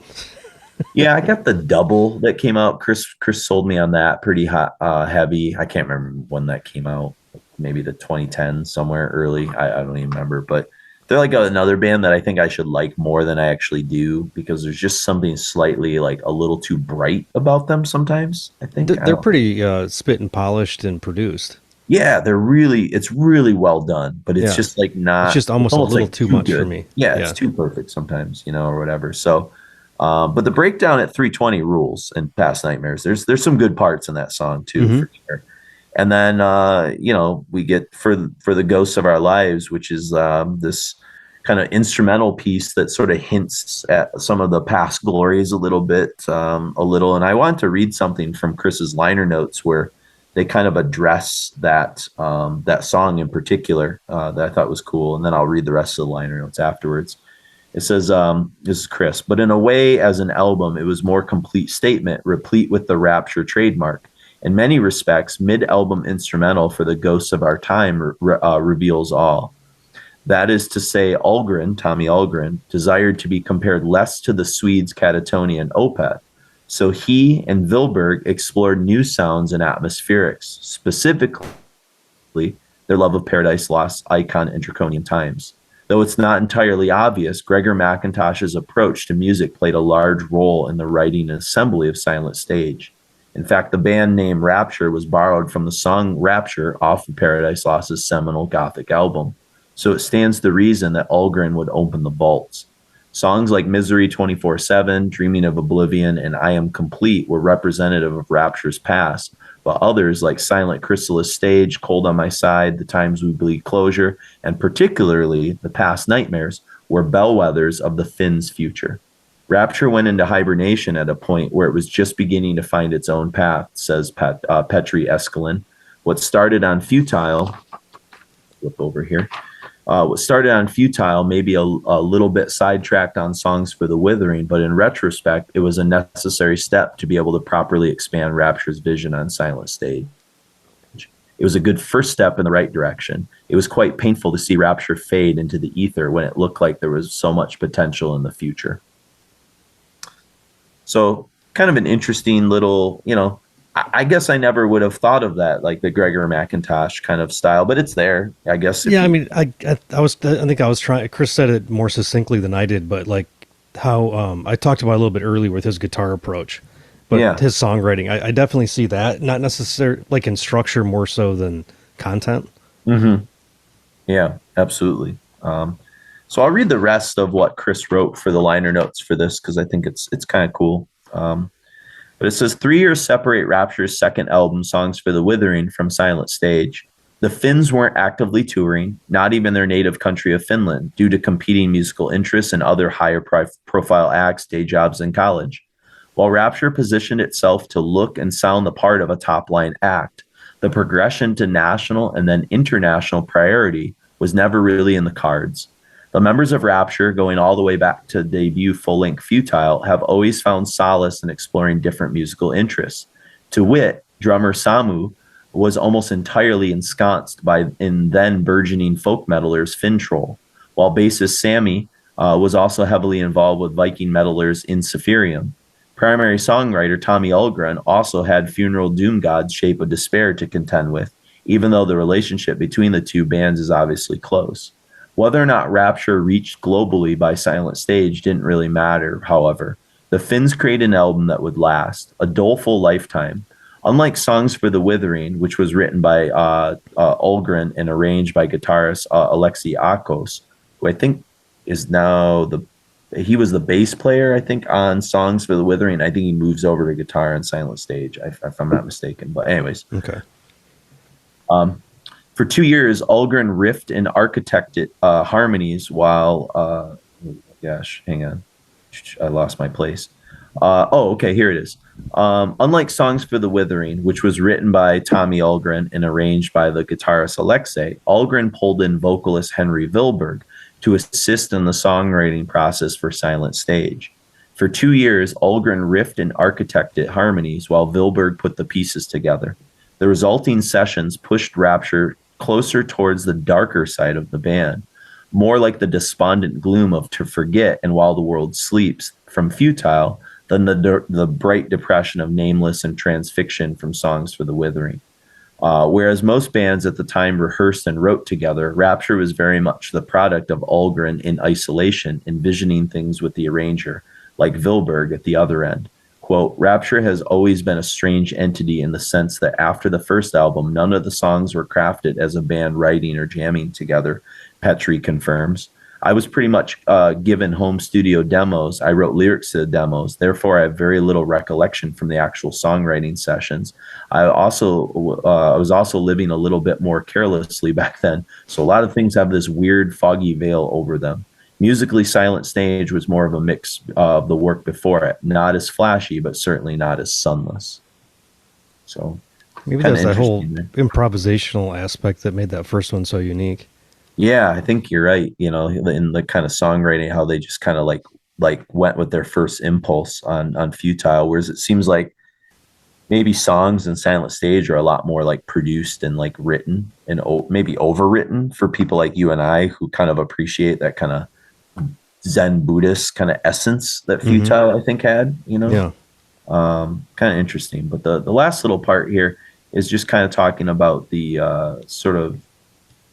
Yeah, I got the double that came out. Chris sold me on that pretty hot, heavy. I can't remember when that came out. Maybe the 2010 somewhere early. I don't even remember. But they're like another band that I think I should like more than I actually do, because there's just something slightly like a little too bright about them sometimes. I think they're pretty spit and polished and produced. Yeah, it's really well done, but it's just like not. It's just almost a little like too much good for me. Yeah, it's too perfect sometimes, or whatever. So. But the breakdown at 320 rules in Past Nightmares. There's some good parts in that song too, for sure. And then we get for the Ghosts of Our Lives, which is this kind of instrumental piece that sort of hints at some of the past glories a little. And I want to read something from Chris's liner notes where they kind of address that song in particular that I thought was cool, and then I'll read the rest of the liner notes afterwards. It says, this is Chris, but in a way, as an album, it was more complete statement, replete with the Rapture trademark. In many respects, mid-album instrumental for the Ghosts of Our Time reveals all. That is to say, Tommy Ahlgren, desired to be compared less to the Swedes' Katatonia and Opeth. So he and Wilberg explored new sounds and atmospherics, specifically their love of Paradise Lost icon and Draconian Times. Though it's not entirely obvious, Gregor McIntosh's approach to music played a large role in the writing and assembly of Silent Stage. In fact, the band name Rapture was borrowed from the song Rapture off of Paradise Lost's seminal Gothic album. So it stands to reason that Ulgren would open the vaults. Songs like Misery 24/7, Dreaming of Oblivion, and I Am Complete were representative of Rapture's past, but others like Silent Chrysalis Stage, Cold on My Side, The Times We Bleed Closure, and particularly The Past Nightmares were bellwethers of the Finns' future. Rapture went into hibernation at a point where it was just beginning to find its own path, says Petri Eskelin. What started on Futile, flip over here, what started on Futile may be a little bit sidetracked on Songs for the Withering, but in retrospect, it was a necessary step to be able to properly expand Rapture's vision on Silent Stage. It was a good first step in the right direction. It was quite painful to see Rapture fade into the ether when it looked like there was so much potential in the future. So kind of an interesting little, I guess I never would have thought of that, like the Gregor McIntosh kind of style, but it's there, I guess. Yeah, I mean, I think I was trying. Chris said it more succinctly than I did, but like how I talked about a little bit earlier with his guitar approach, but his songwriting, I definitely see that. Not necessarily like in structure more so than content. Mm-hmm. Yeah, absolutely. So I'll read the rest of what Chris wrote for the liner notes for this because I think it's kind of cool. But it says 3 years separate Rapture's second album, Songs for the Withering, from Silent Stage. The Finns weren't actively touring, not even their native country of Finland, due to competing musical interests and other higher profile acts, day jobs, and college. While Rapture positioned itself to look and sound the part of a top-line act, the progression to national and then international priority was never really in the cards. The members of Rapture, going all the way back to debut full-length Futile, have always found solace in exploring different musical interests. To wit, drummer Samu was almost entirely ensconced in then burgeoning folk metalers Fintroll, while bassist Sammy was also heavily involved with Viking metalers in Saphirium. Primary songwriter Tommy Ulgren also had Funeral Doom God's Shape of Despair to contend with, even though the relationship between the two bands is obviously close. Whether or not Rapture reached globally by Silent Stage didn't really matter, however. The Finns created an album that would last, a doleful lifetime. Unlike Songs for the Withering, which was written by Ulgren and arranged by guitarist Alexei Akos, who I think is now he was the bass player, I think, on Songs for the Withering. I think he moves over to guitar on Silent Stage, if I'm not mistaken. But anyways. Okay. For 2 years, Ulgren riffed and architected harmonies while, hang on. I lost my place. Okay, here it is. Unlike Songs for the Withering, which was written by Tommy Ulgren and arranged by the guitarist Alexei, Ulgren pulled in vocalist Henry Wilberg to assist in the songwriting process for Silent Stage. For 2 years, Ulgren riffed and architected harmonies while Wilberg put the pieces together. The resulting sessions pushed Rapture closer towards the darker side of the band, more like the despondent gloom of To Forget and While the World Sleeps from Futile than the bright depression of Nameless and Transfixion from Songs for the Withering. Whereas most bands at the time rehearsed and wrote together, Rapture was very much the product of Ulgren in isolation, envisioning things with the arranger, like Wilberg at the other end. Quote, Rapture has always been a strange entity in the sense that after the first album, none of the songs were crafted as a band writing or jamming together, Petri confirms. I was pretty much given home studio demos. I wrote lyrics to the demos. Therefore, I have very little recollection from the actual songwriting sessions. I was also living a little bit more carelessly back then, so a lot of things have this weird foggy veil over them. Musically, Silent Stage was more of a mix of the work before it. Not as flashy, but certainly not as sunless. So maybe that's that whole improvisational aspect that made that first one so unique. Yeah, I think you're right. In the kind of songwriting, how they just kind of like went with their first impulse on Futile, whereas it seems like maybe songs in Silent Stage are a lot more like produced and like written and maybe overwritten for people like you and I who kind of appreciate that kind of Zen Buddhist kind of essence that Futile I think had, Yeah. Kind of interesting. But the last little part here is just kind of talking about the sort of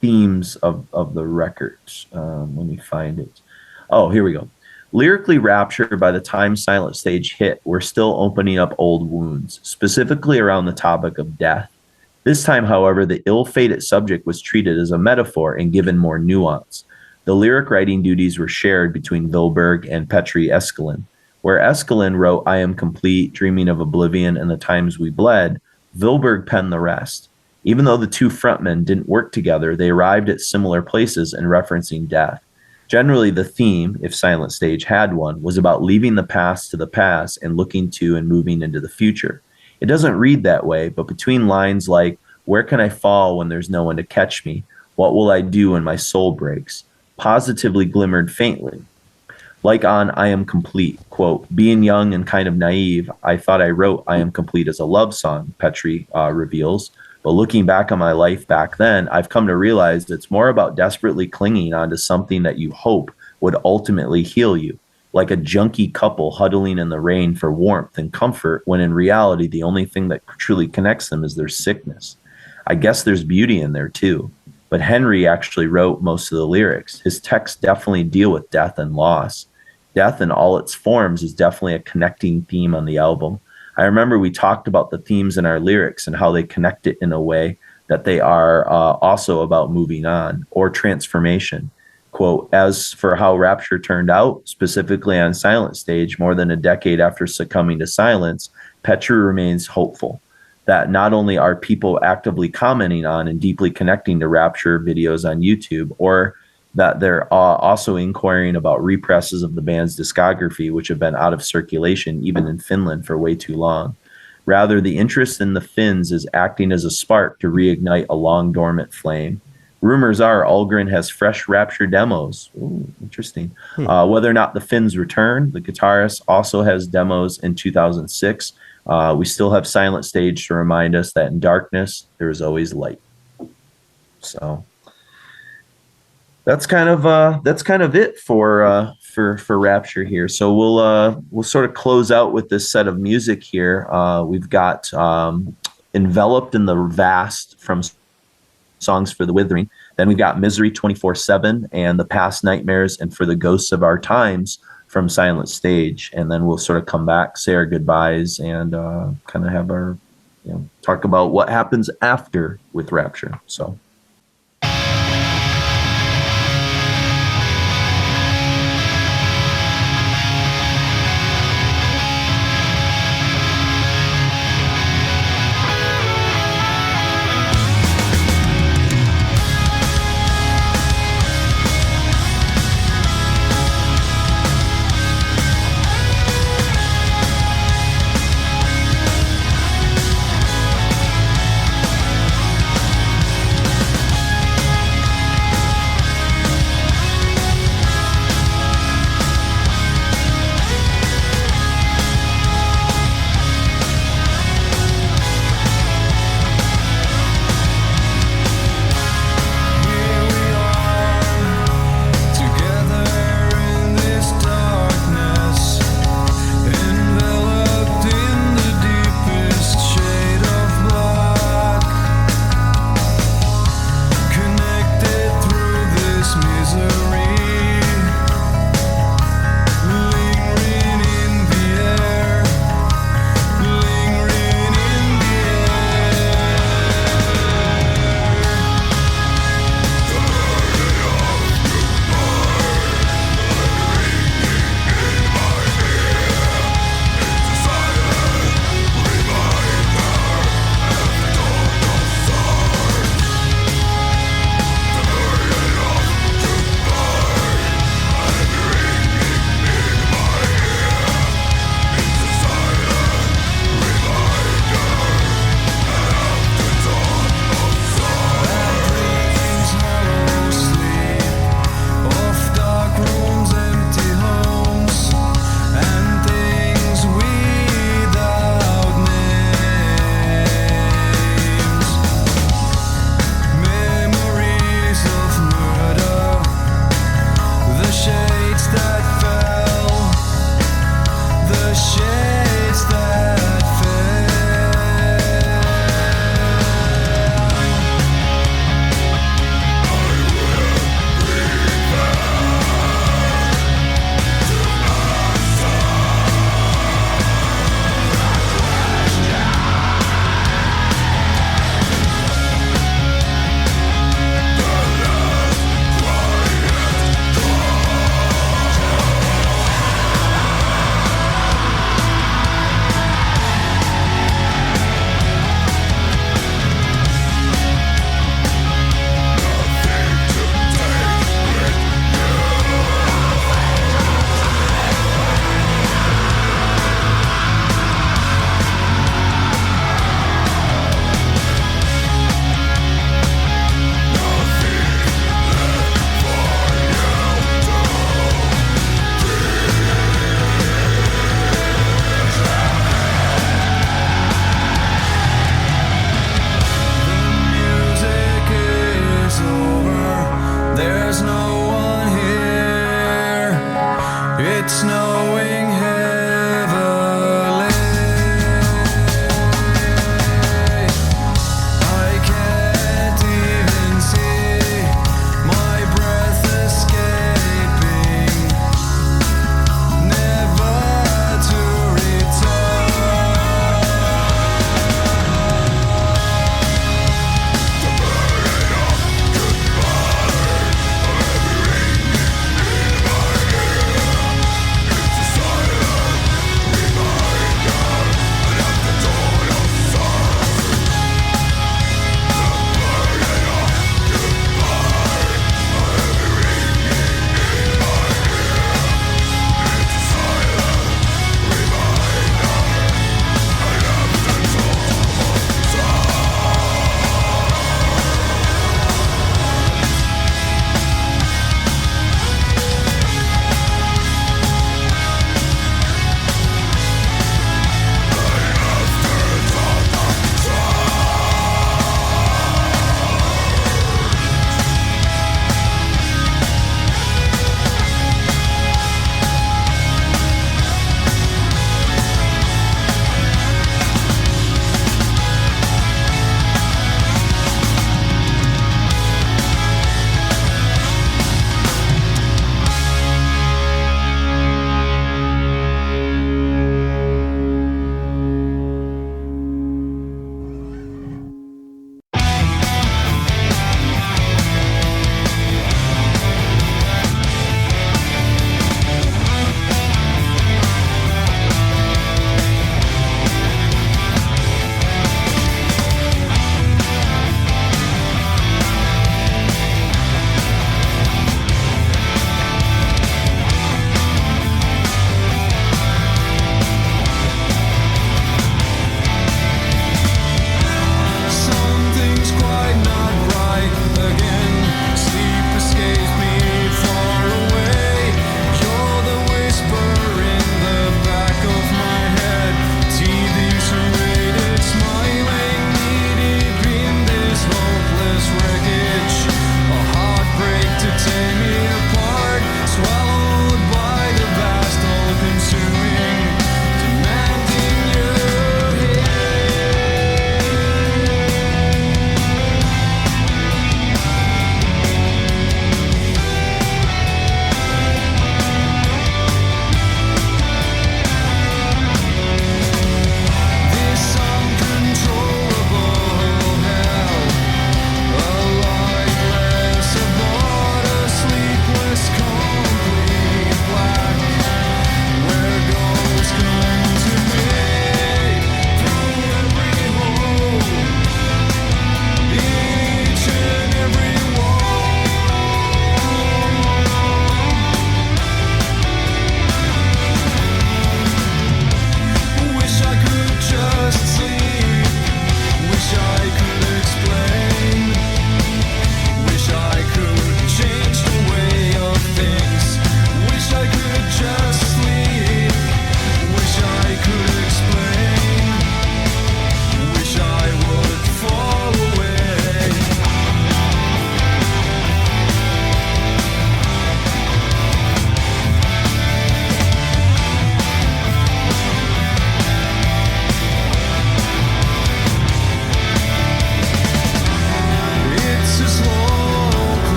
themes of the records. Let me find it. Oh, here we go. Lyrically, Rapture, by the time Silent Stage hit, were still opening up old wounds, specifically around the topic of death. This time, however, the ill-fated subject was treated as a metaphor and given more nuance. The lyric writing duties were shared between Wilberg and Petri Eskelin. Where Eskelin wrote I Am Complete, Dreaming of Oblivion, and the Times We Bled, Wilberg penned the rest. Even though the two frontmen didn't work together, they arrived at similar places in referencing death. Generally, the theme, if Silent Stage had one, was about leaving the past to the past and looking to and moving into the future. It doesn't read that way, but between lines like, where can I fall when there's no one to catch me? What will I do when my soul breaks? Positively glimmered faintly. Like on I Am Complete, quote, being young and kind of naive, I thought I wrote I Am Complete as a love song, Petri reveals. But looking back on my life back then, I've come to realize it's more about desperately clinging onto something that you hope would ultimately heal you, like a junky couple huddling in the rain for warmth and comfort, when in reality, the only thing that truly connects them is their sickness. I guess there's beauty in there too. But Henry actually wrote most of the lyrics. His texts definitely deal with death and loss. Death in all its forms is definitely a connecting theme on the album. I remember we talked about the themes in our lyrics and how they connect it in a way that they are also about moving on or transformation. Quote, as for how Rapture turned out, specifically on Silent Stage, more than a decade after succumbing to silence, Petri remains hopeful that not only are people actively commenting on and deeply connecting to Rapture videos on YouTube, or that they're also inquiring about represses of the band's discography, which have been out of circulation even in Finland for way too long. Rather, the interest in the Finns is acting as a spark to reignite a long dormant flame. Rumors are Ahlgren has fresh Rapture demos. Ooh, interesting. Whether or not the Finns return, the guitarist also has demos in 2006. We still have Silent Stage to remind us that in darkness, there is always light. So that's kind of it for Rapture here. So we'll sort of close out with this set of music here. We've got Enveloped in the Vast from Songs for the Withering. Then we've got Misery 24/7 and The Past Nightmares and For the Ghosts of Our Times from Silent Stage. And then we'll sort of come back, say our goodbyes, and kind of have our, talk about what happens after with Rapture. So. snowing heavily. I can't even see my breath escaping, never to return. The burden of goodbye of every ring in my ear. It's a silence.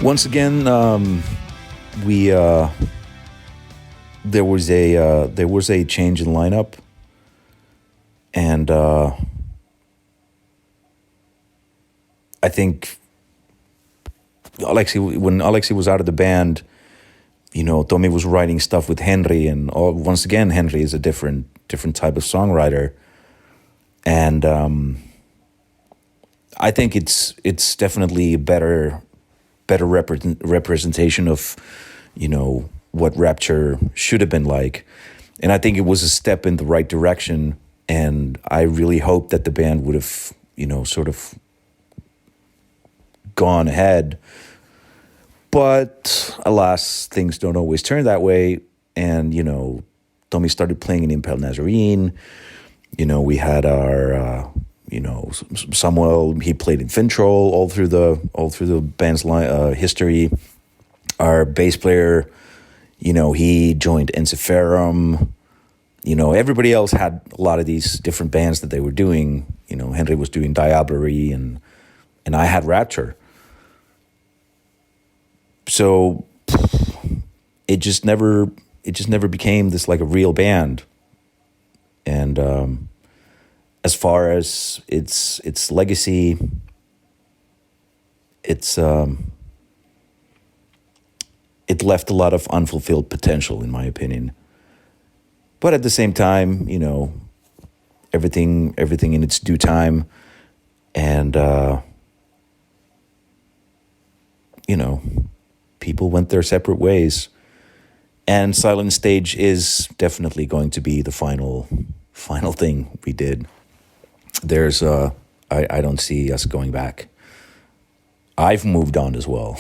Once again, we there was a change in lineup, and I think when Alexi was out of the band, you know, Tommy was writing stuff with Henry, and once again, Henry is a different type of songwriter, and I think it's definitely a better representation of, you know, what Rapture should have been like, and I think it was a step in the right direction, and I really hope that the band would have, you know, sort of gone ahead. But alas, things don't always turn that way. And, you know, Tommy started playing in Impel Nazarene. You know, we had our, you know, Samuel, he played in Fintroll all through the band's history. Our bass player, you know, he joined Ensiferum. You know, everybody else had a lot of these different bands that they were doing. You know, Henry was doing Diablerie, and I had Rapture. So it just never became this like a real band. And as far as its legacy, it left a lot of unfulfilled potential, in my opinion. But at the same time, you know, everything in its due time, and you know, people went their separate ways, and Silent Stage is definitely going to be the final thing we did. There's I don't see us going back. I've moved on as well.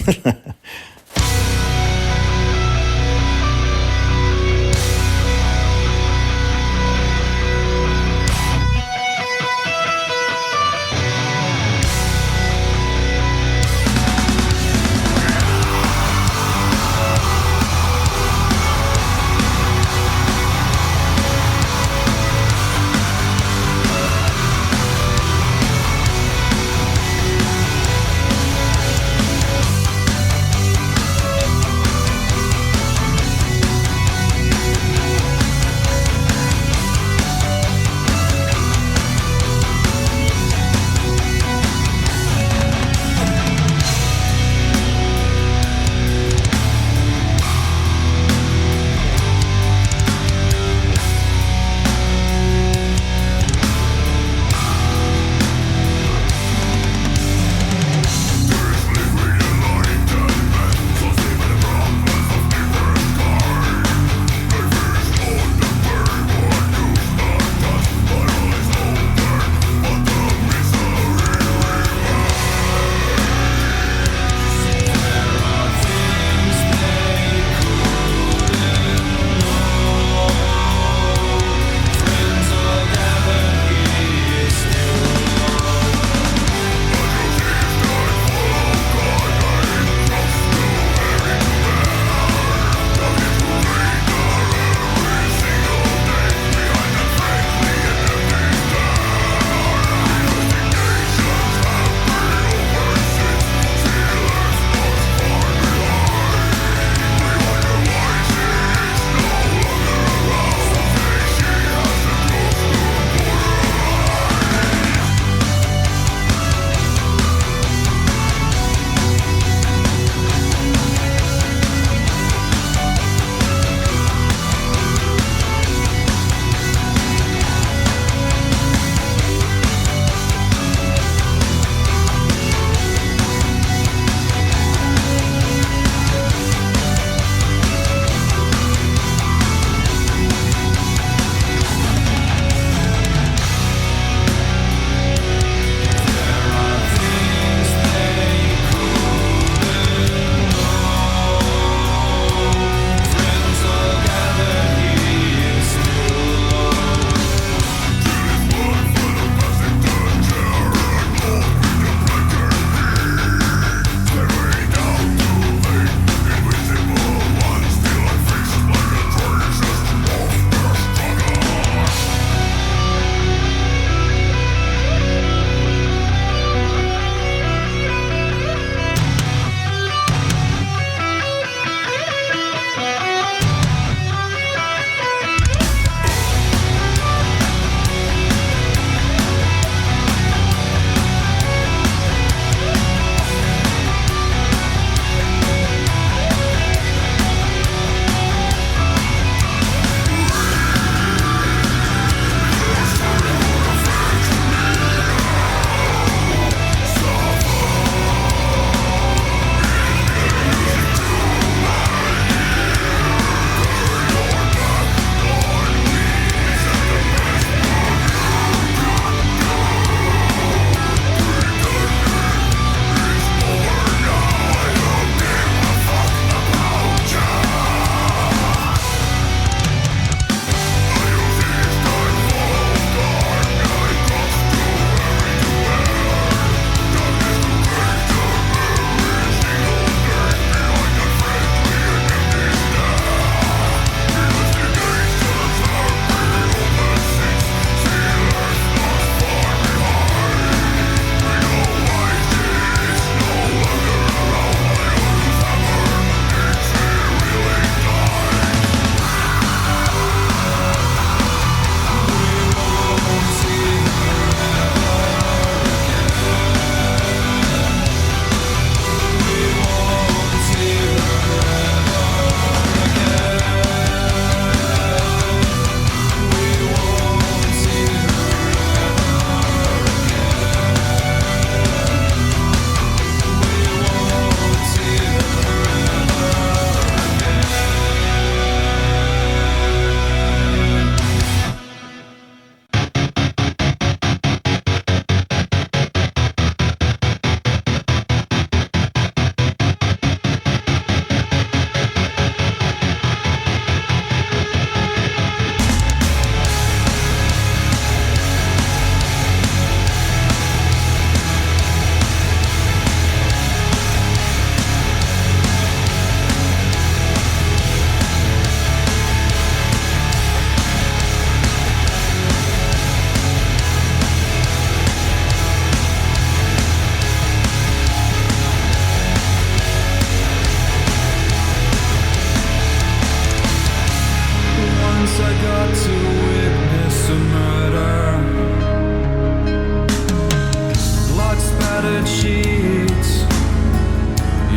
tattered sheets,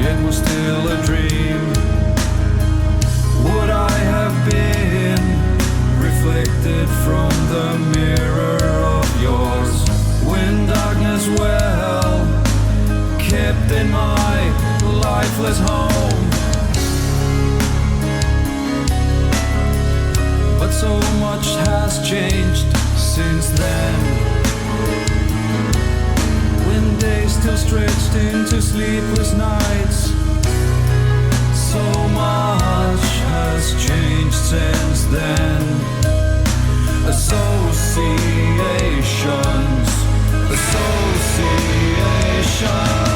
it was still a dream. Would I have been reflected from the mirror of yours? When darkness well kept in my lifeless home. But so much has changed since then. When days still stretched into sleepless nights, so much has changed since then. Associations, associations.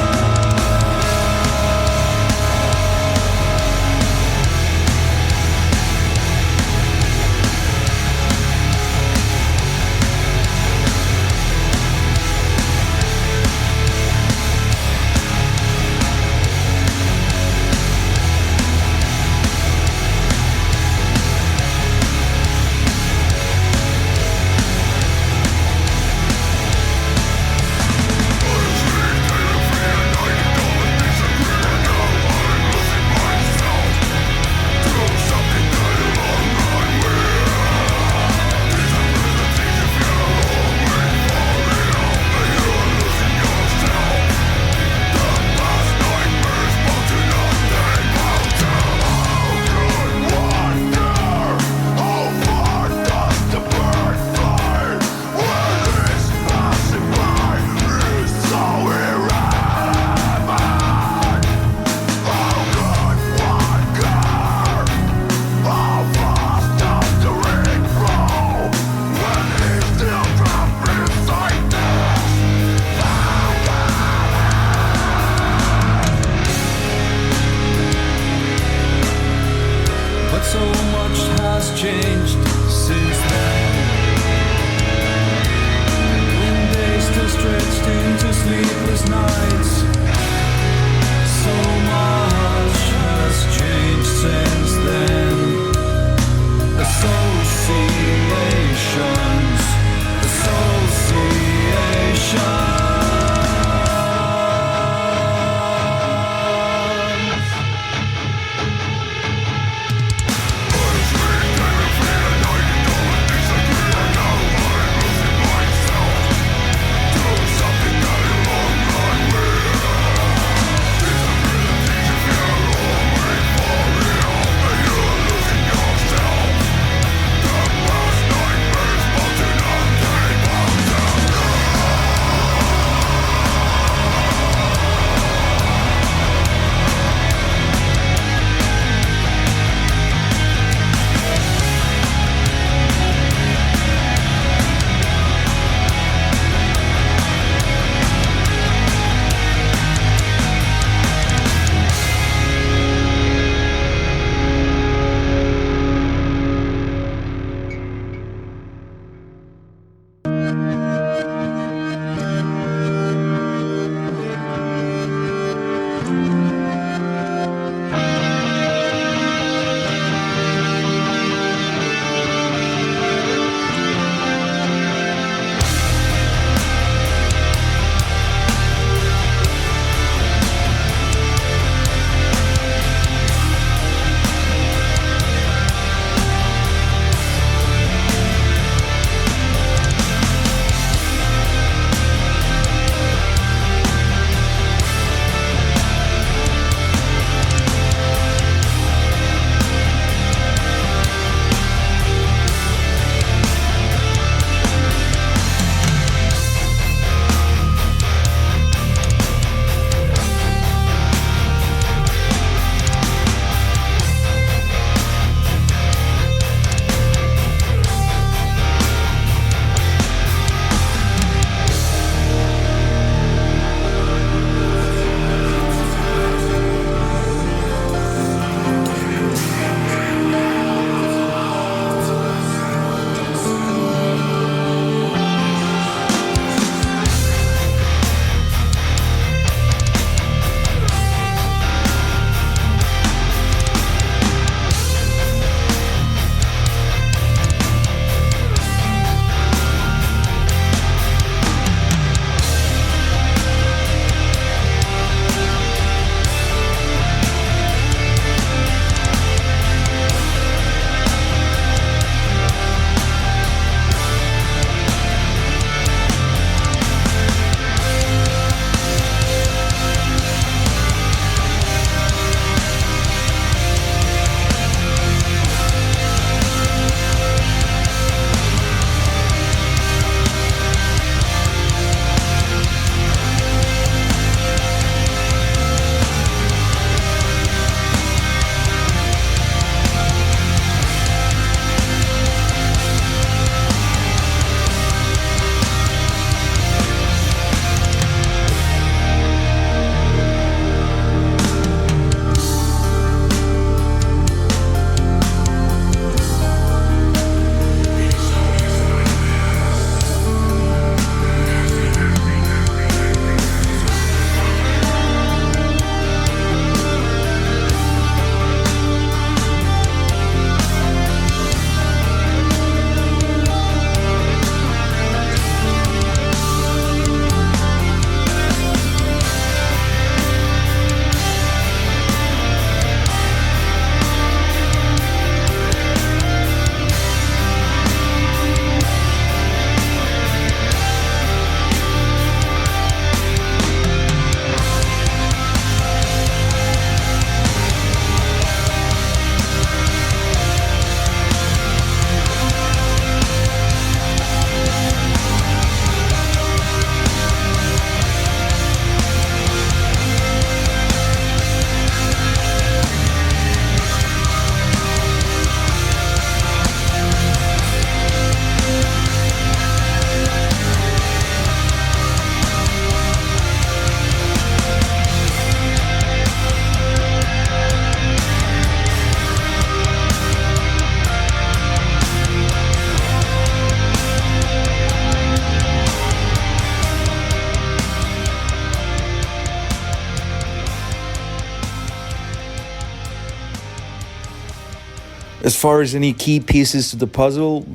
As far as any key pieces to the puzzle,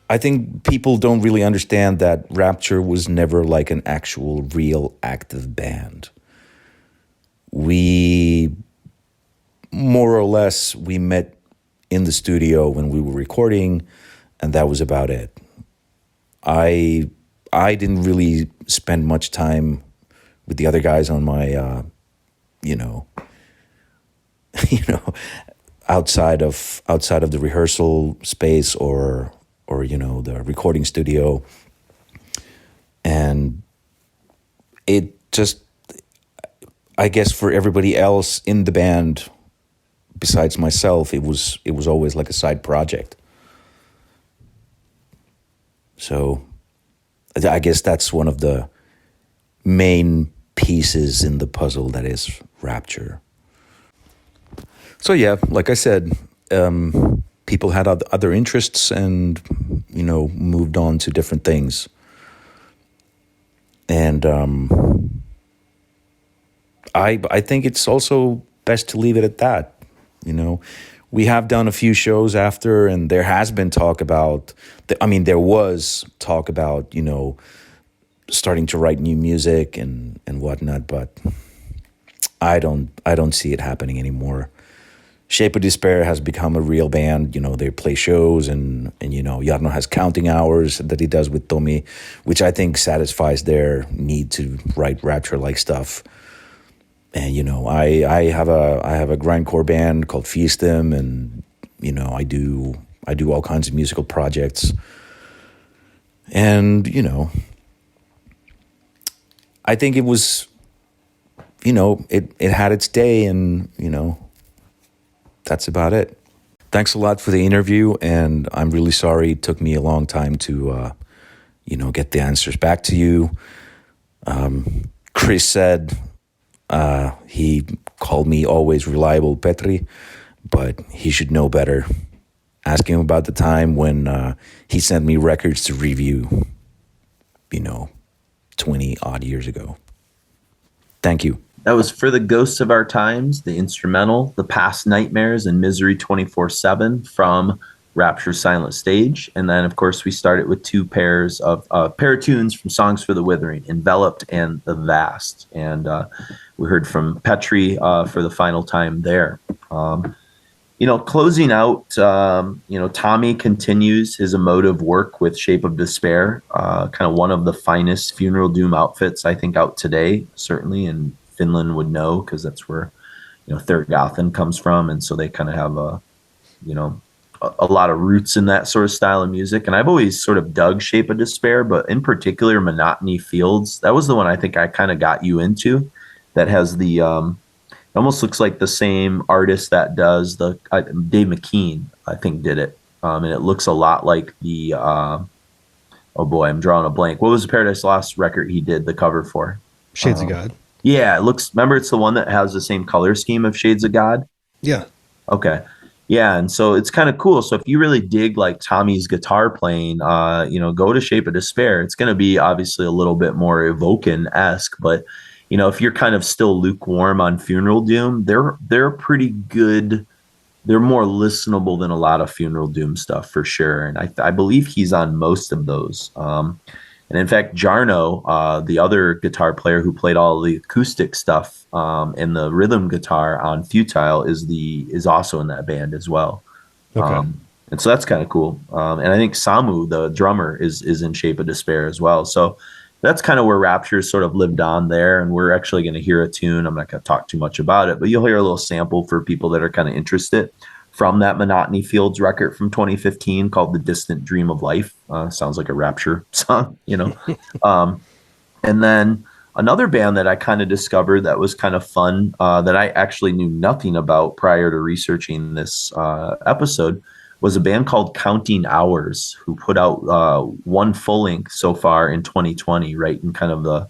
I think people don't really understand that Rapture was never like an actual, real, active band. We, more or less, we met in the studio when we were recording, and that was about it. I didn't really spend much time with the other guys on my, you know, outside of the rehearsal space or you know, the recording studio. And it just, I guess for everybody else in the band besides myself, it was always like a side project. So I guess that's one of the main pieces in the puzzle that is Rapture. So yeah, like I said, people had other interests and, you know, moved on to different things. And I think it's also best to leave it at that. You know, we have done a few shows after, and there has been talk about, there was talk about, you know, starting to write new music and whatnot, but I don't see it happening anymore. Shape of Despair has become a real band. You know, they play shows and you know, Jarno has counting hours that he does with Tommy, which I think satisfies their need to write Rapture-like stuff. And, you know, I have a grindcore band called Feastem, and, you know, I do all kinds of musical projects. And, you know, I think it was, you know, it had its day, and, you know, that's about it. Thanks a lot for the interview, and I'm really sorry it took me a long time to, you know, get the answers back to you. Chris said he called me always reliable Petri, but he should know better. Ask him about the time when he sent me records to review, you know, 20 odd years ago. Thank you. That was For the Ghosts of Our Times, the instrumental, The Past Nightmares and Misery 24/7 from Rapture Silent Stage. And then, of course, we started with two pairs of tunes from Songs for the Withering, Enveloped and The Vast. And we heard from Petri for the final time there. You know, closing out, you know, Tommy continues his emotive work with Shape of Despair, kind of one of the finest funeral doom outfits, I think, out today, certainly, and Finland would know, because that's where, you know, Thurgathen comes from, and so they kind of have a lot of roots in that sort of style of music. And I've always sort of dug Shape of Despair, but in particular Monotony Fields, that was the one I think I kind of got you into, that has the it almost looks like the same artist that does the Dave McKean, I think, did it, and it looks a lot like the oh boy, I'm drawing a blank. What was the Paradise Lost record he did the cover for? Shades of God. Yeah, it looks, remember, it's the one that has the same color scheme of Shades of God? Yeah. Okay. Yeah, and so it's kind of cool. So if you really dig like Tommy's guitar playing, you know, go to Shape of Despair. It's going to be obviously a little bit more Evoken-esque, but, you know, if you're kind of still lukewarm on Funeral Doom, they're pretty good. They're more listenable than a lot of Funeral Doom stuff for sure. And I believe he's on most of those. And in fact, Jarno, the other guitar player who played all the acoustic stuff and the rhythm guitar on Futile, is also in that band as well. Okay. And so that's kind of cool. And I think Samu, the drummer, is in Shape of Despair as well. So that's kind of where Rapture sort of lived on there. And we're actually going to hear a tune. I'm not going to talk too much about it, but you'll hear a little sample for people that are kind of interested from that Monotony Fields record from 2015 called The Distant Dream of Life. Sounds like a Rapture song, you know. And then another band that I kind of discovered that was kind of fun, that I actually knew nothing about prior to researching this episode, was a band called Counting Hours, who put out one full length so far in 2020, right in kind of the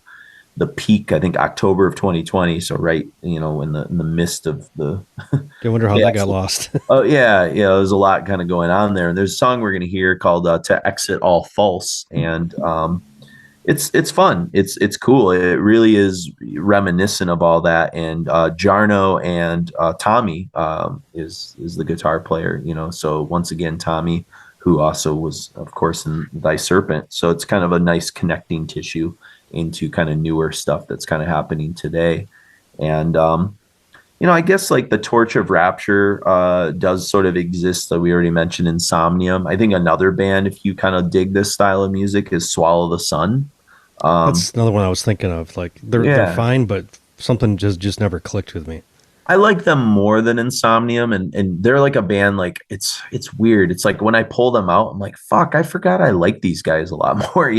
peak, I think October of 2020. So right, you know, in the midst of the. I wonder how that got lost. Oh yeah, there's a lot kind of going on there. And there's a song we're going to hear called "To Exit All False," and It's fun. It's cool. It really is reminiscent of all that. And Jarno and Tommy is the guitar player. So once again, Tommy, who also was, of course, in Thy Serpent. So it's kind of a nice connecting tissue into kind of newer stuff that's kind of happening today. And I guess like the Torch of Rapture does sort of exist. That we already mentioned Insomnium. I think another band, if you kind of dig this style of music, is Swallow the Sun. That's another one I was thinking of. Like they're fine, but something just never clicked with me. I like them more than Insomnium, and they're like a band. Like it's weird. It's like when I pull them out, I'm like, fuck, I forgot I like these guys a lot more,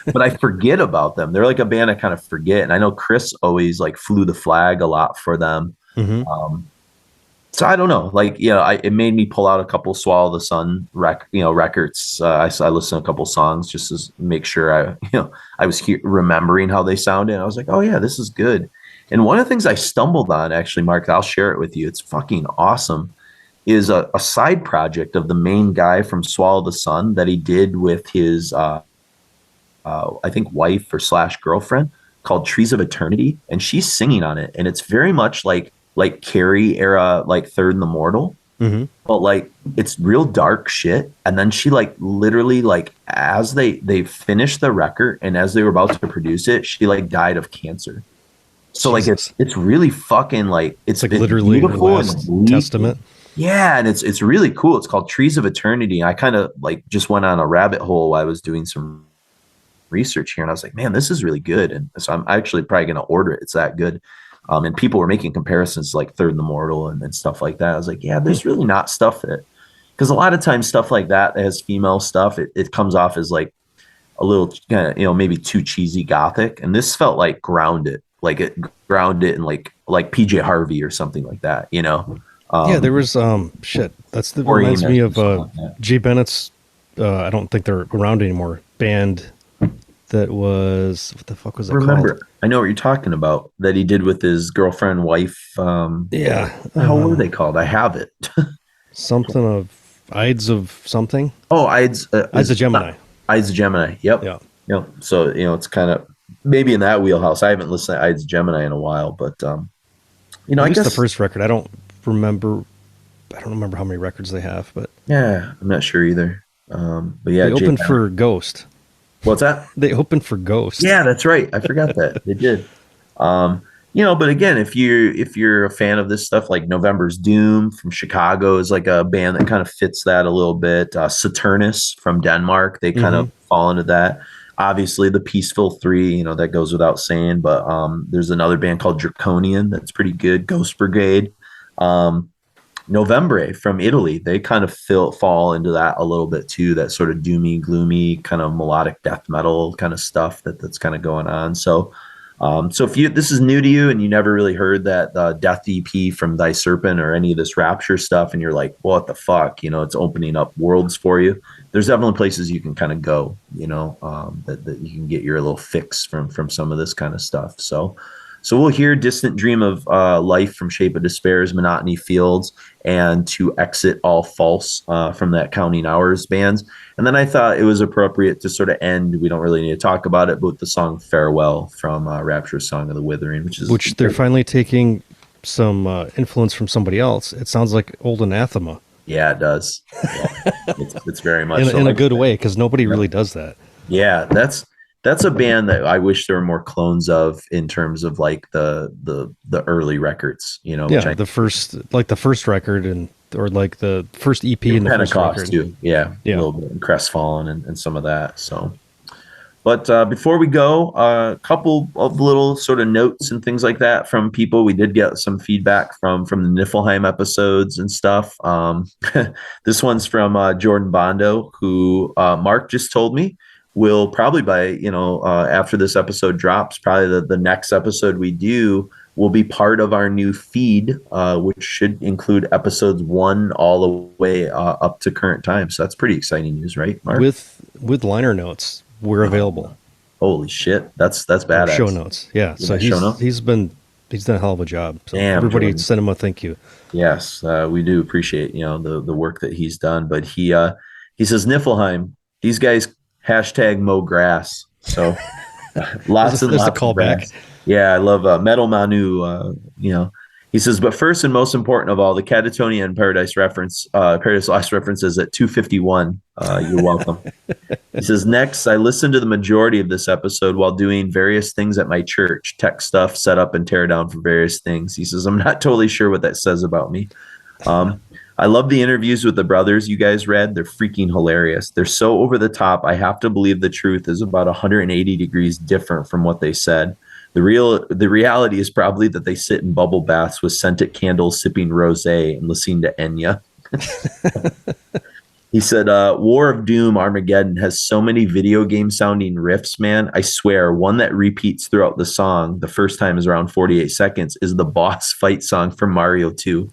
but I forget about them. They're like a band I kind of forget. And I know Chris always like flew the flag a lot for them. Mm-hmm. So I don't know, like, it made me pull out a couple Swallow the Sun records. I listened to a couple songs just to make sure I was remembering how they sounded. And I was like, oh yeah, this is good. And one of the things I stumbled on, actually, Mark, I'll share it with you. It's fucking awesome. Is a side project of the main guy from Swallow the Sun that he did with his, I think, wife or / girlfriend, called Trees of Eternity, and she's singing on it, and it's very much like Carrie era, like Third and the Mortal, but like it's real dark shit. And then she like literally like as they finished the record and as they were about to produce it, she like died of cancer. So Jesus. like it's really fucking like it's like literally her last testament. Yeah, and it's really cool. It's called Trees of Eternity. I kind of like just went on a rabbit hole while I was doing some research here, and I was like, man, this is really good. And so I'm actually probably going to order it. It's that good. And people were making comparisons like Third and the Mortal and stuff like that. I was like, yeah, there's really not stuff that, because a lot of times stuff like that has female stuff, it comes off as like a little maybe too cheesy gothic. And this felt like grounded, like it grounded in like PJ Harvey or something like that, Yeah, there was shit. That reminds me of Jay Bennett's. I don't think they're around anymore. Band that was, what the fuck was that called? I know what you're talking about. That he did with his girlfriend, wife. Yeah. How were they called? I have it. Something of Ides of something. Oh, Ides of Gemini. Ides of Gemini. Yep. Yeah. Yep. So it's kind of maybe in that wheelhouse. I haven't listened to Ides of Gemini in a while, but At I least guess the first record. I don't remember how many records they have, but yeah, I'm not sure either. But yeah, they opened for Ghost. What's that? They opened for Ghost. Yeah, that's right. I forgot that they did. But again, if you're a fan of this stuff, like November's Doom from Chicago is like a band that kind of fits that a little bit. Saturnus from Denmark, they kind of fall into that. Obviously, the Peaceful Three, that goes without saying. But there's another band called Draconian that's pretty good. Ghost Brigade. November from Italy, they kind of fall into that a little bit too, that sort of doomy, gloomy kind of melodic death metal kind of stuff that's kind of going on. So if this is new to you and you never really heard that Death EP from Thy Serpent or any of this Rapture stuff, and you're like, what the fuck, it's opening up worlds for you. There's definitely places you can kind of go, that you can get your little fix from some of this kind of stuff. So we'll hear Distant Dream of Life from Shape of Despair's Monotony Fields, and To Exit All False from that Counting Hours bands. And then I thought it was appropriate to sort of end, we don't really need to talk about it, but with the song Farewell from Rapture's Song of the Withering, which they're finally taking some influence from somebody else. It sounds like old Anathema. Yeah, it does. Yeah. it's very much in a good way, because nobody really does that. Yeah, that's a band that I wish there were more clones of in terms of like the early records, the first record or like the first EP in the first record too. Yeah. A little bit in Crestfallen and some of that. So, but before we go, a couple of little sort of notes and things like that from people. We did get some feedback from the Niflheim episodes and stuff. This one's from Jordan Bondo, who Mark just told me will probably by, after this episode drops, probably the next episode we do will be part of our new feed, which should include episodes 1 all the way up to current time. So that's pretty exciting news, right, Mark? With liner notes, we're available. Holy shit. That's badass. Show notes. Yeah. So he's done a hell of a job. So damn, everybody Jordan. Send him a thank you. Yes, we do appreciate, the work that he's done. But he says, Niflheim, these guys # mow grass. So Lots and That's a lots of callback. bands. Yeah, I love Metal Manu. He says, but first and most important of all, the Katatonia and Paradise Lost reference is at 251. You're welcome. He says, next, I listened to the majority of this episode while doing various things at my church, tech stuff, set up and tear down for various things. He says, I'm not totally sure what that says about me. I love the interviews with the brothers you guys read. They're freaking hilarious. They're so over the top. I have to believe the truth is about 180 degrees different from what they said. The reality is probably that they sit in bubble baths with scented candles, sipping rosé and listening to Enya. He said, War of Doom Armageddon has so many video game sounding riffs, man. I swear, one that repeats throughout the song, the first time is around 48 seconds, is the boss fight song from Mario 2.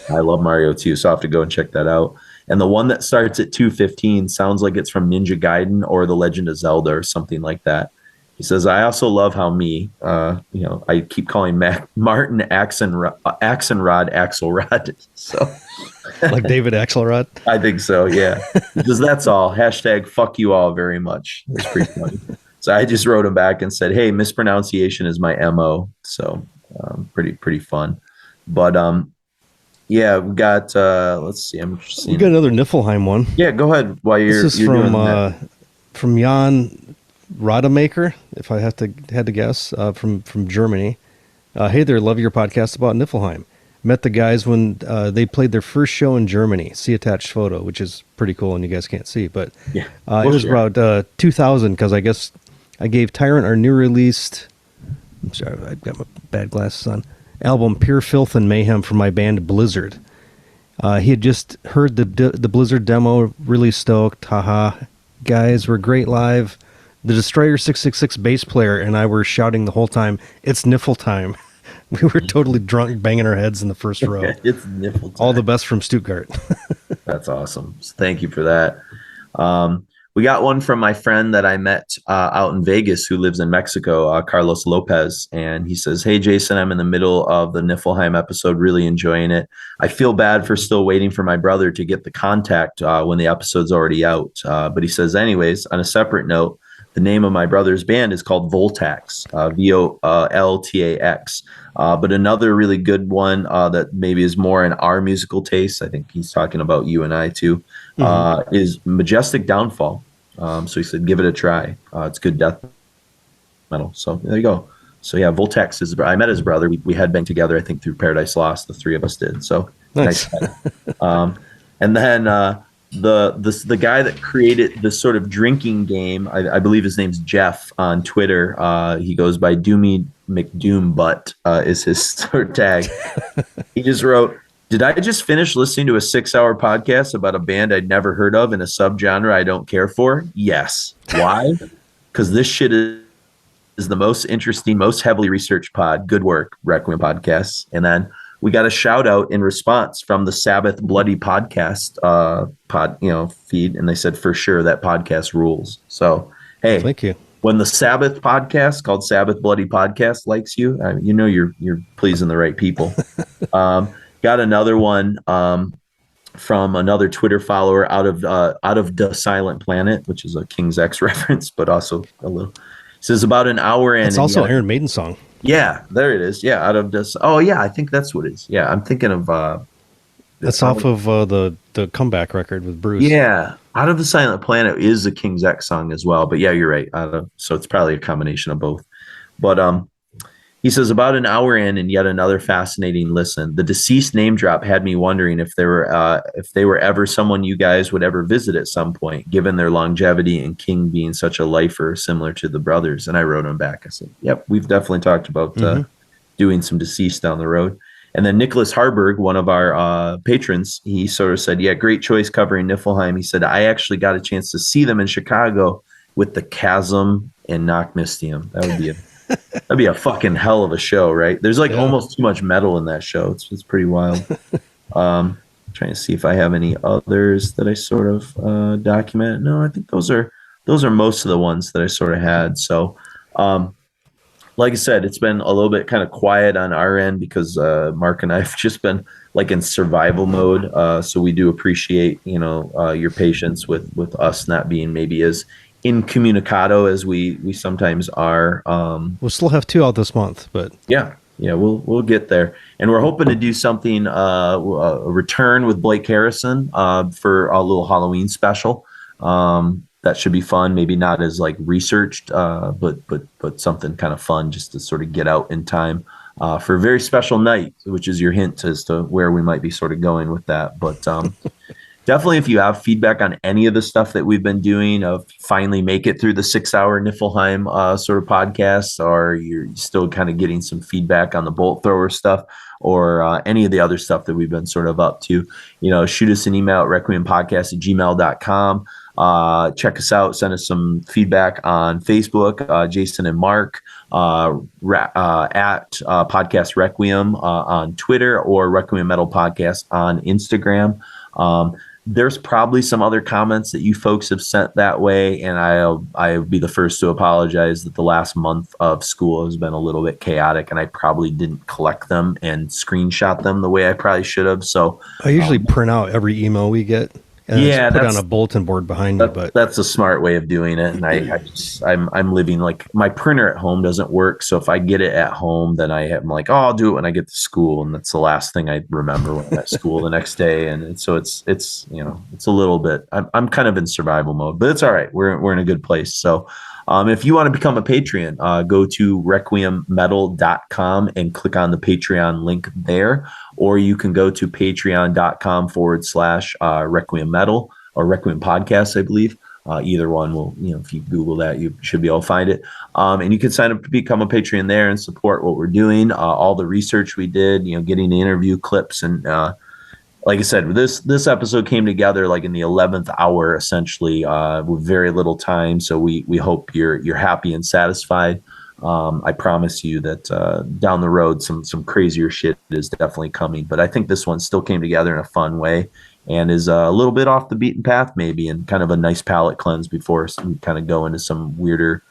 I love Mario 2, so I'll have to go and check that out. And the one that starts at 2:15 sounds like it's from Ninja Gaiden or The Legend of Zelda or something like that. He says, I also love how I keep calling Martin Axelrod. So Like David Axelrod. I think so, yeah. Because that's all. # fuck you all very much. It's pretty funny. So I just wrote him back and said, hey, mispronunciation is my MO. So pretty fun. But yeah, we got let's see. We got another Niflheim one. Yeah, go ahead while you're This is doing that. from Jan Rademacher, if I had to guess, from Germany. Hey there, love your podcast about Niflheim. Met the guys when they played their first show in Germany. See attached photo, which is pretty cool, and you guys can't see. But Yeah, it was about 2000, because I guess I gave Tyrant our new released, I'm sorry, I've got my bad glasses on, album Pure Filth and Mayhem from my band Blizzard. He had just heard the Blizzard demo, really stoked. Haha, guys were great live. The Destroyer 666 bass player and I were shouting the whole time, it's Niffle time. We were totally drunk, banging our heads in the first row. It's Niffle time. All the best from Stuttgart. That's awesome. So thank you for that. We got one from my friend that I met out in Vegas who lives in Mexico, Carlos Lopez. And he says, hey, Jason, I'm in the middle of the Niflheim episode, really enjoying it. I feel bad for still waiting for my brother to get the contact when the episode's already out. But he says, anyways, on a separate note, the name of my brother's band is called Voltax, Voltax. But another really good one that maybe is more in our musical taste, I think he's talking about you and I too, is Majestic Downfall. So he said, give it a try. It's good death metal. So there you go. So yeah, Voltax is, I met his brother. We headbanged together, I think, through Paradise Lost. The three of us did. So nice. And then the guy that created this sort of drinking game, I believe his name's Jeff on Twitter. He goes by Doomy McDoombutt is his sort of tag. He just wrote, did I just finish listening to a 6-hour podcast about a band I'd never heard of in a subgenre I don't care for? Yes. Why? Because this shit is the most interesting, most heavily researched pod. Good work, Requiem Podcasts. And then we got a shout out in response from the Sabbath Bloody Podcast feed, and they said for sure that podcast rules. So hey, Thank you. When the Sabbath podcast called Sabbath Bloody Podcast likes you, you're pleasing the right people. Got another one from another Twitter follower out of the Silent Planet, which is a King's X reference, but also a little. It says about an hour in. It's also an Iron Maiden song. Yeah, there it is. Yeah, out of this. Oh yeah, I think that's what it is. Yeah, I'm thinking of. That's off of the comeback record with Bruce. Yeah, Out of the Silent Planet is a King's X song as well. But yeah, you're right. So it's probably a combination of both. But he says about an hour in and yet another fascinating listen. The Deceased name drop had me wondering if they were ever someone you guys would ever visit at some point, given their longevity and King being such a lifer similar to the brothers. And I wrote him back. I said, yep, we've definitely talked about doing some Deceased down the road. And then Nicholas Harburg, one of our patrons, he sort of said, yeah, great choice covering Niflheim. He said, I actually got a chance to see them in Chicago with the Chasm and Knock Mystium. That'd be a fucking hell of a show, right? There's almost too much metal in that show. It's pretty wild. Trying to see if I have any others that I sort of document. No, I think those are most of the ones that I sort of had. So, like I said, it's been a little bit kind of quiet on our end because Mark and I have just been like in survival mode. So we do appreciate, your patience with us not being maybe as incommunicado as we sometimes are. We'll still have 2 out this month, but Yeah, we'll get there, and we're hoping to do something a return with Blake Harrison for a little Halloween special. That should be fun. Maybe not as like researched, but something kind of fun just to sort of get out in time for a very special night, which is your hint as to where we might be sort of going with that. But definitely, if you have feedback on any of the stuff that we've been doing, of finally make it through the 6-hour Niflheim sort of podcast, or you're still kind of getting some feedback on the bolt thrower stuff, or any of the other stuff that we've been sort of up to, shoot us an email at requiempodcast@gmail.com. Check us out. Send us some feedback on Facebook, Jason and Mark, at Podcast Requiem on Twitter, or Requiem Metal Podcast on Instagram. There's probably some other comments that you folks have sent that way, and I'll be the first to apologize that the last month of school has been a little bit chaotic, and I probably didn't collect them and screenshot them the way I probably should have. So I usually print out every email we get. And yeah, put on a bulletin board behind me, but that's a smart way of doing it. And I'm living like my printer at home doesn't work. So if I get it at home, then I'm like, I'll do it when I get to school. And that's the last thing I remember when I'm at school the next day. And so it's it's a little bit, I'm kind of in survival mode, but it's all right. We're in a good place. So if you want to become a Patreon, go to requiemmetal.com and click on the Patreon link there, or you can go to patreon.com/Requiem Metal or Requiem Podcast, I believe. Either one will, if you Google that, you should be able to find it. And you can sign up to become a Patreon there and support what we're doing. All the research we did, getting the interview clips, and like I said, this episode came together like in the 11th hour, essentially, with very little time. So we hope you're happy and satisfied. I promise you that down the road, some crazier shit is definitely coming. But I think this one still came together in a fun way, and is a little bit off the beaten path, maybe, and kind of a nice palate cleanse before we kind of go into some weirder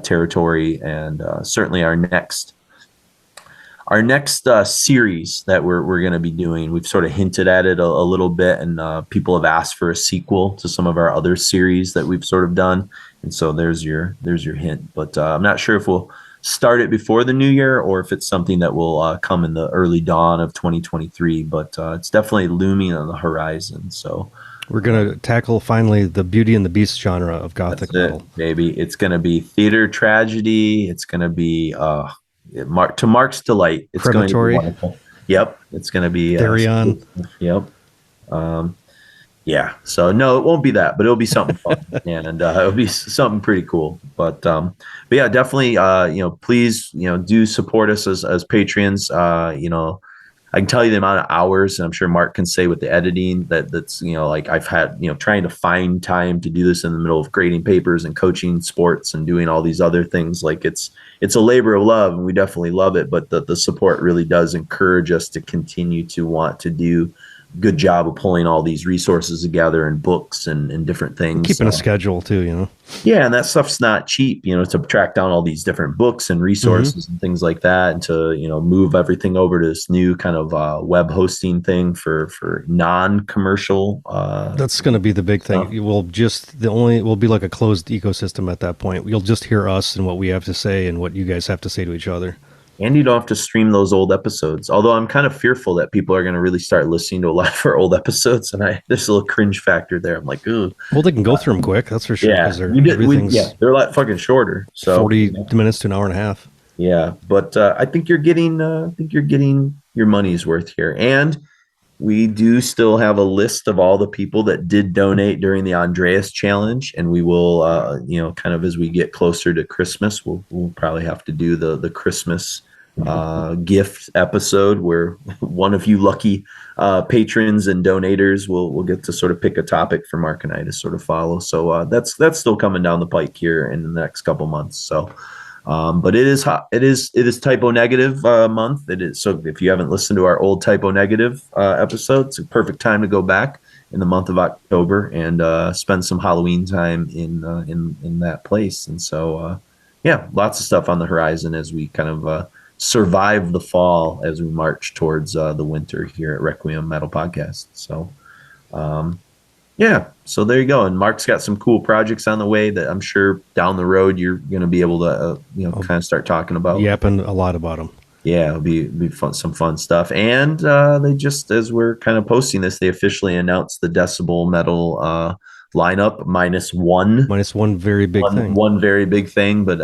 territory. And certainly our next series that we're going to be doing, we've sort of hinted at it a little bit, and people have asked for a sequel to some of our other series that we've sort of done. And so there's your hint. But I'm not sure if we'll start it before the new year or if it's something that will come in the early dawn of 2023. But it's definitely looming on the horizon. So we're going to tackle finally the Beauty and the Beast genre of Gothic metal. Maybe it's going to be theater tragedy. It's going to be to Mark's delight. It's Predatory. going to be wonderful. Yep. It's going to be Therion. Yep. Yeah. So no, it won't be that, but it'll be something fun, and it'll be something pretty cool. But yeah, definitely. Please, do support us as patrons. I can tell you the amount of hours, and I'm sure Mark can say with the editing that's like I've had, trying to find time to do this in the middle of grading papers and coaching sports and doing all these other things. Like it's a labor of love, and we definitely love it. But the support really does encourage us to continue to want to do good job of pulling all these resources together and books and different things. Keeping a schedule too, Yeah, and that stuff's not cheap, to track down all these different books and resources and things like that, and to, move everything over to this new kind of web hosting thing for non-commercial. That's going to be the big thing. We'll be like a closed ecosystem at that point. You'll just hear us and what we have to say and what you guys have to say to each other. And you don't have to stream those old episodes. Although I'm kind of fearful that people are going to really start listening to a lot of our old episodes, and there's a little cringe factor there. I'm like, ooh. Well, they can go through them quick. That's for sure. Yeah, they're a lot fucking shorter. So 40 minutes to an hour and a half. Yeah, but I think you're getting your money's worth here, and we do still have a list of all the people that did donate during the Andreas challenge, and we will, kind of as we get closer to Christmas, we'll probably have to do the Christmas gift episode where one of you lucky patrons and donators will get to sort of pick a topic for Mark and I to sort of follow. So that's still coming down the pike here in the next couple months. So. But it is hot. It is typo negative month. It is. So if you haven't listened to our old typo negative episode, it's a perfect time to go back in the month of October and spend some Halloween time in that place. And so, lots of stuff on the horizon as we kind of survive the fall as we march towards the winter here at Requiem Metal Podcast. So, Yeah, so there you go. And Mark's got some cool projects on the way that I'm sure down the road you're going to be able to, kind of start talking about. Yapping a lot about them. Yeah, it'll be fun, some fun stuff. And they just, as we're kind of posting this, they officially announced the Decibel Metal lineup minus one. Minus one very big thing. One very big thing, but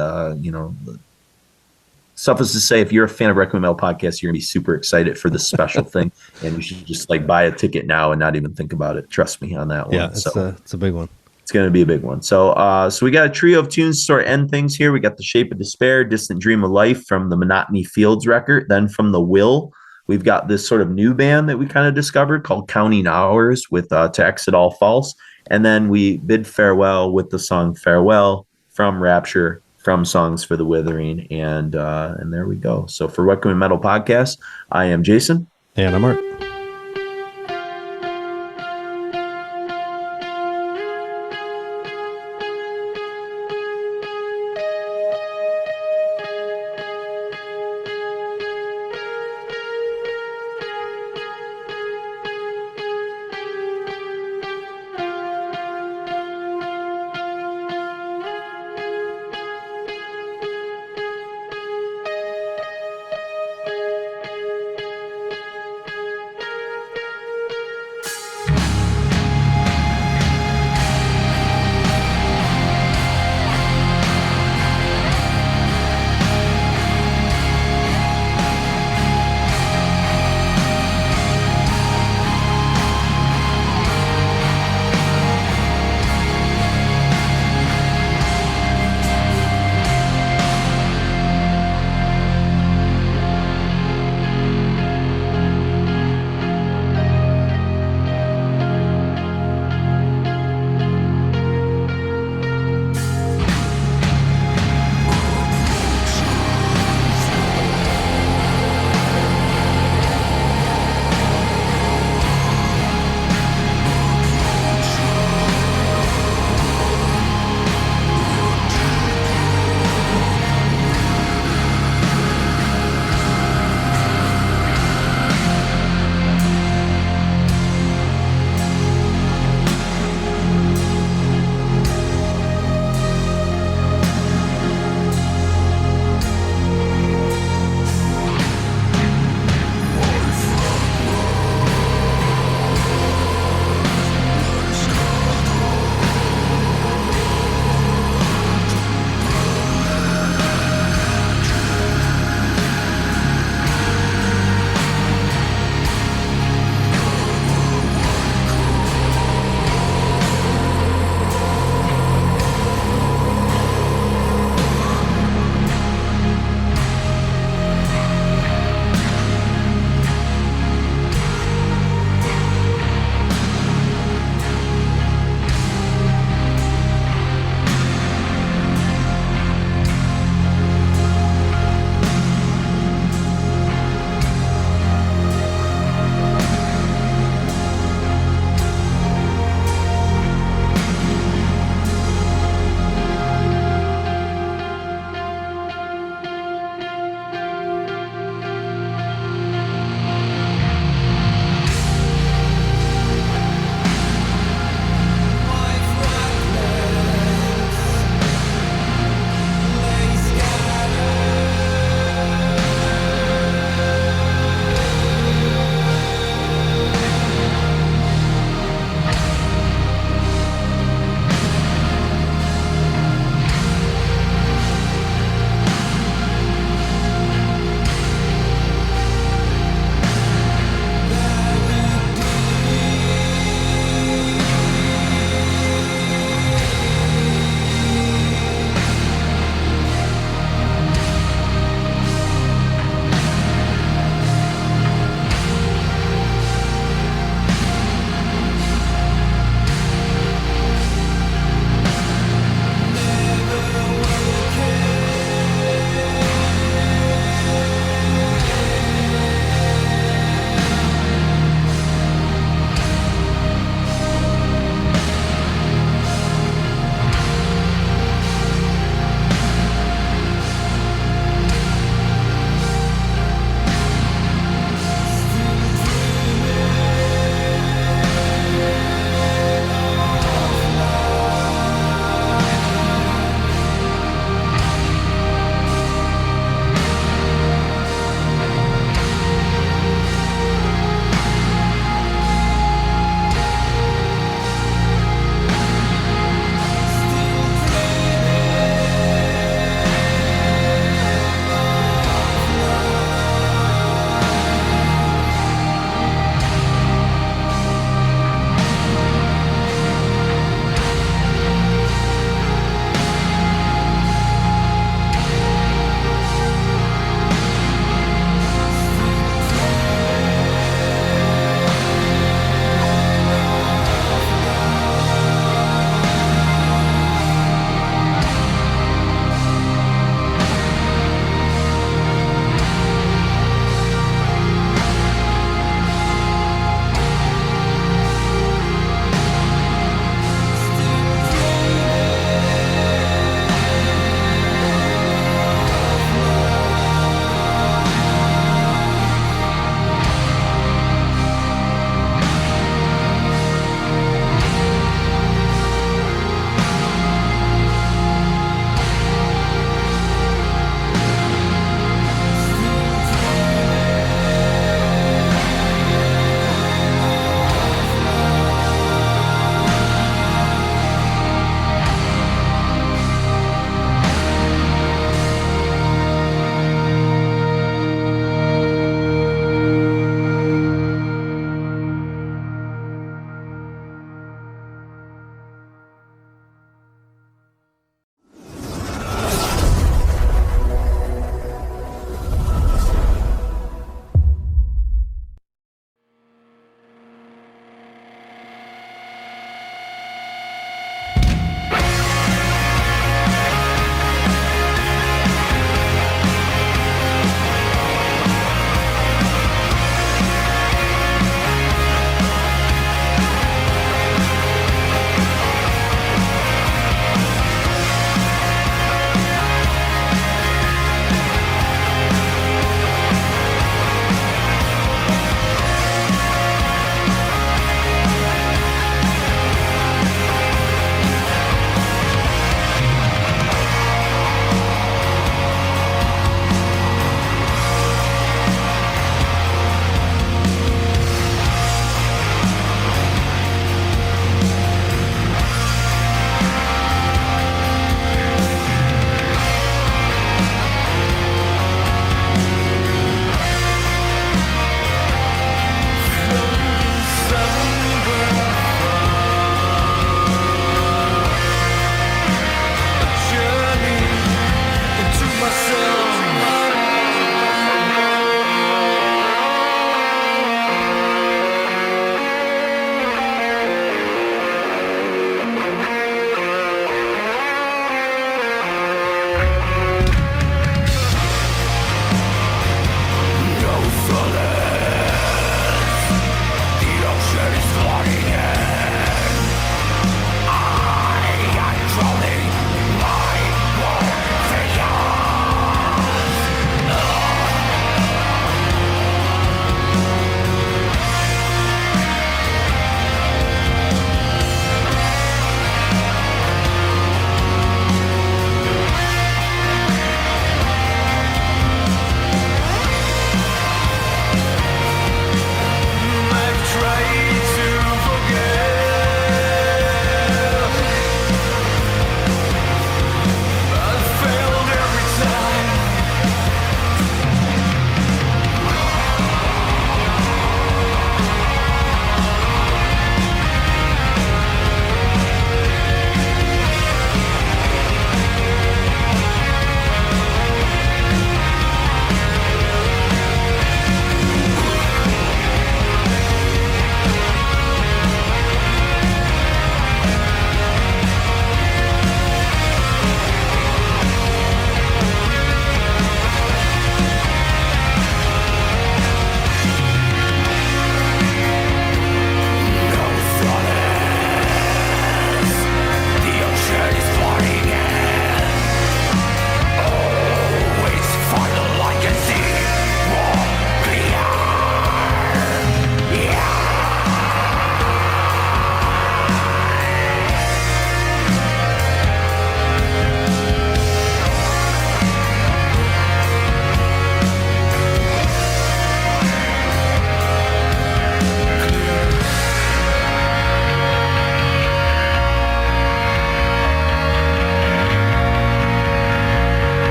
suffice to say, if you're a fan of Requiem Metal Podcast, you're gonna be super excited for this special thing, and you should just like buy a ticket now and not even think about it. Trust me on that one. Yeah, it's a big one. It's gonna be a big one. So, so we got a trio of tunes to sort of end things here. We got The Shape of Despair, Distant Dream of Life from the Monotony Fields record. Then from The Will, we've got this sort of new band that we kind of discovered called Counting Hours with To Exit All False, and then we bid farewell with the song Farewell from Rapture, from Songs for the Withering, and there we go. So for Requiem Metal Podcast, I am Jason. And I'm Art.